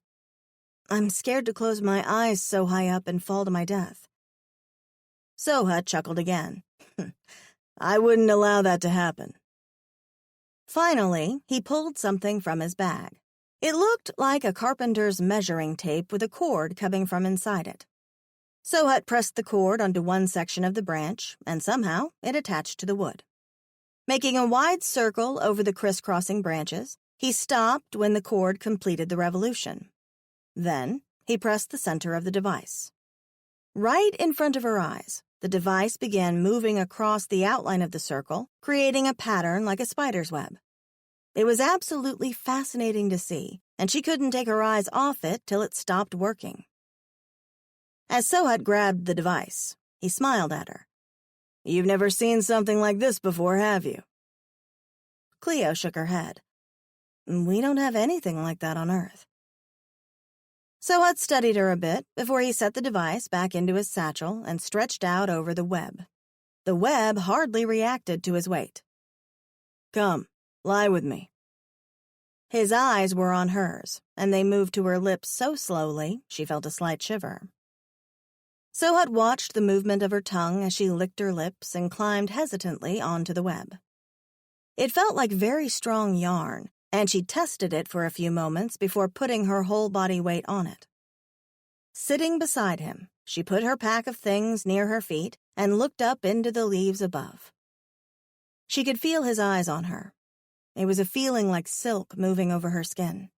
I'm scared to close my eyes so high up and fall to my death. Sohut chuckled again. I wouldn't allow that to happen. Finally, he pulled something from his bag. It looked like a carpenter's measuring tape with a cord coming from inside it. Sohut pressed the cord onto one section of the branch, and somehow it attached to the wood. Making a wide circle over the crisscrossing branches, he stopped when the cord completed the revolution. Then, he pressed the center of the device. Right in front of her eyes, the device began moving across the outline of the circle, creating a pattern like a spider's web. It was absolutely fascinating to see, and she couldn't take her eyes off it till it stopped working. As Sohut grabbed the device, he smiled at her. You've never seen something like this before, have you? Cleo shook her head. We don't have anything like that on Earth. Sohut studied her a bit before he set the device back into his satchel and stretched out over the web. The web hardly reacted to his weight. Come, lie with me. His eyes were on hers, and they moved to her lips so slowly she felt a slight shiver. Sohut watched the movement of her tongue as she licked her lips and climbed hesitantly onto the web. It felt like very strong yarn, and she tested it for a few moments before putting her whole body weight on it. Sitting beside him, she put her pack of things near her feet and looked up into the leaves above. She could feel his eyes on her. It was a feeling like silk moving over her skin.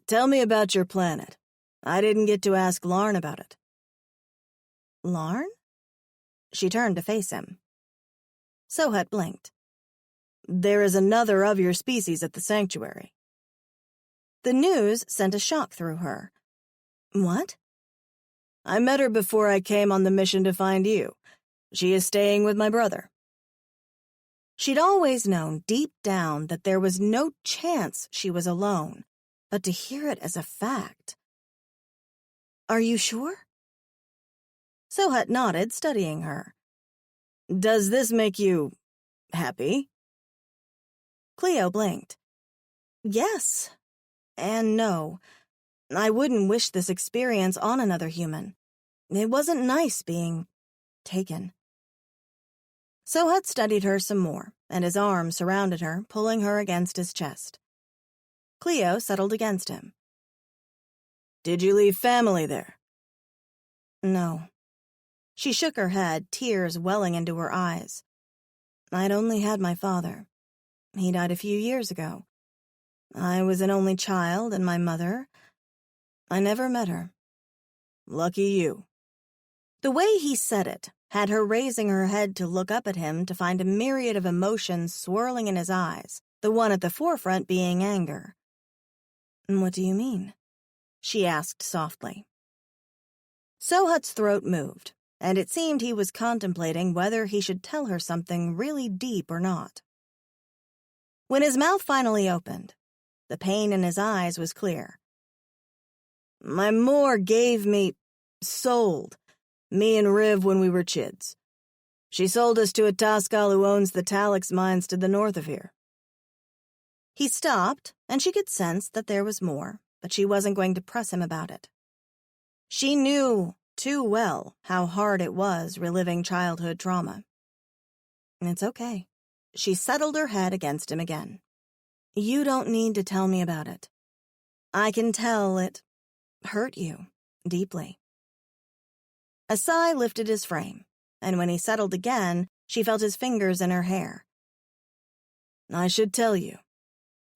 Tell me about your planet. I didn't get to ask Larn about it. Larn? She turned to face him. Sohut blinked. There is another of your species at the sanctuary. The news sent a shock through her. What? I met her before I came on the mission to find you. She is staying with my brother. She'd always known deep down that there was no chance she was alone, but to hear it as a fact. Are you sure? Sohut nodded, studying her. Does this make you happy? Cleo blinked. Yes. And no. I wouldn't wish this experience on another human. It wasn't nice being taken. Sohut studied her some more, and his arm surrounded her, pulling her against his chest. Cleo settled against him. Did you leave family there? No. She shook her head, tears welling into her eyes. I'd only had my father. He died a few years ago. I was an only child, and my mother, I never met her. Lucky you. The way he said it had her raising her head to look up at him to find a myriad of emotions swirling in his eyes, the one at the forefront being anger. What do you mean? She asked softly. Sohut's throat moved, and it seemed he was contemplating whether he should tell her something really deep or not. When his mouth finally opened, the pain in his eyes was clear. My Moor sold me and Riv when we were chids. She sold us to a Taskal who owns the Talix mines to the north of here. He stopped, and she could sense that there was more, but she wasn't going to press him about it. She knew too well how hard it was reliving childhood trauma. It's okay. She settled her head against him again. You don't need to tell me about it. I can tell it hurt you deeply. A sigh lifted his frame, and when he settled again, she felt his fingers in her hair. I should tell you.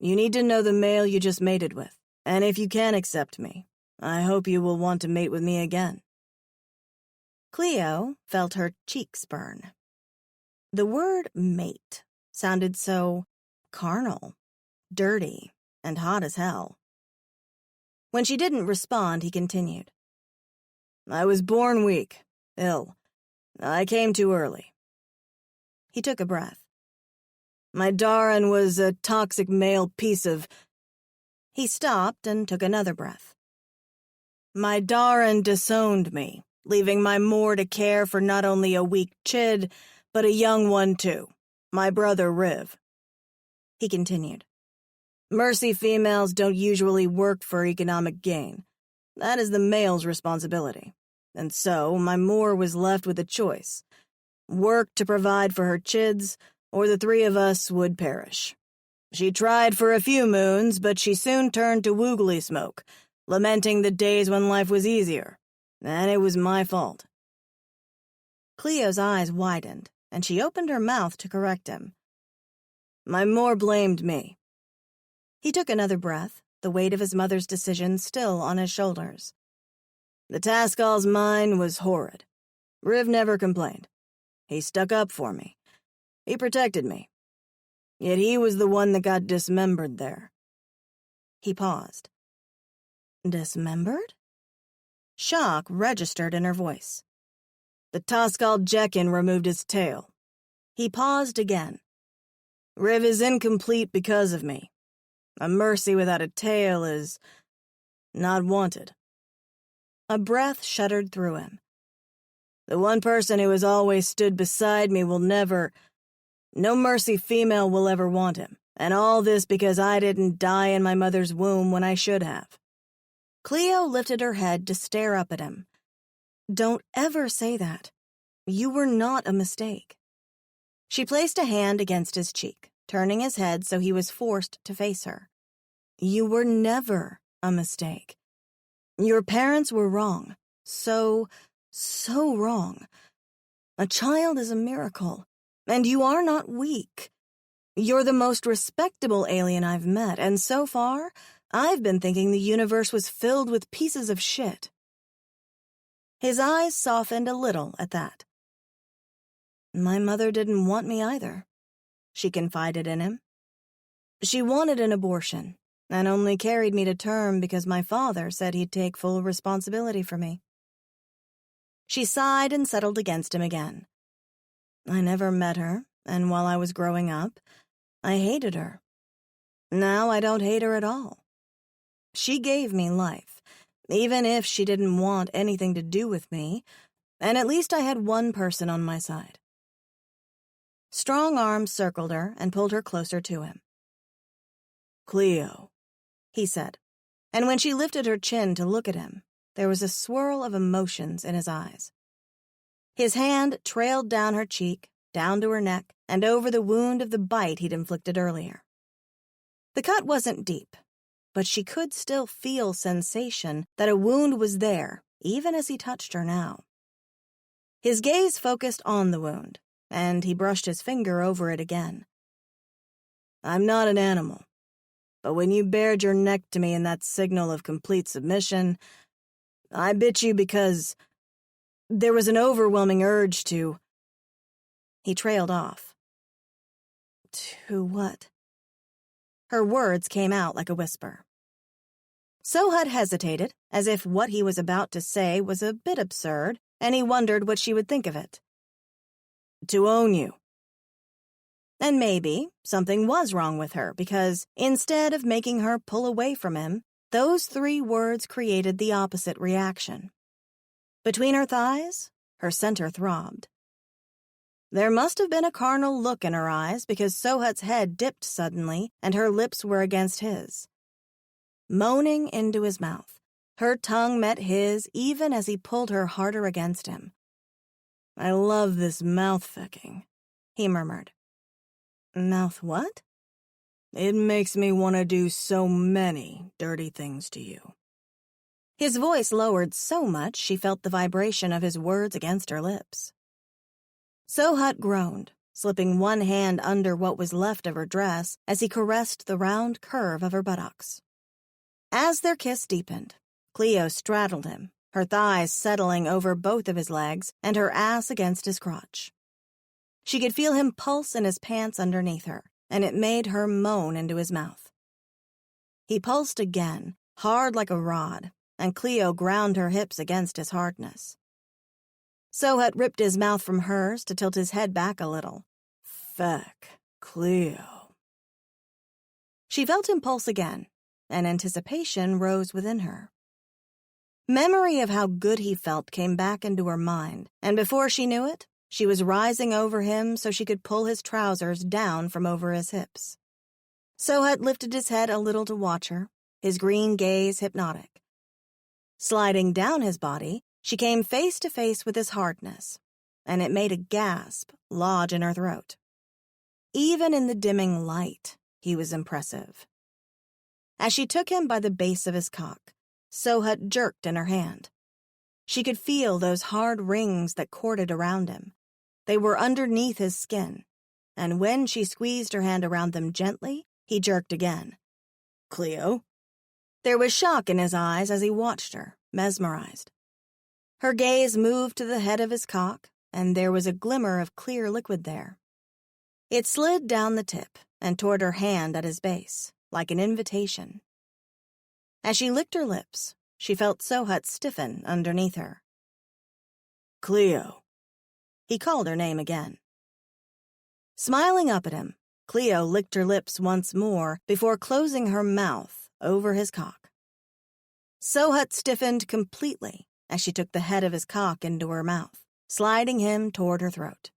You need to know the male you just mated with, and if you can accept me, I hope you will want to mate with me again. Cleo felt her cheeks burn. The word mate sounded so carnal, dirty, and hot as hell. When she didn't respond, he continued. I was born weak, ill. I came too early. He took a breath. My Darren was a toxic male piece of... He stopped and took another breath. My Darren disowned me, leaving my Moor to care for not only a weak chid, but a young one too, my brother Riv. He continued. Mercy females don't usually work for economic gain. That is the male's responsibility. And so, my Moor was left with a choice. Work to provide for her chids, or the three of us would perish. She tried for a few moons, but she soon turned to woogly smoke, lamenting the days when life was easier. And it was my fault. Cleo's eyes widened, and she opened her mouth to correct him. My Moor blamed me. He took another breath, the weight of his mother's decision still on his shoulders. The Taskal's mind was horrid. Riv never complained. He stuck up for me. He protected me. Yet he was the one that got dismembered there. He paused. Dismembered? Shock registered in her voice. The Taskal Jekin removed his tail. He paused again. Riv is incomplete because of me. A mercy without a tail is not wanted. A breath shuddered through him. The one person who has always stood beside me will never... No mercy female will ever want him, and all this because I didn't die in my mother's womb when I should have. Cleo lifted her head to stare up at him. Don't ever say that. You were not a mistake. She placed a hand against his cheek, turning his head so he was forced to face her. You were never a mistake. Your parents were wrong. So wrong. A child is a miracle, and you are not weak. You're the most respectable alien I've met, and so far, I've been thinking the universe was filled with pieces of shit. His eyes softened a little at that. My mother didn't want me either, she confided in him. She wanted an abortion, and only carried me to term because my father said he'd take full responsibility for me. She sighed and settled against him again. I never met her, and while I was growing up, I hated her. Now I don't hate her at all. She gave me life, even if she didn't want anything to do with me, and at least I had one person on my side. Strong arms circled her and pulled her closer to him. Cleo, he said, and when she lifted her chin to look at him, there was a swirl of emotions in his eyes. His hand trailed down her cheek, down to her neck, and over the wound of the bite he'd inflicted earlier. The cut wasn't deep, but she could still feel sensation that a wound was there, even as he touched her now. His gaze focused on the wound, and he brushed his finger over it again. I'm not an animal, but when you bared your neck to me in that signal of complete submission, I bit you because there was an overwhelming urge to... He trailed off. To what? Her words came out like a whisper. Sohut hesitated, as if what he was about to say was a bit absurd, and he wondered what she would think of it. To own you. And maybe something was wrong with her, because instead of making her pull away from him, those 3 words created the opposite reaction. Between her thighs, her center throbbed. There must have been a carnal look in her eyes, because Sohut's head dipped suddenly and her lips were against his. Moaning into his mouth, her tongue met his even as he pulled her harder against him. I love this mouth-fucking, he murmured. Mouth what? It makes me want to do so many dirty things to you. His voice lowered so much she felt the vibration of his words against her lips. Sohut groaned, slipping one hand under what was left of her dress as he caressed the round curve of her buttocks. As their kiss deepened, Cleo straddled him, her thighs settling over both of his legs and her ass against his crotch. She could feel him pulse in his pants underneath her, and it made her moan into his mouth. He pulsed again, hard like a rod, and Cleo ground her hips against his hardness. Sohut ripped his mouth from hers to tilt his head back a little. Fuck, Cleo. She felt him pulse again, and anticipation rose within her. Memory of how good he felt came back into her mind, and before she knew it, she was rising over him so she could pull his trousers down from over his hips. Sohut lifted his head a little to watch her, his green gaze hypnotic. Sliding down his body, she came face to face with his hardness, and it made a gasp lodge in her throat. Even in the dimming light, he was impressive. As she took him by the base of his cock, Sohut jerked in her hand. She could feel those hard rings that corded around him. They were underneath his skin, and when she squeezed her hand around them gently, he jerked again. Cleo? There was shock in his eyes as he watched her, mesmerized. Her gaze moved to the head of his cock, and there was a glimmer of clear liquid there. It slid down the tip and toward her hand at his base, like an invitation. As she licked her lips, she felt Sohut stiffen underneath her. Cleo. He called her name again. Smiling up at him, Cleo licked her lips once more before closing her mouth over his cock. Sohut stiffened completely as she took the head of his cock into her mouth, sliding him toward her throat.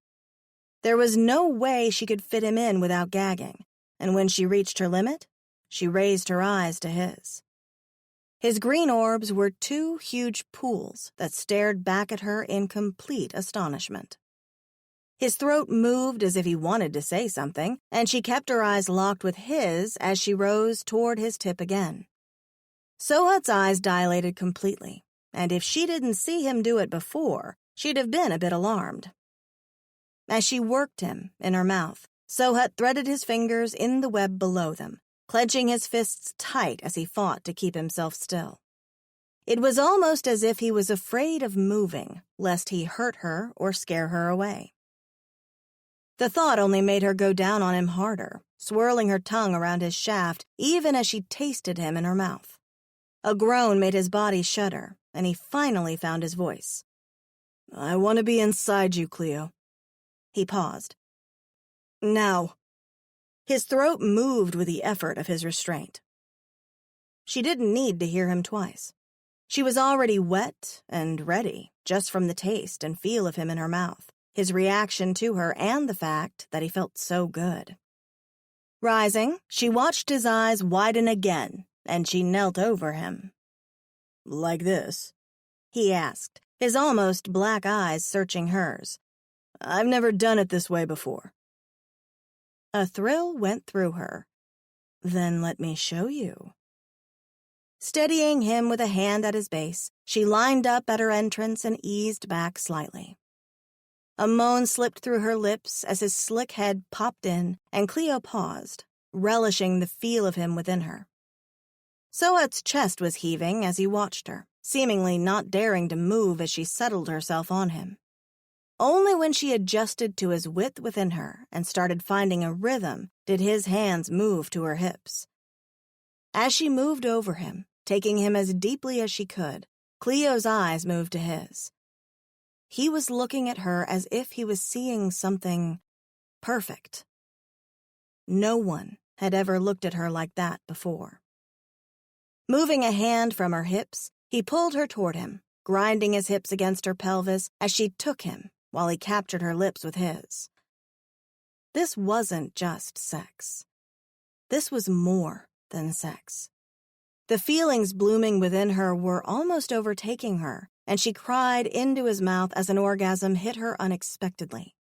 There was no way she could fit him in without gagging, and when she reached her limit, she raised her eyes to his. His green orbs were 2 huge pools that stared back at her in complete astonishment. His throat moved as if he wanted to say something, and she kept her eyes locked with his as she rose toward his tip again. Sohut's eyes dilated completely, and if she didn't see him do it before, she'd have been a bit alarmed. As she worked him in her mouth, Sohut threaded his fingers in the web below them, clenching his fists tight as he fought to keep himself still. It was almost as if he was afraid of moving, lest he hurt her or scare her away. The thought only made her go down on him harder, swirling her tongue around his shaft even as she tasted him in her mouth. A groan made his body shudder, and he finally found his voice. I want to be inside you, Cleo. He paused. Now. His throat moved with the effort of his restraint. She didn't need to hear him twice. She was already wet and ready, just from the taste and feel of him in her mouth, his reaction to her, and the fact that he felt so good. Rising, she watched his eyes widen again, and she knelt over him. "Like this?" he asked, his almost black eyes searching hers. "I've never done it this way before." A thrill went through her. "Then let me show you." Steadying him with a hand at his base, she lined up at her entrance and eased back slightly. A moan slipped through her lips as his slick head popped in, and Cleo paused, relishing the feel of him within her. Sohat's chest was heaving as he watched her, seemingly not daring to move as she settled herself on him. Only when she adjusted to his width within her and started finding a rhythm did his hands move to her hips. As she moved over him, taking him as deeply as she could, Cleo's eyes moved to his. He was looking at her as if he was seeing something perfect. No one had ever looked at her like that before. Moving a hand from her hips, he pulled her toward him, grinding his hips against her pelvis as she took him while he captured her lips with his. This wasn't just sex. This was more than sex. The feelings blooming within her were almost overtaking her, and she cried into his mouth as an orgasm hit her unexpectedly.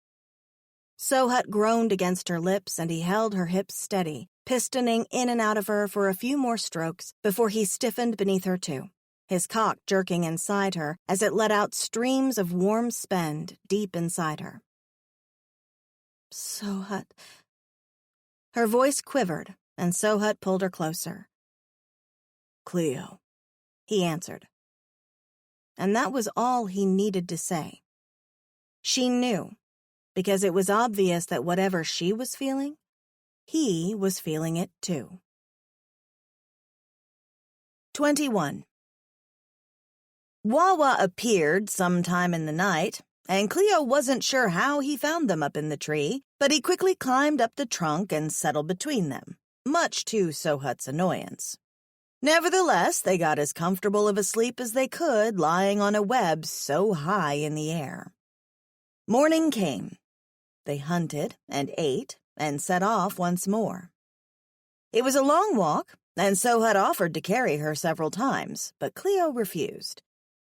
Sohat groaned against her lips, and he held her hips steady, pistoning in and out of her for a few more strokes before he stiffened beneath her too, his cock jerking inside her as it let out streams of warm spend deep inside her. "Sohat." Her voice quivered, and Sohat pulled her closer. "Cleo," he answered. And that was all he needed to say. She knew, because it was obvious that whatever she was feeling, he was feeling it too. 21. Wawa appeared sometime in the night, and Cleo wasn't sure how he found them up in the tree, but he quickly climbed up the trunk and settled between them, much to Sohat's annoyance. Nevertheless, they got as comfortable of a sleep as they could, lying on a web so high in the air. Morning came. They hunted and ate and set off once more. It was a long walk, and Sohat offered to carry her several times, but Cleo refused.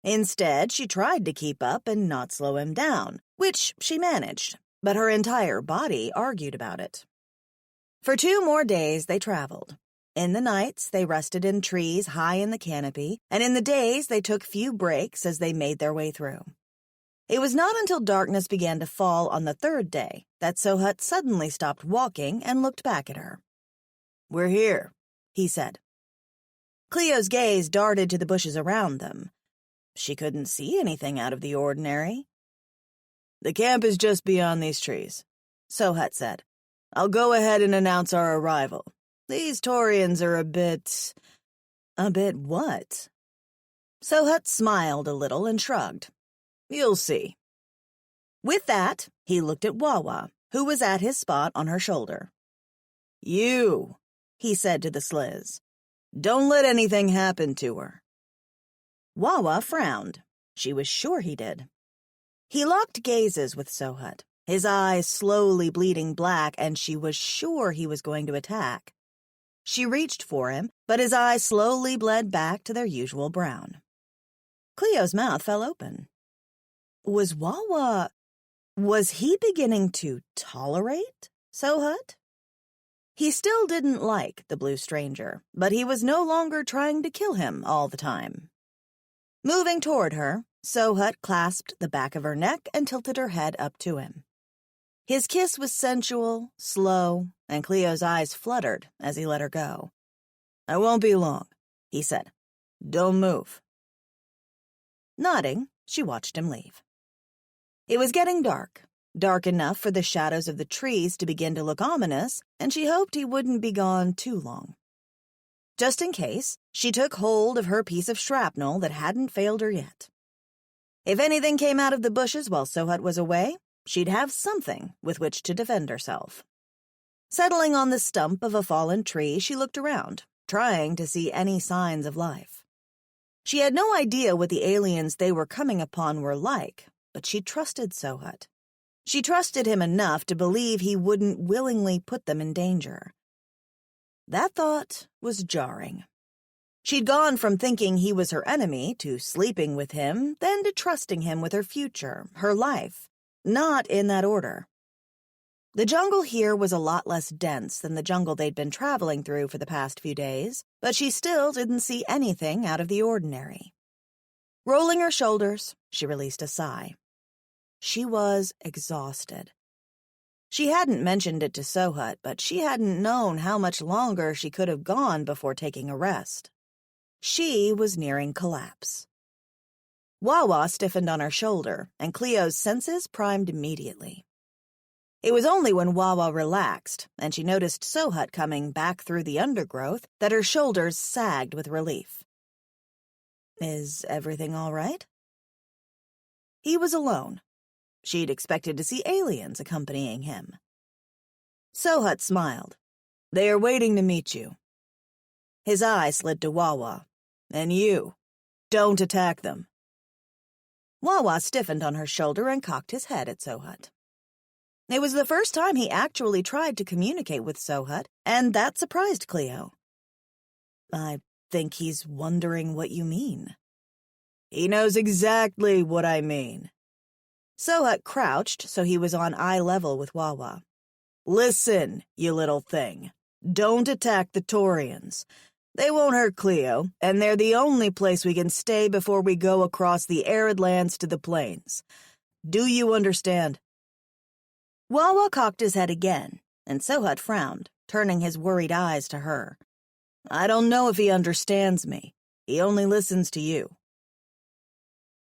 Instead, she tried to keep up and not slow him down, which she managed, but her entire body argued about it. For 2 more days they traveled. In the nights, they rested in trees high in the canopy, and in the days they took few breaks as they made their way through. It was not until darkness began to fall on the 3rd day that Sohat suddenly stopped walking and looked back at her. "We're here," he said. Cleo's gaze darted to the bushes around them. She couldn't see anything out of the ordinary. "The camp is just beyond these trees," Sohat said. "I'll go ahead and announce our arrival. These Taurians are a bit..." "A bit what?" Sohat smiled a little and shrugged. "You'll see." With that, he looked at Wawa, who was at his spot on her shoulder. "You," he said to the sliz. "Don't let anything happen to her." Wawa frowned. She was sure he did. He locked gazes with Sohat, his eyes slowly bleeding black, and she was sure he was going to attack. She reached for him, but his eyes slowly bled back to their usual brown. Cleo's mouth fell open. Was he beginning to tolerate Sohat? He still didn't like the blue stranger, but he was no longer trying to kill him all the time. Moving toward her, Sohat clasped the back of her neck and tilted her head up to him. His kiss was sensual, slow, and Cleo's eyes fluttered as he let her go. "I won't be long," he said. "Don't move." Nodding, she watched him leave. It was getting dark enough for the shadows of the trees to begin to look ominous, and she hoped he wouldn't be gone too long. Just in case, she took hold of her piece of shrapnel that hadn't failed her yet. If anything came out of the bushes while Sohat was away, she'd have something with which to defend herself. Settling on the stump of a fallen tree, she looked around, trying to see any signs of life. She had no idea what the aliens they were coming upon were like, but she trusted Sohut. She trusted him enough to believe he wouldn't willingly put them in danger. That thought was jarring. She'd gone from thinking he was her enemy to sleeping with him, then to trusting him with her future, her life. Not in that order. The jungle here was a lot less dense than the jungle they'd been traveling through for the past few days, but she still didn't see anything out of the ordinary. Rolling her shoulders, she released a sigh. She was exhausted. She hadn't mentioned it to Sohut, but she hadn't known how much longer she could have gone before taking a rest. She was nearing collapse. Wawa stiffened on her shoulder, and Cleo's senses primed immediately. It was only when Wawa relaxed, and she noticed Sohut coming back through the undergrowth, that her shoulders sagged with relief. Is everything all right? He was alone. She'd expected to see aliens accompanying him. Sohut smiled. They are waiting to meet you. His eye slid to Wawa. And you, don't attack them. Wawa stiffened on her shoulder and cocked his head at Sohut. It was the first time he actually tried to communicate with Sohut, and that surprised Cleo. I think he's wondering what you mean. He knows exactly what I mean. Sohut crouched so he was on eye level with Wawa. Listen, you little thing. Don't attack the Taurians. They won't hurt Cleo, and they're the only place we can stay before we go across the arid lands to the plains. Do you understand? Wawa cocked his head again, and Sohut frowned, turning his worried eyes to her. I don't know if he understands me. He only listens to you.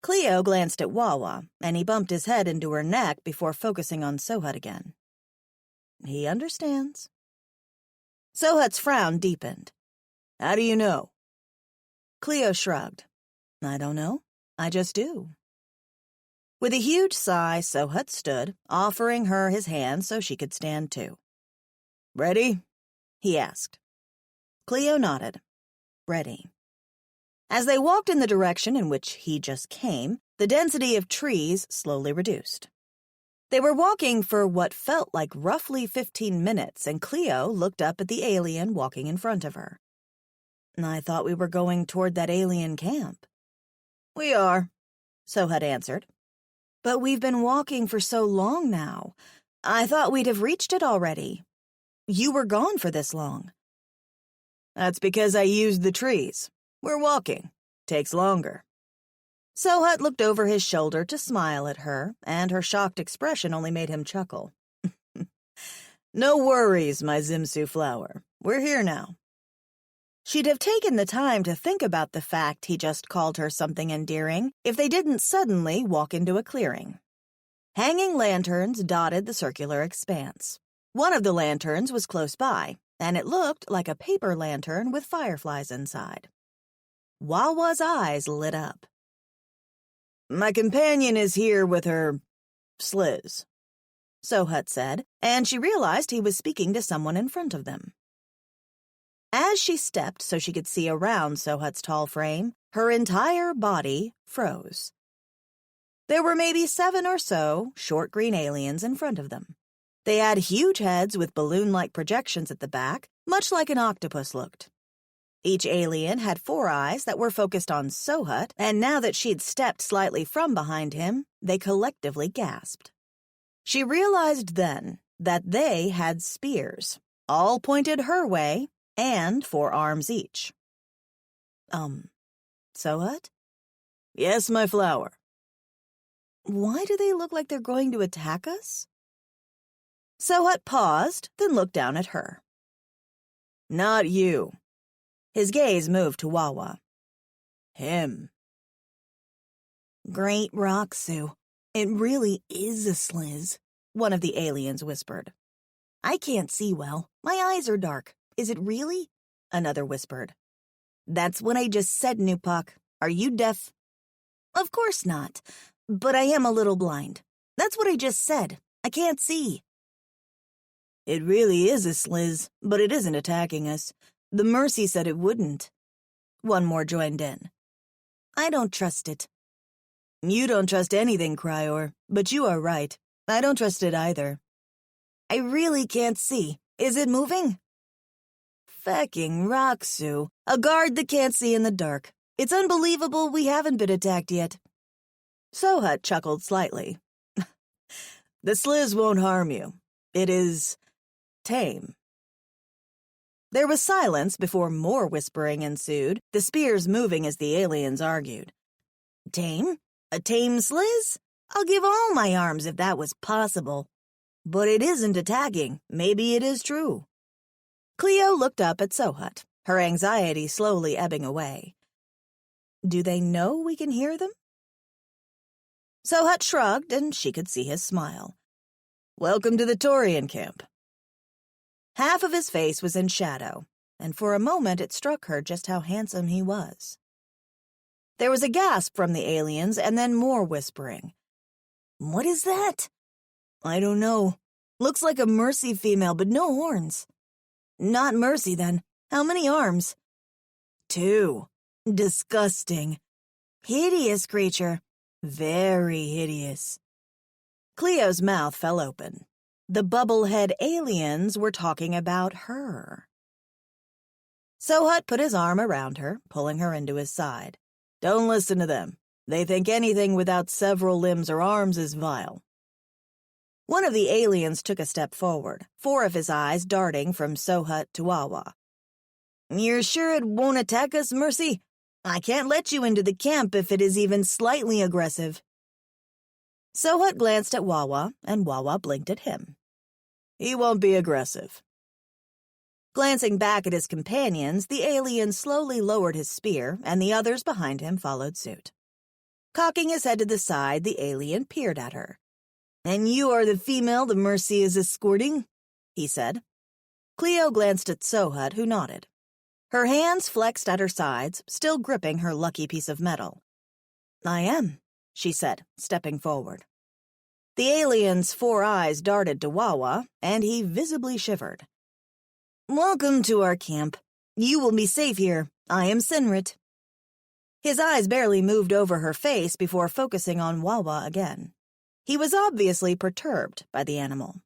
Cleo glanced at Wawa, and he bumped his head into her neck before focusing on Sohut again. He understands. Sohut's frown deepened. How do you know? Cleo shrugged. I don't know. I just do. With a huge sigh, Sohut stood, offering her his hand so she could stand too. Ready? He asked. Cleo nodded. Ready. As they walked in the direction in which he just came, the density of trees slowly reduced. They were walking for what felt like roughly 15 minutes, and Cleo looked up at the alien walking in front of her. I thought we were going toward that alien camp. We are, Sohut answered. But we've been walking for so long now. I thought we'd have reached it already. You were gone for this long. That's because I used the trees. We're walking. Takes longer. Sohut looked over his shoulder to smile at her, and her shocked expression only made him chuckle. No worries, my Zimsu flower. We're here now. She'd have taken the time to think about the fact he just called her something endearing if they didn't suddenly walk into a clearing. Hanging lanterns dotted the circular expanse. One of the lanterns was close by, and it looked like a paper lantern with fireflies inside. Wawa's eyes lit up. My companion is here with her sliz, Sohut said, and she realized he was speaking to someone in front of them. As she stepped so she could see around Sohut's tall frame, her entire body froze. There were maybe 7 or so short green aliens in front of them. They had huge heads with balloon-like projections at the back, much like an octopus looked. Each alien had 4 eyes that were focused on Sohut, and now that she'd stepped slightly from behind him, they collectively gasped. She realized then that they had spears, all pointed her way, and 4 arms each. Sohut? Yes, my flower. Why do they look like they're going to attack us? Sohut paused, then looked down at her. Not you. His gaze moved to Wawa. Him. Great Roxu. It really is a sliz, one of the aliens whispered. I can't see well. My eyes are dark. Is it really? Another whispered. That's what I just said, Nupak. Are you deaf? Of course not, but I am a little blind. That's what I just said. I can't see. It really is a sliz, but it isn't attacking us. The Mercy said it wouldn't. One more joined in. I don't trust it. You don't trust anything, Cryor, but you are right. I don't trust it either. I really can't see. Is it moving? Fecking Roxu, a guard that can't see in the dark. It's unbelievable we haven't been attacked yet. Sohut chuckled slightly. The sliz won't harm you. It is tame. There was silence before more whispering ensued, the spears moving as the aliens argued. Tame? A tame sliz? I'll give all my arms if that was possible. But it isn't attacking. Maybe it is true. Cleo looked up at Sohut, her anxiety slowly ebbing away. Do they know we can hear them? Sohut shrugged, and she could see his smile. Welcome to the Taurian camp. Half of his face was in shadow, and for a moment it struck her just how handsome he was. There was a gasp from the aliens, and then more whispering. What is that? I don't know. Looks like a Mercy female, but no horns. Not Mercy, then. How many arms? 2. Disgusting. Hideous creature. Very hideous. Cleo's mouth fell open. The bubblehead aliens were talking about her. Sohut put his arm around her, pulling her into his side. Don't listen to them. They think anything without several limbs or arms is vile. One of the aliens took a step forward, 4 of his eyes darting from Sohut to Wawa. You're sure it won't attack us, Mercy? I can't let you into the camp if it is even slightly aggressive. Sohut glanced at Wawa, and Wawa blinked at him. He won't be aggressive. Glancing back at his companions, the alien slowly lowered his spear, and the others behind him followed suit. Cocking his head to the side, the alien peered at her. And you are the female the Mercy is escorting? He said. Cleo glanced at Sohut, who nodded. Her hands flexed at her sides, still gripping her lucky piece of metal. I am, she said, stepping forward. The alien's 4 eyes darted to Wawa, and he visibly shivered. Welcome to our camp. You will be safe here. I am Senrit. His eyes barely moved over her face before focusing on Wawa again. He was obviously perturbed by the animal.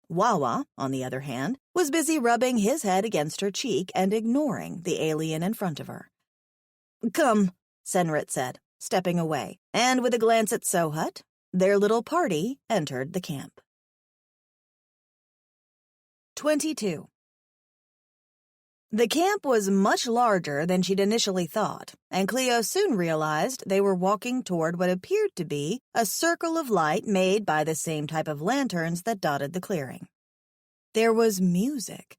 Wawa, on the other hand, was busy rubbing his head against her cheek and ignoring the alien in front of her. Come, Senrit said, stepping away, and with a glance at Sohut, their little party entered the camp. 22. The camp was much larger than she'd initially thought, and Cleo soon realized they were walking toward what appeared to be a circle of light made by the same type of lanterns that dotted the clearing. There was music.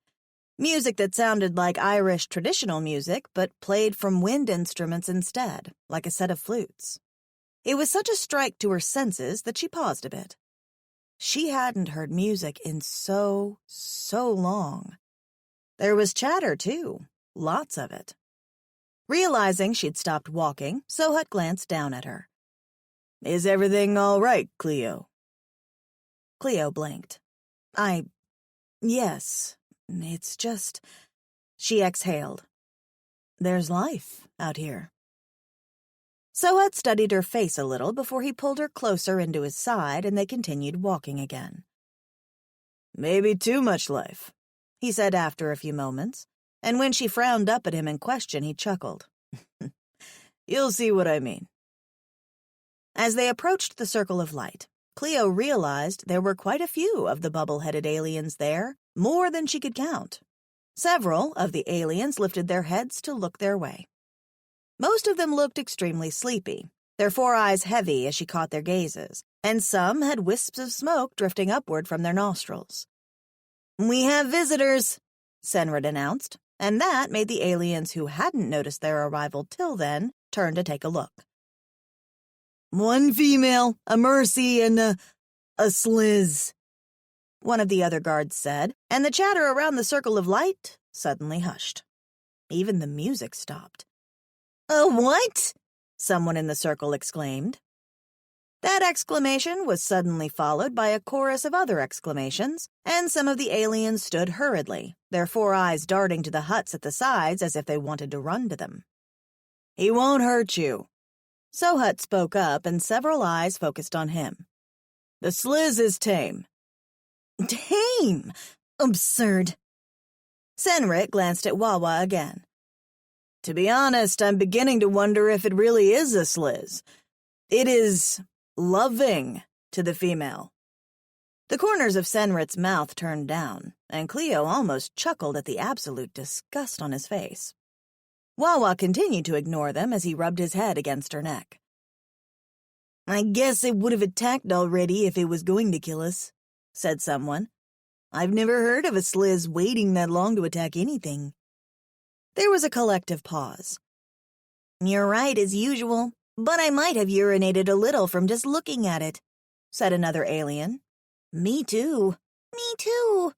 Music that sounded like Irish traditional music, but played from wind instruments instead, like a set of flutes. It was such a strike to her senses that she paused a bit. She hadn't heard music in so long. There was chatter, too. Lots of it. Realizing she'd stopped walking, Sohut glanced down at her. Is everything all right, Cleo? Cleo blinked. Yes, it's just... She exhaled. There's life out here. Sohut studied her face a little before he pulled her closer into his side and they continued walking again. Maybe too much life, he said after a few moments, and when she frowned up at him in question, he chuckled. You'll see what I mean. As they approached the circle of light, Cleo realized there were quite a few of the bubble-headed aliens there, more than she could count. Several of the aliens lifted their heads to look their way. Most of them looked extremely sleepy, their 4 eyes heavy as she caught their gazes, and some had wisps of smoke drifting upward from their nostrils. We have visitors, Senrit announced, and that made the aliens who hadn't noticed their arrival till then turn to take a look. 1 female, a Mercy, and a sliz, one of the other guards said, and the chatter around the circle of light suddenly hushed. Even the music stopped. A what? Someone in the circle exclaimed. That exclamation was suddenly followed by a chorus of other exclamations, and some of the aliens stood hurriedly, their 4 eyes darting to the huts at the sides as if they wanted to run to them. He won't hurt you, Sohut spoke up, and several eyes focused on him. The sliz is tame. Tame? Absurd. Senrit glanced at Wawa again. To be honest, I'm beginning to wonder if it really is a sliz. It is loving to the female. The corners of Senrit's mouth turned down, and Cleo almost chuckled at the absolute disgust on his face. Wawa continued to ignore them as he rubbed his head against her neck. I guess it would have attacked already if it was going to kill us, said someone. I've never heard of a sliz waiting that long to attack anything. There was a collective pause. You're right, as usual, but I might have urinated a little from just looking at it, said another alien. Me too. Me too.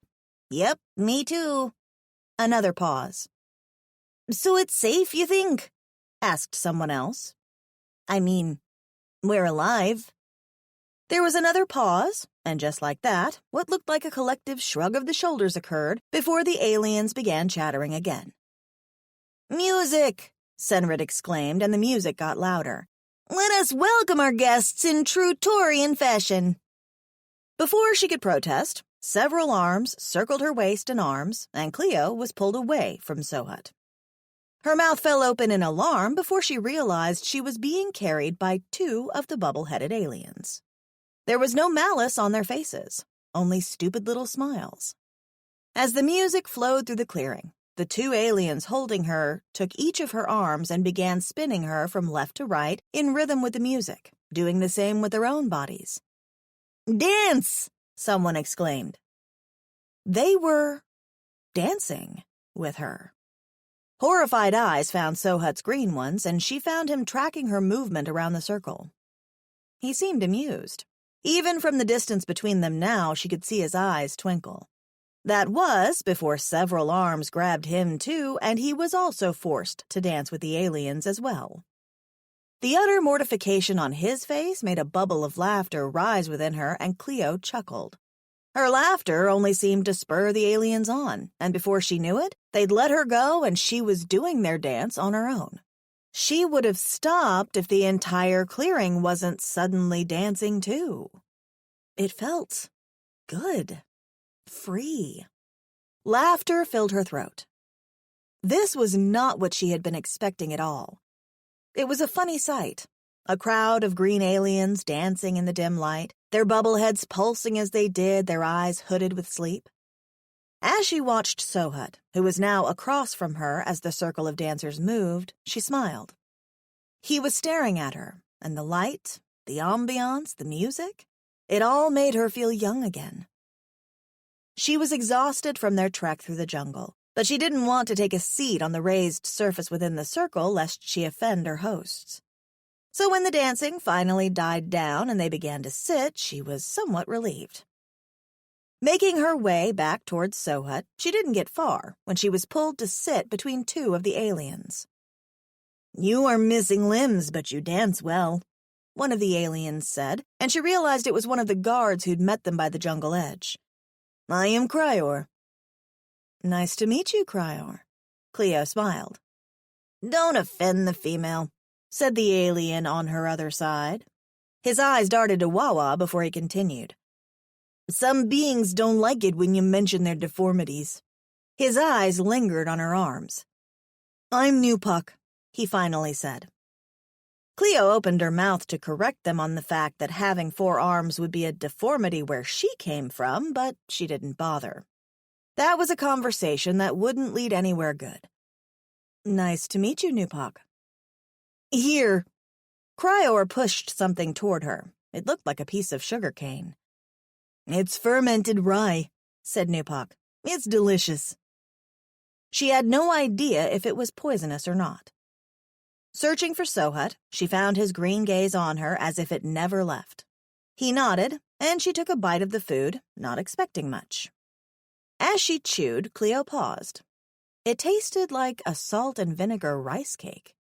Yep, me too. Another pause. So it's safe, you think? Asked someone else. I mean, we're alive. There was another pause, and just like that, what looked like a collective shrug of the shoulders occurred before the aliens began chattering again. Music! Senrit exclaimed, and the music got louder. Let us welcome our guests in true Taurian fashion. Before she could protest, several arms circled her waist and arms, and Cleo was pulled away from Sohut. Her mouth fell open in alarm before she realized she was being carried by two of the bubble-headed aliens. There was no malice on their faces, only stupid little smiles. As the music flowed through the clearing, the two aliens holding her took each of her arms and began spinning her from left to right in rhythm with the music, doing the same with their own bodies. Dance! Someone exclaimed. They were dancing with her. Horrified eyes found Sohut's green ones, and she found him tracking her movement around the circle. He seemed amused. Even from the distance between them now, she could see his eyes twinkle. That was before several arms grabbed him too, and he was also forced to dance with the aliens as well. The utter mortification on his face made a bubble of laughter rise within her, and Cleo chuckled. Her laughter only seemed to spur the aliens on, and before she knew it, they'd let her go and she was doing their dance on her own. She would have stopped if the entire clearing wasn't suddenly dancing too. It felt good. Free. Laughter filled her throat. This was not what she had been expecting at all. It was a funny sight. A crowd of green aliens dancing in the dim light, their bubble heads pulsing as they did, their eyes hooded with sleep. As she watched Sohut, who was now across from her as the circle of dancers moved, she smiled. He was staring at her, and the light, the ambiance, the music, it all made her feel young again. She was exhausted from their trek through the jungle, but she didn't want to take a seat on the raised surface within the circle lest she offend her hosts. So when the dancing finally died down and they began to sit, she was somewhat relieved. Making her way back towards Sohut, she didn't get far when she was pulled to sit between two of the aliens. You are missing limbs, but you dance well, one of the aliens said, and she realized it was one of the guards who'd met them by the jungle edge. I am Cryor. Nice to meet you, Cryor. Cleo smiled. Don't offend the female, said the alien on her other side. His eyes darted to Wawa before he continued. Some beings don't like it when you mention their deformities. His eyes lingered on her arms. I'm Newpuck, he finally said. Cleo opened her mouth to correct them on the fact that having 4 arms would be a deformity where she came from, but she didn't bother. That was a conversation that wouldn't lead anywhere good. Nice to meet you, Newpuck. Here. Cryor pushed something toward her. It looked like a piece of sugar cane. It's fermented rye, said Newpuck. It's delicious. She had no idea if it was poisonous or not. Searching for Sohut, she found his green gaze on her as if it never left. He nodded, and she took a bite of the food, not expecting much. As she chewed, Cleo paused. It tasted like a salt and vinegar rice cake.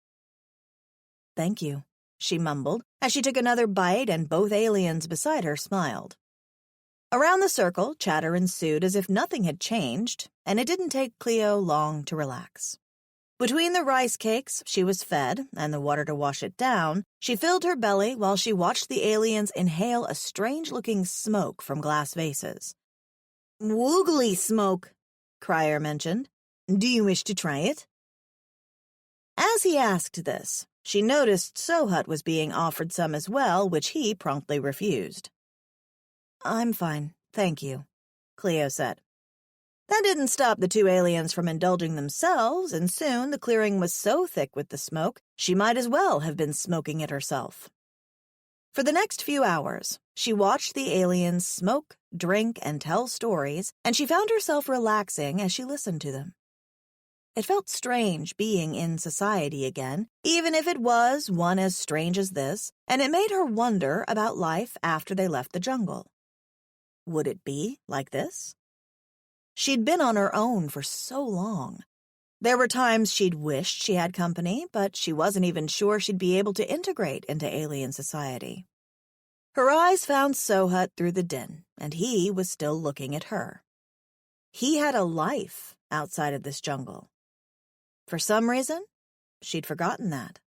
Thank you, she mumbled, as she took another bite and both aliens beside her smiled. Around the circle, chatter ensued as if nothing had changed, and it didn't take Cleo long to relax. Between the rice cakes she was fed and the water to wash it down, she filled her belly while she watched the aliens inhale a strange-looking smoke from glass vases. "Woogly smoke," Crier mentioned. "Do you wish to try it?" As he asked this, she noticed Sohut was being offered some as well, which he promptly refused. "I'm fine, thank you," Cleo said. That didn't stop the two aliens from indulging themselves, and soon the clearing was so thick with the smoke, she might as well have been smoking it herself. For the next few hours, she watched the aliens smoke, drink, and tell stories, and she found herself relaxing as she listened to them. It felt strange being in society again, even if it was one as strange as this, and it made her wonder about life after they left the jungle. Would it be like this? She'd been on her own for so long. There were times she'd wished she had company, but she wasn't even sure she'd be able to integrate into alien society. Her eyes found Sohut through the din, and he was still looking at her. He had a life outside of this jungle. For some reason, she'd forgotten that.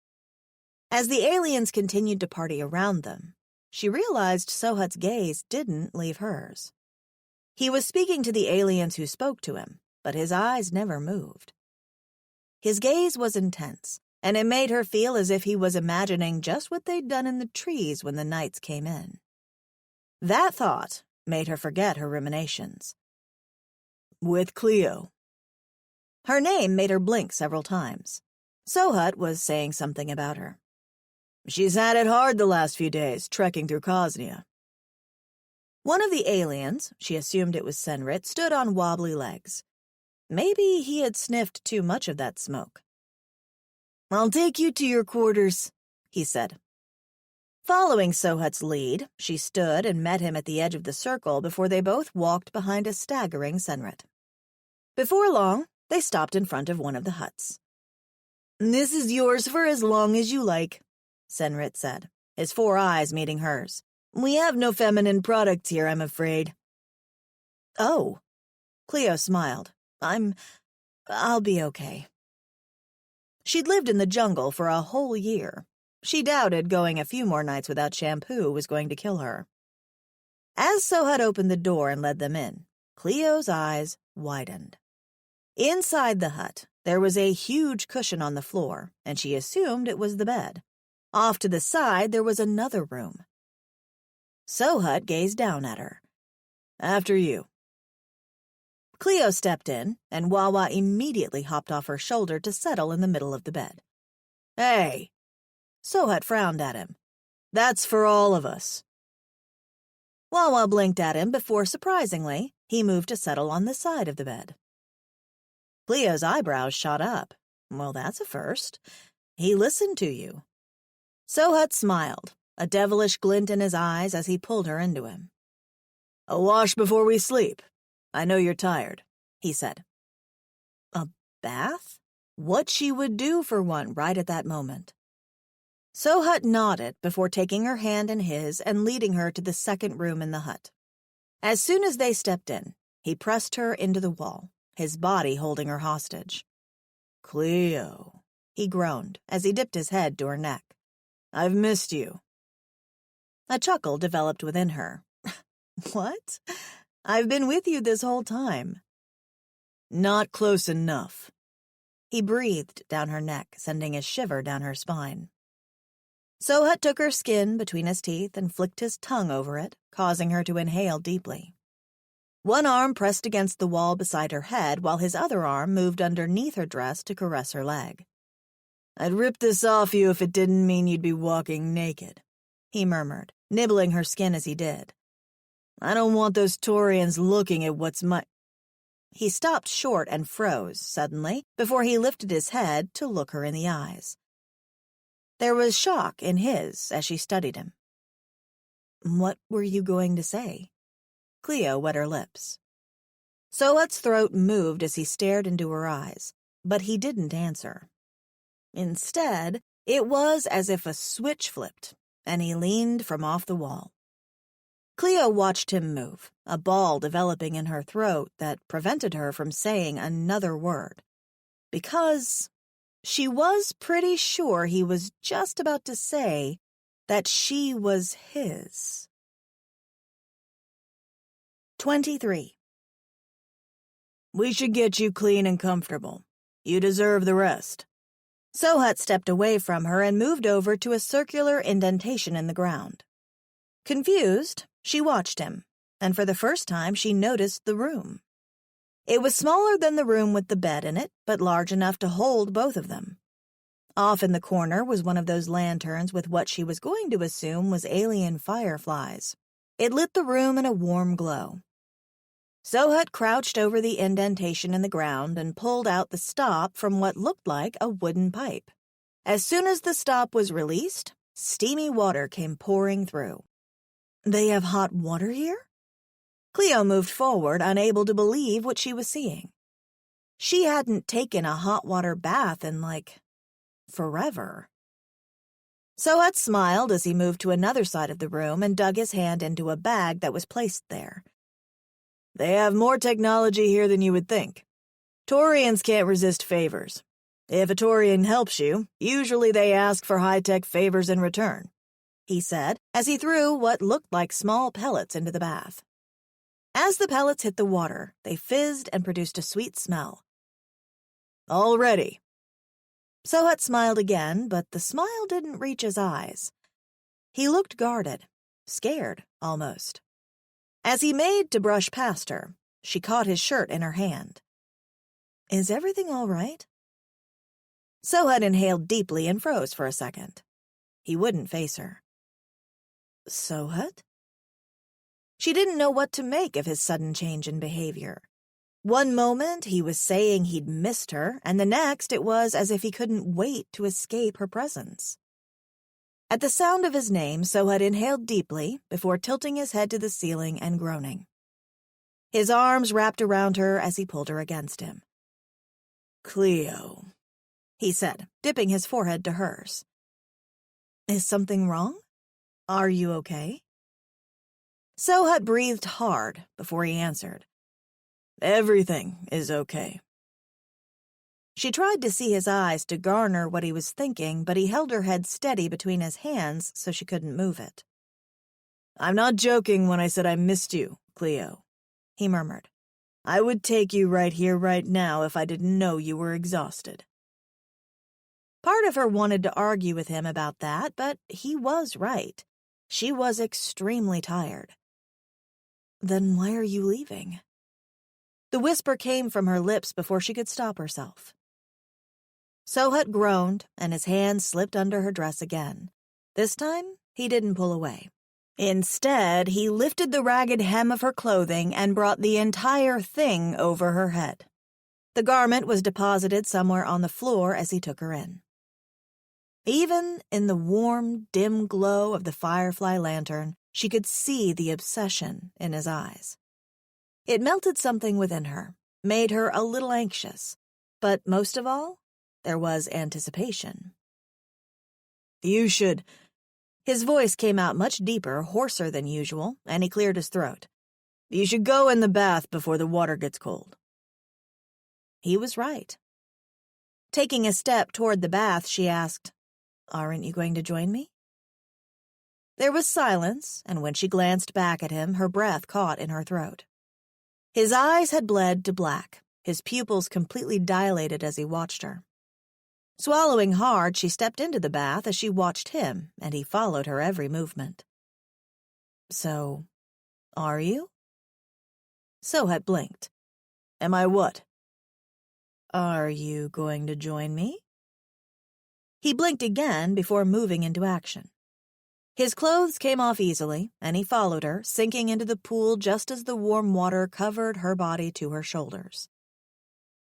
As the aliens continued to party around them, she realized Sohut's gaze didn't leave hers. He was speaking to the aliens who spoke to him, but his eyes never moved. His gaze was intense, and it made her feel as if he was imagining just what they'd done in the trees when the nights came in. That thought made her forget her ruminations. "With Cleo." Her name made her blink several times. Sohut was saying something about her. "She's had it hard the last few days, trekking through Cosnia." One of the aliens, she assumed it was Senrit, stood on wobbly legs. Maybe he had sniffed too much of that smoke. "I'll take you to your quarters," he said. Following Sohut's lead, she stood and met him at the edge of the circle before they both walked behind a staggering Senrit. Before long, they stopped in front of one of the huts. "This is yours for as long as you like," Senrit said, his 4 eyes meeting hers. "We have no feminine products here, I'm afraid." "Oh." Cleo smiled. I'll be okay." She'd lived in the jungle for a whole year. She doubted going a few more nights without shampoo was going to kill her. As Sohut opened the door and led them in, Cleo's eyes widened. Inside the hut, there was a huge cushion on the floor, and she assumed it was the bed. Off to the side, there was another room. Sohut gazed down at her. "After you." Cleo stepped in, and Wawa immediately hopped off her shoulder to settle in the middle of the bed. "Hey!" Sohut frowned at him. "That's for all of us." Wawa blinked at him before, surprisingly, he moved to settle on the side of the bed. Cleo's eyebrows shot up. Well, that's a first. He listened to you. Sohut smiled, a devilish glint in his eyes as he pulled her into him. "A wash before we sleep. I know you're tired," he said. A bath? What she would do for one right at that moment. Sohut nodded before taking her hand in his and leading her to the second room in the hut. As soon as they stepped in, he pressed her into the wall, his body holding her hostage. "Cleo," he groaned as he dipped his head to her neck. "I've missed you." A chuckle developed within her. "What? I've been with you this whole time." "Not close enough." He breathed down her neck, sending a shiver down her spine. Sohut took her skin between his teeth and flicked his tongue over it, causing her to inhale deeply. One arm pressed against the wall beside her head while his other arm moved underneath her dress to caress her leg. "I'd rip this off you if it didn't mean you'd be walking naked," he murmured, nibbling her skin as he did. "I don't want those Taurians looking at what's my—" He stopped short and froze, suddenly, before he lifted his head to look her in the eyes. There was shock in his as she studied him. "What were you going to say?" Cleo wet her lips. Sohut's throat moved as he stared into her eyes, but he didn't answer. Instead, it was as if a switch flipped, and he leaned from off the wall. Cleo watched him move, a ball developing in her throat that prevented her from saying another word. Because She was pretty sure he was just about to say that she was his. 23. We should get you clean and comfortable. You deserve the rest. Sohut stepped away from her and moved over to a circular indentation in the ground. Confused, she watched him, and for the first time she noticed the room. It was smaller than the room with the bed in it, but large enough to hold both of them. Off in the corner was one of those lanterns with what she was going to assume was alien fireflies. It lit the room in a warm glow. Sohut crouched over the indentation in the ground and pulled out the stop from what looked like a wooden pipe. As soon as the stop was released, steamy water came pouring through. They have hot water here? Cleo moved forward, unable to believe what she was seeing. She hadn't taken a hot water bath in, forever. Sohut smiled as he moved to another side of the room and dug his hand into a bag that was placed there. They have more technology here than you would think. Taurians can't resist favors. If a Taurian helps you, usually they ask for high-tech favors in return, he said as he threw what looked like small pellets into the bath. As the pellets hit the water, they fizzed and produced a sweet smell. All ready. Sohut smiled again, but the smile didn't reach his eyes. He looked guarded, scared almost. As he made to brush past her, she caught his shirt in her hand. Is everything all right? Sohut inhaled deeply and froze for a second. He wouldn't face her. Sohut? She didn't know what to make of his sudden change in behavior. One moment he was saying he'd missed her, and the next it was as if he couldn't wait to escape her presence. At the sound of his name, Sohut inhaled deeply before tilting his head to the ceiling and groaning. His arms wrapped around her as he pulled her against him. Cleo, he said, dipping his forehead to hers. Is something wrong? Are you okay? Sohut breathed hard before he answered. Everything is okay. She tried to see his eyes to garner what he was thinking, but he held her head steady between his hands so she couldn't move it. I'm not joking when I said I missed you, Cleo, he murmured. I would take you right here, right now, if I didn't know you were exhausted. Part of her wanted to argue with him about that, but he was right. She was extremely tired. Then why are you leaving? The whisper came from her lips before she could stop herself. Sohut groaned, and his hand slipped under her dress again. This time, he didn't pull away. Instead, he lifted the ragged hem of her clothing and brought the entire thing over her head. The garment was deposited somewhere on the floor as he took her in. Even in the warm, dim glow of the firefly lantern, she could see the obsession in his eyes. It melted something within her, made her a little anxious, but most of all, there was anticipation. You should... His voice came out much deeper, hoarser than usual, and he cleared his throat. You should go in the bath before the water gets cold. He was right. Taking a step toward the bath, she asked, Aren't you going to join me? There was silence, and when she glanced back at him, her breath caught in her throat. His eyes had bled to black, his pupils completely dilated as he watched her. Swallowing hard, she stepped into the bath as she watched him, and he followed her every movement. So, are you? Sohut blinked. Am I what? Are you going to join me? He blinked again before moving into action. His clothes came off easily, and he followed her, sinking into the pool just as the warm water covered her body to her shoulders.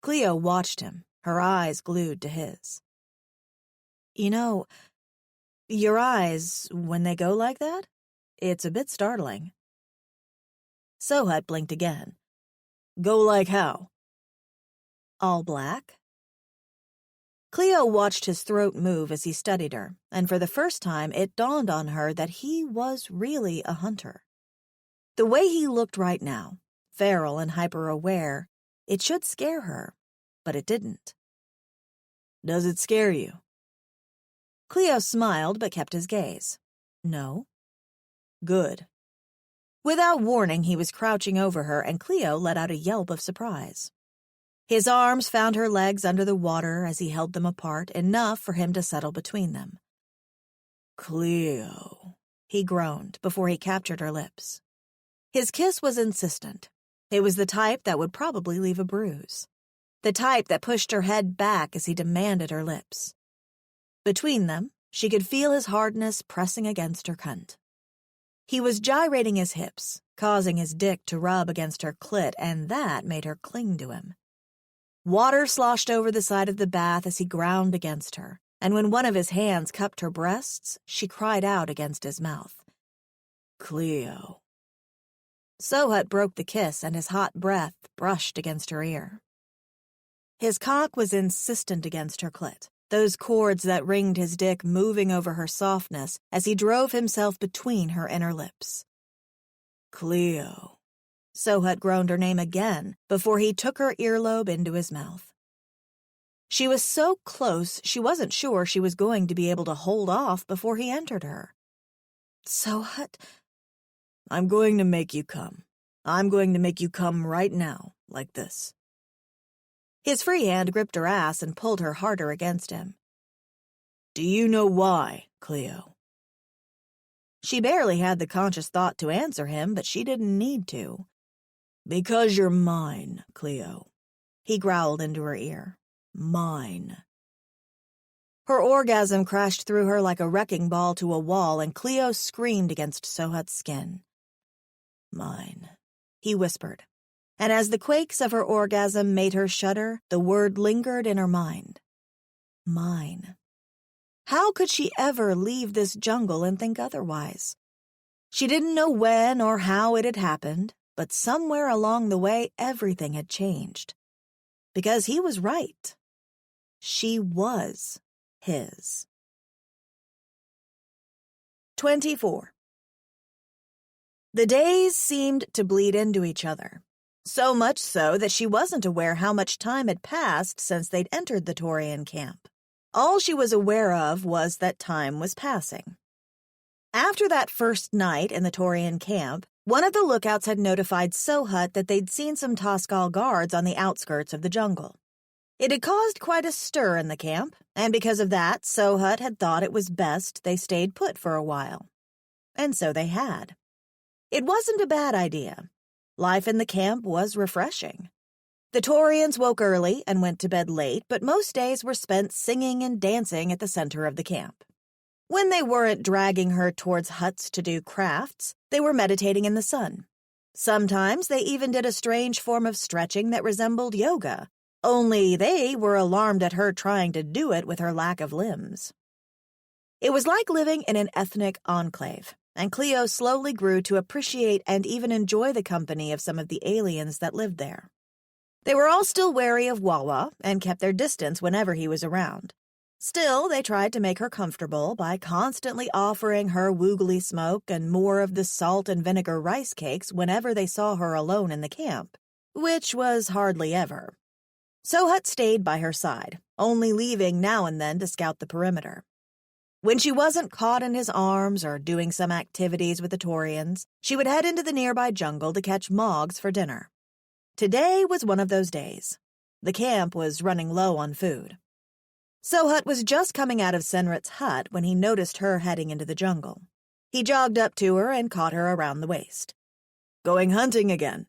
Cleo watched him, her eyes glued to his. You know, your eyes, when they go like that, it's a bit startling. Sohut blinked again. Go like how? All black? Cleo watched his throat move as he studied her, and for the first time it dawned on her that he was really a hunter. The way he looked right now, feral and hyper-aware, it should scare her, but it didn't. Does it scare you? Cleo smiled but kept his gaze. No. Good. Without warning, he was crouching over her, and Cleo let out a yelp of surprise. His arms found her legs under the water as he held them apart, enough for him to settle between them. Cleo, he groaned before he captured her lips. His kiss was insistent. It was the type that would probably leave a bruise. The type that pushed her head back as he demanded her lips. Between them, she could feel his hardness pressing against her cunt. He was gyrating his hips, causing his dick to rub against her clit, and that made her cling to him. Water sloshed over the side of the bath as he ground against her, and when one of his hands cupped her breasts, she cried out against his mouth. Cleo. Sohut broke the kiss, and his hot breath brushed against her ear. His cock was insistent against her clit, those cords that ringed his dick moving over her softness as he drove himself between her inner lips. Cleo. Sohut groaned her name again before he took her earlobe into his mouth. She was so close she wasn't sure she was going to be able to hold off before he entered her. Sohut, I'm going to make you come. I'm going to make you come right now, like this. His free hand gripped her ass and pulled her harder against him. Do you know why, Cleo? She barely had the conscious thought to answer him, but she didn't need to. Because you're mine, Cleo. He growled into her ear. Mine. Her orgasm crashed through her like a wrecking ball to a wall, and Cleo screamed against Sohut's skin. Mine, he whispered, and as the quakes of her orgasm made her shudder, the word lingered in her mind. Mine. How could she ever leave this jungle and think otherwise? She didn't know when or how it had happened, but somewhere along the way everything had changed. Because he was right. She was his. 24. The days seemed to bleed into each other, so much so that she wasn't aware how much time had passed since they'd entered the Taurian camp. All she was aware of was that time was passing. After that first night in the Taurian camp, one of the lookouts had notified Sohut that they'd seen some Toskal guards on the outskirts of the jungle. It had caused quite a stir in the camp, and because of that, Sohut had thought it was best they stayed put for a while. And so they had. It wasn't a bad idea. Life in the camp was refreshing. The Taurians woke early and went to bed late, but most days were spent singing and dancing at the center of the camp. When they weren't dragging her towards huts to do crafts, they were meditating in the sun. Sometimes they even did a strange form of stretching that resembled yoga, only they were alarmed at her trying to do it with her lack of limbs. It was like living in an ethnic enclave, and Cleo slowly grew to appreciate and even enjoy the company of some of the aliens that lived there. They were all still wary of Wawa and kept their distance whenever he was around. Still, they tried to make her comfortable by constantly offering her woogly smoke and more of the salt and vinegar rice cakes whenever they saw her alone in the camp, which was hardly ever. Sohut stayed by her side, only leaving now and then to scout the perimeter. When she wasn't caught in his arms or doing some activities with the Taurians, she would head into the nearby jungle to catch mogs for dinner. Today was one of those days. The camp was running low on food. Sohut was just coming out of Senrit's hut when he noticed her heading into the jungle. He jogged up to her and caught her around the waist. Going hunting again?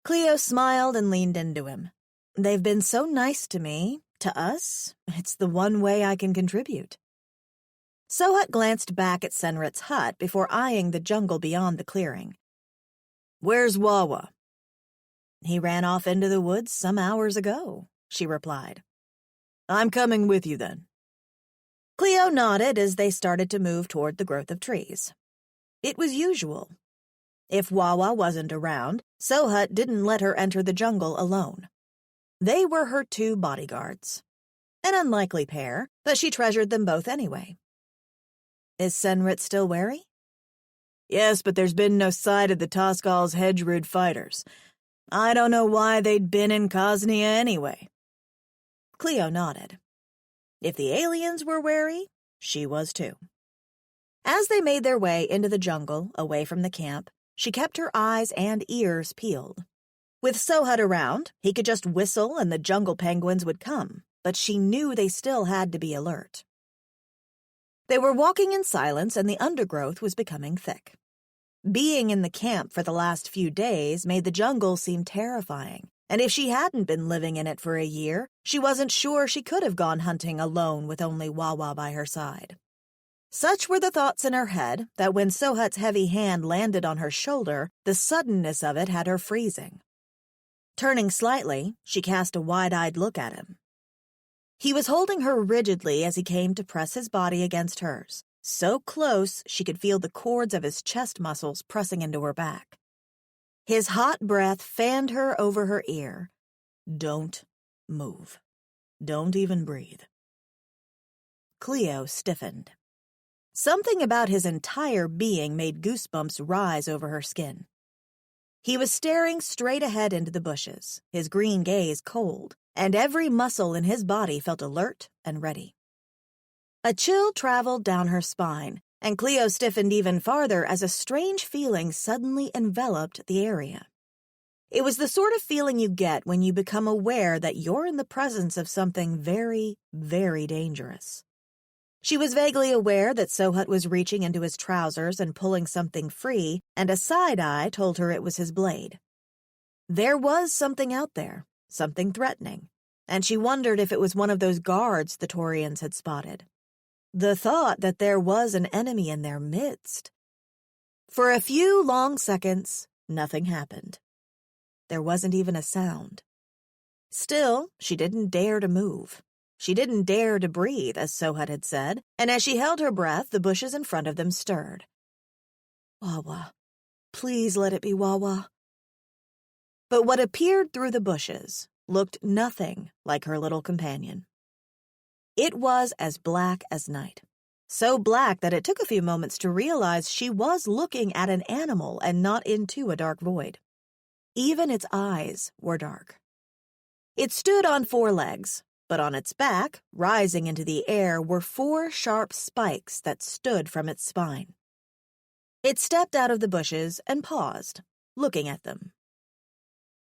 Cleo smiled and leaned into him. They've been so nice to me, to us. It's the one way I can contribute. Sohut glanced back at Senrit's hut before eyeing the jungle beyond the clearing. Where's Wawa? He ran off into the woods some hours ago, she replied. I'm coming with you then. Cleo nodded as they started to move toward the growth of trees. It was usual. If Wawa wasn't around, Sohut didn't let her enter the jungle alone. They were her two bodyguards. An unlikely pair, but she treasured them both anyway. Is Senrit still wary? Yes, but there's been no sight of the Toskal's hedgeroot fighters. I don't know why they'd been in Kosnia anyway. Cleo nodded. If the aliens were wary, she was too. As they made their way into the jungle, away from the camp, she kept her eyes and ears peeled. With Sohut around, he could just whistle and the jungle penguins would come, but she knew they still had to be alert. They were walking in silence and the undergrowth was becoming thick. Being in the camp for the last few days made the jungle seem terrifying, and if she hadn't been living in it for a year, she wasn't sure she could have gone hunting alone with only Wawa by her side. Such were the thoughts in her head that when Sohut's heavy hand landed on her shoulder, the suddenness of it had her freezing. Turning slightly, she cast a wide-eyed look at him. He was holding her rigidly as he came to press his body against hers, so close she could feel the cords of his chest muscles pressing into her back. His hot breath fanned her over her ear. Don't move. Don't even breathe. Cleo stiffened. Something about his entire being made goosebumps rise over her skin. He was staring straight ahead into the bushes, his green gaze cold, and every muscle in his body felt alert and ready. A chill traveled down her spine, and Cleo stiffened even farther as a strange feeling suddenly enveloped the area. It was the sort of feeling you get when you become aware that you're in the presence of something very, very dangerous. She was vaguely aware that Sohut was reaching into his trousers and pulling something free, and a side-eye told her it was his blade. There was something out there, something threatening, and she wondered if it was one of those guards the Taurians had spotted. The thought that there was an enemy in their midst. For a few long seconds, nothing happened. There wasn't even a sound. Still, she didn't dare to move. She didn't dare to breathe, as Sohut had said, and as she held her breath, the bushes in front of them stirred. Wawa. Please let it be Wawa. But what appeared through the bushes looked nothing like her little companion. It was as black as night, so black that it took a few moments to realize she was looking at an animal and not into a dark void. Even its eyes were dark. It stood on 4 legs, but on its back, rising into the air, were 4 sharp spikes that stood from its spine. It stepped out of the bushes and paused, looking at them.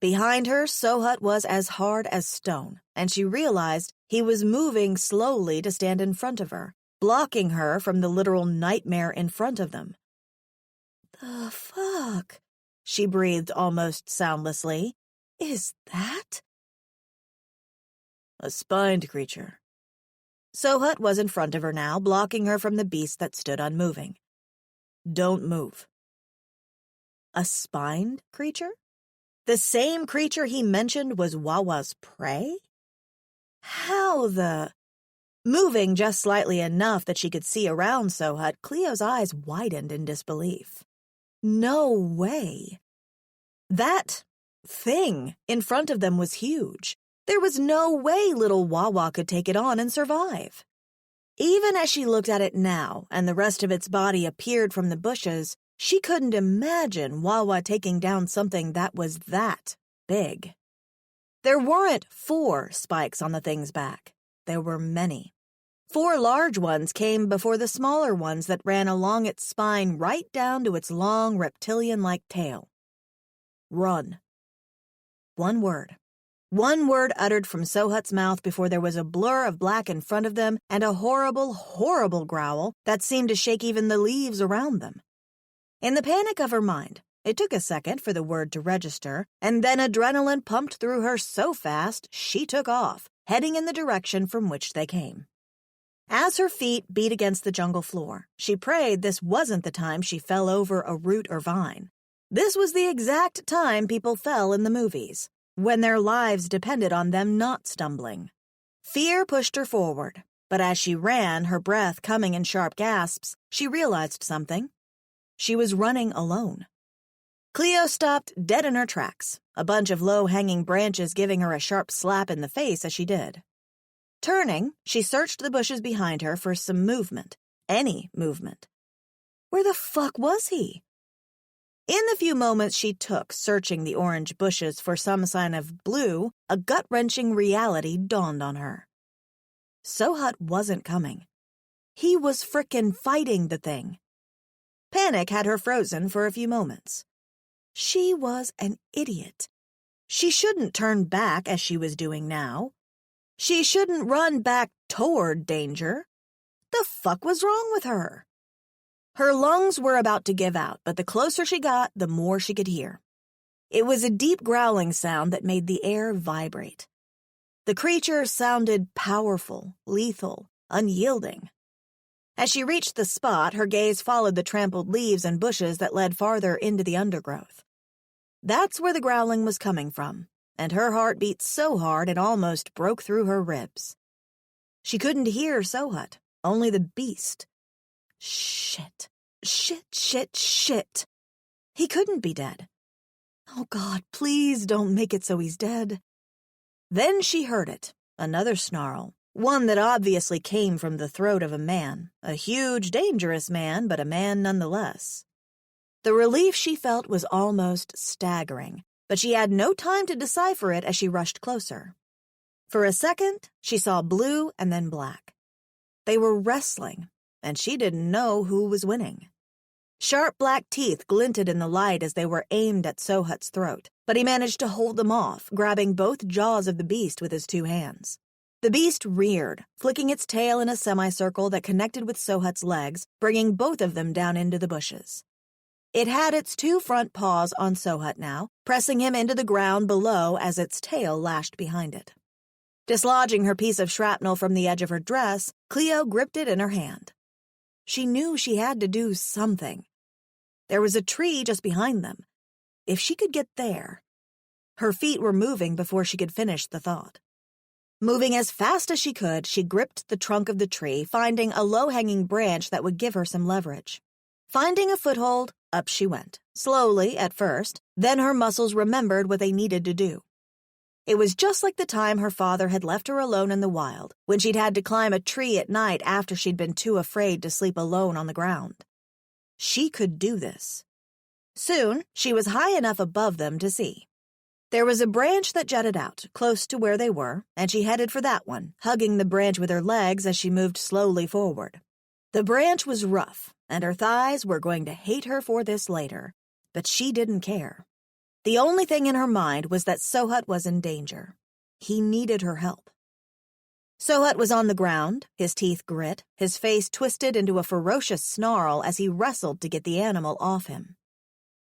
Behind her, Sohut was as hard as stone, and she realized he was moving slowly to stand in front of her, blocking her from the literal nightmare in front of them. "The fuck?" she breathed almost soundlessly. "Is that?" "A spined creature." Sohut was in front of her now, blocking her from the beast that stood unmoving. "Don't move." A spined creature? The same creature he mentioned was Wawa's prey? How the... Moving just slightly enough that she could see around Sohut, Cleo's eyes widened in disbelief. No way. That thing in front of them was huge. There was no way little Wawa could take it on and survive. Even as she looked at it now and the rest of its body appeared from the bushes, she couldn't imagine Wawa taking down something that was that big. There weren't 4 spikes on the thing's back. There were many. 4 large ones came before the smaller ones that ran along its spine right down to its long reptilian-like tail. Run. One word. One word uttered from Sohut's mouth before there was a blur of black in front of them and a horrible, horrible growl that seemed to shake even the leaves around them. In the panic of her mind, it took a second for the word to register, and then adrenaline pumped through her so fast she took off, heading in the direction from which they came. As her feet beat against the jungle floor, she prayed this wasn't the time she fell over a root or vine. This was the exact time people fell in the movies, when their lives depended on them not stumbling. Fear pushed her forward, but as she ran, her breath coming in sharp gasps, she realized something. She was running alone. Cleo stopped dead in her tracks, a bunch of low-hanging branches giving her a sharp slap in the face as she did. Turning, she searched the bushes behind her for some movement, any movement. Where the fuck was he? In the few moments she took searching the orange bushes for some sign of blue, a gut-wrenching reality dawned on her. Sohut wasn't coming. He was frickin' fighting the thing. Panic had her frozen for a few moments. She was an idiot. She shouldn't turn back as she was doing now. She shouldn't run back toward danger. The fuck was wrong with her? Her lungs were about to give out, but the closer she got, the more she could hear. It was a deep growling sound that made the air vibrate. The creature sounded powerful, lethal, unyielding. As she reached the spot, her gaze followed the trampled leaves and bushes that led farther into the undergrowth. That's where the growling was coming from, and her heart beat so hard it almost broke through her ribs. She couldn't hear Sohut, only the beast. Shit. Shit. He couldn't be dead. Oh God, please don't make it so he's dead. Then she heard it, another snarl, one that obviously came from the throat of a man, a huge, dangerous man, but a man nonetheless. The relief she felt was almost staggering, but she had no time to decipher it as she rushed closer. For a second, she saw blue and then black. They were wrestling, and she didn't know who was winning. Sharp black teeth glinted in the light as they were aimed at Sohut's throat, but he managed to hold them off, grabbing both jaws of the beast with his 2 hands. The beast reared, flicking its tail in a semicircle that connected with Sohut's legs, bringing both of them down into the bushes. It had its 2 front paws on Sohut now, pressing him into the ground below as its tail lashed behind it. Dislodging her piece of shrapnel from the edge of her dress, Cleo gripped it in her hand. She knew she had to do something. There was a tree just behind them. If she could get there. Her feet were moving before she could finish the thought. Moving as fast as she could, she gripped the trunk of the tree, finding a low-hanging branch that would give her some leverage. Finding a foothold, up she went, slowly at first, then her muscles remembered what they needed to do. It was just like the time her father had left her alone in the wild, when she'd had to climb a tree at night after she'd been too afraid to sleep alone on the ground. She could do this. Soon, she was high enough above them to see. There was a branch that jutted out, close to where they were, and she headed for that one, hugging the branch with her legs as she moved slowly forward. The branch was rough, and her thighs were going to hate her for this later, but she didn't care. The only thing in her mind was that Sohut was in danger. He needed her help. Sohut was on the ground, his teeth grit, his face twisted into a ferocious snarl as he wrestled to get the animal off him.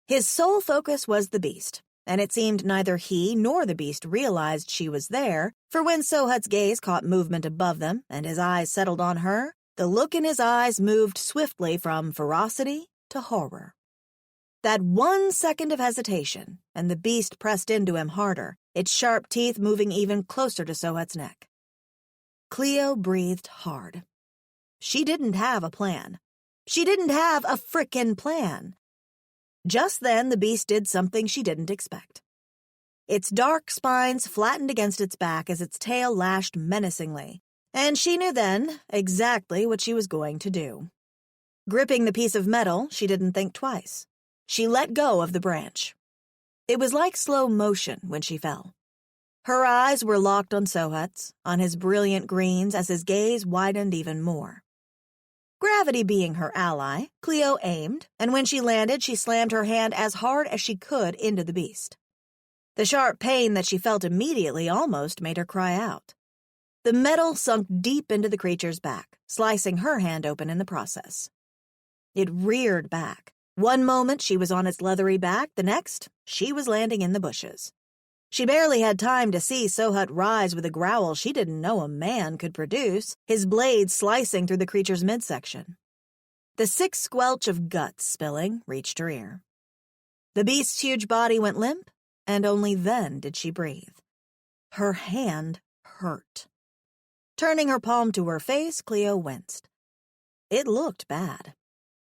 His sole focus was the beast, and it seemed neither he nor the beast realized she was there, for when Sohut's gaze caught movement above them and his eyes settled on her, the look in his eyes moved swiftly from ferocity to horror. That 1 second of hesitation, and the beast pressed into him harder, its sharp teeth moving even closer to Sohut's neck. Cleo breathed hard. She didn't have a plan. She didn't have a frickin' plan. Just then, the beast did something she didn't expect. Its dark spines flattened against its back as its tail lashed menacingly, and she knew then exactly what she was going to do. Gripping the piece of metal, she didn't think twice. She let go of the branch. It was like slow motion when she fell. Her eyes were locked on Sohut's, on his brilliant greens as his gaze widened even more. Gravity being her ally, Cleo aimed, and when she landed, she slammed her hand as hard as she could into the beast. The sharp pain that she felt immediately almost made her cry out. The metal sunk deep into the creature's back, slicing her hand open in the process. It reared back. One moment she was on its leathery back, the next, she was landing in the bushes. She barely had time to see Sohut rise with a growl she didn't know a man could produce, his blade slicing through the creature's midsection. The sick squelch of guts spilling reached her ear. The beast's huge body went limp, and only then did she breathe. Her hand hurt. Turning her palm to her face, Cleo winced. It looked bad.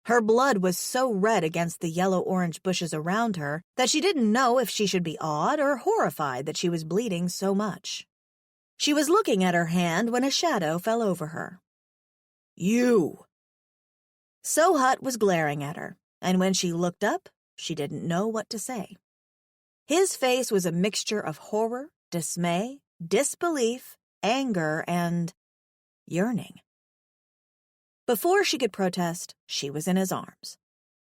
Her blood was so red against the yellow-orange bushes around her that she didn't know if she should be awed or horrified that she was bleeding so much. She was looking at her hand when a shadow fell over her. "You!" Sohut was glaring at her, and when she looked up, she didn't know what to say. His face was a mixture of horror, dismay, disbelief, anger, and yearning. Before she could protest, she was in his arms.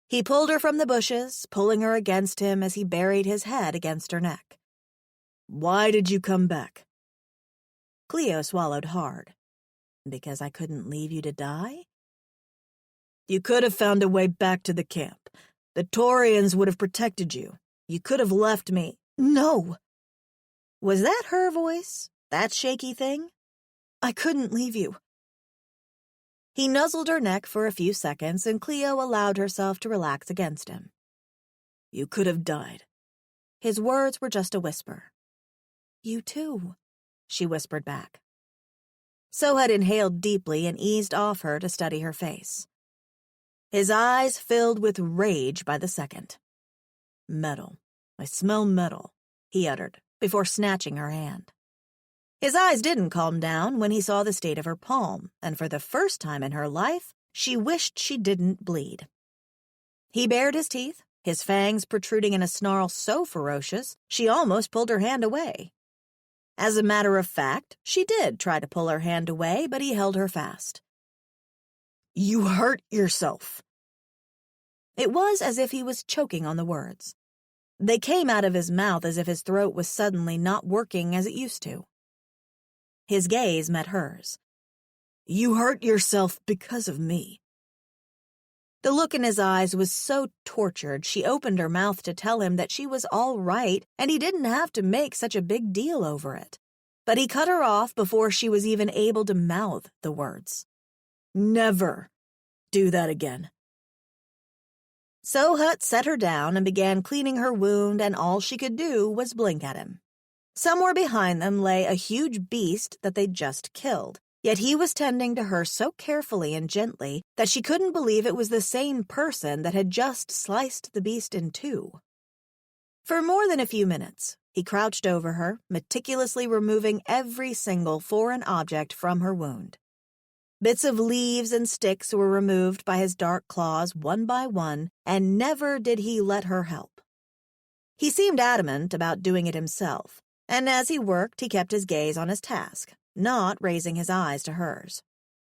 He pulled her from the bushes, pulling her against him as he buried his head against her neck. Why did you come back? Cleo swallowed hard. Because I couldn't leave you to die? You could have found a way back to the camp. The Taurians would have protected you. You could have left me. No! Was that her voice? That shaky thing? I couldn't leave you. He nuzzled her neck for a few seconds, and Cleo allowed herself to relax against him. You could have died. His words were just a whisper. You too, she whispered back. Sohut inhaled deeply and eased off her to study her face. His eyes filled with rage by the second. Metal. I smell metal, he uttered, before snatching her hand. His eyes didn't calm down when he saw the state of her palm, and for the first time in her life, she wished she didn't bleed. He bared his teeth, his fangs protruding in a snarl so ferocious she almost pulled her hand away. As a matter of fact, she did try to pull her hand away, but he held her fast. You hurt yourself. It was as if he was choking on the words. They came out of his mouth as if his throat was suddenly not working as it used to. His gaze met hers. You hurt yourself because of me. The look in his eyes was so tortured she opened her mouth to tell him that she was all right and he didn't have to make such a big deal over it. But he cut her off before she was even able to mouth the words. Never do that again. Sohut set her down and began cleaning her wound, and all she could do was blink at him. Somewhere behind them lay a huge beast that they'd just killed, yet he was tending to her so carefully and gently that she couldn't believe it was the same person that had just sliced the beast in two. For more than a few minutes, he crouched over her, meticulously removing every single foreign object from her wound. Bits of leaves and sticks were removed by his dark claws one by one, and never did he let her help. He seemed adamant about doing it himself, and as he worked he kept his gaze on his task, not raising his eyes to hers.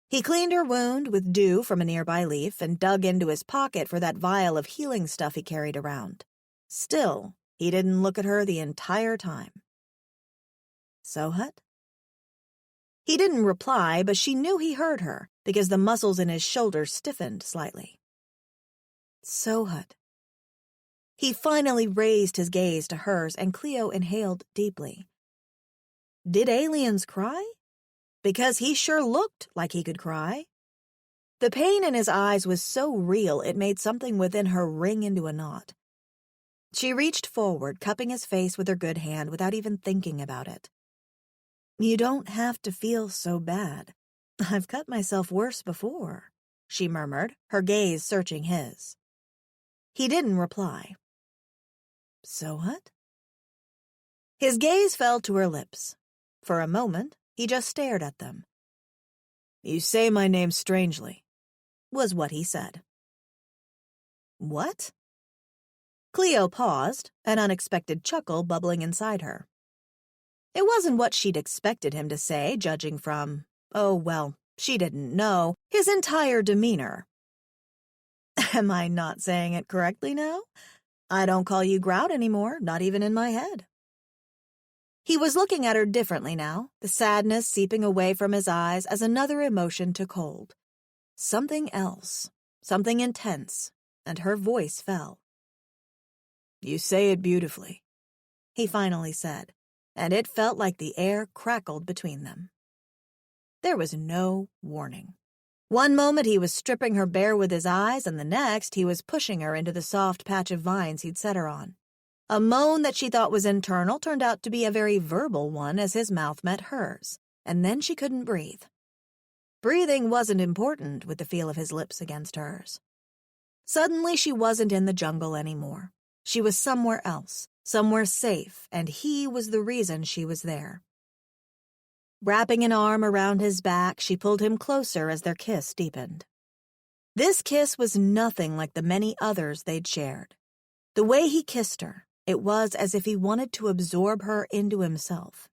He cleaned her wound with dew from a nearby leaf and dug into his pocket for that vial of healing stuff he carried around. Still, he didn't look at her the entire time. Sohut? He didn't reply, but she knew he heard her because the muscles in his shoulders stiffened slightly. Sohut. He finally raised his gaze to hers, and Cleo inhaled deeply. Did aliens cry? Because he sure looked like he could cry. The pain in his eyes was so real it made something within her wring into a knot. She reached forward, cupping his face with her good hand without even thinking about it. You don't have to feel so bad. I've cut myself worse before, she murmured, her gaze searching his. He didn't reply. Sohut? His gaze fell to her lips. For a moment, he just stared at them. You say my name strangely, was what he said. What? Cleo paused, an unexpected chuckle bubbling inside her. It wasn't what she'd expected him to say, judging from, she didn't know, his entire demeanor. Am I not saying it correctly now? I don't call you Grout anymore, not even in my head. He was looking at her differently now, the sadness seeping away from his eyes as another emotion took hold. Something else, something intense, and her voice fell. You say it beautifully, he finally said, and it felt like the air crackled between them. There was no warning. One moment he was stripping her bare with his eyes, and the next he was pushing her into the soft patch of vines he'd set her on. A moan that she thought was internal turned out to be a very verbal one as his mouth met hers, and then she couldn't breathe. Breathing wasn't important with the feel of his lips against hers. Suddenly she wasn't in the jungle anymore. She was somewhere else, somewhere safe, and he was the reason she was there. Wrapping an arm around his back, she pulled him closer as their kiss deepened. This kiss was nothing like the many others they'd shared. The way he kissed her, it was as if he wanted to absorb her into himself.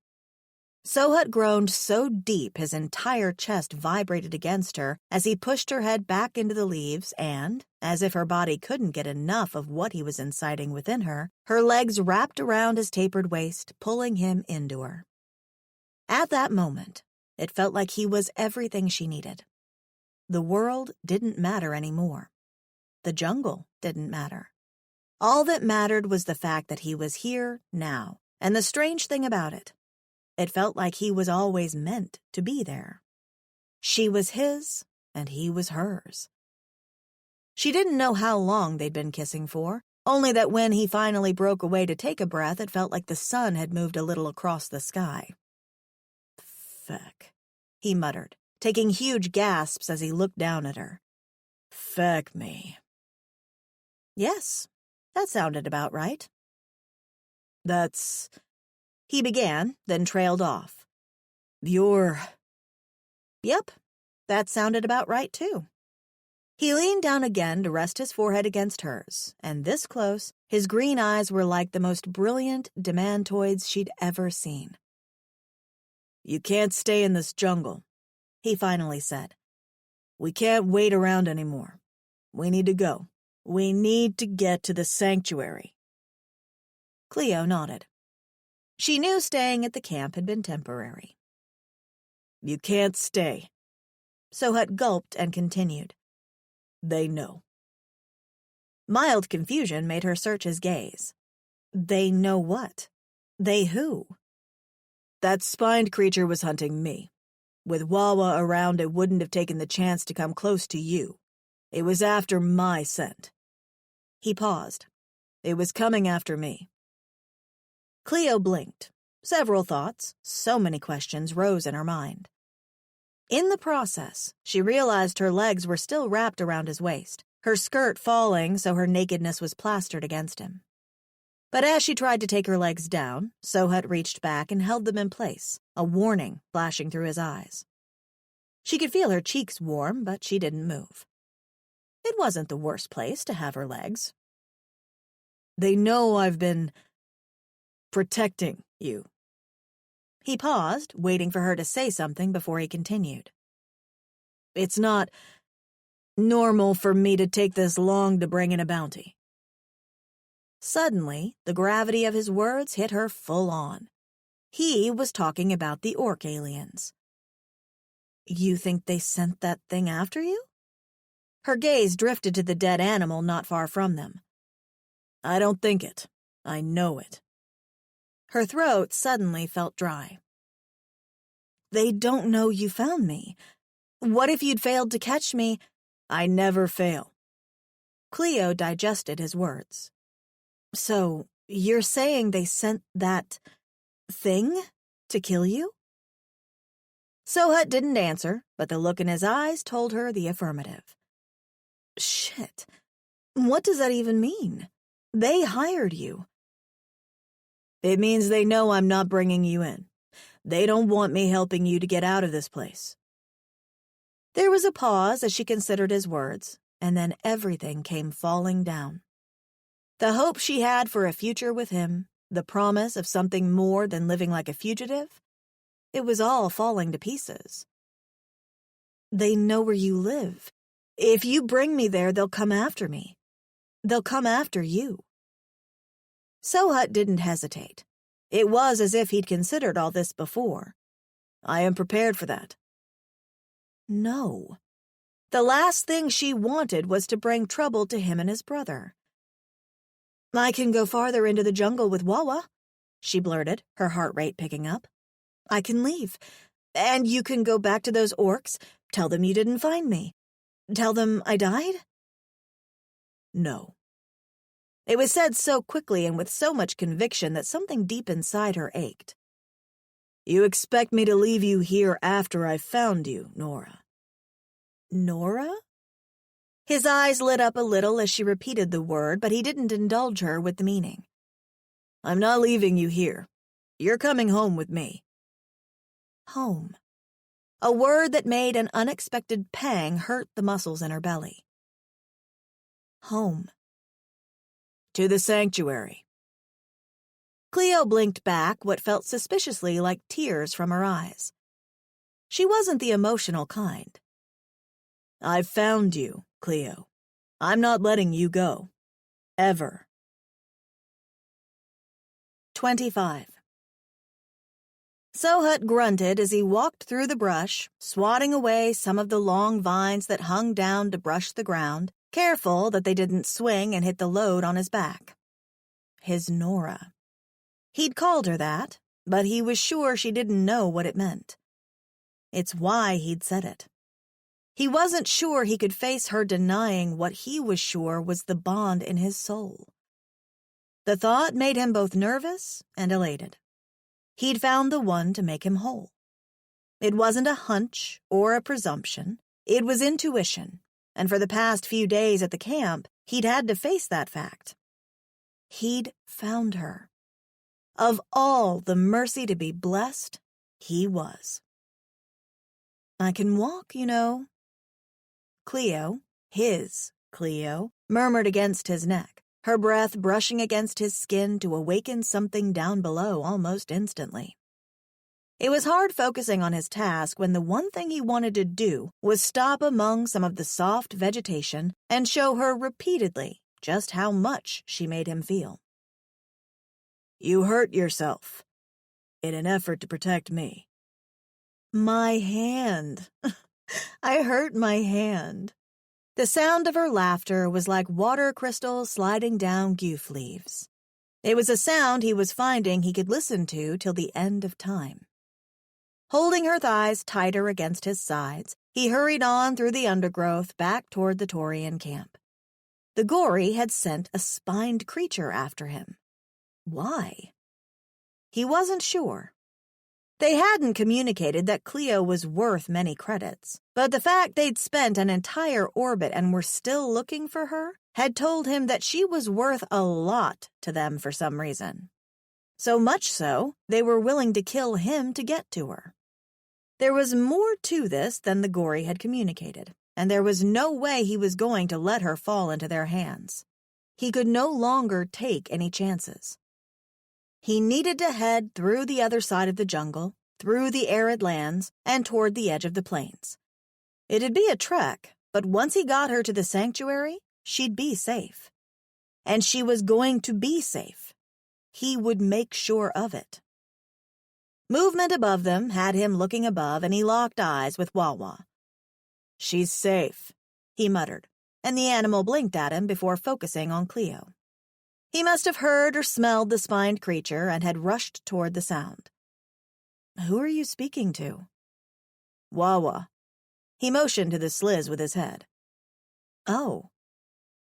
Sohut groaned so deep his entire chest vibrated against her as he pushed her head back into the leaves and, as if her body couldn't get enough of what he was inciting within her, her legs wrapped around his tapered waist, pulling him into her. At that moment, it felt like he was everything she needed. The world didn't matter anymore. The jungle didn't matter. All that mattered was the fact that he was here now, and the strange thing about it, it felt like he was always meant to be there. She was his, and he was hers. She didn't know how long they'd been kissing for, only that when he finally broke away to take a breath, it felt like the sun had moved a little across the sky. "Feck," he muttered, taking huge gasps as he looked down at her. "Feck me." Yes, that sounded about right. "That's—" he began, then trailed off. "You're—" Yep, that sounded about right, too. He leaned down again to rest his forehead against hers, and this close, his green eyes were like the most brilliant demantoids she'd ever seen. "You can't stay in this jungle," he finally said. "We can't wait around anymore. We need to go. We need to get to the sanctuary." Cleo nodded. She knew staying at the camp had been temporary. "You can't stay." Sohut gulped and continued. "They know." Mild confusion made her search his gaze. They know what? They who? "That spined creature was hunting me. With Wawa around, it wouldn't have taken the chance to come close to you. It was after my scent." He paused. "It was coming after me." Cleo blinked. Several thoughts, so many questions, rose in her mind. In the process, she realized her legs were still wrapped around his waist, her skirt falling so her nakedness was plastered against him. But as she tried to take her legs down, Sohut reached back and held them in place, a warning flashing through his eyes. She could feel her cheeks warm, but she didn't move. It wasn't the worst place to have her legs. "They know I've been protecting you." He paused, waiting for her to say something before he continued. "It's not normal for me to take this long to bring in a bounty." Suddenly, the gravity of his words hit her full on. He was talking about the orc aliens. "You think they sent that thing after you?" Her gaze drifted to the dead animal not far from them. "I don't think it. I know it." Her throat suddenly felt dry. "They don't know you found me. What if you'd failed to catch me?" "I never fail." Cleo digested his words. "So, you're saying they sent that thing to kill you?" Sohut didn't answer, but the look in his eyes told her the affirmative. "Shit. What does that even mean? They hired you." "It means they know I'm not bringing you in. They don't want me helping you to get out of this place." There was a pause as she considered his words, and then everything came falling down. The hope she had for a future with him, the promise of something more than living like a fugitive, it was all falling to pieces. "They know where you live. If you bring me there, they'll come after me. They'll come after you." Sohut didn't hesitate. It was as if he'd considered all this before. "I am prepared for that." No. The last thing she wanted was to bring trouble to him and his brother. "I can go farther into the jungle with Wawa," she blurted, her heart rate picking up. "I can leave. And you can go back to those orcs, tell them you didn't find me. Tell them I died?" "No." It was said so quickly and with so much conviction that something deep inside her ached. "You expect me to leave you here after I've found you, Nora." "Nora?" His eyes lit up a little as she repeated the word, but he didn't indulge her with the meaning. "I'm not leaving you here. You're coming home with me." Home. A word that made an unexpected pang hurt the muscles in her belly. Home. "To the sanctuary." Cleo blinked back what felt suspiciously like tears from her eyes. She wasn't the emotional kind. "I've found you, Cleo. I'm not letting you go. Ever." 25. Sohut grunted as he walked through the brush, swatting away some of the long vines that hung down to brush the ground, careful that they didn't swing and hit the load on his back. His Nora. He'd called her that, but he was sure she didn't know what it meant. It's why he'd said it. He wasn't sure he could face her denying what he was sure was the bond in his soul. The thought made him both nervous and elated. He'd found the one to make him whole. It wasn't a hunch or a presumption. It was intuition, and for the past few days at the camp, he'd had to face that fact. He'd found her. Of all the mercy to be blessed, he was. "I can walk, you know." Cleo, his Cleo, murmured against his neck, her breath brushing against his skin to awaken something down below almost instantly. It was hard focusing on his task when the one thing he wanted to do was stop among some of the soft vegetation and show her repeatedly just how much she made him feel. "You hurt yourself in an effort to protect me." My hand. I hurt my hand. The sound of her laughter was like water crystals sliding down goof leaves. It was a sound he was finding he could listen to till the end of time. Holding her thighs tighter against his sides, he hurried on through the undergrowth back toward the Taurian camp. The Gory had sent a spined creature after him. Why? He wasn't sure. They hadn't communicated that Cleo was worth many credits, but the fact they'd spent an entire orbit and were still looking for her had told him that she was worth a lot to them for some reason. So much so, they were willing to kill him to get to her. There was more to this than the Gory had communicated, and there was no way he was going to let her fall into their hands. He could no longer take any chances. He needed to head through the other side of the jungle, through the arid lands, and toward the edge of the plains. It'd be a trek, but once he got her to the sanctuary, she'd be safe. And she was going to be safe. He would make sure of it. Movement above them had him looking above, and he locked eyes with Wawa. "She's safe," he muttered, and the animal blinked at him before focusing on Cleo. He must have heard or smelled the spined creature and had rushed toward the sound. "Who are you speaking to?" "Wawa." He motioned to the sliz with his head. "Oh."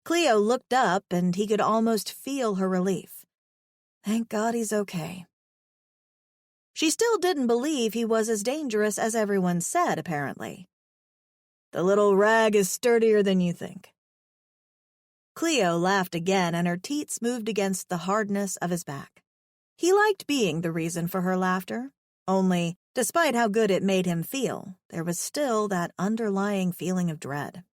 Cleo looked up, and he could almost feel her relief. Thank God he's okay. She still didn't believe he was as dangerous as everyone said, apparently. "The little rag is sturdier than you think." Cleo laughed again, and her teats moved against the hardness of his back. He liked being the reason for her laughter, only, despite how good it made him feel, there was still that underlying feeling of dread.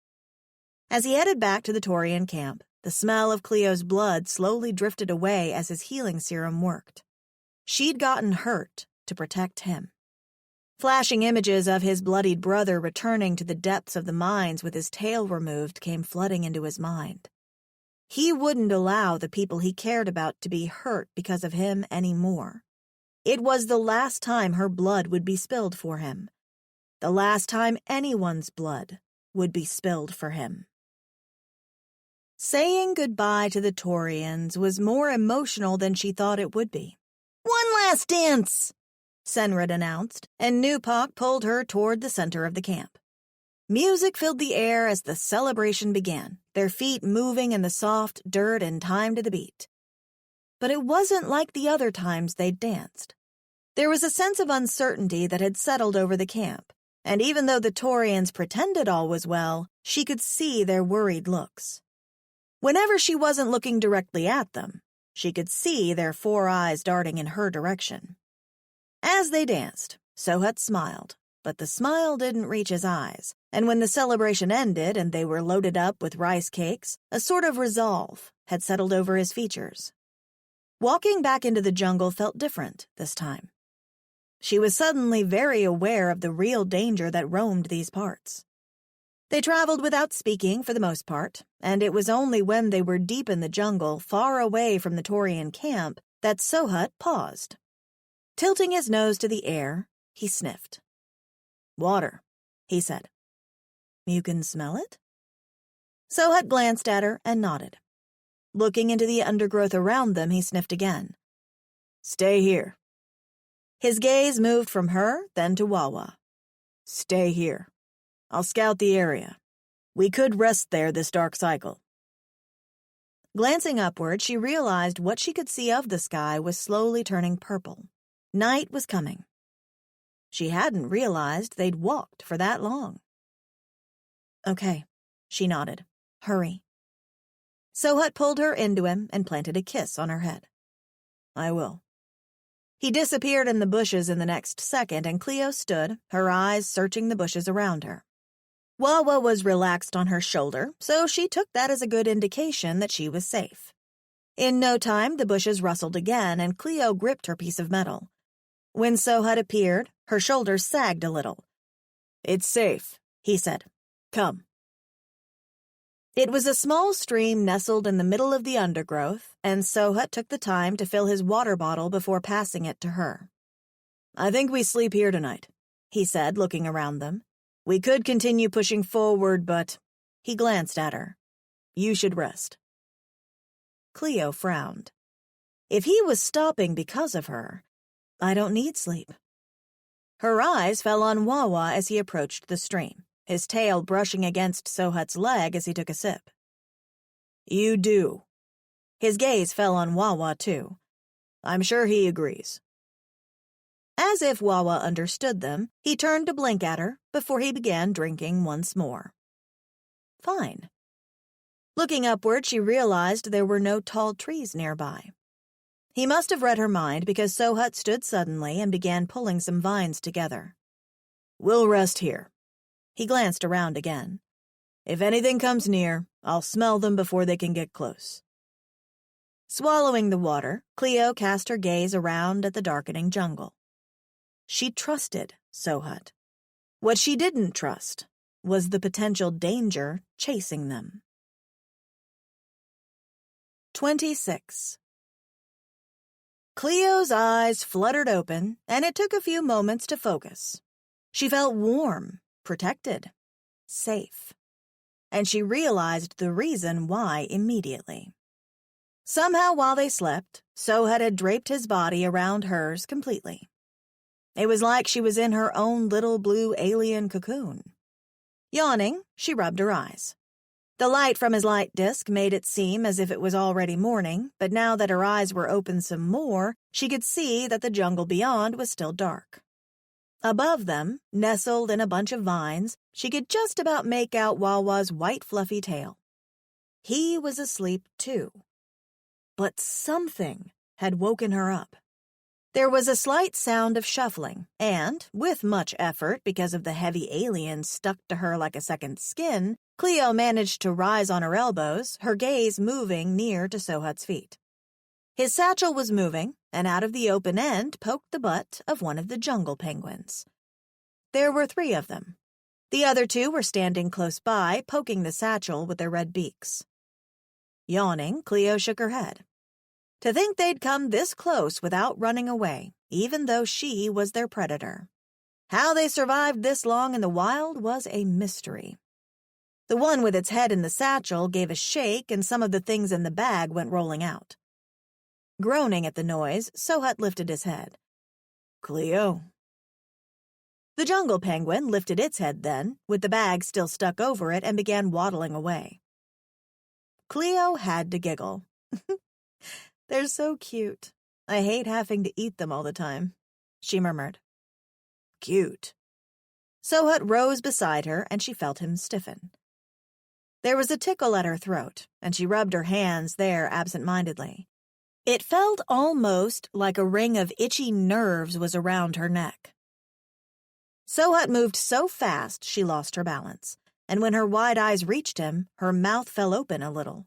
As he headed back to the Taurian camp, the smell of Cleo's blood slowly drifted away as his healing serum worked. She'd gotten hurt to protect him. Flashing images of his bloodied brother returning to the depths of the mines with his tail removed came flooding into his mind. He wouldn't allow the people he cared about to be hurt because of him anymore. It was the last time her blood would be spilled for him. The last time anyone's blood would be spilled for him. Saying goodbye to the Taurians was more emotional than she thought it would be. "One last dance," Senred announced, and Nupak pulled her toward the center of the camp. Music filled the air as the celebration began, their feet moving in the soft dirt in time to the beat. But it wasn't like the other times they'd danced. There was a sense of uncertainty that had settled over the camp, and even though the Taurians pretended all was well, she could see their worried looks. Whenever she wasn't looking directly at them, she could see their 4 eyes darting in her direction. As they danced, Sohut smiled, but the smile didn't reach his eyes, and when the celebration ended and they were loaded up with rice cakes, a sort of resolve had settled over his features. Walking back into the jungle felt different this time. She was suddenly very aware of the real danger that roamed these parts. They traveled without speaking for the most part, and it was only when they were deep in the jungle, far away from the Taurian camp, that Sohut paused. Tilting his nose to the air, he sniffed. "Water," he said. "You can smell it?" Sohut glanced at her and nodded. Looking into the undergrowth around them, he sniffed again. "Stay here." His gaze moved from her, then to Wawa. "Stay here. I'll scout the area. We could rest there this dark cycle." Glancing upward, she realized what she could see of the sky was slowly turning purple. Night was coming. She hadn't realized they'd walked for that long. "Okay," she nodded. "Hurry." Sohut pulled her into him and planted a kiss on her head. "I will." He disappeared in the bushes in the next second, and Cleo stood, her eyes searching the bushes around her. Wawa was relaxed on her shoulder, so she took that as a good indication that she was safe. In no time, the bushes rustled again, and Cleo gripped her piece of metal. When Sohut appeared, her shoulders sagged a little. "It's safe," he said. "Come." It was a small stream nestled in the middle of the undergrowth, and Sohut took the time to fill his water bottle before passing it to her. "I think we sleep here tonight," he said, looking around them. "We could continue pushing forward, but—" He glanced at her. "You should rest." Cleo frowned. If he was stopping because of her, I don't need sleep. Her eyes fell on Wawa as he approached the stream, his tail brushing against Sohut's leg as he took a sip. "You do." His gaze fell on Wawa, too. "I'm sure he agrees." As if Wawa understood them, he turned to blink at her before he began drinking once more. Fine. Looking upward, she realized there were no tall trees nearby. He must have read her mind because Sohut stood suddenly and began pulling some vines together. "We'll rest here." He glanced around again. "If anything comes near, I'll smell them before they can get close." Swallowing the water, Cleo cast her gaze around at the darkening jungle. She trusted Sohut. What she didn't trust was the potential danger chasing them. 26. Cleo's eyes fluttered open, and it took a few moments to focus. She felt warm, protected, safe. And she realized the reason why immediately. Somehow while they slept, Sohut had draped his body around hers completely. It was like she was in her own little blue alien cocoon. Yawning, she rubbed her eyes. The light from his light disk made it seem as if it was already morning, but now that her eyes were open some more, she could see that the jungle beyond was still dark. Above them, nestled in a bunch of vines, she could just about make out Wawa's white fluffy tail. He was asleep too. But something had woken her up. There was a slight sound of shuffling, and, with much effort because of the heavy alien stuck to her like a second skin, Cleo managed to rise on her elbows, her gaze moving near to Sohut's feet. His satchel was moving, and out of the open end poked the butt of one of the jungle penguins. There were 3 of them. The other 2 were standing close by, poking the satchel with their red beaks. Yawning, Cleo shook her head. To think they'd come this close without running away, even though she was their predator. How they survived this long in the wild was a mystery. The one with its head in the satchel gave a shake, and some of the things in the bag went rolling out. Groaning at the noise, Sohut lifted his head. "Cleo." The jungle penguin lifted its head then, with the bag still stuck over it, and began waddling away. Cleo had to giggle. "They're so cute. I hate having to eat them all the time," she murmured. "Cute." Sohut rose beside her, and she felt him stiffen. There was a tickle at her throat, and she rubbed her hands there absent-mindedly. It felt almost like a ring of itchy nerves was around her neck. Sohut moved so fast she lost her balance, and when her wide eyes reached him, her mouth fell open a little.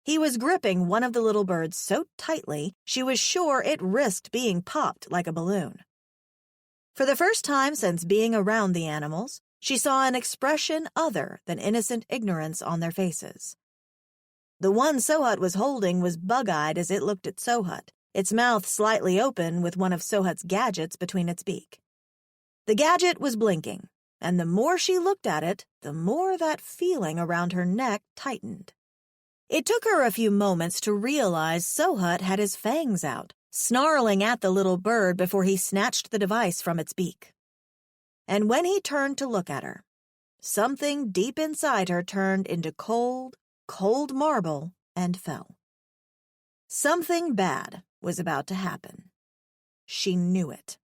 He was gripping one of the little birds so tightly she was sure it risked being popped like a balloon. For the first time since being around the animals, she saw an expression other than innocent ignorance on their faces. The one Sohut was holding was bug-eyed as it looked at Sohut, its mouth slightly open with one of Sohut's gadgets between its beak. The gadget was blinking, and the more she looked at it, the more that feeling around her neck tightened. It took her a few moments to realize Sohut had his fangs out, snarling at the little bird before he snatched the device from its beak. And when he turned to look at her, something deep inside her turned into cold, cold marble and fell. Something bad was about to happen. She knew it.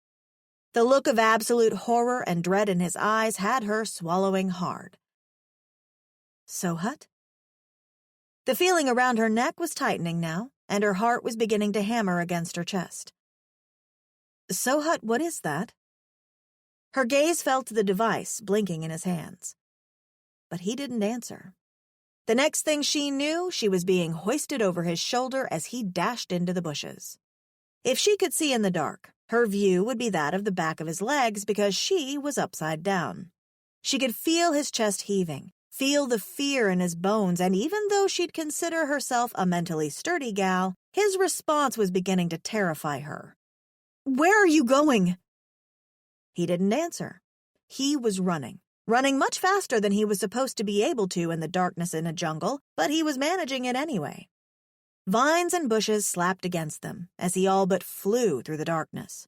The look of absolute horror and dread in his eyes had her swallowing hard. Sohut? The feeling around her neck was tightening now, and her heart was beginning to hammer against her chest. Sohut, what is that? Her gaze fell to the device blinking in his hands. But he didn't answer. The next thing she knew, she was being hoisted over his shoulder as he dashed into the bushes. If she could see in the dark, her view would be that of the back of his legs because she was upside down. She could feel his chest heaving, feel the fear in his bones, and even though she'd consider herself a mentally sturdy gal, his response was beginning to terrify her. "Where are you going?" He didn't answer. He was running much faster than he was supposed to be able to in the darkness in a jungle, but he was managing it anyway. Vines and bushes slapped against them as he all but flew through the darkness.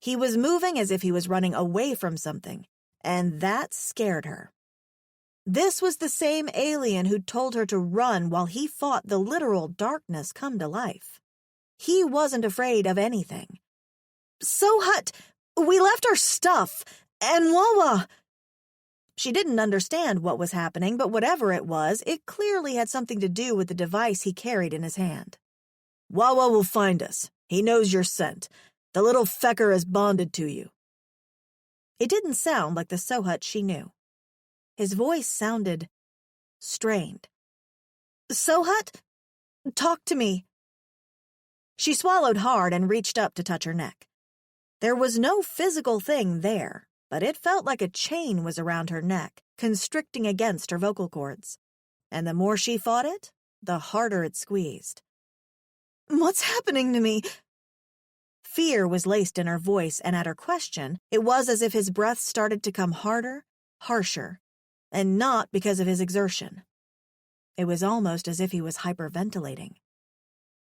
He was moving as if he was running away from something, and that scared her. This was the same alien who'd told her to run while he fought the literal darkness come to life. He wasn't afraid of anything. "Sohut, we left our stuff, and Wawa." She didn't understand what was happening, but whatever it was, it clearly had something to do with the device he carried in his hand. "Wawa will find us. He knows your scent. The little fecker is bonded to you." It didn't sound like the Sohut she knew. His voice sounded strained. "Sohut, talk to me." She swallowed hard and reached up to touch her neck. There was no physical thing there, but it felt like a chain was around her neck, constricting against her vocal cords. And the more she fought it, the harder it squeezed. "What's happening to me?" Fear was laced in her voice, and at her question, it was as if his breath started to come harder, harsher, and not because of his exertion. It was almost as if he was hyperventilating.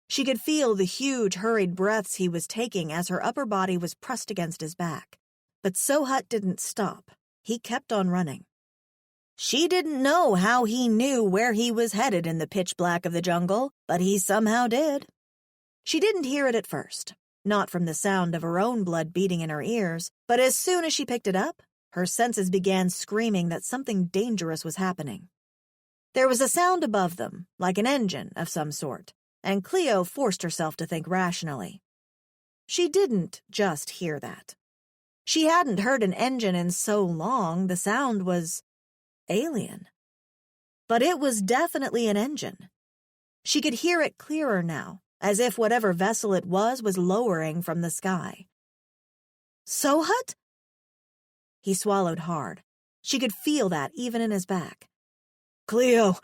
She could feel the huge, hurried breaths he was taking as her upper body was pressed against his back. But Sohut didn't stop. He kept on running. She didn't know how he knew where he was headed in the pitch black of the jungle, but he somehow did. She didn't hear it at first, not from the sound of her own blood beating in her ears, but as soon as she picked it up, her senses began screaming that something dangerous was happening. There was a sound above them, like an engine of some sort, and Cleo forced herself to think rationally. She didn't just hear that. She hadn't heard an engine in so long, the sound was alien. But it was definitely an engine. She could hear it clearer now, as if whatever vessel it was lowering from the sky. "Sohut?" He swallowed hard. She could feel that even in his back. "Cleo."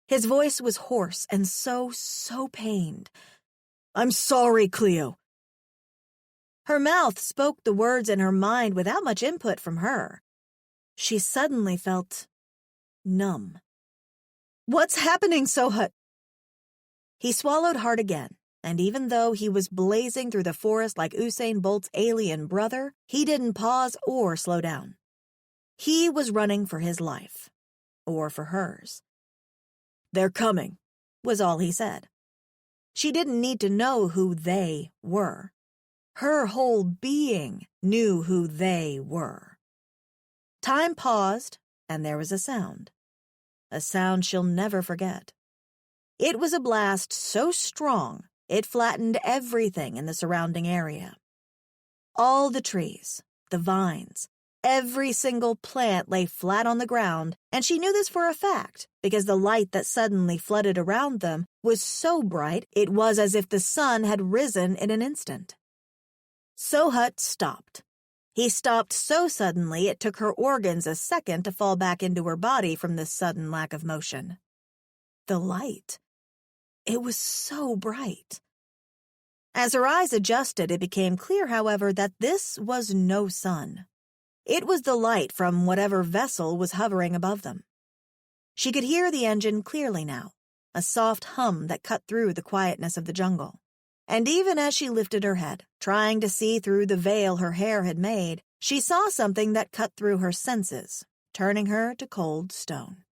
His voice was hoarse and so pained. "I'm sorry, Cleo." Her mouth spoke the words in her mind without much input from her. She suddenly felt numb. "What's happening, Sohut?" He swallowed hard again, and even though he was blazing through the forest like Usain Bolt's alien brother, he didn't pause or slow down. He was running for his life, or for hers. "They're coming," was all he said. She didn't need to know who they were. Her whole being knew who they were. Time paused, and there was a sound she'll never forget. It was a blast so strong, it flattened everything in the surrounding area. All the trees, the vines, every single plant lay flat on the ground, and she knew this for a fact because the light that suddenly flooded around them was so bright it was as if the sun had risen in an instant. Sohut stopped. He stopped so suddenly it took her organs a second to fall back into her body from this sudden lack of motion. The light. It was so bright. As her eyes adjusted, it became clear, however, that this was no sun. It was the light from whatever vessel was hovering above them. She could hear the engine clearly now, a soft hum that cut through the quietness of the jungle. And even as she lifted her head, trying to see through the veil her hair had made, she saw something that cut through her senses, turning her to cold stone.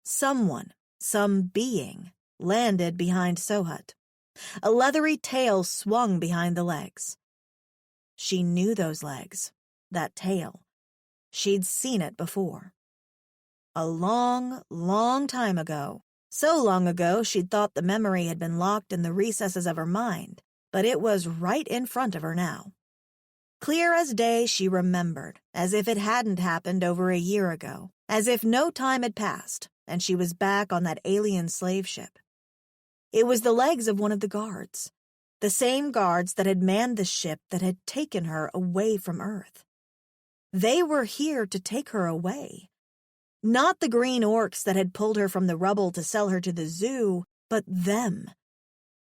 Someone, some being, landed behind Sohut. A leathery tail swung behind the legs. She knew those legs, that tail. She'd seen it before. A long, long time ago. So long ago she'd thought the memory had been locked in the recesses of her mind, but it was right in front of her now. Clear as day she remembered, as if it hadn't happened over a year ago, as if no time had passed, and she was back on that alien slave ship. It was the legs of one of the guards, the same guards that had manned the ship that had taken her away from Earth. They were here to take her away. Not the green orcs that had pulled her from the rubble to sell her to the zoo, but them.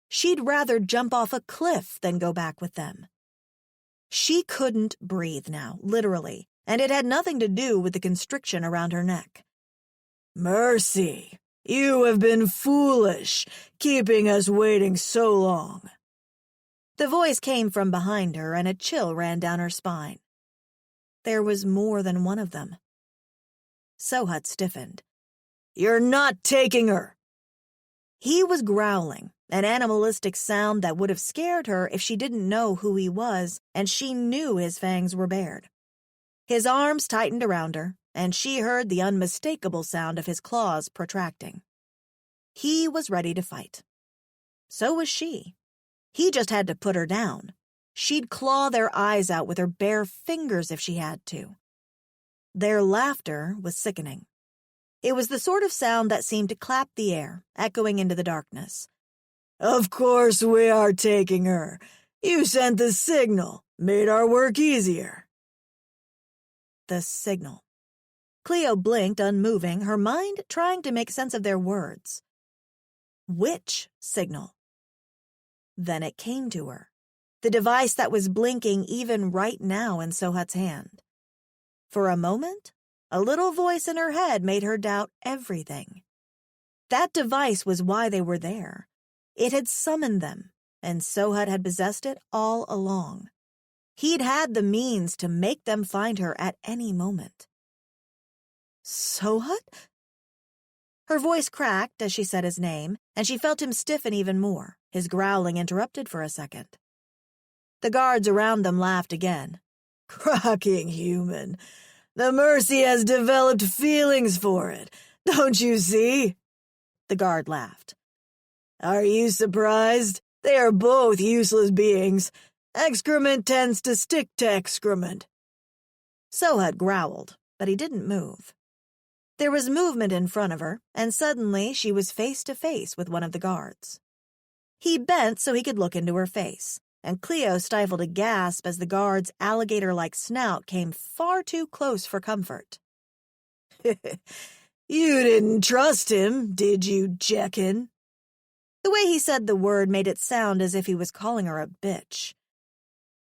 She'd rather jump off a cliff than go back with them. She couldn't breathe now, literally, and it had nothing to do with the constriction around her neck. "Mercy, you have been foolish, keeping us waiting so long." The voice came from behind her, and a chill ran down her spine. There was more than one of them. Sohut stiffened. "You're not taking her!" He was growling, an animalistic sound that would have scared her if she didn't know who he was, and she knew his fangs were bared. His arms tightened around her, and she heard the unmistakable sound of his claws protracting. He was ready to fight. So was she. He just had to put her down. She'd claw their eyes out with her bare fingers if she had to. Their laughter was sickening. It was the sort of sound that seemed to clap the air, echoing into the darkness. "Of course we are taking her. You sent the signal, made our work easier." The signal. Cleo blinked, unmoving, her mind trying to make sense of their words. Which signal? Then it came to her. The device that was blinking even right now in Sohut's hand. For a moment, a little voice in her head made her doubt everything. That device was why they were there. It had summoned them, and Sohut had possessed it all along. He'd had the means to make them find her at any moment. Sohut? Her voice cracked as she said his name, and she felt him stiffen even more, his growling interrupted for a second. The guards around them laughed again. "Cracking human. The Mercy has developed feelings for it. Don't you see?" The guard laughed. "Are you surprised? They are both useless beings. Excrement tends to stick to excrement." Sohut growled, but he didn't move. There was movement in front of her, and suddenly she was face to face with one of the guards. He bent so he could look into her face, and Cleo stifled a gasp as the guard's alligator-like snout came far too close for comfort. "You didn't trust him, did you, Jeckin?" The way he said the word made it sound as if he was calling her a bitch.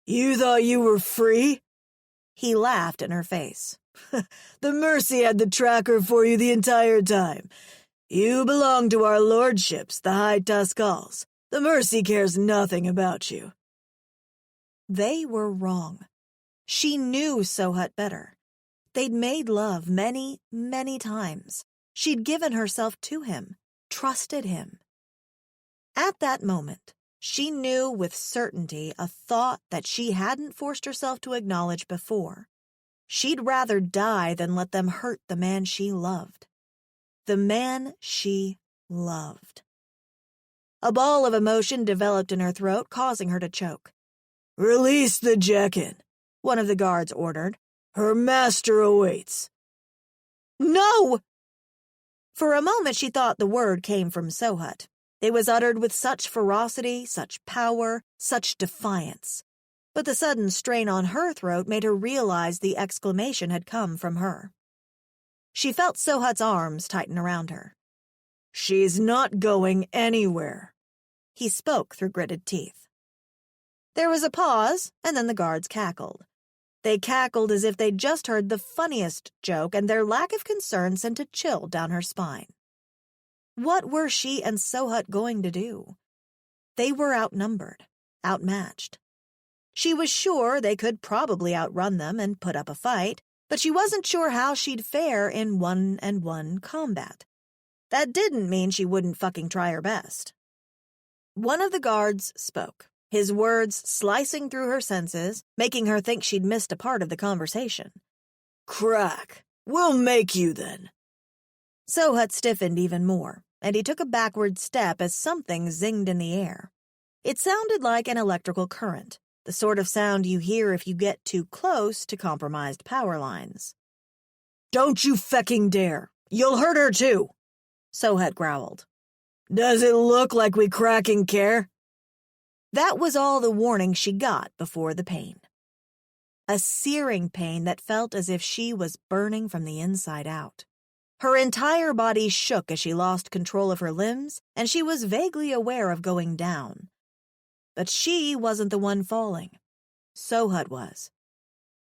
"You thought you were free?" He laughed in her face. "The Mercy had the tracker for you the entire time. You belong to our lordships, the High Tuskals. The Mercy cares nothing about you." They were wrong. She knew Sohut better. They'd made love many, many times. She'd given herself to him, trusted him. At that moment, she knew with certainty a thought that she hadn't forced herself to acknowledge before. She'd rather die than let them hurt the man she loved. The man she loved. A ball of emotion developed in her throat, causing her to choke. "Release the Jeckin," one of the guards ordered. Her master awaits. No! For a moment she thought the word came from Sohut. It was uttered with such ferocity, such power, such defiance. But the sudden strain on her throat made her realize the exclamation had come from her. She felt Sohut's arms tighten around her. She's not going anywhere. He spoke through gritted teeth. There was a pause, and then the guards cackled. They cackled as if they'd just heard the funniest joke, and their lack of concern sent a chill down her spine. What were she and Sohut going to do? They were outnumbered, outmatched. She was sure they could probably outrun them and put up a fight, but she wasn't sure how she'd fare in one-on-one combat. That didn't mean she wouldn't fucking try her best. One of the guards spoke, his words slicing through her senses, making her think she'd missed a part of the conversation. Crack. We'll make you then. Sohut stiffened even more, and he took a backward step as something zinged in the air. It sounded like an electrical current, the sort of sound you hear if you get too close to compromised power lines. Don't you fecking dare. You'll hurt her too, Sohut growled. Does it look like we cracking care? That was all the warning she got before the pain. A searing pain that felt as if she was burning from the inside out. Her entire body shook as she lost control of her limbs, and she was vaguely aware of going down. But she wasn't the one falling. Sohut was.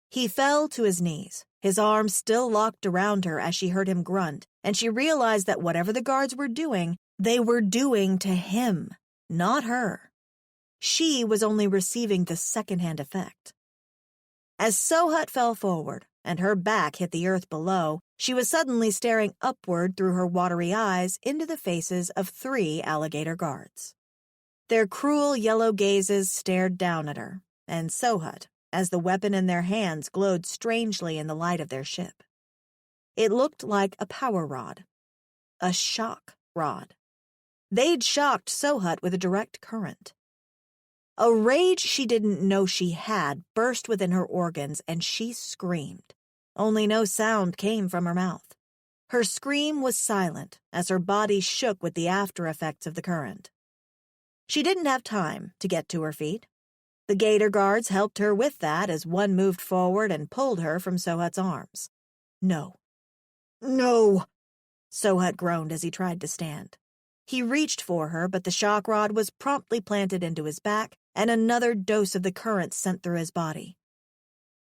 He fell to his knees, his arms still locked around her as she heard him grunt, and she realized that whatever the guards were doing, they were doing to him, not her. She was only receiving the secondhand effect. As Sohut fell forward and her back hit the earth below, she was suddenly staring upward through her watery eyes into the faces of 3 alligator guards. Their cruel yellow gazes stared down at her, and Sohut, as the weapon in their hands glowed strangely in the light of their ship. It looked like a power rod. A shock rod. They'd shocked Sohut with a direct current. A rage she didn't know she had burst within her organs, and she screamed. Only no sound came from her mouth. Her scream was silent as her body shook with the after effects of the current. She didn't have time to get to her feet. The gator guards helped her with that as one moved forward and pulled her from Sohut's arms. No. No, Sohut groaned as he tried to stand. He reached for her, but the shock rod was promptly planted into his back, and another dose of the current sent through his body.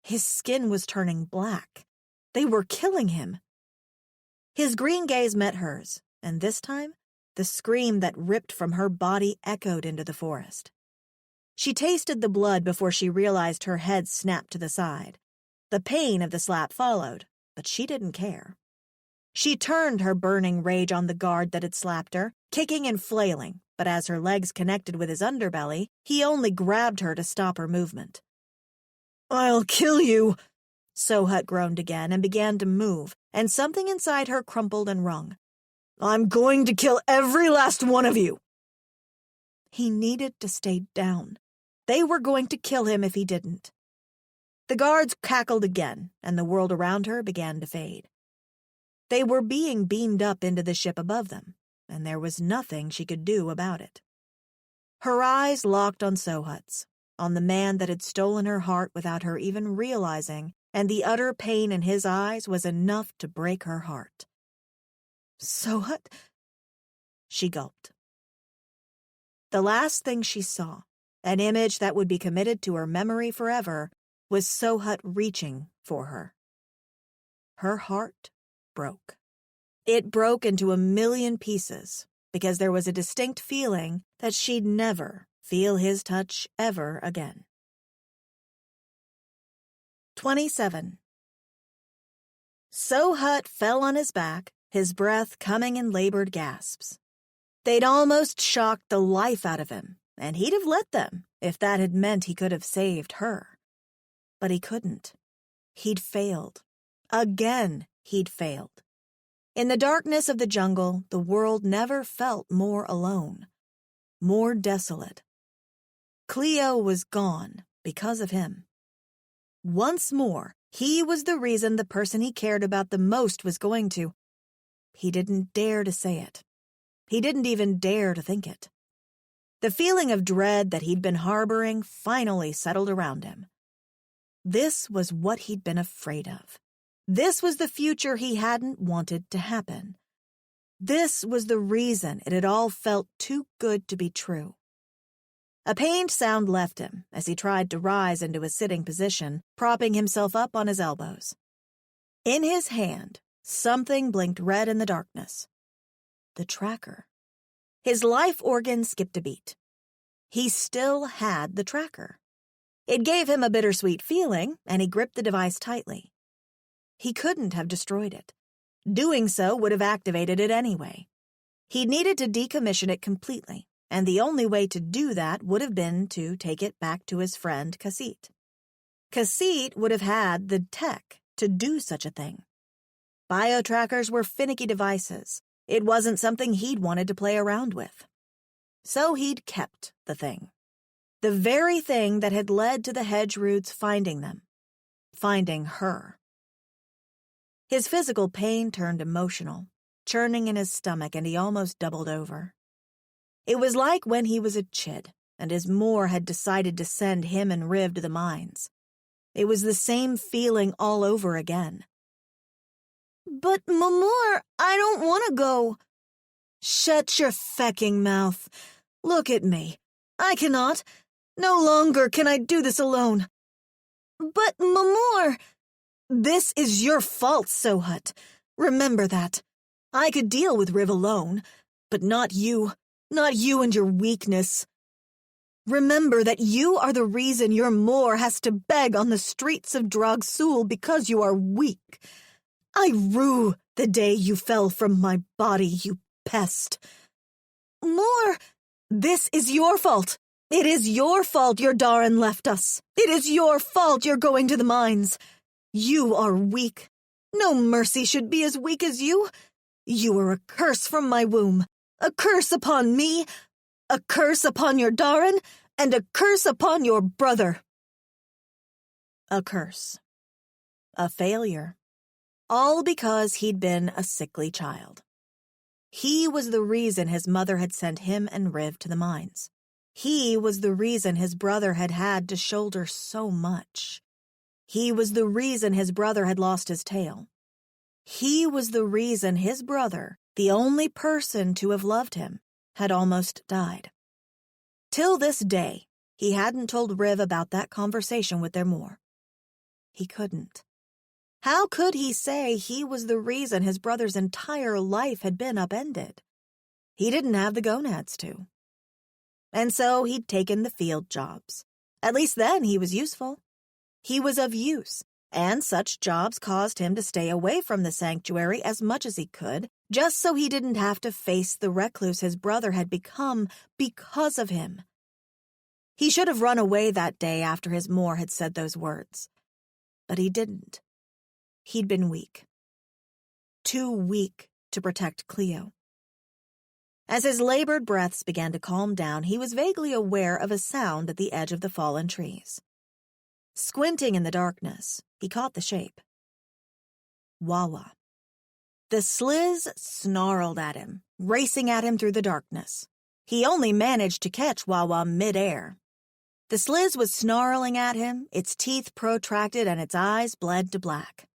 His skin was turning black. They were killing him. His green gaze met hers, and this time, the scream that ripped from her body echoed into the forest. She tasted the blood before she realized her head snapped to the side. The pain of the slap followed, but she didn't care. She turned her burning rage on the guard that had slapped her, kicking and flailing, but as her legs connected with his underbelly, he only grabbed her to stop her movement. I'll kill you, Sohut groaned again and began to move, and something inside her crumpled and wrung. I'm going to kill every last one of you. He needed to stay down. They were going to kill him if he didn't. The guards cackled again, and the world around her began to fade. They were being beamed up into the ship above them, and there was nothing she could do about it. Her eyes locked on Sohut's, on the man that had stolen her heart without her even realizing, and the utter pain in his eyes was enough to break her heart. Sohut? She gulped. The last thing she saw, an image that would be committed to her memory forever, was Sohut reaching for her. Her heart broke. It broke into 1,000,000 pieces because there was a distinct feeling that she'd never feel his touch ever again. 27. Sohut fell on his back, his breath coming in labored gasps. They'd almost shocked the life out of him, and he'd have let them if that had meant he could have saved her. But he couldn't. He'd failed. Again, he'd failed. In the darkness of the jungle, the world never felt more alone, more desolate. Cleo was gone because of him. Once more, He was the reason the person he cared about the most was going to. He didn't dare to say it. He didn't even dare to think it. The feeling of dread that he'd been harboring finally settled around him. This was what he'd been afraid of. This was the future he hadn't wanted to happen. This was the reason it had all felt too good to be true. A pained sound left him as he tried to rise into a sitting position, propping himself up on his elbows. In his hand, something blinked red in the darkness. The tracker. His life organ skipped a beat. He still had the tracker. It gave him a bittersweet feeling, and he gripped the device tightly. He couldn't have destroyed it. Doing so would have activated it anyway. He needed to decommission it completely, and the only way to do that would have been to take it back to his friend Cassit. Cassit would have had the tech to do such a thing. Biotrackers were finicky devices. It wasn't something he'd wanted to play around with. So he'd kept the thing. The very thing that had led to the Hedgeroods finding them. Finding her. His physical pain turned emotional, churning in his stomach, and he almost doubled over. It was like when he was a chid, and his Moor had decided to send him and Riv to the mines. It was the same feeling all over again. But, Mamor, I don't want to go. Shut your fecking mouth. Look at me. I cannot. No longer can I do this alone. But, Mamor, this is your fault, Sohut. Remember that. I could deal with Riv alone, but not you. Not you and your weakness. Remember that you are the reason your Moor has to beg on the streets of Drogsul because you are weak. I rue the day you fell from my body, you pest. Moor, this is your fault. It is your fault your Darren left us. It is your fault you're going to the mines. You are weak. No mercy should be as weak as you. You are a curse from my womb. A curse upon me. A curse upon your Darren. And a curse upon your brother. A curse. A failure. All because he'd been a sickly child. He was the reason his mother had sent him and Riv to the mines. He was the reason his brother had had to shoulder so much. He was the reason his brother had lost his tail. He was the reason his brother, the only person to have loved him, had almost died. Till this day, he hadn't told Riv about that conversation with their Moor. He couldn't. How could he say he was the reason his brother's entire life had been upended? He didn't have the gonads to. And so he'd taken the field jobs. At least then he was useful. He was of use, and such jobs caused him to stay away from the sanctuary as much as he could, just so he didn't have to face the recluse his brother had become because of him. He should have run away that day after his Moor had said those words. But he didn't. He'd been weak. Too weak to protect Cleo. As his labored breaths began to calm down, he was vaguely aware of a sound at the edge of the fallen trees. Squinting in the darkness, he caught the shape. Wawa. The sliz snarled at him, racing at him through the darkness. He only managed to catch Wawa mid-air. The sliz was snarling at him, its teeth protracted and its eyes bled to black.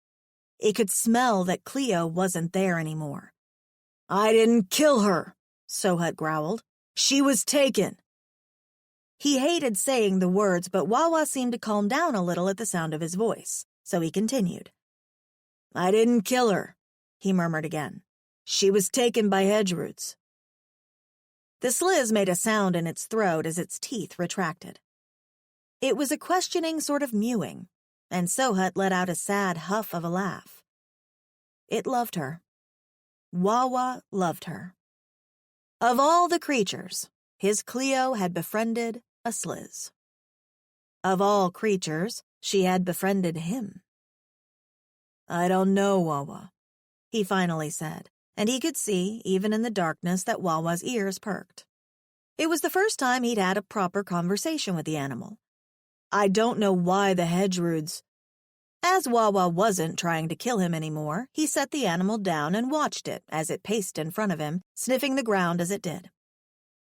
It could smell that Cleo wasn't there anymore. I didn't kill her, Sohut growled. She was taken. He hated saying the words, but Wawa seemed to calm down a little at the sound of his voice, so he continued. I didn't kill her, he murmured again. She was taken by Hedgeroods. The sliz made a sound in its throat as its teeth retracted. It was a questioning sort of mewing, and Sohut let out a sad huff of a laugh. It loved her. Wawa loved her. Of all the creatures, his Cleo had befriended a sliz. Of all creatures, she had befriended him. I don't know, Wawa, he finally said, and he could see, even in the darkness, that Wawa's ears perked. It was the first time he'd had a proper conversation with the animal. I don't know why the Hedgeroods. As Wawa wasn't trying to kill him anymore, he set the animal down and watched it as it paced in front of him, sniffing the ground as it did.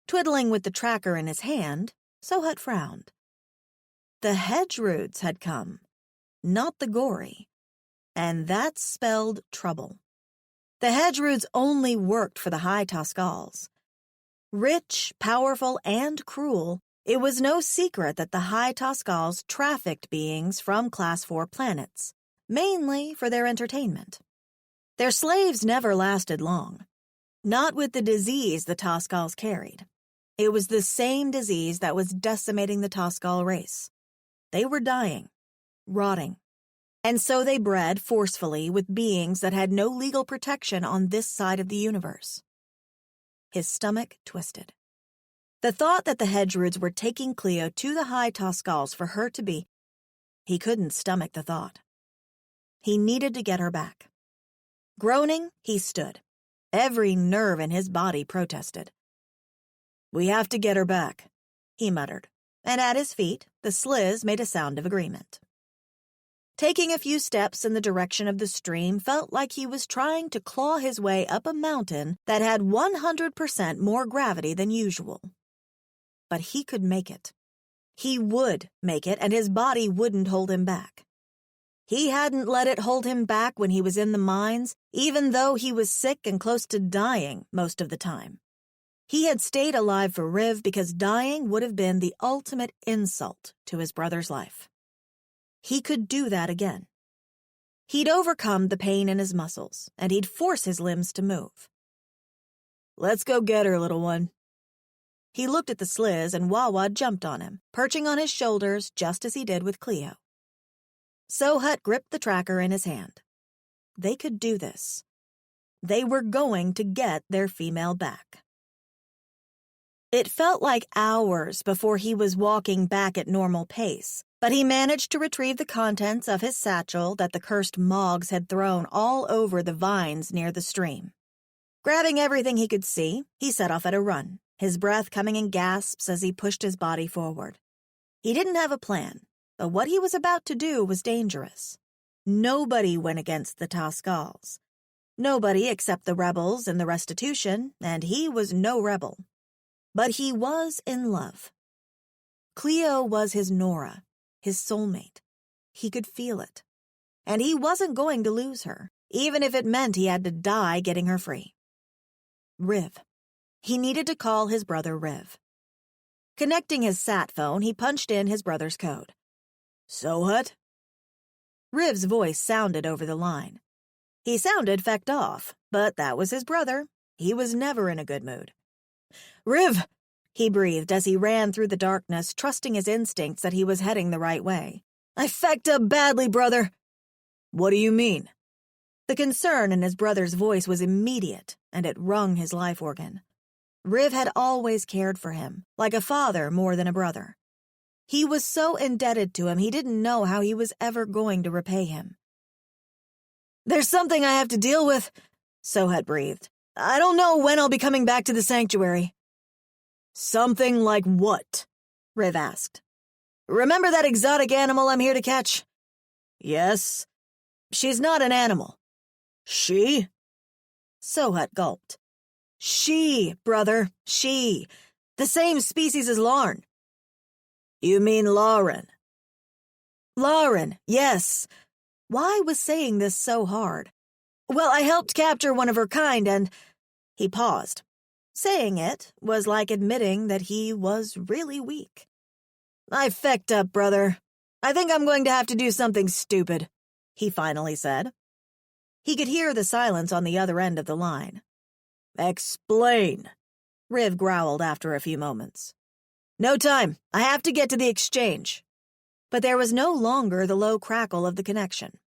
Twiddling with the tracker in his hand, Sohut frowned. The hedge roots had come, not the gory, and that spelled trouble. The hedge roots only worked for the high Toscals. Rich, powerful, and cruel, it was no secret that the high Toscals trafficked beings from Class 4 planets, mainly for their entertainment. Their slaves never lasted long. Not with the disease the Toscals carried. It was the same disease that was decimating the Toscal race. They were dying, rotting, and so they bred forcefully with beings that had no legal protection on this side of the universe. His stomach twisted. The thought that the hedgeroods were taking Cleo to the high Toscals for her to be... He couldn't stomach the thought. He needed to get her back. Groaning, he stood. Every nerve in his body protested. "We have to get her back," he muttered, and at his feet, the sliz made a sound of agreement. Taking a few steps in the direction of the stream felt like he was trying to claw his way up a mountain that had 100% more gravity than usual. But he could make it. He would make it, and his body wouldn't hold him back. He hadn't let it hold him back when he was in the mines, even though he was sick and close to dying most of the time. He had stayed alive for Riv because dying would have been the ultimate insult to his brother's life. He could do that again. He'd overcome the pain in his muscles, and he'd force his limbs to move. "Let's go get her, little one." He looked at the sliz, and Wawa jumped on him, perching on his shoulders just as he did with Cleo. Sohut gripped the tracker in his hand. They could do this. They were going to get their female back. It felt like hours before he was walking back at normal pace, but he managed to retrieve the contents of his satchel that the cursed Moggs had thrown all over the vines near the stream. Grabbing everything he could see, he set off at a run, his breath coming in gasps as he pushed his body forward. He didn't have a plan, but what he was about to do was dangerous. Nobody went against the Toscals. Nobody except the rebels in the restitution, and he was no rebel. But he was in love. Cleo was his Nora, his soulmate. He could feel it. And he wasn't going to lose her, even if it meant he had to die getting her free. Riv. He needed to call his brother Riv. Connecting his sat phone, he punched in his brother's code. "Sohut?" Riv's voice sounded over the line. He sounded fecked off, but that was his brother. He was never in a good mood. "Riv," he breathed as he ran through the darkness, trusting his instincts that he was heading the right way. "I fecked up badly, brother." "What do you mean?" The concern in his brother's voice was immediate, and it wrung his life organ. Riv had always cared for him, like a father more than a brother. He was so indebted to him he didn't know how he was ever going to repay him. "There's something I have to deal with," Sohut breathed. "I don't know when I'll be coming back to the sanctuary." "Something like what?" Riv asked. "Remember that exotic animal I'm here to catch?" "Yes." "She's not an animal." "She?" Sohut gulped. "She, brother, she. The same species as Larn." "You mean Lauren?" "Lauren, yes." Why was saying this so hard? "Well, I helped capture one of her kind and—" He paused. Saying it was like admitting that he was really weak. "I fecked up, brother. I think I'm going to have to do something stupid," he finally said. He could hear the silence on the other end of the line. "Explain," Riv growled after a few moments. "No time. I have to get to the exchange." But there was no longer the low crackle of the connection.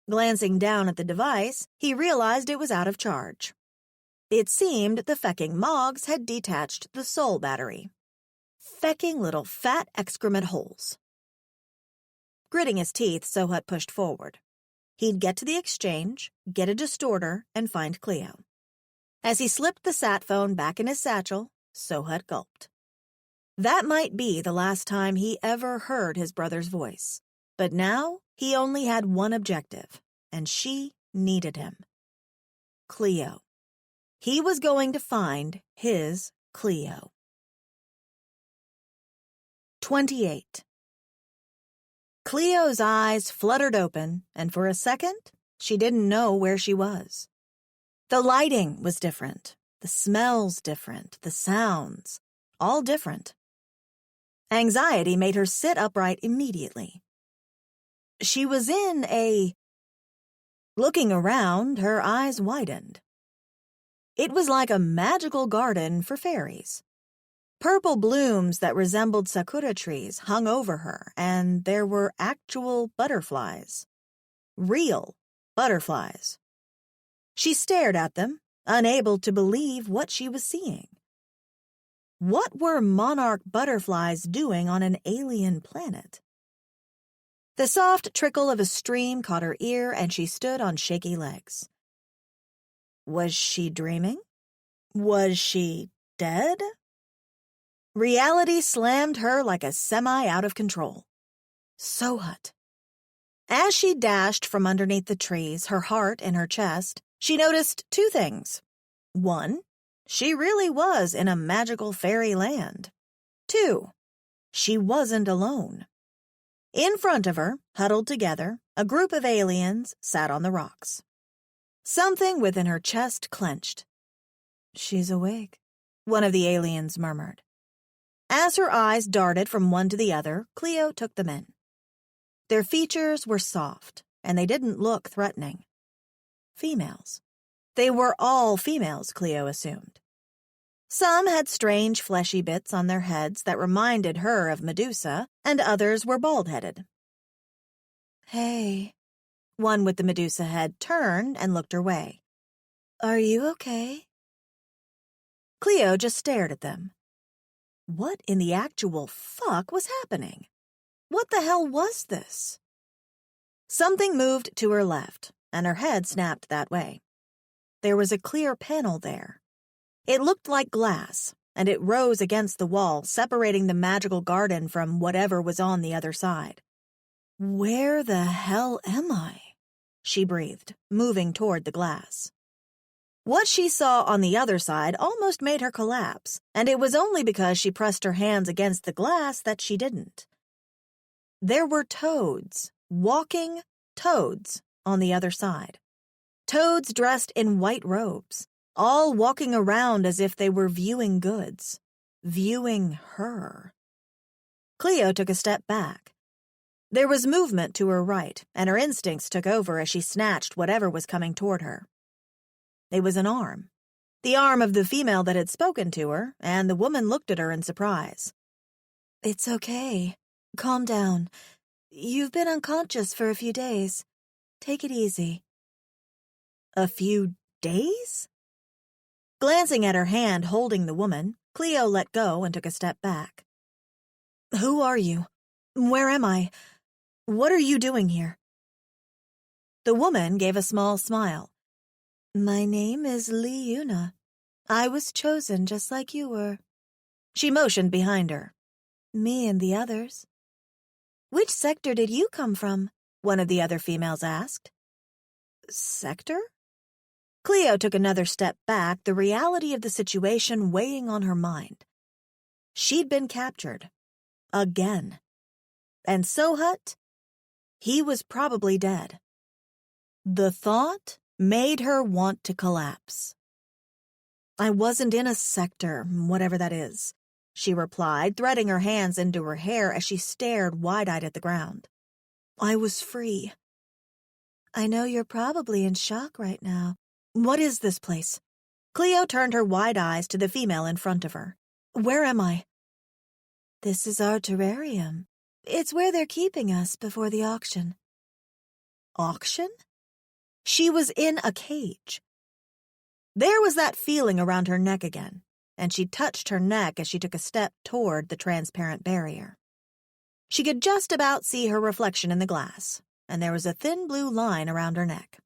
Glancing down at the device, he realized it was out of charge. It seemed the fecking Moggs had detached the soul battery. Fecking little fat excrement holes. Gritting his teeth, Sohut pushed forward. He'd get to the exchange, get a distorter, and find Cleo. As he slipped the sat phone back in his satchel, Sohut gulped. That might be the last time he ever heard his brother's voice, but now he only had one objective, and she needed him. Cleo. He was going to find his Cleo. 28. Cleo's eyes fluttered open, and for a second, she didn't know where she was. The lighting was different, the smells different, the sounds, all different. Anxiety made her sit upright immediately. She was in a... Looking around, her eyes widened. It was like a magical garden for fairies. Purple blooms that resembled sakura trees hung over her, and there were actual butterflies. Real butterflies. She stared at them, unable to believe what she was seeing. What were monarch butterflies doing on an alien planet? The soft trickle of a stream caught her ear, and she stood on shaky legs. Was she dreaming? Was she dead? Reality slammed her like a semi out of control. Sohut. As she dashed from underneath the trees, her heart in her chest, she noticed two things. 1, she really was in a magical fairy land. 2, she wasn't alone. In front of her, huddled together, a group of aliens sat on the rocks. Something within her chest clenched. "She's awake," one of the aliens murmured. As her eyes darted from one to the other, Cleo took them in. Their features were soft, and they didn't look threatening. Females. They were all females, Cleo assumed. Some had strange fleshy bits on their heads that reminded her of Medusa, and others were bald-headed. "Hey." One with the Medusa head turned and looked her way. "Are you okay?" Cleo just stared at them. What in the actual fuck was happening? What the hell was this? Something moved to her left, and her head snapped that way. There was a clear panel there. It looked like glass, and it rose against the wall, separating the magical garden from whatever was on the other side. "Where the hell am I?" she breathed, moving toward the glass. What she saw on the other side almost made her collapse, and it was only because she pressed her hands against the glass that she didn't. There were toads, walking toads, on the other side. Toads dressed in white robes, all walking around as if they were viewing goods, viewing her. Cleo took a step back. There was movement to her right, and her instincts took over as she snatched whatever was coming toward her. It was an arm. The arm of the female that had spoken to her, and the woman looked at her in surprise. "It's okay. Calm down. You've been unconscious for a few days. Take it easy." A few days? Glancing at her hand holding the woman, Cleo let go and took a step back. "Who are you? Where am I? What are you doing here?" The woman gave a small smile. "My name is Lee Yuna. I was chosen just like you were." She motioned behind her. "Me and the others." "Which sector did you come from?" one of the other females asked. "Sector?" Cleo took another step back, the reality of the situation weighing on her mind. She'd been captured. Again. And Sohut? He was probably dead. The thought made her want to collapse. "I wasn't in a sector, whatever that is," she replied, threading her hands into her hair as she stared wide-eyed at the ground. "I was free." "I know you're probably in shock right now. What is this place?" Cleo turned her wide eyes to the female in front of her. "Where am I?" "This is our terrarium. It's where they're keeping us before the auction." Auction? She was in a cage. There was that feeling around her neck again, and she touched her neck as she took a step toward the transparent barrier. She could just about see her reflection in the glass, and there was a thin blue line around her neck.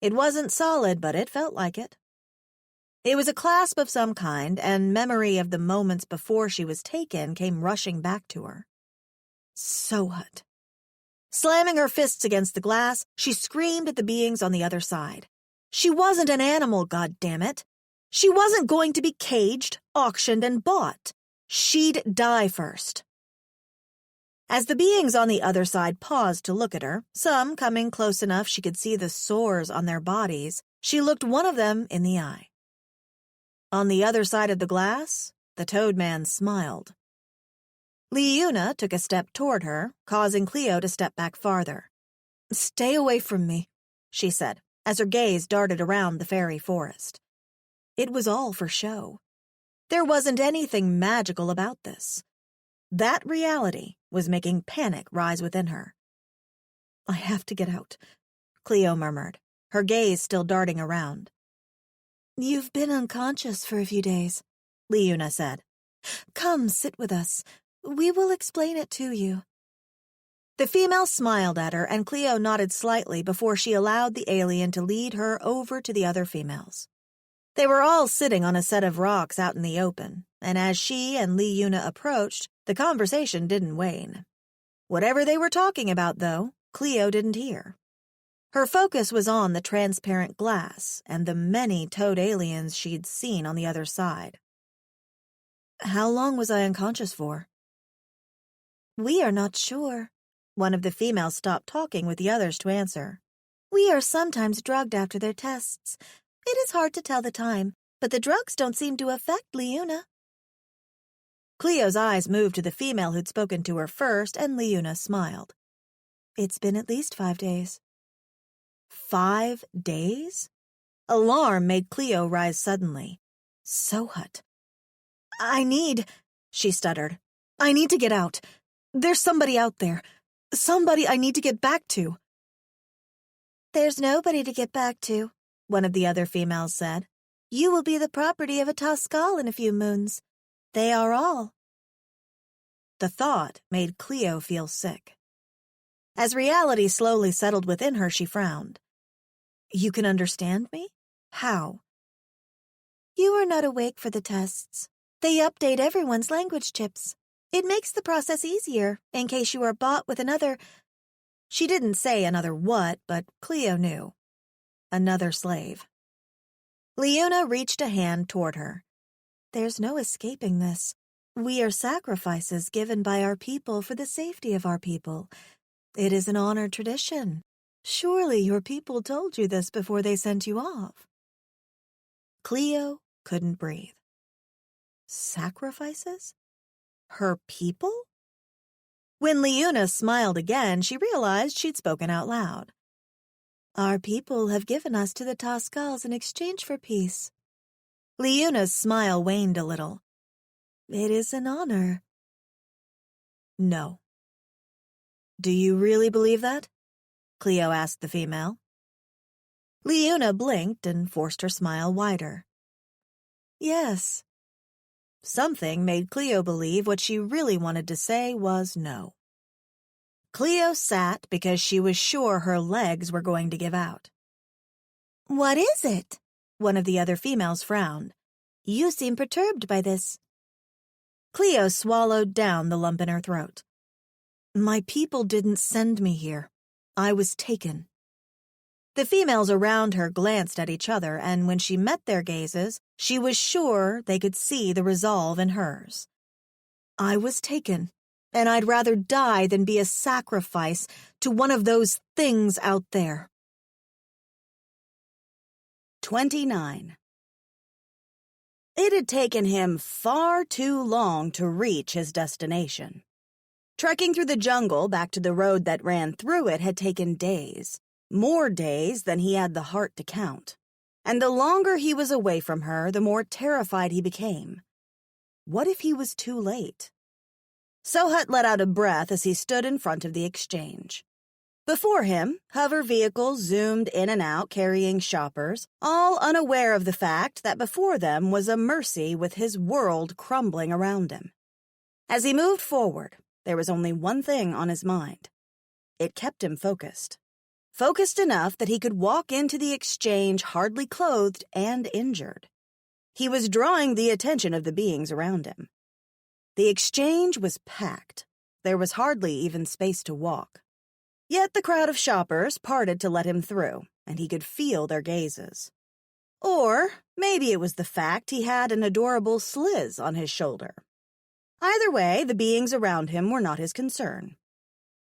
It wasn't solid, but it felt like it. It was a clasp of some kind, and memory of the moments before she was taken came rushing back to her. Sohut. Slamming her fists against the glass, she screamed at the beings on the other side. She wasn't an animal, goddammit. She wasn't going to be caged, auctioned, and bought. She'd die first. As the beings on the other side paused to look at her, some coming close enough she could see the sores on their bodies, she looked one of them in the eye. On the other side of the glass, the Toadman smiled. Liuna took a step toward her, causing Cleo to step back farther. "Stay away from me," she said, as her gaze darted around the fairy forest. It was all for show. There wasn't anything magical about this. That reality was making panic rise within her. "I have to get out," Cleo murmured, her gaze still darting around. "You've been unconscious for a few days," Liuna said. "Come, sit with us. We will explain it to you." The female smiled at her, and Cleo nodded slightly before she allowed the alien to lead her over to the other females. They were all sitting on a set of rocks out in the open, and as she and Liuna approached, the conversation didn't wane. Whatever they were talking about, though, Cleo didn't hear. Her focus was on the transparent glass and the many toad aliens she'd seen on the other side. "How long was I unconscious for?" "We are not sure." One of the females stopped talking with the others to answer. "We are sometimes drugged after their tests. It is hard to tell the time, but the drugs don't seem to affect Liuna." Cleo's eyes moved to the female who'd spoken to her first, and Liuna smiled. "It's been at least 5 days." 5 days? Alarm made Cleo rise suddenly. Sohut. She stuttered. "I need to get out. There's somebody out there. Somebody I need to get back to." "There's nobody to get back to," one of the other females said. "You will be the property of a Toscal in a few moons. They are all." The thought made Cleo feel sick. As reality slowly settled within her, she frowned. "You can understand me? How?" "You are not awake for the tests. They update everyone's language chips. It makes the process easier in case you are bought with another—" She didn't say another what, but Cleo knew. Another slave. Liuna reached a hand toward her. "There's no escaping this. We are sacrifices given by our people for the safety of our people. It is an honored tradition. Surely your people told you this before they sent you off." Cleo couldn't breathe. Sacrifices? Her people? When Liuna smiled again, she realized she'd spoken out loud. "Our people have given us to the Toscals in exchange for peace." Liuna's smile waned a little. "It is an honor." "No." "Do you really believe that?" Cleo asked the female. Liuna blinked and forced her smile wider. "Yes." Something made Cleo believe what she really wanted to say was no. Cleo sat because she was sure her legs were going to give out. "What is it?" One of the other females frowned. "You seem perturbed by this." Cleo swallowed down the lump in her throat. "My people didn't send me here. I was taken." The females around her glanced at each other, and when she met their gazes, she was sure they could see the resolve in hers. "I was taken, and I'd rather die than be a sacrifice to one of those things out there." 29. It had taken him far too long to reach his destination. Trekking through the jungle back to the road that ran through it had taken days. More days than he had the heart to count. And the longer he was away from her, the more terrified he became. What if he was too late? Sohut let out a breath as he stood in front of the exchange. Before him, hover vehicles zoomed in and out carrying shoppers, all unaware of the fact that before them was a Mercy with his world crumbling around him. As he moved forward, there was only one thing on his mind. It kept him focused. Focused enough that he could walk into the exchange hardly clothed and injured. He was drawing the attention of the beings around him. The exchange was packed. There was hardly even space to walk. Yet the crowd of shoppers parted to let him through, and he could feel their gazes. Or maybe it was the fact he had an adorable sliz on his shoulder. Either way, the beings around him were not his concern.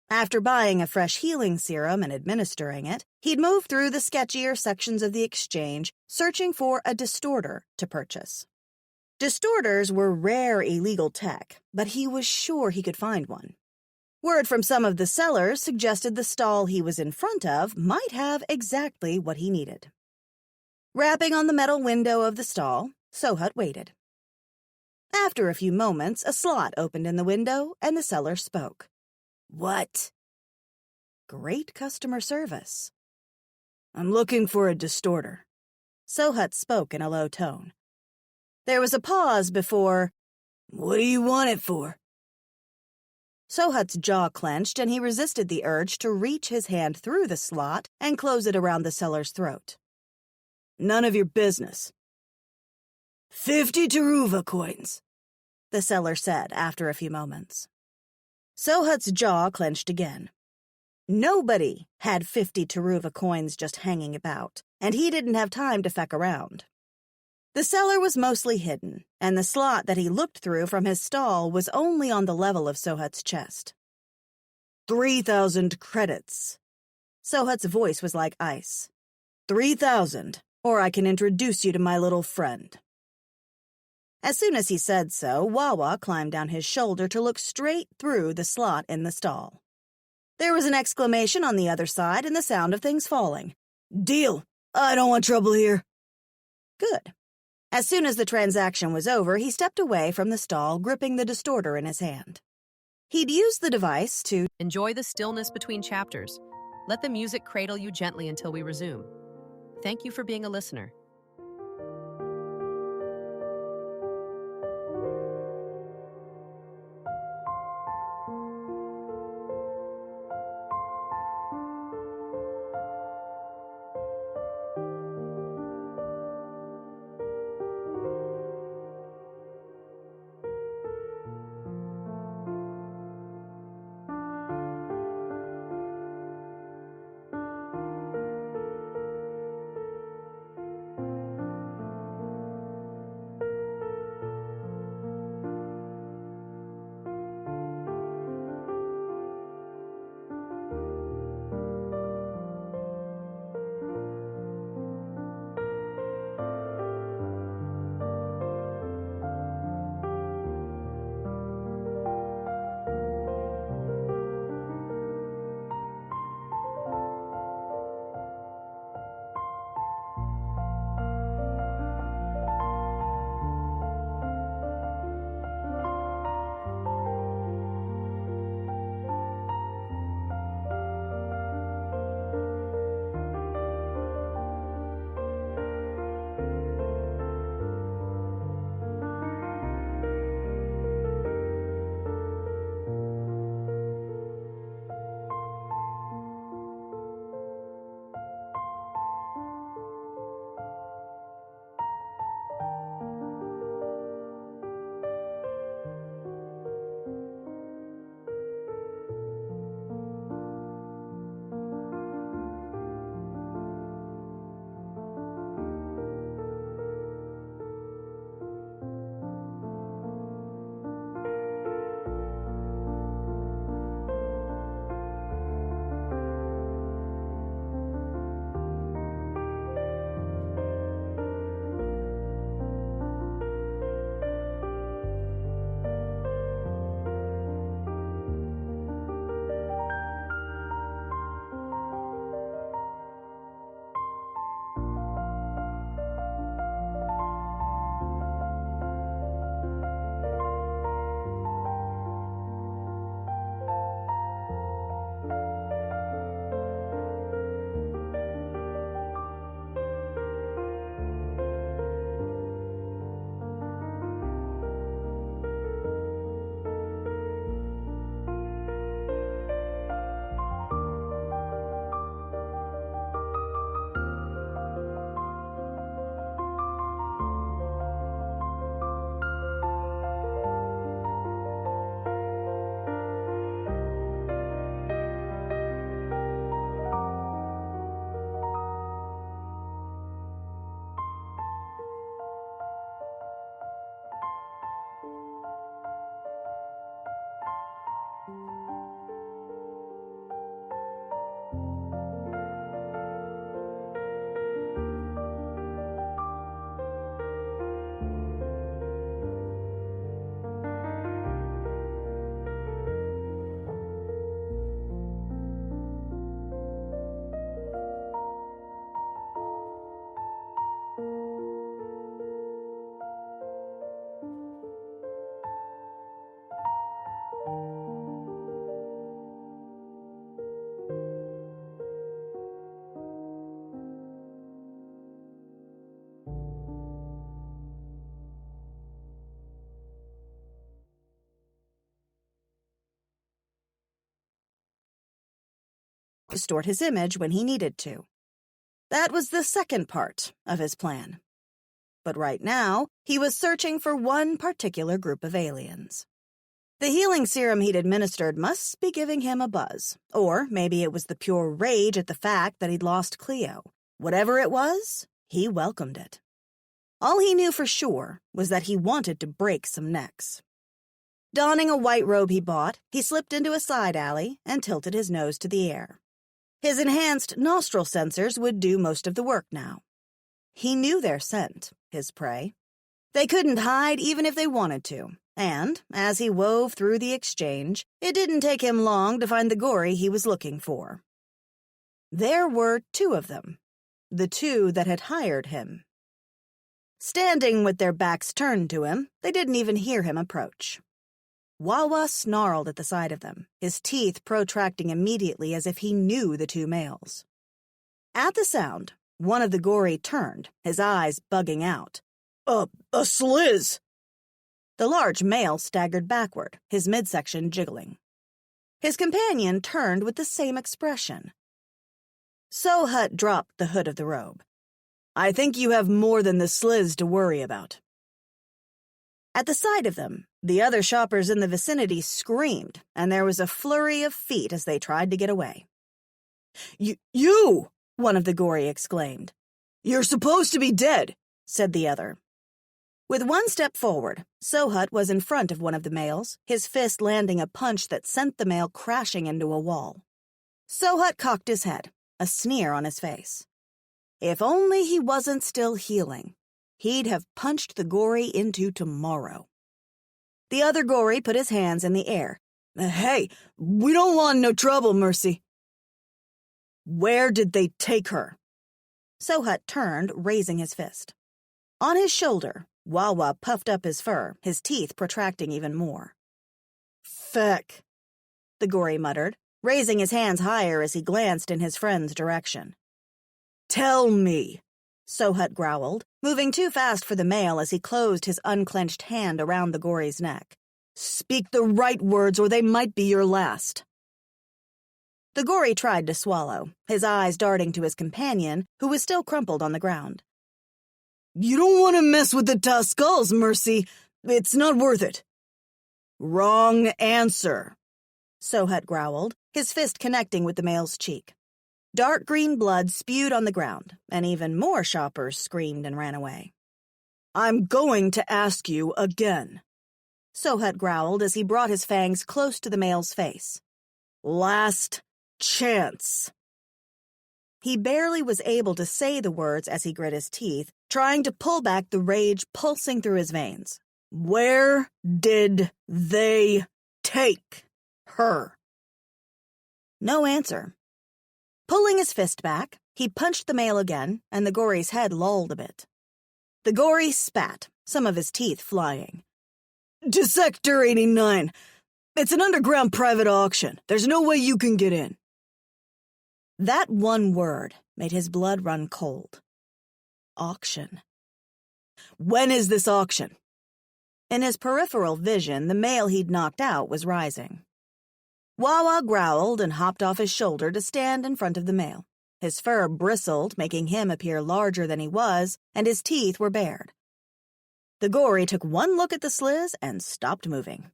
After buying a fresh healing serum and administering it, he'd move through the sketchier sections of the exchange, searching for a distorter to purchase. Distorters were rare illegal tech, but he was sure he could find one. Word from some of the sellers suggested the stall he was in front of might have exactly what he needed. Rapping on the metal window of the stall, Sohut waited. After a few moments, a slot opened in the window, and the seller spoke. What? Great customer service. I'm looking for a distorter. Sohut spoke in a low tone. There was a pause before, What do you want it for? Sohut's jaw clenched, and he resisted the urge to reach his hand through the slot and close it around the seller's throat. None of your business. 50 Taruva coins, the seller said after a few moments. Sohut's jaw clenched again. Nobody had 50 Taruva coins just hanging about, and he didn't have time to feck around. The cellar was mostly hidden, and the slot that he looked through from his stall was only on the level of Sohut's chest. 3,000 credits. Sohut's voice was like ice. 3,000, or I can introduce you to my little friend. As soon as he said so, Wawa climbed down his shoulder to look straight through the slot in the stall. There was an exclamation on the other side and the sound of things falling. Deal! I don't want trouble here. Good. As soon as the transaction was over, he stepped away from the stall, gripping the distorter in his hand. He'd used the device to enjoy the stillness between chapters. Let the music cradle you gently until we resume. Thank you for being a listener. distort his image when he needed to. That was the second part of his plan. But right now, he was searching for one particular group of aliens. The healing serum he'd administered must be giving him a buzz, or maybe it was the pure rage at the fact that he'd lost Cleo. Whatever it was, he welcomed it. All he knew for sure was that he wanted to break some necks. Donning a white robe he bought, he slipped into a side alley and tilted his nose to the air. His enhanced nostril sensors would do most of the work now. He knew their scent, his prey. They couldn't hide even if they wanted to, and, as he wove through the exchange, it didn't take him long to find the gory he was looking for. There were two of them, the two that had hired him. Standing with their backs turned to him, they didn't even hear him approach. Wawa snarled at the sight of them, his teeth protracting immediately as if he knew the two males. At the sound, one of the gory turned, his eyes bugging out. A sliz! The large male staggered backward, his midsection jiggling. His companion turned with the same expression. Sohut dropped the hood of the robe. I think you have more than the sliz to worry about. At the sight of them, the other shoppers in the vicinity screamed, and there was a flurry of feet as they tried to get away. You! One of the gory exclaimed. You're supposed to be dead, said the other. With one step forward, Sohut was in front of one of the males, his fist landing a punch that sent the male crashing into a wall. Sohut cocked his head, a sneer on his face. If only he wasn't still healing, he'd have punched the gory into tomorrow. The other gory put his hands in the air. Hey, we don't want no trouble, Mercy. Where did they take her? Sohut turned, raising his fist. On his shoulder, Wawa puffed up his fur, his teeth protracting even more. Feck, the gory muttered, raising his hands higher as he glanced in his friend's direction. Tell me, Sohut growled, moving too fast for the male as he closed his unclenched hand around the gory's neck. Speak the right words or they might be your last. The gory tried to swallow, his eyes darting to his companion, who was still crumpled on the ground. You don't want to mess with the Tascals, Mercy. It's not worth it. Wrong answer, Sohut growled, his fist connecting with the male's cheek. Dark green blood spewed on the ground, and even more shoppers screamed and ran away. I'm going to ask you again, Sohut growled as he brought his fangs close to the male's face. Last chance. He barely was able to say the words as he grit his teeth, trying to pull back the rage pulsing through his veins. Where did they take her? No answer. Pulling his fist back, he punched the male again, and the gory's head lolled a bit. The gory spat, some of his teeth flying. To Sector 89. It's an underground private auction. There's no way you can get in. That one word made his blood run cold. Auction. When is this auction? In his peripheral vision, the male he'd knocked out was rising. Wawa growled and hopped off his shoulder to stand in front of the male. His fur bristled, making him appear larger than he was, and his teeth were bared. The gory took one look at the sliz and stopped moving.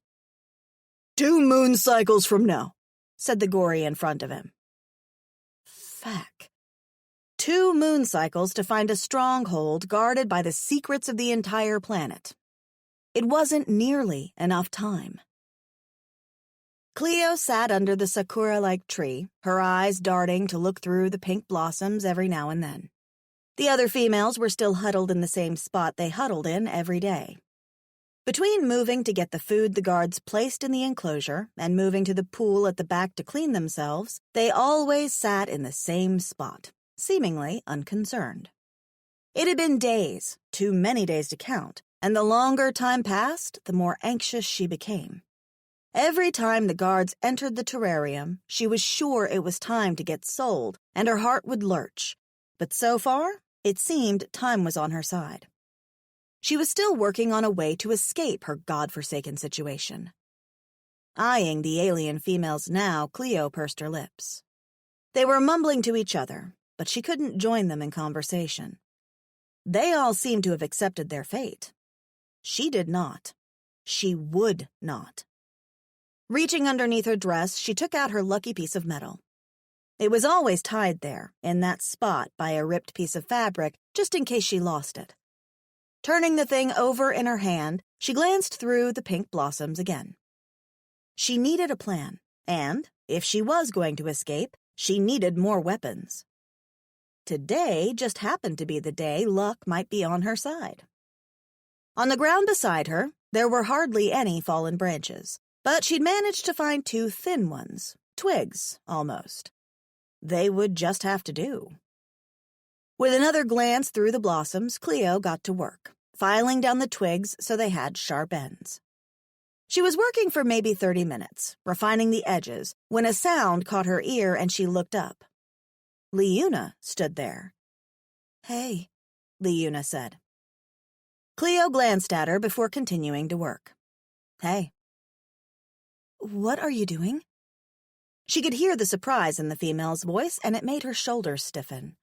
2 moon cycles from now, said the gory in front of him. Feck. 2 moon cycles to find a stronghold guarded by the secrets of the entire planet. It wasn't nearly enough time. Cleo sat under the sakura-like tree, her eyes darting to look through the pink blossoms every now and then. The other females were still huddled in the same spot they huddled in every day. Between moving to get the food the guards placed in the enclosure and moving to the pool at the back to clean themselves, they always sat in the same spot, seemingly unconcerned. It had been days, too many days to count, and the longer time passed, the more anxious she became. Every time the guards entered the terrarium, she was sure it was time to get sold, and her heart would lurch. But so far, it seemed time was on her side. She was still working on a way to escape her godforsaken situation. Eyeing the alien females now, Cleo pursed her lips. They were mumbling to each other, but she couldn't join them in conversation. They all seemed to have accepted their fate. She did not. She would not. Reaching underneath her dress, she took out her lucky piece of metal. It was always tied there, in that spot by a ripped piece of fabric, just in case she lost it. Turning the thing over in her hand, she glanced through the pink blossoms again. She needed a plan, and, if she was going to escape, she needed more weapons. Today just happened to be the day luck might be on her side. On the ground beside her, there were hardly any fallen branches, but she'd managed to find 2 thin ones, twigs, almost. They would just have to do. With another glance through the blossoms, Cleo got to work, filing down the twigs so they had sharp ends. She was working for maybe 30 minutes, refining the edges, when a sound caught her ear and she looked up. Leuna stood there. "Hey," Leuna said. Cleo glanced at her before continuing to work. "Hey." "What are you doing?" She could hear the surprise in the female's voice, and it made her shoulders stiffen.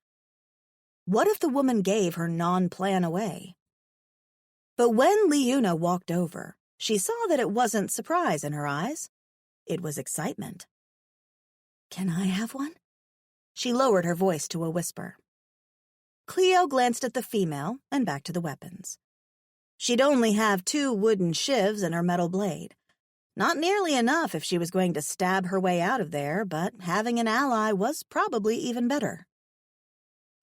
What if the woman gave her non-plan away? But when Leuna walked over, she saw that it wasn't surprise in her eyes. It was excitement. "Can I have one?" She lowered her voice to a whisper. Cleo glanced at the female and back to the weapons. She'd only have 2 wooden shivs and her metal blade. Not nearly enough if she was going to stab her way out of there, but having an ally was probably even better.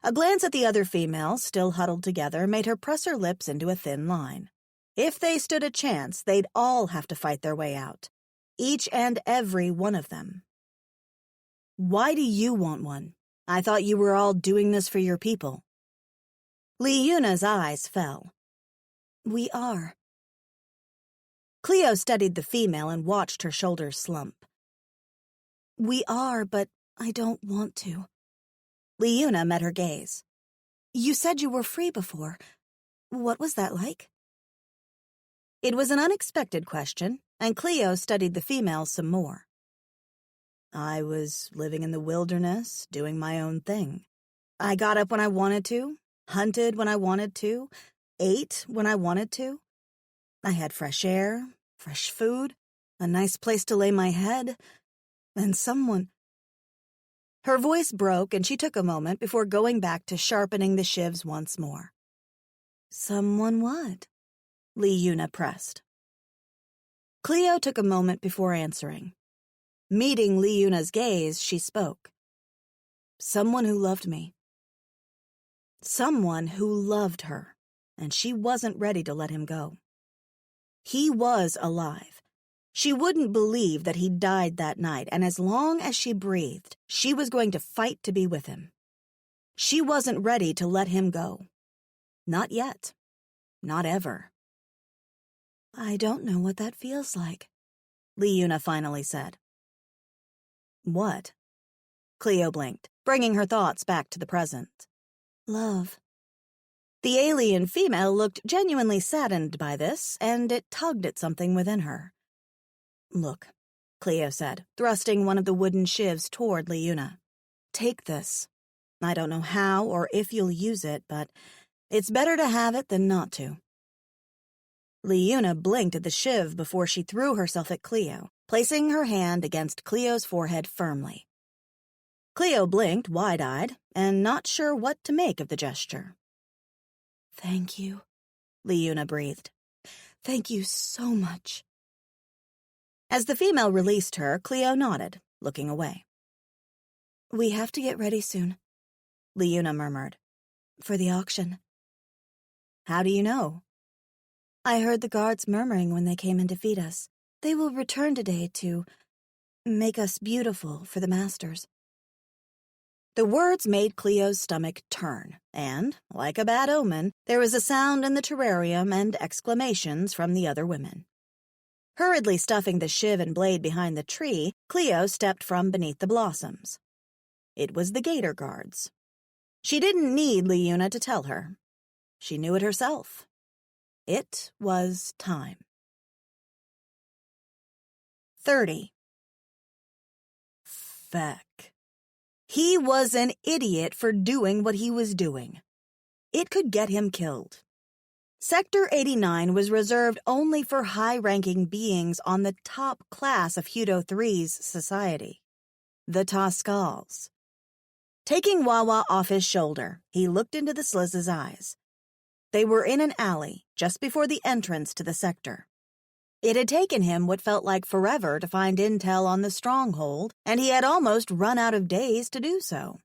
A glance at the other females, still huddled together, made her press her lips into a thin line. If they stood a chance, they'd all have to fight their way out. Each and every one of them. "Why do you want one? I thought you were all doing this for your people." Leuna's eyes fell. "We are." Cleo studied the female and watched her shoulders slump. "We are, but I don't want to." Leuna met her gaze. "You said you were free before. What was that like?" It was an unexpected question, and Cleo studied the female some more. "I was living in the wilderness, doing my own thing. I got up when I wanted to, hunted when I wanted to, ate when I wanted to. I had fresh air, fresh food, a nice place to lay my head, and someone—" Her voice broke, and she took a moment before going back to sharpening the shivs once more. "Someone what?" Leuna pressed. Cleo took a moment before answering. Meeting Leuna's gaze, she spoke. "Someone who loved me." Someone who loved her, and she wasn't ready to let him go. He was alive. She wouldn't believe that he died that night, and as long as she breathed, she was going to fight to be with him. She wasn't ready to let him go. Not yet. Not ever. "I don't know what that feels like," Leuna finally said. "What?" Cleo blinked, bringing her thoughts back to the present. "Love." The alien female looked genuinely saddened by this, and it tugged at something within her. "Look," Cleo said, thrusting one of the wooden shivs toward Leuna. "Take this. I don't know how or if you'll use it, but it's better to have it than not to." Leuna blinked at the shiv before she threw herself at Cleo, placing her hand against Cleo's forehead firmly. Cleo blinked wide-eyed and not sure what to make of the gesture. "Thank you," Leuna breathed. "Thank you so much." As the female released her, Cleo nodded, looking away. "We have to get ready soon," Leuna murmured. "For the auction." "How do you know?" "I heard the guards murmuring when they came in to feed us. They will return today to make us beautiful for the masters." The words made Cleo's stomach turn, and, like a bad omen, there was a sound in the terrarium and exclamations from the other women. Hurriedly stuffing the shiv and blade behind the tree, Cleo stepped from beneath the blossoms. It was the gator guards. She didn't need Leuna to tell her. She knew it herself. It was time. 30. Feck. He was an idiot for doing what he was doing. It could get him killed. Sector 89 was reserved only for high-ranking beings on the top class of Hudo III's society, the Toscals. Taking Wawa off his shoulder, he looked into the Sliz's eyes. They were in an alley just before the entrance to the sector. It had taken him what felt like forever to find intel on the stronghold, and he had almost run out of days to do so.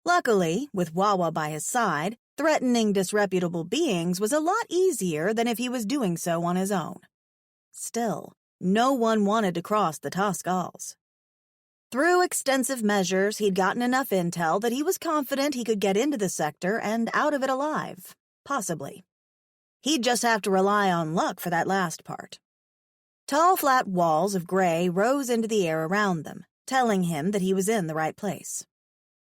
Luckily, with Wawa by his side, threatening disreputable beings was a lot easier than if he was doing so on his own. Still, no one wanted to cross the Toscals. Through extensive measures, he'd gotten enough intel that he was confident he could get into the sector and out of it alive, possibly. He'd just have to rely on luck for that last part. Tall, flat walls of gray rose into the air around them, telling him that he was in the right place.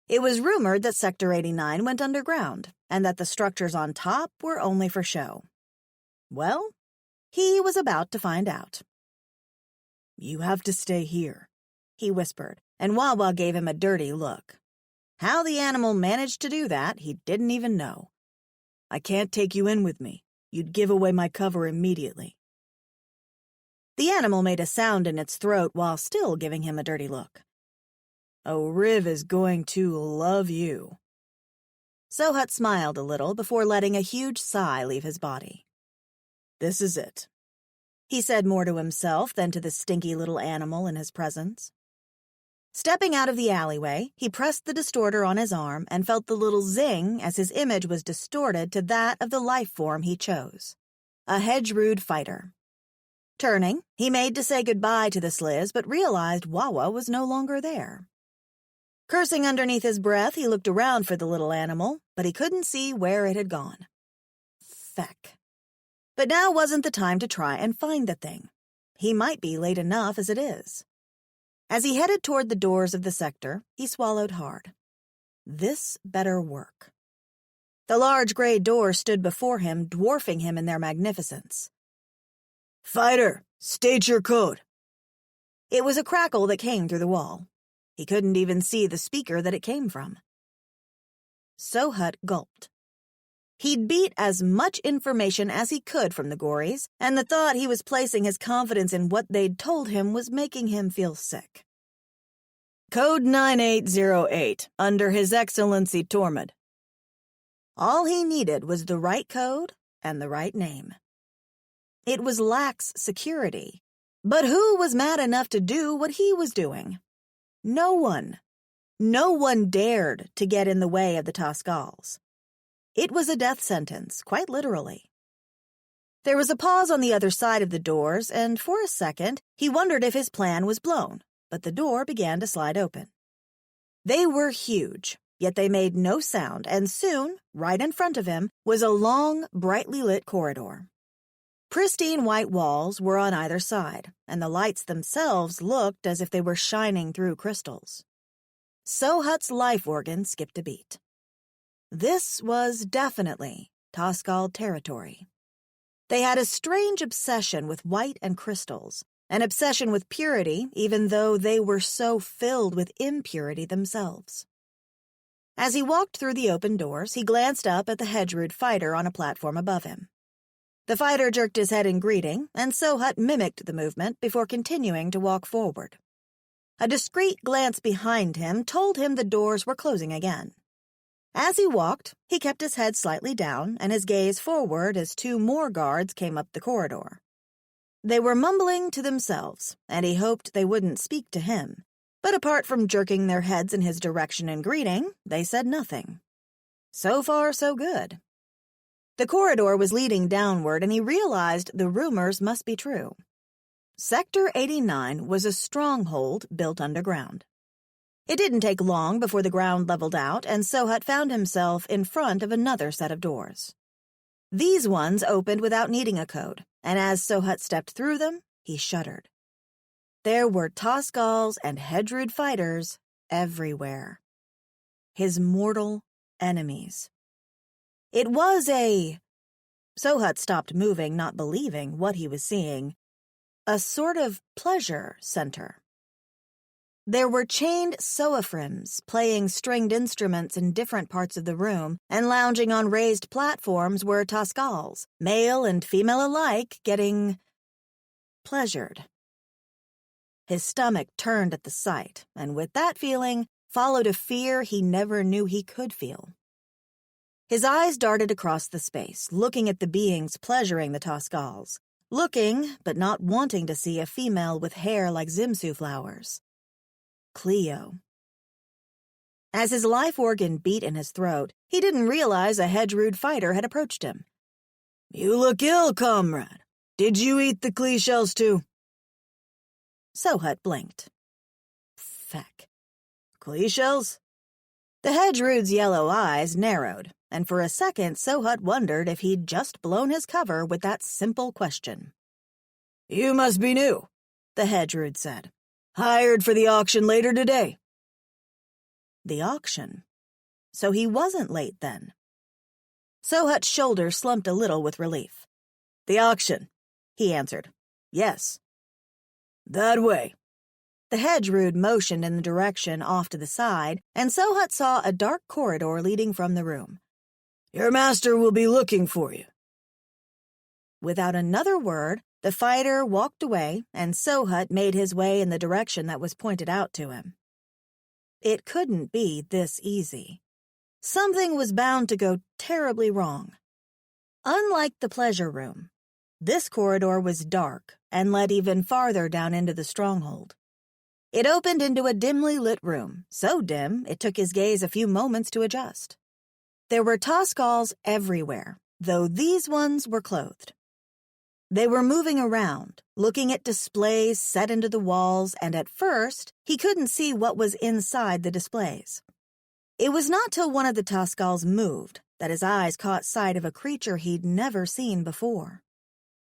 It was rumored that Sector 89 went underground, and that the structures on top were only for show. Well, he was about to find out. "You have to stay here," he whispered, and Wawa gave him a dirty look. How the animal managed to do that, he didn't even know. "I can't take you in with me. You'd give away my cover immediately." The animal made a sound in its throat while still giving him a dirty look. "Oh, Riv is going to love you." Sohut smiled a little before letting a huge sigh leave his body. "This is it," he said more to himself than to the stinky little animal in his presence. Stepping out of the alleyway, he pressed the distorter on his arm and felt the little zing as his image was distorted to that of the life form he chose, a Hedgerood fighter. Turning, he made to say goodbye to the Sliz but realized Wawa was no longer there. Cursing underneath his breath, he looked around for the little animal, but he couldn't see where it had gone. Feck. But now wasn't the time to try and find the thing. He might be late enough as it is. As he headed toward the doors of the sector, he swallowed hard. This better work. The large gray doors stood before him, dwarfing him in their magnificence. "Fighter, state your code." It was a crackle that came through the wall. He couldn't even see the speaker that it came from. Sohut gulped. He'd beat as much information as he could from the Gories, and the thought he was placing his confidence in what they'd told him was making him feel sick. "Code 9808, under His Excellency Tormod." All he needed was the right code and the right name. It was lax security, but who was mad enough to do what he was doing? No one. No one dared to get in the way of the Toscals. It was a death sentence, quite literally. There was a pause on the other side of the doors, and for a second, he wondered if his plan was blown, but the door began to slide open. They were huge, yet they made no sound, and soon, right in front of him, was a long, brightly lit corridor. Pristine white walls were on either side, and the lights themselves looked as if they were shining through crystals. Sohut's life organ skipped a beat. This was definitely Toscal territory. They had a strange obsession with white and crystals, an obsession with purity even though they were so filled with impurity themselves. As he walked through the open doors, he glanced up at the Hedgerood fighter on a platform above him. The fighter jerked his head in greeting, and Sohut mimicked the movement before continuing to walk forward. A discreet glance behind him told him the doors were closing again. As he walked, he kept his head slightly down and his gaze forward as two more guards came up the corridor. They were mumbling to themselves, and he hoped they wouldn't speak to him, but apart from jerking their heads in his direction in greeting, they said nothing. So far, so good. The corridor was leading downward, and he realized the rumors must be true. Sector 89 was a stronghold built underground. It didn't take long before the ground leveled out, and Sohut found himself in front of another set of doors. These ones opened without needing a code, and as Sohut stepped through them, he shuddered. There were Toscals and Hedgerood fighters everywhere. His mortal enemies. It was Sohut stopped moving, not believing what he was seeing. A sort of pleasure center. There were chained soaphrams playing stringed instruments in different parts of the room, and lounging on raised platforms were Toscals, male and female alike, getting pleasured. His stomach turned at the sight, and with that feeling followed a fear he never knew he could feel. His eyes darted across the space, looking at the beings pleasuring the Toscals, looking but not wanting to see a female with hair like Zimsu flowers. Cleo. As his life organ beat in his throat, he didn't realize a hedgerood fighter had approached him. "You look ill, comrade. Did you eat the clee shells too?" Sohut blinked. Feck. "Clee shells?" The hedgerood's yellow eyes narrowed, and for a second Sohut wondered if he'd just blown his cover with that simple question. "You must be new," the hedgerood said. "Hired for the auction later today." The auction? So he wasn't late then. Sohut's shoulders slumped a little with relief. "The auction," he answered. "Yes." "That way." The hedgerood motioned in the direction off to the side, and Sohut saw a dark corridor leading from the room. "Your master will be looking for you." Without another word, the fighter walked away, and Sohut made his way in the direction that was pointed out to him. It couldn't be this easy. Something was bound to go terribly wrong. Unlike the pleasure room, this corridor was dark and led even farther down into the stronghold. It opened into a dimly lit room, so dim it took his gaze a few moments to adjust. There were Toscals everywhere, though these ones were clothed. They were moving around, looking at displays set into the walls, and at first, he couldn't see what was inside the displays. It was not till one of the Toscals moved that his eyes caught sight of a creature he'd never seen before.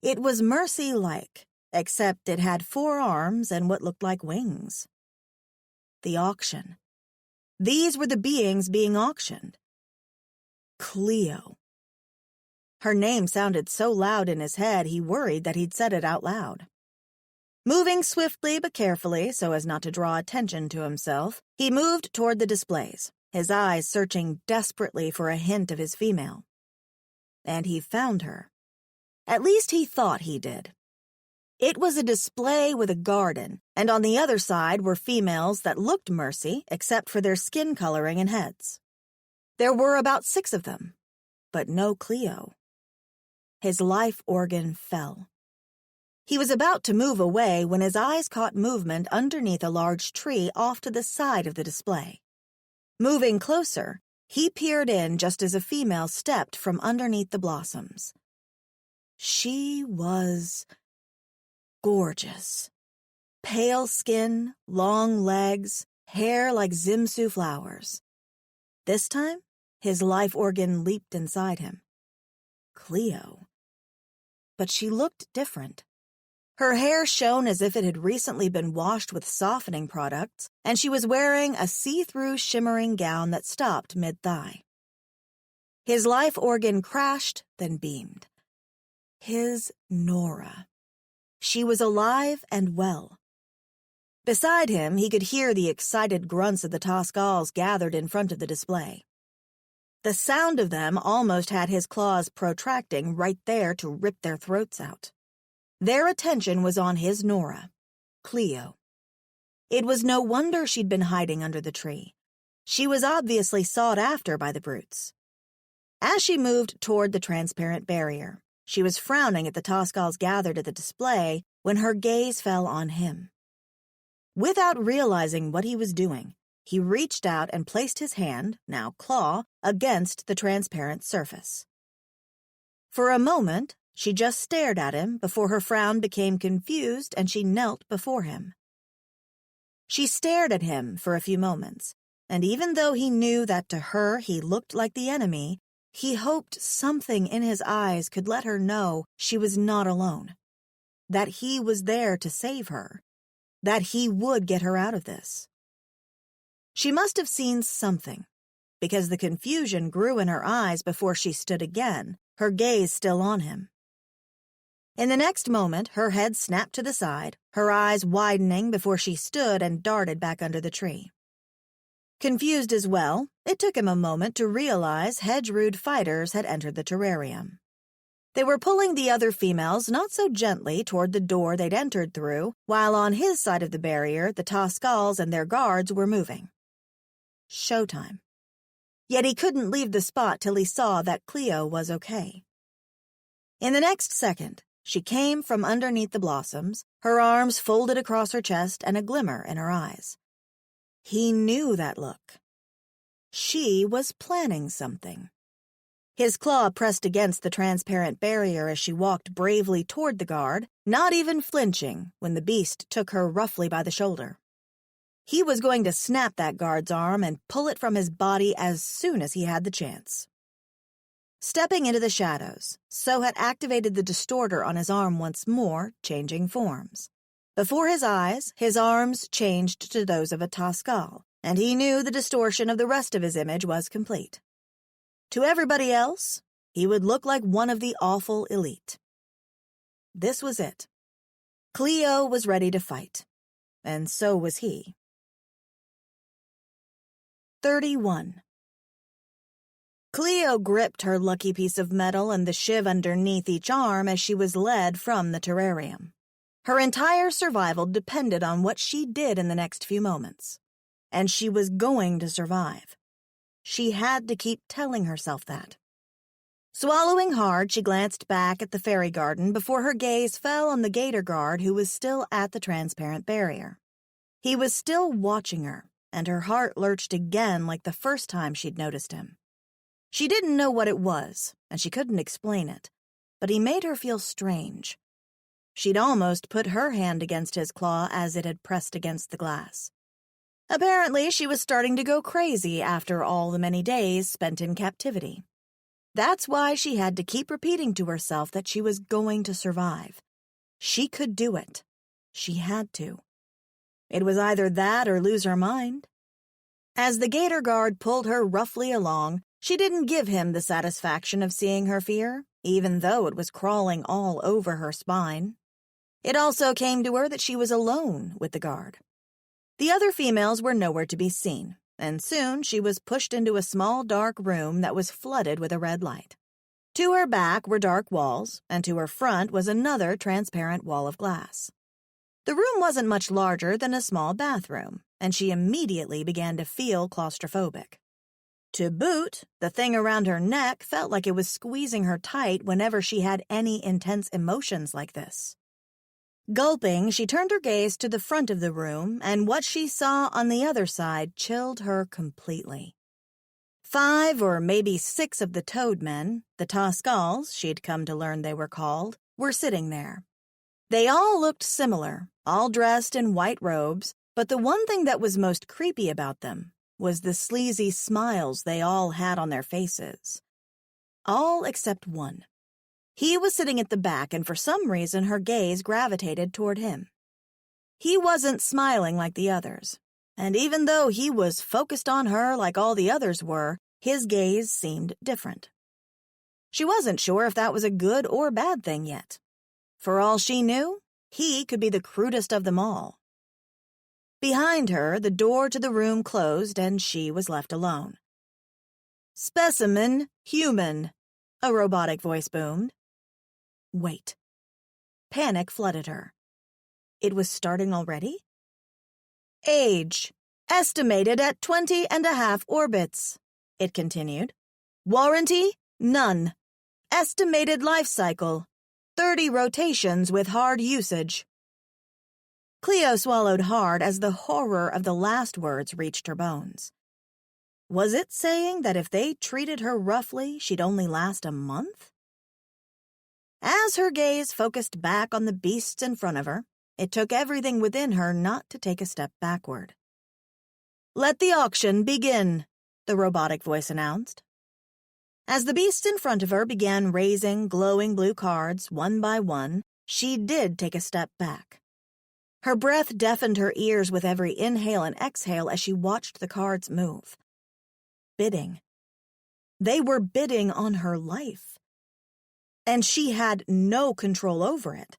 It was Mercy-like, except it had 4 arms and what looked like wings. The auction. These were the beings being auctioned. Cleo. Her name sounded so loud in his head he worried that he'd said it out loud. Moving swiftly but carefully so as not to draw attention to himself, he moved toward the displays, his eyes searching desperately for a hint of his female. And he found her. At least he thought he did. It was a display with a garden, and on the other side were females that looked Mercy except for their skin coloring and heads. There were about 6 of them, but no Cleo. His life organ fell. He was about to move away when his eyes caught movement underneath a large tree off to the side of the display. Moving closer, he peered in just as a female stepped from underneath the blossoms. She was gorgeous. Pale skin, long legs, hair like Zimsu flowers. This time, his life organ leaped inside him. Cleo. But she looked different. Her hair shone as if it had recently been washed with softening products, and she was wearing a see-through shimmering gown that stopped mid-thigh. His life organ crashed, then beamed. His Nora. She was alive and well. Beside him, he could hear the excited grunts of the Toscals gathered in front of the display. The sound of them almost had his claws protracting right there to rip their throats out. Their attention was on his Nora, Cleo. It was no wonder she'd been hiding under the tree. She was obviously sought after by the brutes. As she moved toward the transparent barrier, she was frowning at the Toscals gathered at the display when her gaze fell on him. Without realizing what he was doing, he reached out and placed his hand, now claw, against the transparent surface. For a moment, she just stared at him before her frown became confused and she knelt before him. She stared at him for a few moments, and even though he knew that to her he looked like the enemy, he hoped something in his eyes could let her know she was not alone, that he was there to save her, that he would get her out of this. She must have seen something, because the confusion grew in her eyes before she stood again, her gaze still on him. In the next moment, her head snapped to the side, her eyes widening before she stood and darted back under the tree. Confused as well, it took him a moment to realize hedge-rood fighters had entered the terrarium. They were pulling the other females not so gently toward the door they'd entered through, while on his side of the barrier the Toscals and their guards were moving. Showtime. Yet he couldn't leave the spot till he saw that Cleo was okay. In the next second, she came from underneath the blossoms, her arms folded across her chest and a glimmer in her eyes. He knew that look. She was planning something. His claw pressed against the transparent barrier as she walked bravely toward the guard, not even flinching when the beast took her roughly by the shoulder. He was going to snap that guard's arm and pull it from his body as soon as he had the chance. Stepping into the shadows, So had activated the distorter on his arm once more, changing forms. Before his eyes, his arms changed to those of a Toscal, and he knew the distortion of the rest of his image was complete. To everybody else, he would look like one of the awful elite. This was it. Cleo was ready to fight, and so was he. 31. Cleo gripped her lucky piece of metal and the shiv underneath each arm as she was led from the terrarium. Her entire survival depended on what she did in the next few moments. And she was going to survive. She had to keep telling herself that. Swallowing hard, she glanced back at the fairy garden before her gaze fell on the gator guard who was still at the transparent barrier. He was still watching her, and her heart lurched again like the first time she'd noticed him. She didn't know what it was, and she couldn't explain it, but he made her feel strange. She'd almost put her hand against his claw as it had pressed against the glass. Apparently, she was starting to go crazy after all the many days spent in captivity. That's why she had to keep repeating to herself that she was going to survive. She could do it. She had to. It was either that or lose her mind. As the gator guard pulled her roughly along, she didn't give him the satisfaction of seeing her fear, even though it was crawling all over her spine. It also came to her that she was alone with the guard. The other females were nowhere to be seen, and soon she was pushed into a small dark room that was flooded with a red light. To her back were dark walls, and to her front was another transparent wall of glass. The room wasn't much larger than a small bathroom, and she immediately began to feel claustrophobic. To boot, the thing around her neck felt like it was squeezing her tight whenever she had any intense emotions like this. Gulping, she turned her gaze to the front of the room, and what she saw on the other side chilled her completely. 5 or maybe 6 of the toadmen, the Toscals, she'd come to learn they were called, were sitting there. They all looked similar, all dressed in white robes, but the one thing that was most creepy about them was the sleazy smiles they all had on their faces. All except one. He was sitting at the back, and for some reason her gaze gravitated toward him. He wasn't smiling like the others, and even though he was focused on her like all the others were, his gaze seemed different. She wasn't sure if that was a good or bad thing yet. For all she knew, he could be the crudest of them all. Behind her, the door to the room closed and she was left alone. "Specimen, human," a robotic voice boomed. Wait. Panic flooded her. It was starting already? "Age, estimated at 20.5 orbits," it continued. "Warranty, none. Estimated life cycle, 30 rotations with hard usage." Cleo swallowed hard as the horror of the last words reached her bones. Was it saying that if they treated her roughly, she'd only last a month? As her gaze focused back on the beasts in front of her, it took everything within her not to take a step backward. "Let the auction begin," the robotic voice announced. As the beasts in front of her began raising glowing blue cards one by one, she did take a step back. Her breath deafened her ears with every inhale and exhale as she watched the cards move. Bidding. They were bidding on her life. and she had no control over it.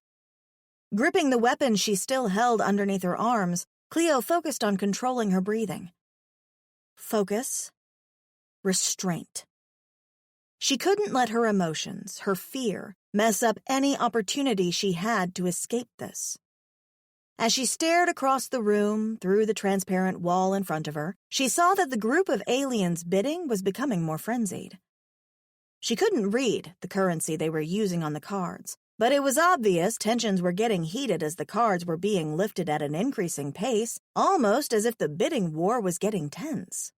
Gripping the weapon she still held underneath her arms, Cleo focused on controlling her breathing. Focus. Restraint. She couldn't let her emotions, her fear, mess up any opportunity she had to escape this. As she stared across the room, through the transparent wall in front of her, she saw that the group of aliens bidding was becoming more frenzied. She couldn't read the currency they were using on the cards, but it was obvious tensions were getting heated as the cards were being lifted at an increasing pace, almost as if the bidding war was getting tense.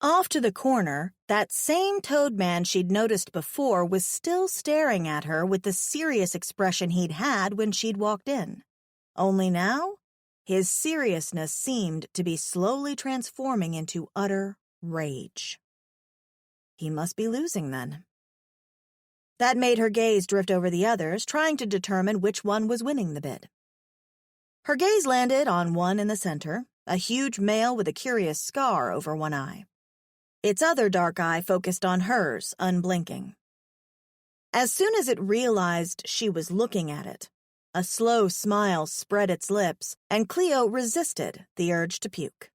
Off to the corner, that same Toadman she'd noticed before was still staring at her with the serious expression he'd had when she'd walked in. Only now, his seriousness seemed to be slowly transforming into utter rage. He must be losing then. That made her gaze drift over the others, trying to determine which one was winning the bid. Her gaze landed on one in the center, a huge male with a curious scar over one eye. Its other dark eye focused on hers, unblinking. As soon as it realized she was looking at it, a slow smile spread its lips, and Cleo resisted the urge to puke.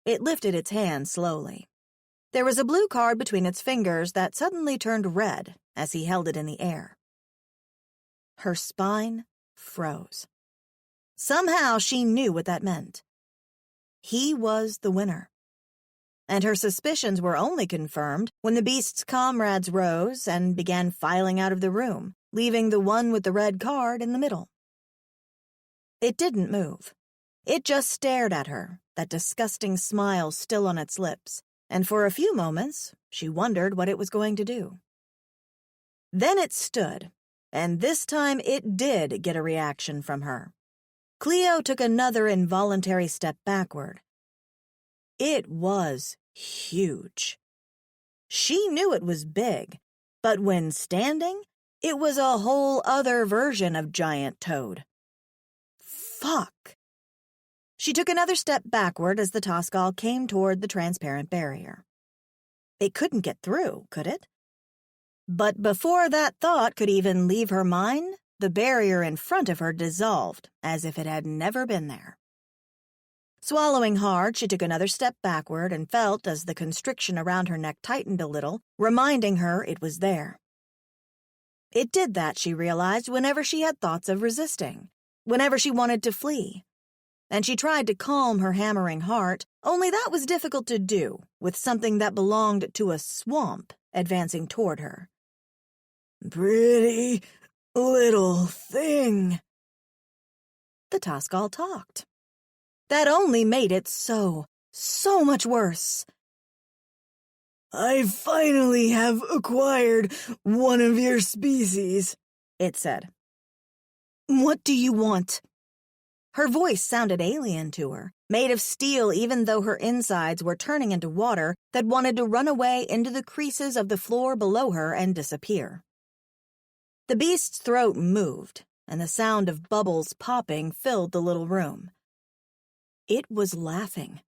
It lifted its hand slowly. There was a blue card between its fingers that suddenly turned red as he held it in the air. Her spine froze. Somehow she knew what that meant. He was the winner. And her suspicions were only confirmed when the beast's comrades rose and began filing out of the room, leaving the one with the red card in the middle. It didn't move. It just stared at her, that disgusting smile still on its lips, and for a few moments she wondered what it was going to do. Then it stood, and this time it did get a reaction from her. Cleo took another involuntary step backward. It was huge. She knew it was big, but when standing, it was a whole other version of giant toad. Fuck! She took another step backward as the Toskal came toward the transparent barrier. It couldn't get through, could it? But before that thought could even leave her mind, the barrier in front of her dissolved, as if it had never been there. Swallowing hard, she took another step backward and felt as the constriction around her neck tightened a little, reminding her it was there. It did that, she realized, whenever she had thoughts of resisting, whenever she wanted to flee. And she tried to calm her hammering heart, only that was difficult to do with something that belonged to a swamp advancing toward her. Pretty little thing. The Toskal talked. That only made it so much worse. I finally have acquired one of your species, it said. What do you want? Her voice sounded alien to her, made of steel even though her insides were turning into water that wanted to run away into the creases of the floor below her and disappear. The beast's throat moved, and the sound of bubbles popping filled the little room. It was laughing.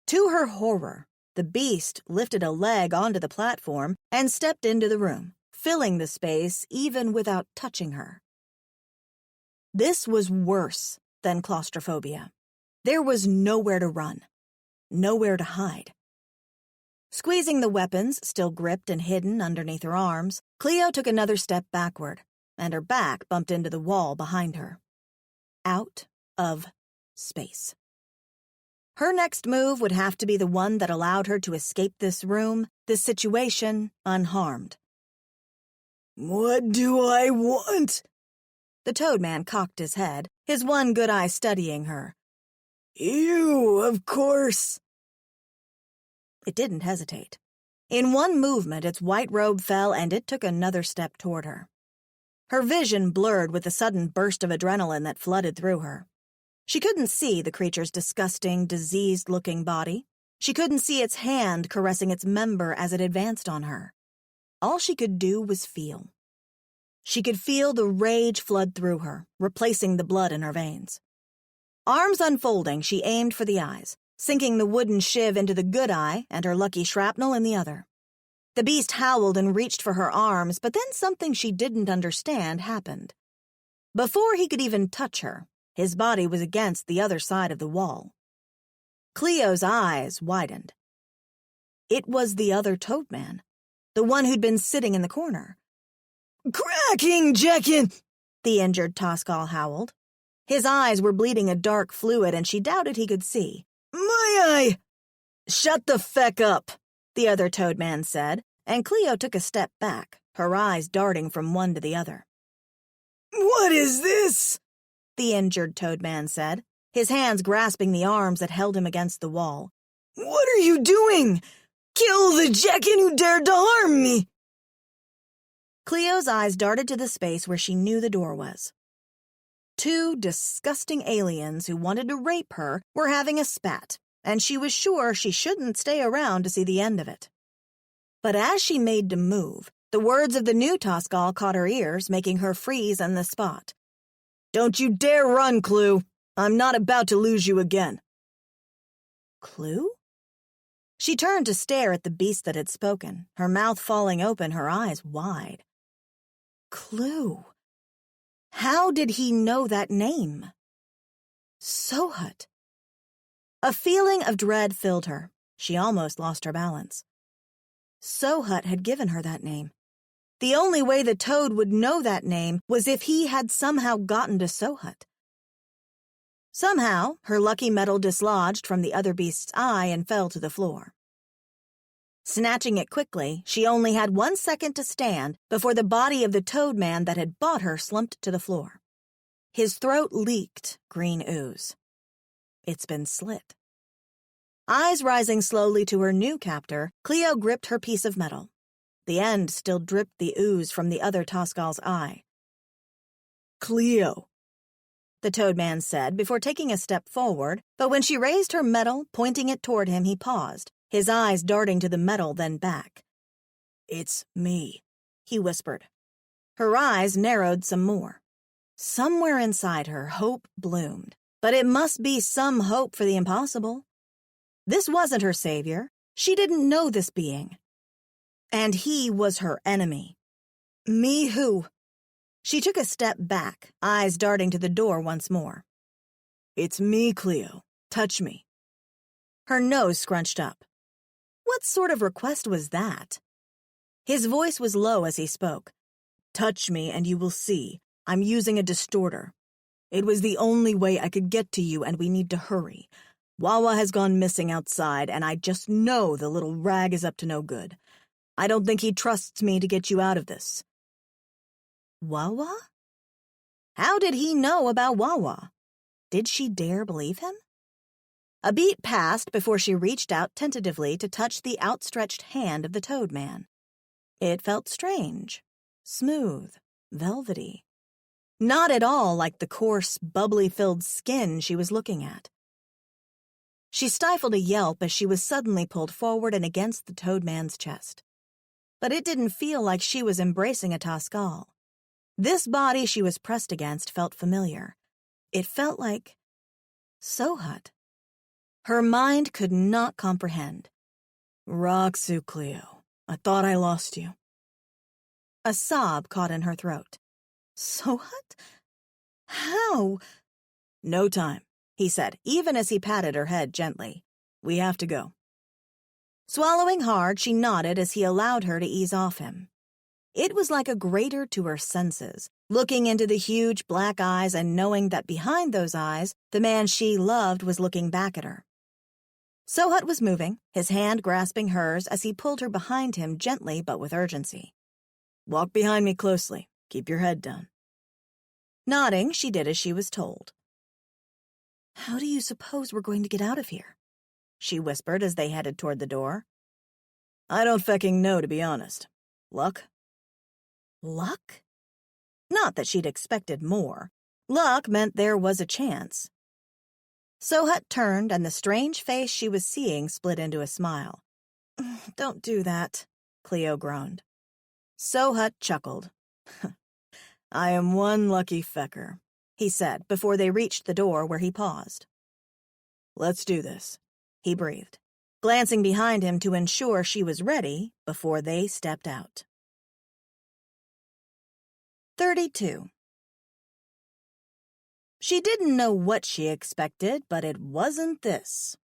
To her horror, the beast lifted a leg onto the platform and stepped into the room, filling the space even without touching her. This was worse than claustrophobia. There was nowhere to run, nowhere to hide. Squeezing the weapons, still gripped and hidden underneath her arms, Cleo took another step backward, and her back bumped into the wall behind her. Out of space. Her next move would have to be the one that allowed her to escape this room, this situation, unharmed. What do I want? The Toadman cocked his head, his one good eye studying her. You, of course. It didn't hesitate. In one movement, its white robe fell and it took another step toward her. Her vision blurred with the sudden burst of adrenaline that flooded through her. She couldn't see the creature's disgusting, diseased-looking body. She couldn't see its hand caressing its member as it advanced on her. All she could do was feel. She could feel the rage flood through her, replacing the blood in her veins. Arms unfolding, she aimed for the eyes, sinking the wooden shiv into the good eye and her lucky shrapnel in the other. The beast howled and reached for her arms, but then something she didn't understand happened. Before he could even touch her, his body was against the other side of the wall. Cleo's eyes widened. It was the other Toadman, the one who'd been sitting in the corner. "Cracking, Jackin'!" the injured Toskal howled. His eyes were bleeding a dark fluid, and she doubted he could see. "My eye!" "Shut the feck up," the other Toadman said, and Cleo took a step back, her eyes darting from one to the other. "What is this?" the injured Toadman said, his hands grasping the arms that held him against the wall. "What are you doing? Kill the Jackin' who dared to harm me!" Cleo's eyes darted to the space where she knew the door was. Two disgusting aliens who wanted to rape her were having a spat, and she was sure she shouldn't stay around to see the end of it. But as she made to move, the words of the new Toskal caught her ears, making her freeze on the spot. "Don't you dare run, Clue. I'm not about to lose you again." Clue? She turned to stare at the beast that had spoken, her mouth falling open, her eyes wide. Clue. How did he know that name? Sohut. A feeling of dread filled her. She almost lost her balance. Sohut had given her that name. The only way the Toad would know that name was if he had somehow gotten to Sohut. Somehow, her lucky metal dislodged from the other beast's eye and fell to the floor. Snatching it quickly, she only had 1 second to stand before the body of the Toadman that had bought her slumped to the floor. His throat leaked green ooze. It's been slit. Eyes rising slowly to her new captor, Cleo gripped her piece of metal. The end still dripped the ooze from the other Toskal's eye. "Cleo," the Toadman said before taking a step forward, but when she raised her metal, pointing it toward him, he paused, his eyes darting to the metal, then back. "It's me," he whispered. Her eyes narrowed some more. Somewhere inside her, hope bloomed, but it must be some hope for the impossible. This wasn't her savior. She didn't know this being. And he was her enemy. Me who? She took a step back, eyes darting to the door once more. "It's me, Cleo. Touch me." Her nose scrunched up. What sort of request was that? His voice was low as he spoke. "Touch me and you will see. I'm using a distorter. It was the only way I could get to you, and we need to hurry. Wawa has gone missing outside, and I just know the little rag is up to no good. I don't think he trusts me to get you out of this." Wawa? How did he know about Wawa? Did she dare believe him? A beat passed before she reached out tentatively to touch the outstretched hand of the Toadman. It felt strange, smooth, velvety. Not at all like the coarse, bubbly-filled skin she was looking at. She stifled a yelp as she was suddenly pulled forward and against the Toadman's chest. But it didn't feel like she was embracing a Toskal. This body she was pressed against felt familiar. It felt like Sohut. Her mind could not comprehend. "Roxu, Cleo. I thought I lost you." A sob caught in her throat. Sohut? How? "No time," he said, even as he patted her head gently. "We have to go." Swallowing hard, she nodded as he allowed her to ease off him. It was like a grater to her senses, looking into the huge black eyes and knowing that behind those eyes, the man she loved was looking back at her. Sohut was moving, his hand grasping hers as he pulled her behind him gently but with urgency. "Walk behind me closely. Keep your head down." Nodding, she did as she was told. "How do you suppose we're going to get out of here?" she whispered as they headed toward the door. "I don't fecking know, to be honest. Luck?" Luck? Not that she'd expected more. Luck meant there was a chance. Sohut turned, and the strange face she was seeing split into a smile. "Don't do that," Cleo groaned. Sohut chuckled. "I am one lucky fecker," he said before they reached the door where he paused. "Let's do this," he breathed. glancing behind him to ensure she was ready before they stepped out. 32. She didn't know what she expected, but it wasn't this.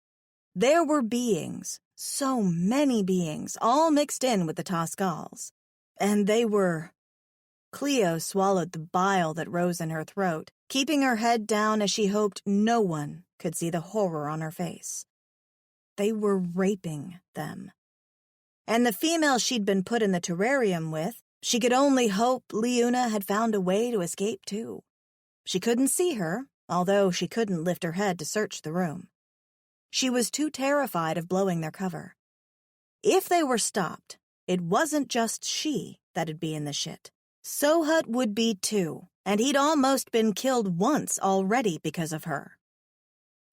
There were beings, so many beings, all mixed in with the Toscals. And they were... Cleo swallowed the bile that rose in her throat, keeping her head down as she hoped no one could see the horror on her face. They were raping them. And the female she'd been put in the terrarium with, she could only hope Leuna had found a way to escape too. She couldn't see her, although she couldn't lift her head to search the room. She was too terrified of blowing their cover. If they were stopped, it wasn't just she that'd be in the shit. Sohut would be too, and he'd almost been killed once already because of her.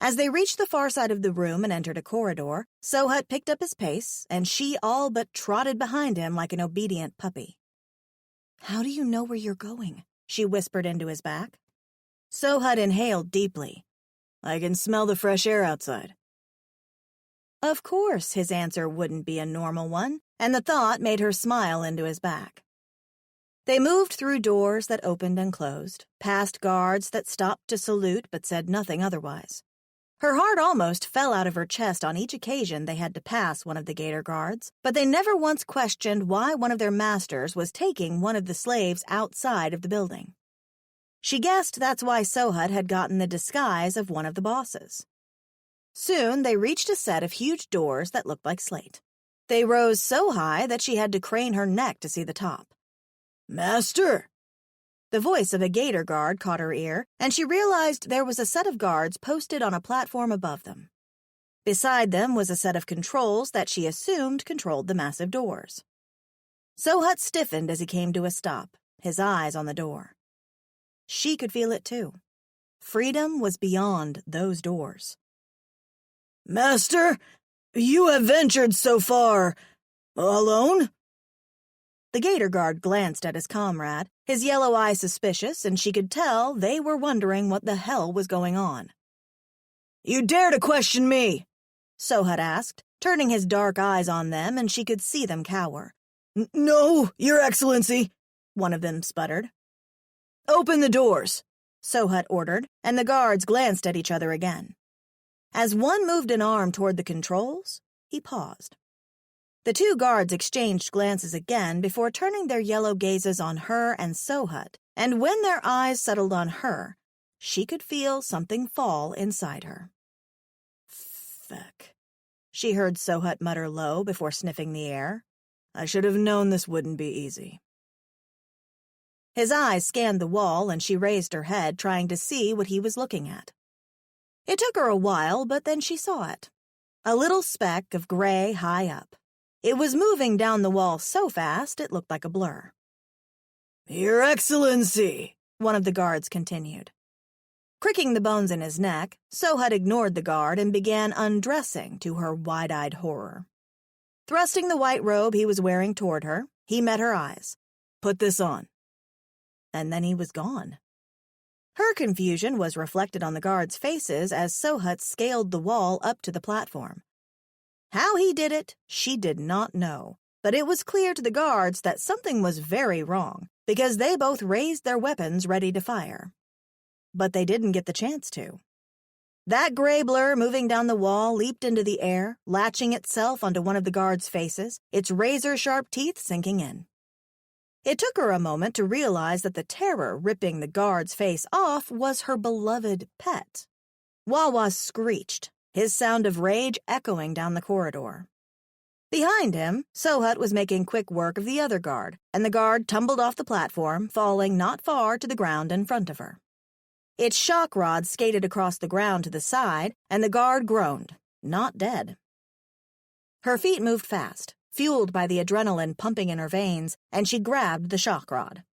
As they reached the far side of the room and entered a corridor, Sohut picked up his pace, and she all but trotted behind him like an obedient puppy. "How do you know where you're going?" she whispered into his back. Sohut inhaled deeply. "I can smell the fresh air outside." Of course his answer wouldn't be a normal one, and the thought made her smile into his back. They moved through doors that opened and closed, past guards that stopped to salute but said nothing otherwise. Her heart almost fell out of her chest on each occasion they had to pass one of the gator guards, but they never once questioned why one of their masters was taking one of the slaves outside of the building. She guessed that's why Sohut had gotten the disguise of one of the bosses. Soon they reached a set of huge doors that looked like slate. They rose so high that she had to crane her neck to see the top. "Master!" The voice of a gator guard caught her ear, and she realized there was a set of guards posted on a platform above them. Beside them was a set of controls that she assumed controlled the massive doors. Sohut stiffened as he came to a stop, his eyes on the door. She could feel it too. Freedom was beyond those doors. "Master, you have ventured so far. Alone?" The gator guard glanced at his comrade, his yellow eye suspicious, and she could tell they were wondering what the hell was going on. "You dare to question me?" Sohut asked, turning his dark eyes on them, and she could see them cower. "No, Your Excellency," one of them sputtered. "Open the doors," Sohut ordered, and the guards glanced at each other again. As one moved an arm toward the controls, he paused. The two guards exchanged glances again before turning their yellow gazes on her and Sohut, and when their eyes settled on her, she could feel something fall inside her. "Feck," she heard Sohut mutter low before sniffing the air. "I should have known this wouldn't be easy." His eyes scanned the wall, and she raised her head, trying to see what he was looking at. It took her a while, but then she saw it. A little speck of gray high up. It was moving down the wall so fast it looked like a blur. "Your Excellency," one of the guards continued. Cricking the bones in his neck, Sohut ignored the guard and began undressing to her wide-eyed horror. Thrusting the white robe he was wearing toward her, he met her eyes. "Put this on." And then he was gone. Her confusion was reflected on the guards' faces as Sohut scaled the wall up to the platform. How he did it, she did not know, but it was clear to the guards that something was very wrong, because they both raised their weapons ready to fire. But they didn't get the chance to. That gray blur moving down the wall leaped into the air, latching itself onto one of the guards' faces, its razor-sharp teeth sinking in. It took her a moment to realize that the terror ripping the guard's face off was her beloved pet. Wawa screeched, his sound of rage echoing down the corridor. Behind him, Sohut was making quick work of the other guard, and the guard tumbled off the platform, falling not far to the ground in front of her. Its shock rod skated across the ground to the side, and the guard groaned, not dead. Her feet moved fast, fueled by the adrenaline pumping in her veins, and she grabbed the shock rod.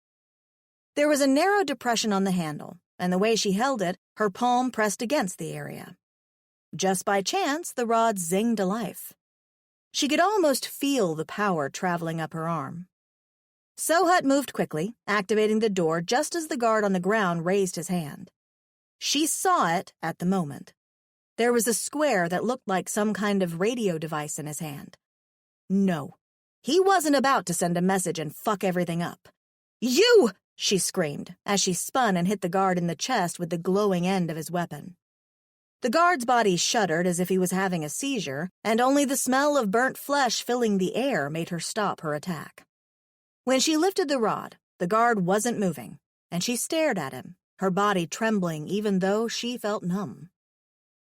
There was a narrow depression on the handle, and the way she held it, her palm pressed against the area. Just by chance, the rod zinged to life. She could almost feel the power traveling up her arm. Sohut moved quickly, activating the door just as the guard on the ground raised his hand. She saw it at the moment. There was a square that looked like some kind of radio device in his hand. No, he wasn't about to send a message and fuck everything up. "You!" she screamed as she spun and hit the guard in the chest with the glowing end of his weapon. The guard's body shuddered as if he was having a seizure, and only the smell of burnt flesh filling the air made her stop her attack. When she lifted the rod, the guard wasn't moving, and she stared at him, her body trembling even though she felt numb.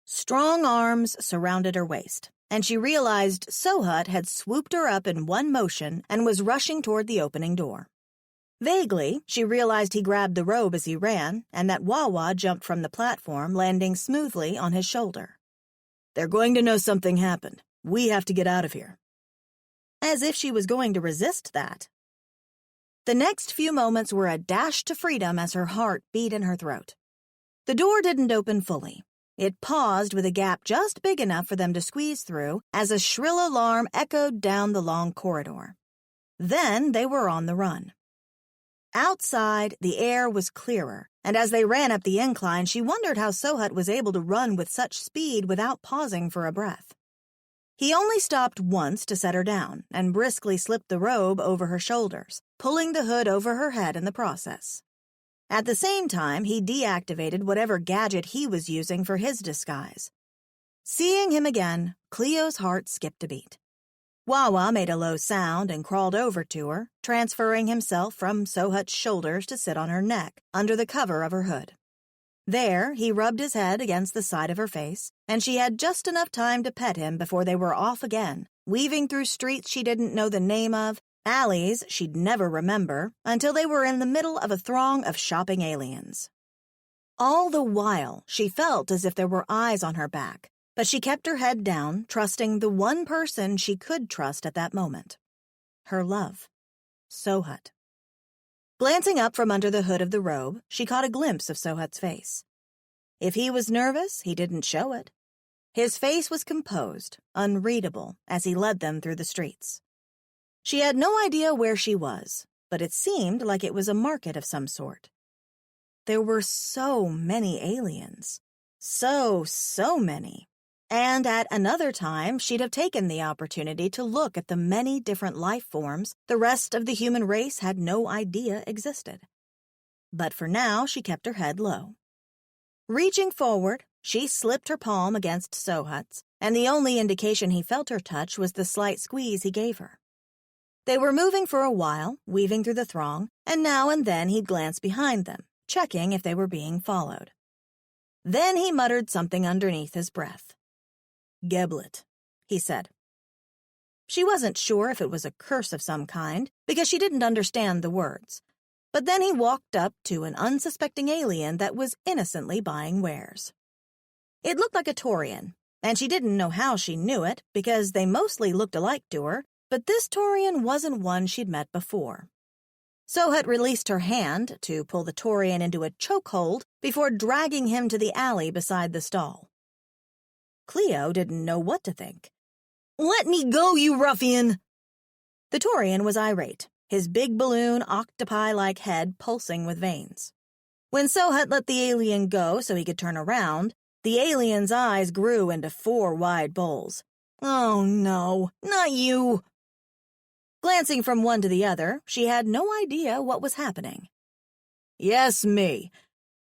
Strong arms surrounded her waist, and she realized Sohut had swooped her up in one motion and was rushing toward the opening door. Vaguely, she realized he grabbed the robe as he ran, and that Wawa jumped from the platform, landing smoothly on his shoulder. "They're going to know something happened. We have to get out of here." As if she was going to resist that. The next few moments were a dash to freedom as her heart beat in her throat. The door didn't open fully. It paused with a gap just big enough for them to squeeze through as a shrill alarm echoed down the long corridor. Then they were on the run. Outside, the air was clearer, and as they ran up the incline, she wondered how Sohut was able to run with such speed without pausing for a breath. He only stopped once to set her down and briskly slipped the robe over her shoulders, pulling the hood over her head in the process. At the same time, he deactivated whatever gadget he was using for his disguise. Seeing him again, Cleo's heart skipped a beat. Wawa made a low sound and crawled over to her, transferring himself from Sohut's shoulders to sit on her neck, under the cover of her hood. There, he rubbed his head against the side of her face, and she had just enough time to pet him before they were off again, weaving through streets she didn't know the name of, alleys she'd never remember, until they were in the middle of a throng of shopping aliens. All the while, she felt as if there were eyes on her back, but she kept her head down, trusting the one person she could trust at that moment. Her love. Sohut. Glancing up from under the hood of the robe, she caught a glimpse of Sohut's face. If he was nervous, he didn't show it. His face was composed, unreadable, as he led them through the streets. She had no idea where she was, but it seemed like it was a market of some sort. There were so many aliens. So many. And at another time, she'd have taken the opportunity to look at the many different life forms the rest of the human race had no idea existed. But for now, she kept her head low. Reaching forward, she slipped her palm against Sohut's, and the only indication he felt her touch was the slight squeeze he gave her. They were moving for a while, weaving through the throng, and now and then he'd glance behind them, checking if they were being followed. Then he muttered something underneath his breath. "Geblet," he said. She wasn't sure if it was a curse of some kind, because she didn't understand the words. But then he walked up to an unsuspecting alien that was innocently buying wares. It looked like a Taurian, and she didn't know how she knew it, because they mostly looked alike to her, but this Taurian wasn't one she'd met before. Sohut released her hand to pull the Taurian into a chokehold before dragging him to the alley beside the stall. Cleo didn't know what to think. "Let me go, you ruffian!" The Taurian was irate, his big balloon octopi-like head pulsing with veins. When Sohut let the alien go so he could turn around, the alien's eyes grew into 4 wide bowls. "Oh no, not you!" Glancing from one to the other, she had no idea what was happening. "Yes, me.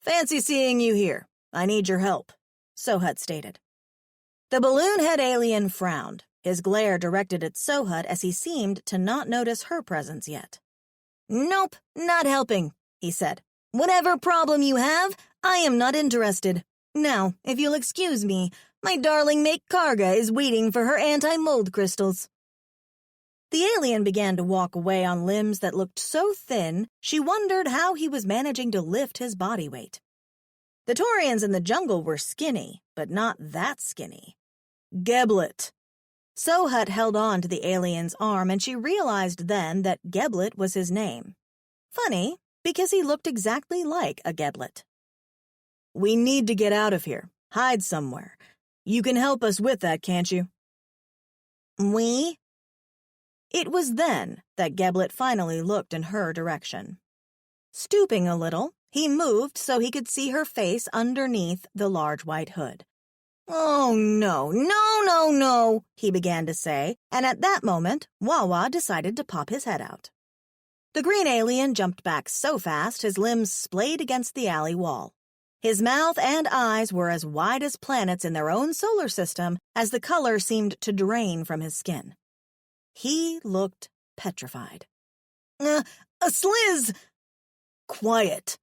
Fancy seeing you here. I need your help," Sohut stated. The balloon-head alien frowned, his glare directed at Sohut as he seemed to not notice her presence yet. "Nope, not helping," he said. "Whatever problem you have, I am not interested. Now, if you'll excuse me, my darling mate Karga is waiting for her anti-mold crystals." The alien began to walk away on limbs that looked so thin, she wondered how he was managing to lift his body weight. The Taurians in the jungle were skinny, but not that skinny. "Geblet." Sohut held on to the alien's arm, and she realized then that Geblet was his name. Funny, because he looked exactly like a Geblet. "We need to get out of here. Hide somewhere. You can help us with that, can't you?" "We?" It was then that Geblet finally looked in her direction. Stooping a little, he moved so he could see her face underneath the large white hood. "Oh, no, he began to say, and at that moment, Wawa decided to pop his head out. The green alien jumped back so fast his limbs splayed against the alley wall. His mouth and eyes were as wide as planets in their own solar system as the color seemed to drain from his skin. He looked petrified. A sliz! Quiet.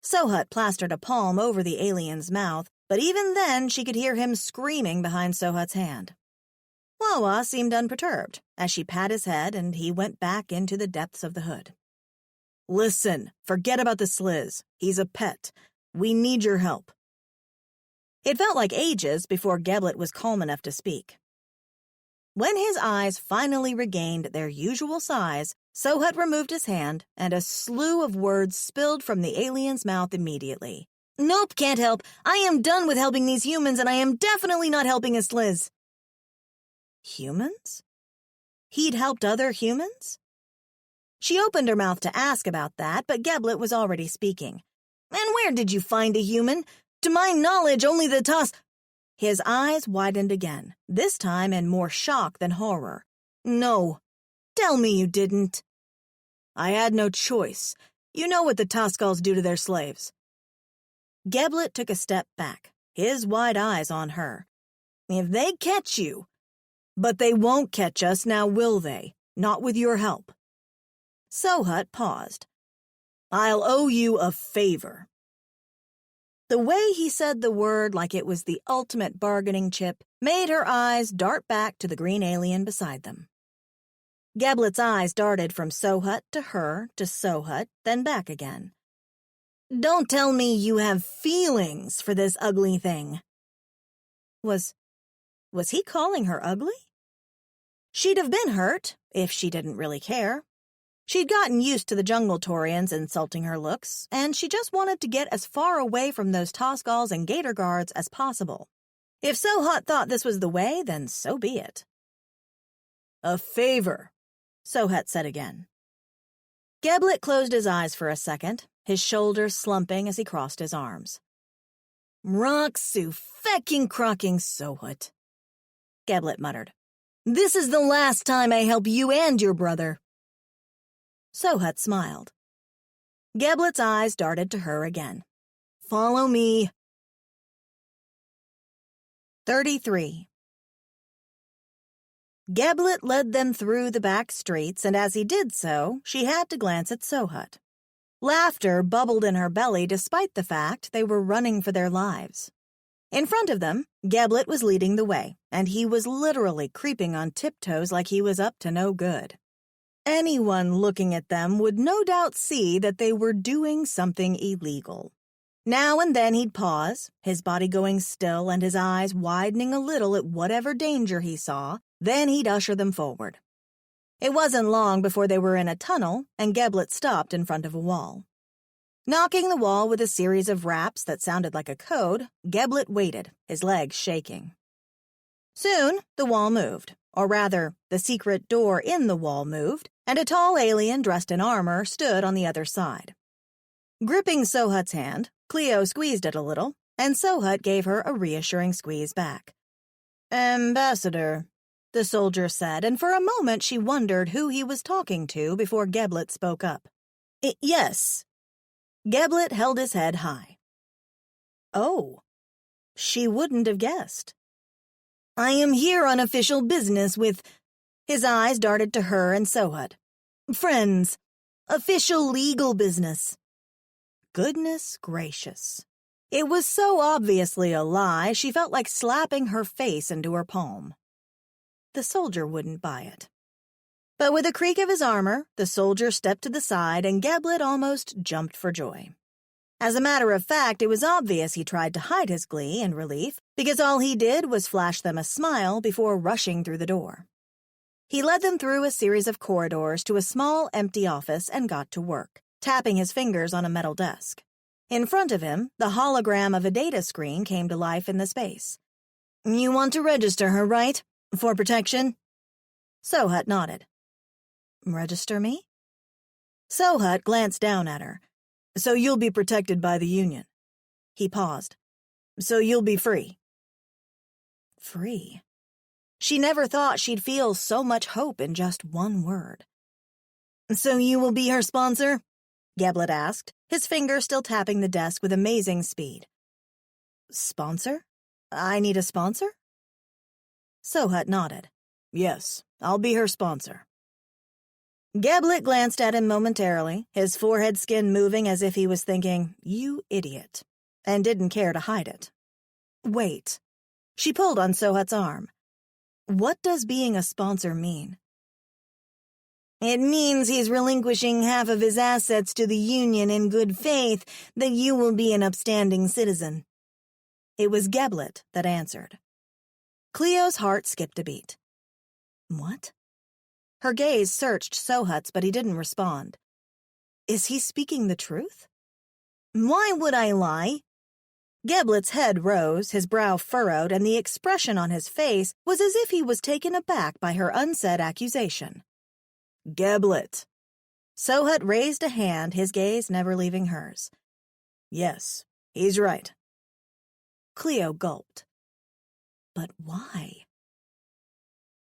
Sohut plastered a palm over the alien's mouth, but even then she could hear him screaming behind Sohut's hand. Wawa seemed unperturbed as she pat his head and he went back into the depths of the hood. Listen, forget about the sliz. He's a pet. We need your help. It felt like ages before Geblet was calm enough to speak. When his eyes finally regained their usual size, Sohut removed his hand, and a slew of words spilled from the alien's mouth immediately. Nope, can't help. I am done with helping these humans, and I am definitely not helping a sliz. Humans? He'd helped other humans? She opened her mouth to ask about that, but Geblet was already speaking. And where did you find a human? To my knowledge, only the toss... His eyes widened again, this time in more shock than horror. No. Tell me you didn't. I had no choice. You know what the Toscals do to their slaves. Geblet took a step back, his wide eyes on her. If they catch you... But they won't catch us now, will they? Not with your help. Sohut paused. I'll owe you a favor. The way he said the word like it was the ultimate bargaining chip made her eyes dart back to the green alien beside them. Geblet's eyes darted from Sohut to her to Sohut, then back again. Don't tell me you have feelings for this ugly thing. Was he calling her ugly? She'd have been hurt, if she didn't really care. She'd gotten used to the Jungle Taurians insulting her looks, and she just wanted to get as far away from those Toscals and Gator Guards as possible. If Sohut thought this was the way, then so be it. A favor, Sohut said again. Geblet closed his eyes for a second, his shoulders slumping as he crossed his arms. Roxu fecking crocking Sohut, Geblet muttered. This is the last time I help you and your brother. Sohut smiled. Geblet's eyes darted to her again. Follow me. 33. Geblet led them through the back streets, and as he did so, she had to glance at Sohut. Laughter bubbled in her belly despite the fact they were running for their lives. In front of them, Geblet was leading the way, and he was literally creeping on tiptoes like he was up to no good. Anyone looking at them would no doubt see that they were doing something illegal. Now and then he'd pause, his body going still and his eyes widening a little at whatever danger he saw, then he'd usher them forward. It wasn't long before they were in a tunnel, and Geblet stopped in front of a wall. Knocking the wall with a series of raps that sounded like a code, Geblet waited, his legs shaking. Soon, the wall moved, or rather, the secret door in the wall moved, and a tall alien dressed in armor stood on the other side. Gripping Sohut's hand, Cleo squeezed it a little, and Sohut gave her a reassuring squeeze back. Ambassador, the soldier said, and for a moment she wondered who he was talking to before Geblet spoke up. Yes. Geblet held his head high. Oh, she wouldn't have guessed. I am here on official business with... His eyes darted to her and Sohut. Friends. Official legal business. Goodness gracious. It was so obviously a lie, she felt like slapping her face into her palm. The soldier wouldn't buy it. But with a creak of his armor, the soldier stepped to the side and Geblet almost jumped for joy. As a matter of fact, it was obvious he tried to hide his glee and relief, because all he did was flash them a smile before rushing through the door. He led them through a series of corridors to a small, empty office and got to work, tapping his fingers on a metal desk. In front of him, the hologram of a data screen came to life in the space. You want to register her, right? For protection? Sohut nodded. Register me? Sohut glanced down at her. So you'll be protected by the Union. He paused. So you'll be free. Free. She never thought she'd feel so much hope in just one word. So you will be her sponsor? Geblet asked, his finger still tapping the desk with amazing speed. Sponsor? I need a sponsor? Sohut nodded. Yes, I'll be her sponsor. Geblet glanced at him momentarily, his forehead skin moving as if he was thinking, "You idiot," and didn't care to hide it. Wait. She pulled on Sohut's arm. What does being a sponsor mean? It means he's relinquishing half of his assets to the Union in good faith that you will be an upstanding citizen. It was Geblet that answered. Cleo's heart skipped a beat. What? Her gaze searched Sohut's, but he didn't respond. Is he speaking the truth? Why would I lie? Geblet's head rose, his brow furrowed, and the expression on his face was as if he was taken aback by her unsaid accusation. Geblet. Sohut raised a hand, his gaze never leaving hers. Yes, he's right. Cleo gulped. But why?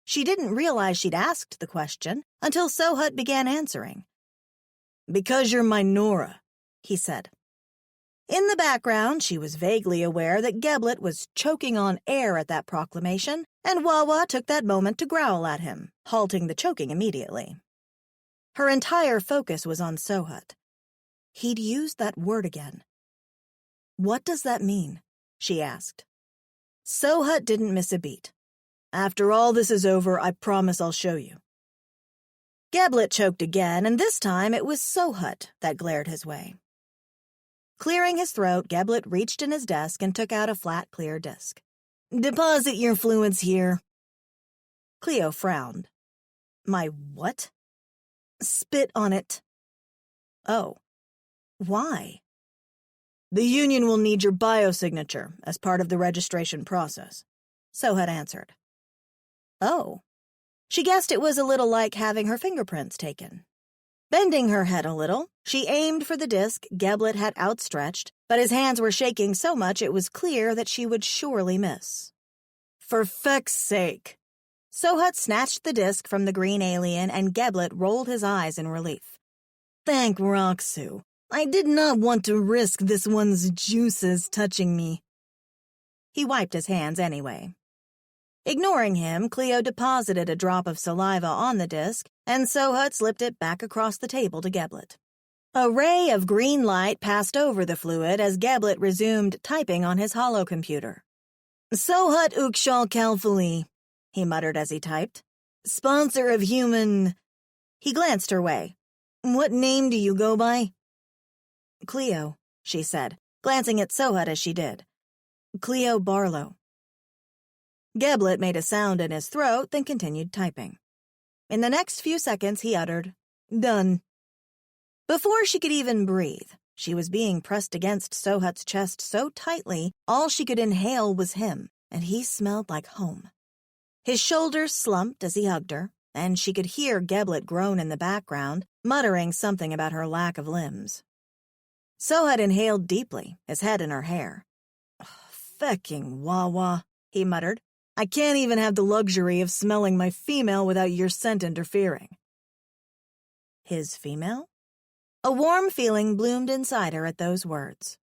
She didn't realize she'd asked the question until Sohut began answering. Because you're my Nora, he said. In the background, she was vaguely aware that Geblet was choking on air at that proclamation, and Wawa took that moment to growl at him, halting the choking immediately. Her entire focus was on Sohut. He'd used that word again. What does that mean? She asked. Sohut didn't miss a beat. After all this is over, I promise I'll show you. Geblet choked again, and this time it was Sohut that glared his way. Clearing his throat, Geblet reached in his desk and took out a flat, clear disk. Deposit your fluids here. Cleo frowned. My what? Spit on it. Oh. Why? The Union will need your biosignature as part of the registration process, Sohut answered. Oh. She guessed it was a little like having her fingerprints taken. Bending her head a little, she aimed for the disc Geblet had outstretched, but his hands were shaking so much it was clear that she would surely miss. For feck's sake. Sohut snatched the disc from the green alien, and Geblet rolled his eyes in relief. Thank Roxu. I did not want to risk this one's juices touching me. He wiped his hands anyway. Ignoring him, Cleo deposited a drop of saliva on the disc, and Sohut slipped it back across the table to Geblet. A ray of green light passed over the fluid as Geblet resumed typing on his holocomputer. Sohut Ukshal Kalfali, he muttered as he typed. Sponsor of human... He glanced her way. What name do you go by? Cleo, she said, glancing at Sohut as she did. Cleo Barlow. Geblet made a sound in his throat, then continued typing. In the next few seconds, he uttered, Done. Before she could even breathe, she was being pressed against Sohut's chest so tightly, all she could inhale was him, and he smelled like home. His shoulders slumped as he hugged her, and she could hear Geblet groan in the background, muttering something about her lack of limbs. Sohut inhaled deeply, his head in her hair. Fecking Wawa, he muttered. I can't even have the luxury of smelling my female without your scent interfering. His female? A warm feeling bloomed inside her at those words.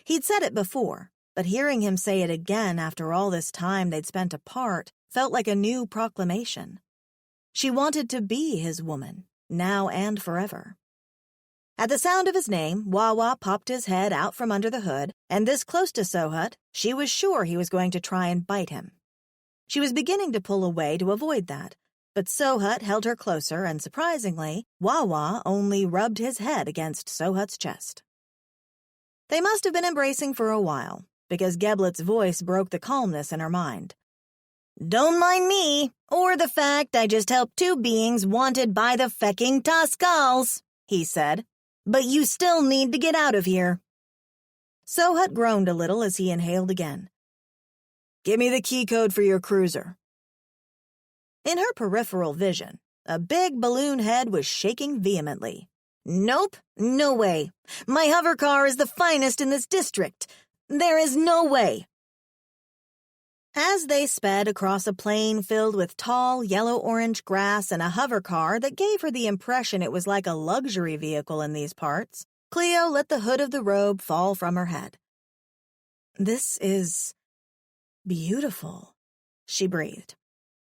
He'd said it before, but hearing him say it again after all this time they'd spent apart felt like a new proclamation. She wanted to be his woman, now and forever. At the sound of his name, Wawa popped his head out from under the hood, and this close to Sohut, she was sure he was going to try and bite him. She was beginning to pull away to avoid that, but Sohut held her closer, and surprisingly, Wawa only rubbed his head against Sohut's chest. They must have been embracing for a while, because Geblet's voice broke the calmness in her mind. Don't mind me, or the fact I just helped two beings wanted by the fecking Taskals, he said, but you still need to get out of here. Sohut groaned a little as he inhaled again. Give me the key code for your cruiser. In her peripheral vision, a big balloon head was shaking vehemently. Nope, no way. My hover car is the finest in this district. There is no way. As they sped across a plain filled with tall, yellow-orange grass and a hover car that gave her the impression it was like a luxury vehicle in these parts, Cleo let the hood of the robe fall from her head. "This is beautiful," she breathed.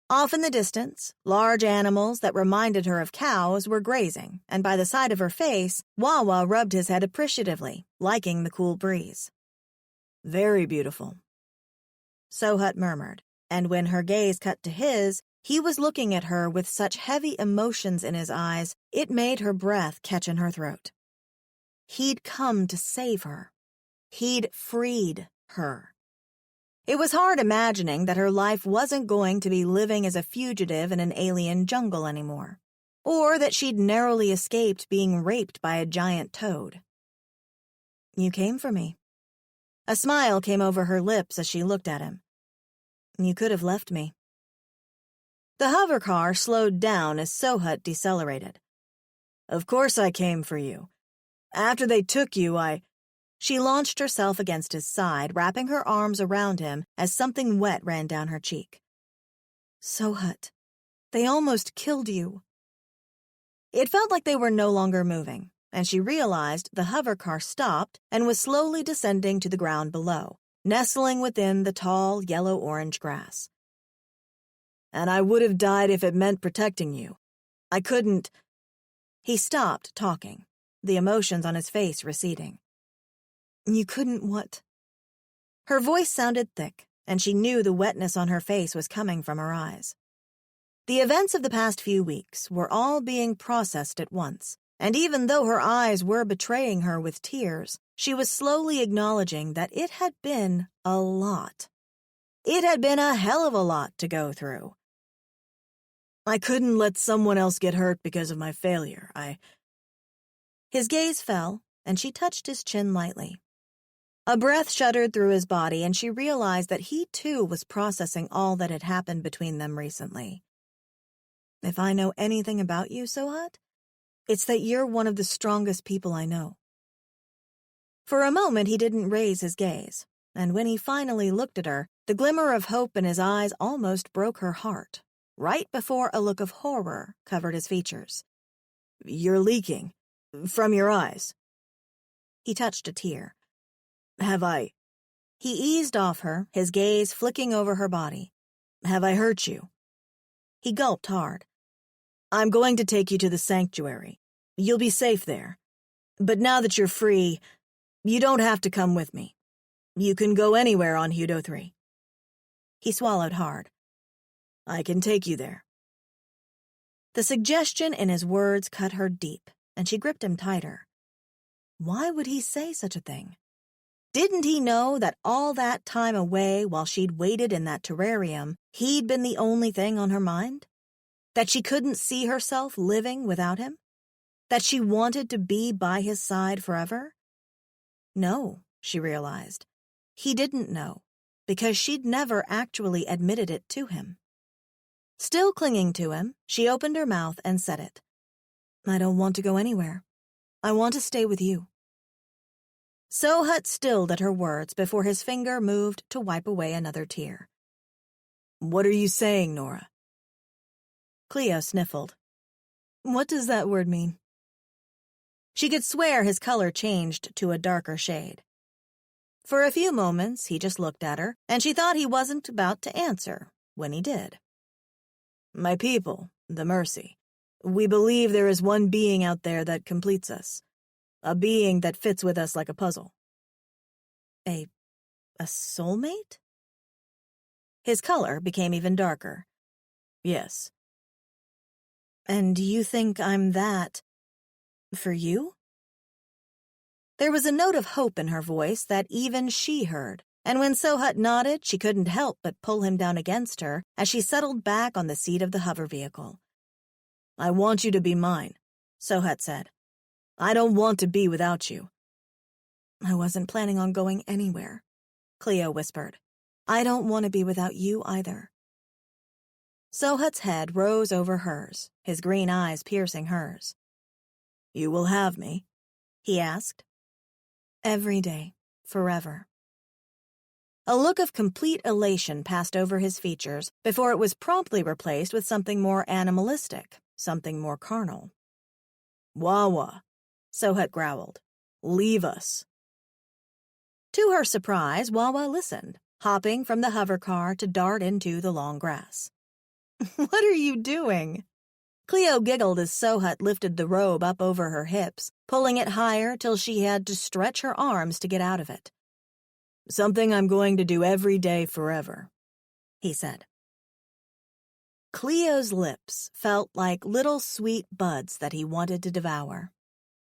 Off in the distance, large animals that reminded her of cows were grazing, and by the side of her face, Wawa rubbed his head appreciatively, liking the cool breeze. "Very beautiful," Sohut murmured, and when her gaze cut to his, he was looking at her with such heavy emotions in his eyes, it made her breath catch in her throat. He'd come to save her. He'd freed her. It was hard imagining that her life wasn't going to be living as a fugitive in an alien jungle anymore, or that she'd narrowly escaped being raped by a giant toad. "You came for me." A smile came over her lips as she looked at him. "You could have left me." The hover car slowed down as Sohut decelerated. "Of course I came for you. After they took you, She launched herself against his side, wrapping her arms around him as something wet ran down her cheek. "Sohut, they almost killed you." It felt like they were no longer moving, and she realized the hover car stopped and was slowly descending to the ground below, nestling within the tall yellow-orange grass. "And I would have died if it meant protecting you. I couldn't—" He stopped talking, the emotions on his face receding. "You couldn't what?" Her voice sounded thick, and she knew the wetness on her face was coming from her eyes. The events of the past few weeks were all being processed at once, and even though her eyes were betraying her with tears, she was slowly acknowledging that it had been a lot. It had been a hell of a lot to go through. "I couldn't let someone else get hurt because of my failure. His gaze fell, and she touched his chin lightly. A breath shuddered through his body, and she realized that he too was processing all that had happened between them recently. "If I know anything about you, Sohut, it's that you're one of the strongest people I know." For a moment he didn't raise his gaze, and when he finally looked at her, the glimmer of hope in his eyes almost broke her heart, right before a look of horror covered his features. "You're leaking. From your eyes." He touched a tear. "Have I—" He eased off her, his gaze flicking over her body. "Have I hurt you?" He gulped hard. "I'm going to take you to the sanctuary. You'll be safe there. But now that you're free, you don't have to come with me. You can go anywhere on Hudo 3. He swallowed hard. "I can take you there." The suggestion in his words cut her deep, and she gripped him tighter. Why would he say such a thing? Didn't he know that all that time away while she'd waited in that terrarium, he'd been the only thing on her mind? That she couldn't see herself living without him? That she wanted to be by his side forever? No, she realized. He didn't know, because she'd never actually admitted it to him. Still clinging to him, she opened her mouth and said it. "I don't want to go anywhere. I want to stay with you." Sohut stilled at her words before his finger moved to wipe away another tear. "What are you saying, Nora?" Cleo sniffled. "What does that word mean?" She could swear his color changed to a darker shade. For a few moments, he just looked at her, and she thought he wasn't about to answer when he did. "My people, the Mercy. We believe there is one being out there that completes us. A being that fits with us like a puzzle." A soulmate? His color became even darker. "Yes." "And you think I'm that for you?" There was a note of hope in her voice that even she heard, and when Sohut nodded, she couldn't help but pull him down against her as she settled back on the seat of the hover vehicle. "I want you to be mine," Sohut said. "I don't want to be without you." "I wasn't planning on going anywhere," Cleo whispered. "I don't want to be without you either." Sohut's head rose over hers, his green eyes piercing hers. "You will have me?" he asked. "Every day, forever." A look of complete elation passed over his features before it was promptly replaced with something more animalistic, something more carnal. "Wawa," Sohut growled. "leave us." To her surprise, Wawa listened, hopping from the hover car to dart into the long grass. "What are you doing?" Cleo giggled as Sohut lifted the robe up over her hips, pulling it higher till she had to stretch her arms to get out of it. "Something I'm going to do every day forever," he said. Cleo's lips felt like little sweet buds that he wanted to devour.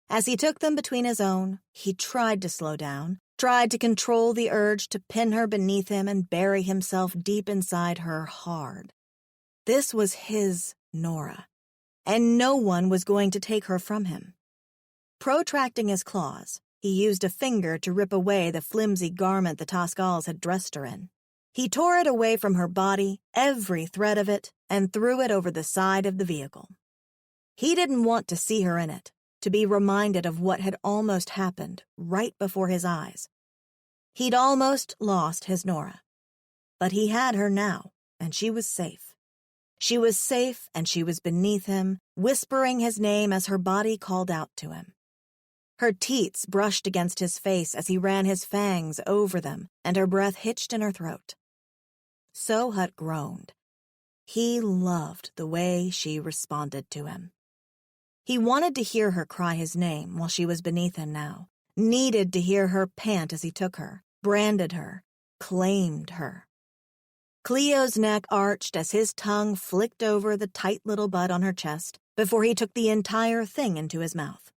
As he took them between his own, he tried to slow down, tried to control the urge to pin her beneath him and bury himself deep inside her hard. This was his Nora, and no one was going to take her from him. Protracting his claws, he used a finger to rip away the flimsy garment the Toscals had dressed her in. He tore it away from her body, every thread of it, and threw it over the side of the vehicle. He didn't want to see her in it, to be reminded of what had almost happened right before his eyes. He'd almost lost his Nora. But he had her now, and she was safe. She was safe, and she was beneath him, whispering his name as her body called out to him. Her teats brushed against his face as he ran his fangs over them, and her breath hitched in her throat. Sohut groaned. He loved the way she responded to him. He wanted to hear her cry his name while she was beneath him now, needed to hear her pant as he took her, branded her, claimed her. Cleo's neck arched as his tongue flicked over the tight little bud on her chest before he took the entire thing into his mouth.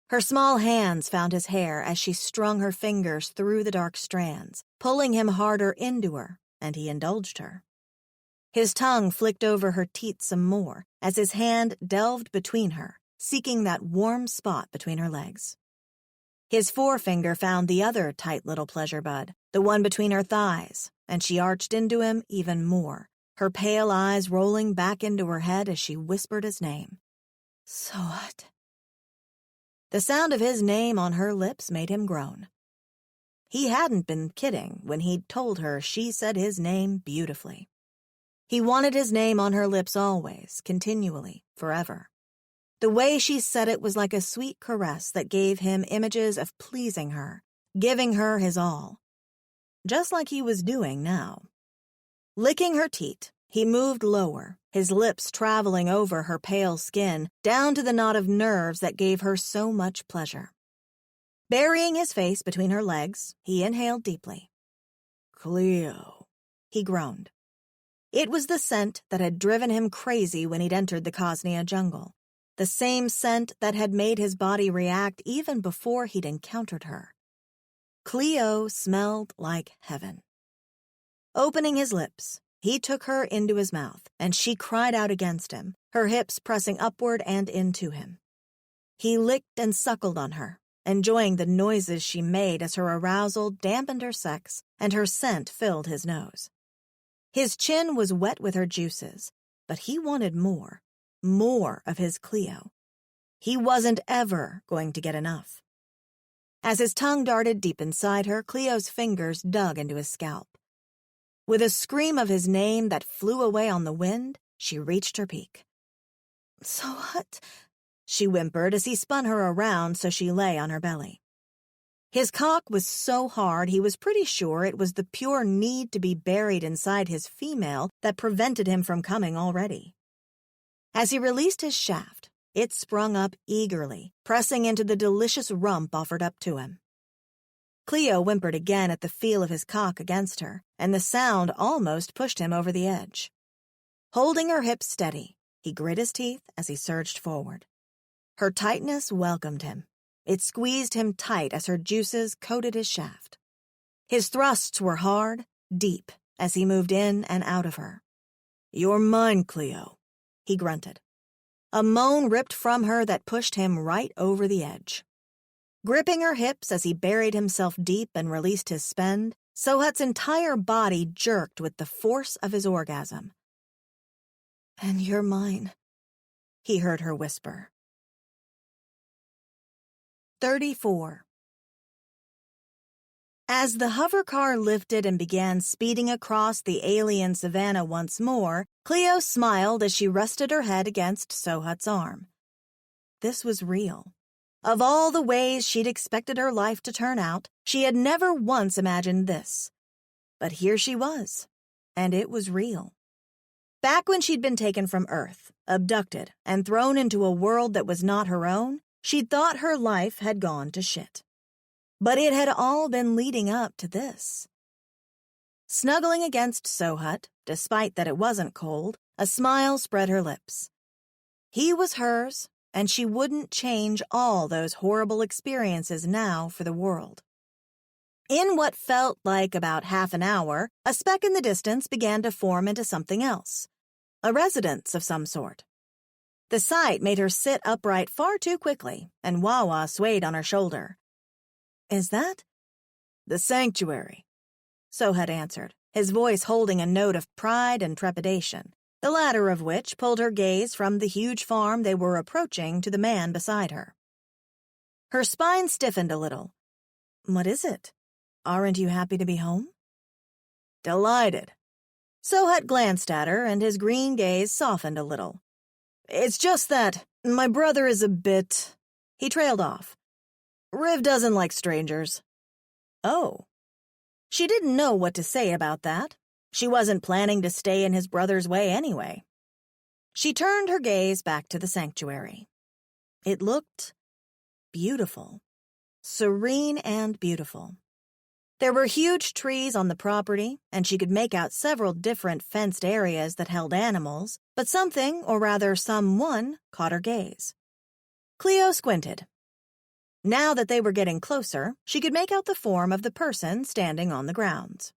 Her small hands found his hair as she strung her fingers through the dark strands, pulling him harder into her, and he indulged her. His tongue flicked over her teats some more as his hand delved between her, seeking that warm spot between her legs. His forefinger found the other tight little pleasure bud, the one between her thighs, and she arched into him even more, her pale eyes rolling back into her head as she whispered his name. Sohut. The sound of his name on her lips made him groan. He hadn't been kidding when he'd told her she said his name beautifully. He wanted his name on her lips always, continually, forever. The way she said it was like a sweet caress that gave him images of pleasing her, giving her his all. Just like he was doing now. Licking her teat, he moved lower, his lips traveling over her pale skin, down to the knot of nerves that gave her so much pleasure. Burying his face between her legs, he inhaled deeply. "Cleo," he groaned. It was the scent that had driven him crazy when he'd entered the Cosnea jungle, the same scent that had made his body react even before he'd encountered her. Cleo smelled like heaven. Opening his lips, he took her into his mouth, and she cried out against him, her hips pressing upward and into him. He licked and suckled on her, enjoying the noises she made as her arousal dampened her sex and her scent filled his nose. His chin was wet with her juices, but he wanted more of his Cleo. He wasn't ever going to get enough. As his tongue darted deep inside her, Cleo's fingers dug into his scalp. With a scream of his name that flew away on the wind, she reached her peak. "Sohut," she whimpered as he spun her around so she lay on her belly. His cock was so hard he was pretty sure it was the pure need to be buried inside his female that prevented him from coming already. As he released his shaft, it sprung up eagerly, pressing into the delicious rump offered up to him. Cleo whimpered again at the feel of his cock against her, and the sound almost pushed him over the edge. Holding her hips steady, he grit his teeth as he surged forward. Her tightness welcomed him. It squeezed him tight as her juices coated his shaft. His thrusts were hard, deep, as he moved in and out of her. "You're mine, Cleo," he grunted. A moan ripped from her that pushed him right over the edge. Gripping her hips as he buried himself deep and released his spend, Sohut's entire body jerked with the force of his orgasm. "And you're mine," he heard her whisper. 34. As the hover car lifted and began speeding across the alien savanna once more, Cleo smiled as she rested her head against Sohut's arm. This was real. Of all the ways she'd expected her life to turn out, she had never once imagined this. But here she was, and it was real. Back when she'd been taken from Earth, abducted, and thrown into a world that was not her own, she'd thought her life had gone to shit. But it had all been leading up to this. Snuggling against Sohut, despite that it wasn't cold, a smile spread her lips. He was hers, and she wouldn't change all those horrible experiences now for the world. In what felt like about half an hour, a speck in the distance began to form into something else, a residence of some sort. The sight made her sit upright far too quickly, and Wawa swayed on her shoulder. "Is that?" "The sanctuary," Sohut answered, his voice holding a note of pride and trepidation, the latter of which pulled her gaze from the huge farm they were approaching to the man beside her. Her spine stiffened a little. "What is it? Aren't you happy to be home?" "Delighted." Sohut glanced at her, and his green gaze softened a little. "It's just that my brother is a bit—" He trailed off. "Riv doesn't like strangers." Oh. She didn't know what to say about that. She wasn't planning to stay in his brother's way anyway. She turned her gaze back to the sanctuary. It looked beautiful. Serene and beautiful. There were huge trees on the property, and she could make out several different fenced areas that held animals, but something, or rather someone, caught her gaze. Cleo squinted. Now that they were getting closer, she could make out the form of the person standing on the grounds.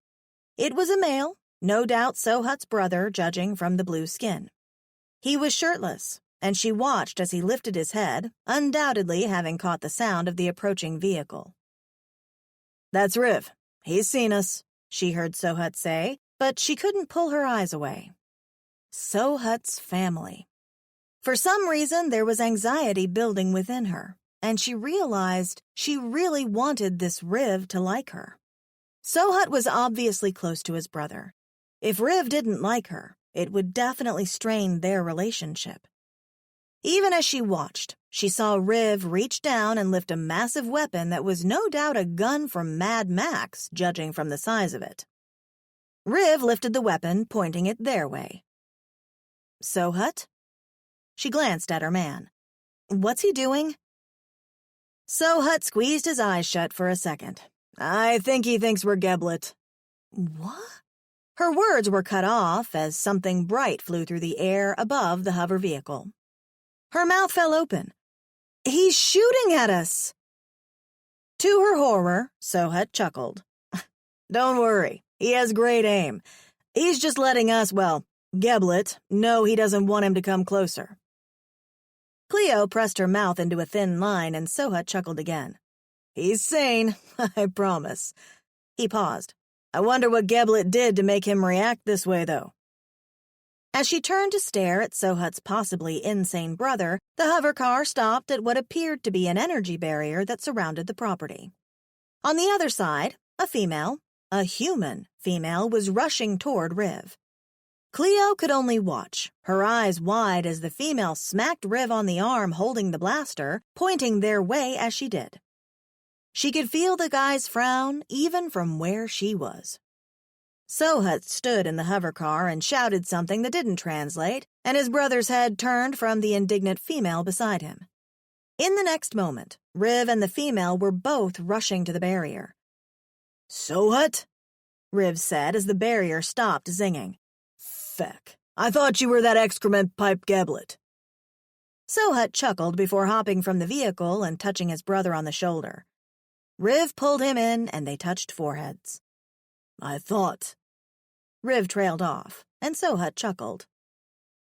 It was a male, no doubt Sohut's brother, judging from the blue skin. He was shirtless, and she watched as he lifted his head, undoubtedly having caught the sound of the approaching vehicle. "That's Riv. He's seen us," she heard Sohut say, but she couldn't pull her eyes away. Sohut's family. For some reason, there was anxiety building within her, and she realized she really wanted this Riv to like her. Sohut was obviously close to his brother. If Riv didn't like her, it would definitely strain their relationship. Even as she watched, she saw Riv reach down and lift a massive weapon that was no doubt a gun from Mad Max, judging from the size of it. Riv lifted the weapon, pointing it their way. "Sohut?" She glanced at her man. "What's he doing?" Sohut squeezed his eyes shut for a second. "I think he thinks we're Geblet." "What?" Her words were cut off as something bright flew through the air above the hover vehicle. Her mouth fell open. "He's shooting at us!" To her horror, Sohut chuckled. "Don't worry, he has great aim. He's just letting us, Geblet, know he doesn't want him to come closer." Cleo pressed her mouth into a thin line, and Sohut chuckled again. "He's sane, I promise." He paused. "I wonder what Geblet did to make him react this way, though." As she turned to stare at Sohut's possibly insane brother, the hover car stopped at what appeared to be an energy barrier that surrounded the property. On the other side, a human female, was rushing toward Riv. Cleo could only watch, her eyes wide as the female smacked Riv on the arm holding the blaster, pointing their way as she did. She could feel the guy's frown even from where she was. Sohut stood in the hover car and shouted something that didn't translate, and his brother's head turned from the indignant female beside him. In the next moment, Riv and the female were both rushing to the barrier. "Sohut?" Riv said as the barrier stopped zinging. "Feck, I thought you were that excrement pipe Geblet." Sohut chuckled before hopping from the vehicle and touching his brother on the shoulder. Riv pulled him in, and they touched foreheads. "I thought—" Riv trailed off, and Sohut chuckled.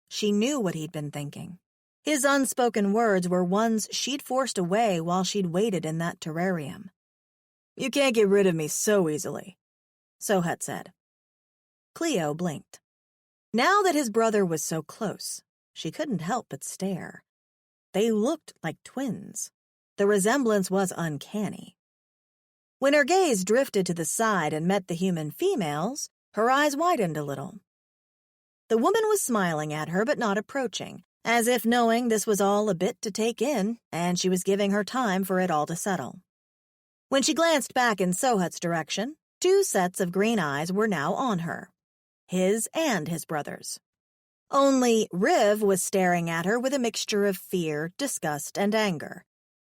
She knew what he'd been thinking. His unspoken words were ones she'd forced away while she'd waited in that terrarium. "You can't get rid of me so easily," Sohut said. Cleo blinked. Now that his brother was so close, she couldn't help but stare. They looked like twins. The resemblance was uncanny. When her gaze drifted to the side and met the human female's, her eyes widened a little. The woman was smiling at her but not approaching, as if knowing this was all a bit to take in, and she was giving her time for it all to settle. When she glanced back in Sohut's direction, 2 sets of green eyes were now on her, his and his brother's. Only Riv was staring at her with a mixture of fear, disgust, and anger.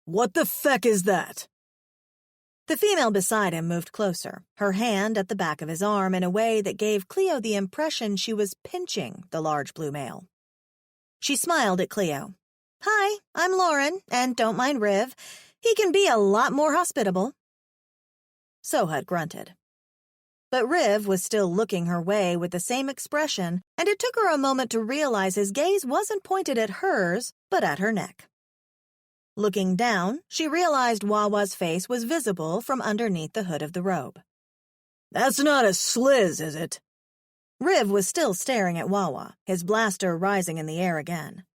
What the feck is that? The female beside him moved closer, her hand at the back of his arm in a way that gave Cleo the impression she was pinching the large blue male. She smiled at Cleo. "Hi, I'm Lauren, and don't mind Riv. He can be a lot more hospitable." Sohut grunted. But Riv was still looking her way with the same expression, and it took her a moment to realize his gaze wasn't pointed at hers, but at her neck. Looking down, she realized Wawa's face was visible from underneath the hood of the robe. That's not a sliz, is it? Riv was still staring at Wawa, his blaster rising in the air again.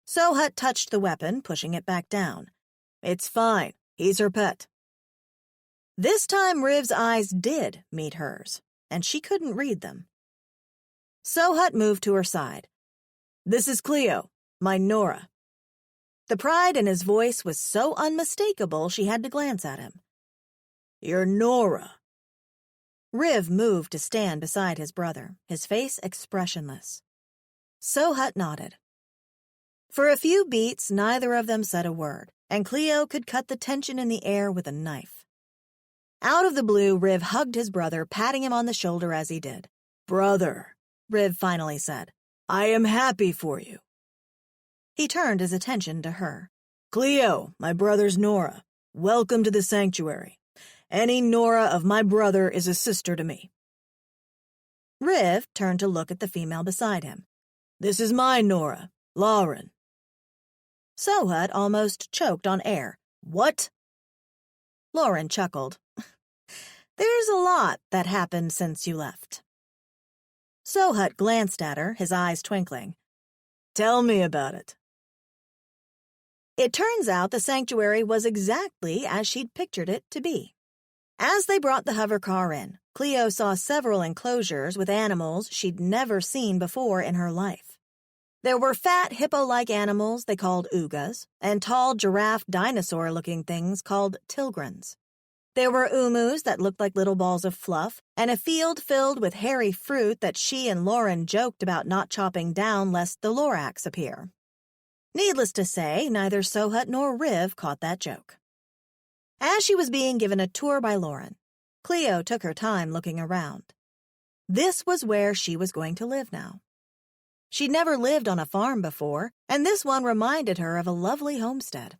Sohut touched the weapon, pushing it back down. It's fine. He's her pet. This time Riv's eyes did meet hers, and she couldn't read them. Sohut moved to her side. This is Cleo, my Nora. The pride in his voice was so unmistakable she had to glance at him. You're Nora. Riv moved to stand beside his brother, his face expressionless. Sohut nodded. For a few beats, neither of them said a word, and Cleo could cut the tension in the air with a knife. Out of the blue, Riv hugged his brother, patting him on the shoulder as he did. Brother, Riv finally said, I am happy for you. He turned his attention to her. Cleo, my brother's Nora. Welcome to the sanctuary. Any Nora of my brother is a sister to me. Riv turned to look at the female beside him. This is my Nora, Lauren. Sohut almost choked on air. What? Lauren chuckled. There's a lot that happened since you left. Sohut glanced at her, his eyes twinkling. Tell me about it. It turns out the sanctuary was exactly as she'd pictured it to be. As they brought the hover car in, Cleo saw several enclosures with animals she'd never seen before in her life. There were fat hippo-like animals they called ugas, and tall giraffe dinosaur-looking things called tilgrens. There were umus that looked like little balls of fluff, and a field filled with hairy fruit that she and Lauren joked about not chopping down lest the Lorax appear. Needless to say, neither Sohut nor Riv caught that joke. As she was being given a tour by Lauren, Cleo took her time looking around. This was where she was going to live now. She'd never lived on a farm before, and this one reminded her of a lovely homestead.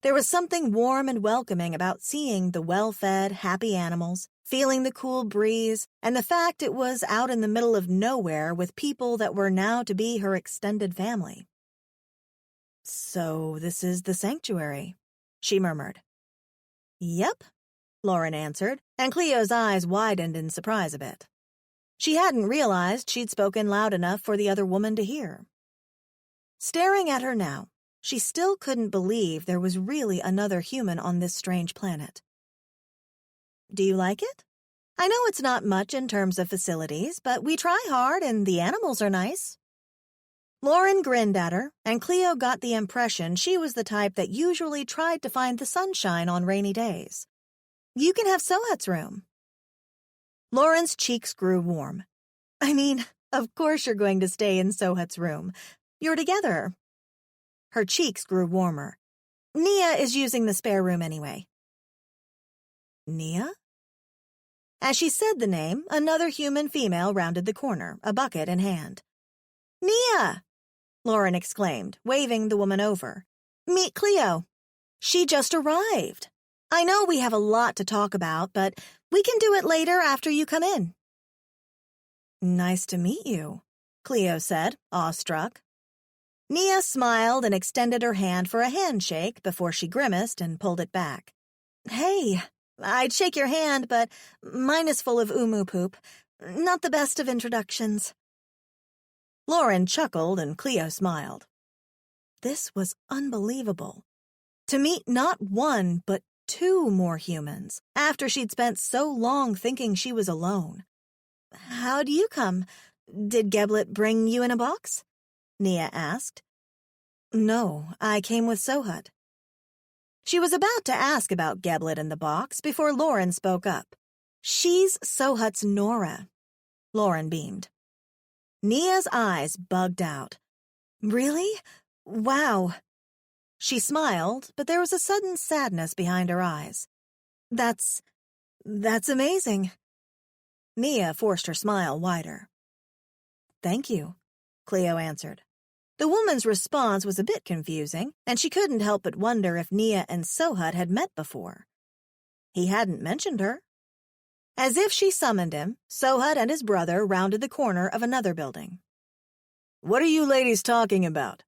There was something warm and welcoming about seeing the well-fed, happy animals, feeling the cool breeze, and the fact it was out in the middle of nowhere with people that were now to be her extended family. So this is the sanctuary, she murmured. Yep, Lauren answered, and Cleo's eyes widened in surprise a bit. She hadn't realized she'd spoken loud enough for the other woman to hear. Staring at her now, she still couldn't believe there was really another human on this strange planet. Do you like it? I know it's not much in terms of facilities, but we try hard and the animals are nice. Lauren grinned at her, and Cleo got the impression she was the type that usually tried to find the sunshine on rainy days. You can have Sohut's room. Lauren's cheeks grew warm. I mean, of course you're going to stay in Sohut's room. You're together. Her cheeks grew warmer. Nia is using the spare room anyway. Nia? As she said the name, another human female rounded the corner, a bucket in hand. Nia! Lauren exclaimed, waving the woman over. Meet Cleo. She just arrived. I know we have a lot to talk about, but we can do it later after you come in. Nice to meet you, Cleo said, awestruck. Nia smiled and extended her hand for a handshake before she grimaced and pulled it back. Hey, I'd shake your hand, but mine is full of umu poop. Not the best of introductions. Lauren chuckled and Cleo smiled. This was unbelievable. To meet not one, but 2 more humans after she'd spent so long thinking she was alone. "How'd you come? Did Geblet bring you in a box?" Nia asked. "No, I came with Sohut." She was about to ask about Geblet in the box before Lauren spoke up. "She's Sohut's Nora." Lauren beamed. Nia's eyes bugged out. "Really? Wow." She smiled, but there was a sudden sadness behind her eyes. That's amazing." Nia forced her smile wider. "Thank you," Cleo answered. The woman's response was a bit confusing, and she couldn't help but wonder if Nia and Sohut had met before. He hadn't mentioned her. As if she summoned him, Sohut and his brother rounded the corner of another building. "What are you ladies talking about?"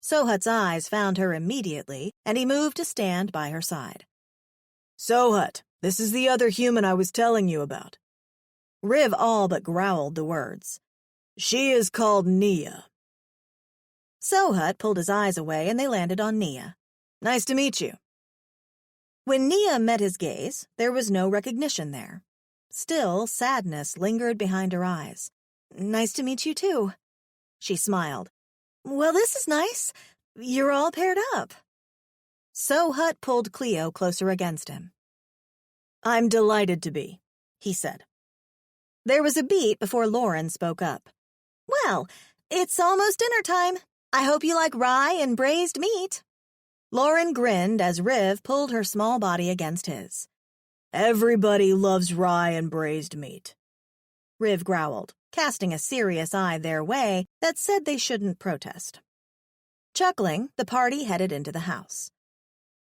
Sohut's eyes found her immediately, and he moved to stand by her side. "Sohut, this is the other human I was telling you about." Riv all but growled the words. "She is called Nia." Sohut pulled his eyes away, and they landed on Nia. "Nice to meet you." When Nia met his gaze, there was no recognition there. Still, sadness lingered behind her eyes. "Nice to meet you, too." She smiled. "Well, this is nice. You're all paired up." Sohut pulled Cleo closer against him. "I'm delighted to be," he said. There was a beat before Lauren spoke up. "Well, it's almost dinner time. I hope you like rye and braised meat." Lauren grinned as Riv pulled her small body against his. "Everybody loves rye and braised meat." Riv growled, casting a serious eye their way that said they shouldn't protest. Chuckling, the party headed into the house.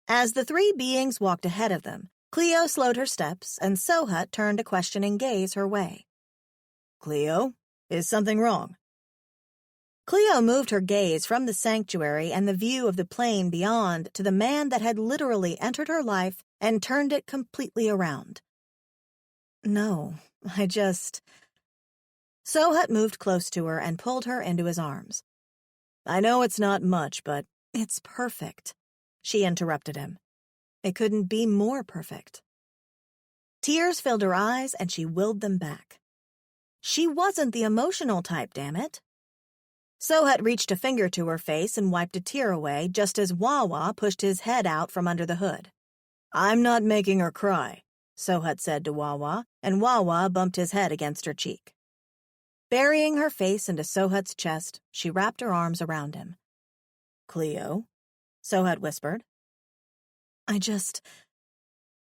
As the 3 beings walked ahead of them, Cleo slowed her steps, and Sohut turned a questioning gaze her way. "Cleo, is something wrong?" Cleo moved her gaze from the sanctuary and the view of the plain beyond to the man that had literally entered her life and turned it completely around. "No, I just—" Sohut moved close to her and pulled her into his arms. "I know it's not much, but—" "It's perfect," she interrupted him. It couldn't be more perfect. Tears filled her eyes, and she willed them back. She wasn't the emotional type, damn it. Sohut reached a finger to her face and wiped a tear away just as Wawa pushed his head out from under the hood. "I'm not making her cry," Sohut said to Wawa, and Wawa bumped his head against her cheek. Burying her face into Sohut's chest, she wrapped her arms around him. "Cleo," Sohut whispered.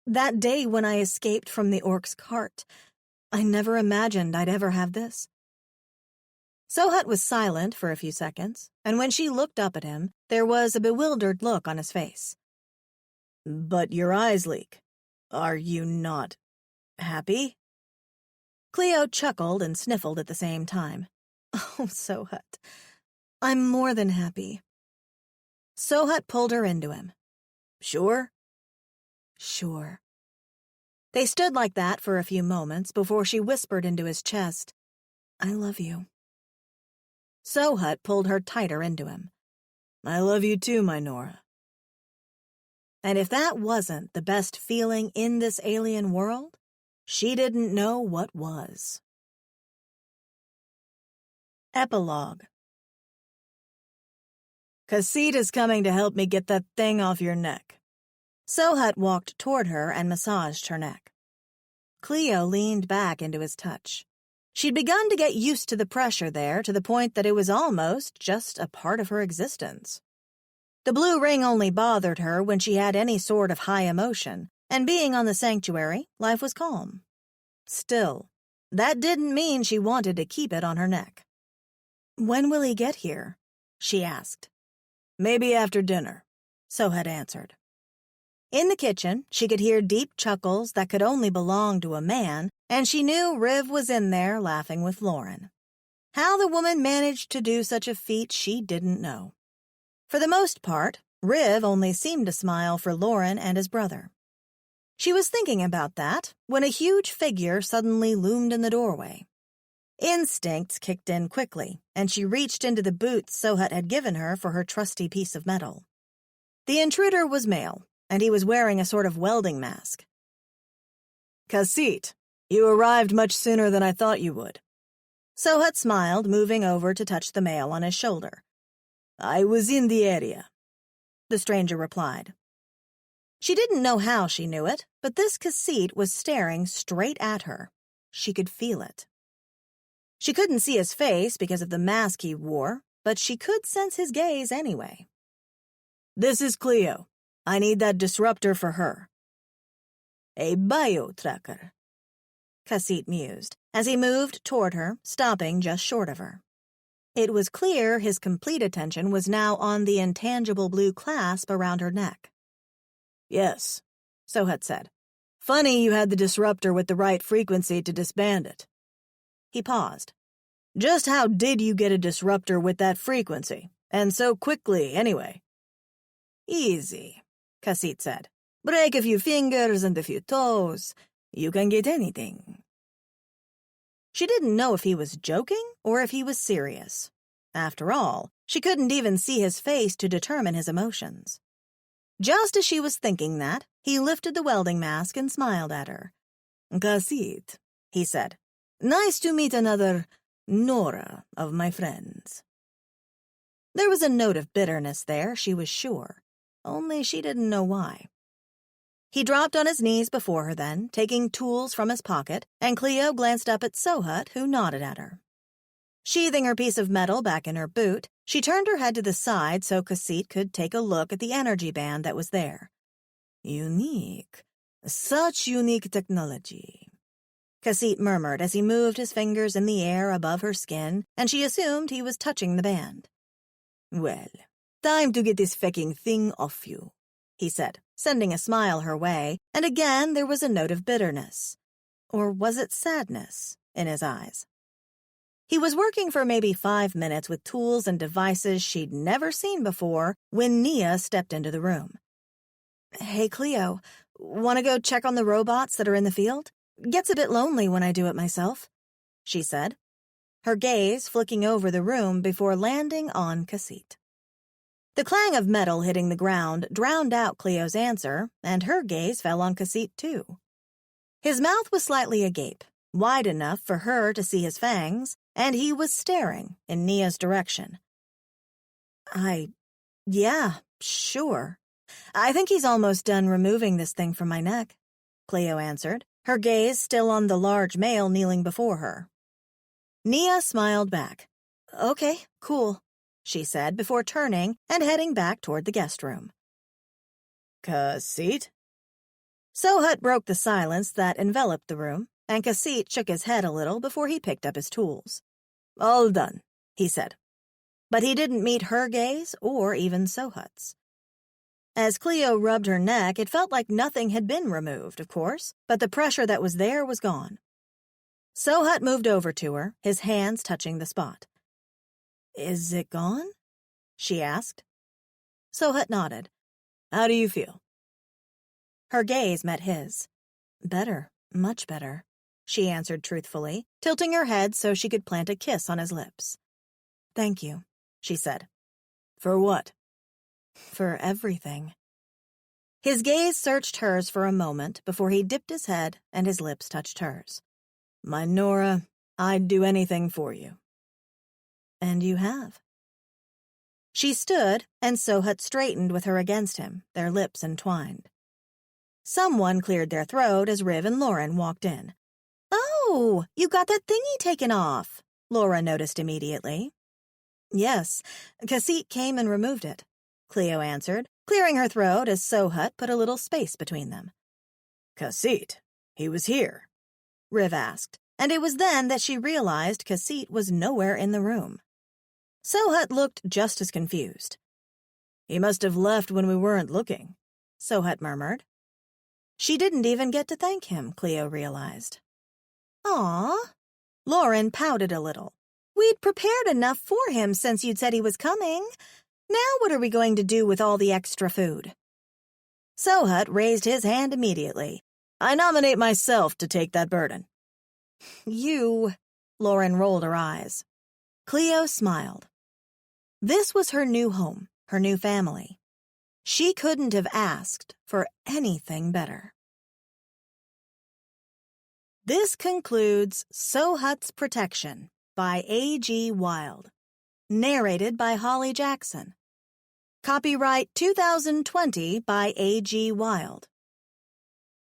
That day when I escaped from the orc's cart, I never imagined I'd ever have this." Sohut was silent for a few seconds, and when she looked up at him, there was a bewildered look on his face. "But your eyes leak. Are you not happy?" Cleo chuckled and sniffled at the same time. "Oh, Sohut, I'm more than happy." Sohut pulled her into him. "Sure?" "Sure." They stood like that for a few moments before she whispered into his chest, "I love you." Sohut pulled her tighter into him. "I love you too, my Nora." And if that wasn't the best feeling in this alien world, she didn't know what was. Epilogue. "Kassid is coming to help me get that thing off your neck." Sohut walked toward her and massaged her neck. Cleo leaned back into his touch. She'd begun to get used to the pressure there to the point that it was almost just a part of her existence. The blue ring only bothered her when she had any sort of high emotion, and being on the sanctuary, life was calm. Still, that didn't mean she wanted to keep it on her neck. "When will he get here?" she asked. "Maybe after dinner," Sohut answered. In the kitchen, she could hear deep chuckles that could only belong to a man, and she knew Riv was in there laughing with Lauren. How the woman managed to do such a feat she didn't know. For the most part, Riv only seemed to smile for Lauren and his brother. She was thinking about that when a huge figure suddenly loomed in the doorway. Instincts kicked in quickly, and she reached into the boots Sohut had given her for her trusty piece of metal. The intruder was male, and he was wearing a sort of welding mask. Kasit, you arrived much sooner than I thought you would. Sohut smiled, moving over to touch the mail on his shoulder. I was in the area, the stranger replied. She didn't know how she knew it, but this Kasit was staring straight at her. She could feel it. She couldn't see his face because of the mask he wore, but she could sense his gaze anyway. This is Cleo. I need that disruptor for her. A bio-tracker, Kasit mused, as he moved toward her, stopping just short of her. It was clear his complete attention was now on the intangible blue clasp around her neck. Yes, Sohut said. Funny you had the disruptor with the right frequency to disband it. He paused. Just how did you get a disruptor with that frequency? And so quickly, anyway? Easy, Kasit said. Break a few fingers and a few toes. You can get anything. She didn't know if he was joking or if he was serious. After all, she couldn't even see his face to determine his emotions. Just as she was thinking that, he lifted the welding mask and smiled at her. Kasit, he said. Nice to meet another Nora of my friends. There was a note of bitterness there, she was sure. Only she didn't know why. He dropped on his knees before her then, taking tools from his pocket, and Cleo glanced up at Sohut, who nodded at her. Sheathing her piece of metal back in her boot, she turned her head to the side so Kasit could take a look at the energy band that was there. Unique. Such unique technology, Kasit murmured as he moved his fingers in the air above her skin, and she assumed he was touching the band. Well, time to get this fecking thing off you, he said, sending a smile her way, and again there was a note of bitterness. Or was it sadness in his eyes? He was working for maybe 5 minutes with tools and devices she'd never seen before when Nia stepped into the room. Hey, Cleo, want to go check on the robots that are in the field? Gets a bit lonely when I do it myself, she said, her gaze flicking over the room before landing on Kasit. The clang of metal hitting the ground drowned out Cleo's answer, and her gaze fell on Kasit too. His mouth was slightly agape, wide enough for her to see his fangs, and he was staring in Nia's direction. Yeah, sure. I think he's almost done removing this thing from my neck, Cleo answered, her gaze still on the large male kneeling before her. Nia smiled back. Okay, cool, she said before turning and heading back toward the guest room. Kasit? Sohut broke the silence that enveloped the room, and Kasit shook his head a little before he picked up his tools. All done, he said. But he didn't meet her gaze or even Sohut's. As Cleo rubbed her neck, it felt like nothing had been removed, of course, but the pressure that was there was gone. Sohut moved over to her, his hands touching the spot. Is it gone? She asked. Sohut nodded. How do you feel? Her gaze met his. Better, much better, she answered truthfully, tilting her head so she could plant a kiss on his lips. Thank you, she said. For what? For everything. His gaze searched hers for a moment before he dipped his head and his lips touched hers. My Nora, I'd do anything for you. And you have. She stood, and Sohut straightened with her against him, their lips entwined. Someone cleared their throat as Riv and Lauren walked in. Oh, you got that thingy taken off, Laura noticed immediately. Yes, Kasit came and removed it, Cleo answered, clearing her throat as Sohut put a little space between them. Kasit, he was here, Riv asked, and it was then that she realized Kasit was nowhere in the room. Sohut looked just as confused. He must have left when we weren't looking, Sohut murmured. She didn't even get to thank him, Cleo realized. Aw. Lauren pouted a little. We'd prepared enough for him since you'd said he was coming. Now what are we going to do with all the extra food? Sohut raised his hand immediately. I nominate myself to take that burden. You, Lauren rolled her eyes. Cleo smiled. This was her new home, her new family. She couldn't have asked for anything better. This concludes Sohut's Protection by A.G. Wilde. Narrated by Holly Jackson. Copyright 2020 by A.G. Wilde.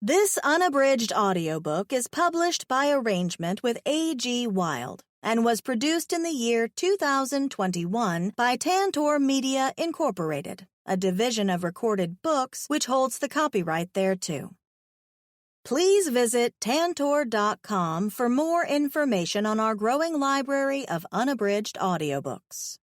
This unabridged audiobook is published by arrangement with A.G. Wilde and was produced in the year 2021 by Tantor Media Incorporated, a division of Recorded Books which holds the copyright thereto. Please visit tantor.com for more information on our growing library of unabridged audiobooks.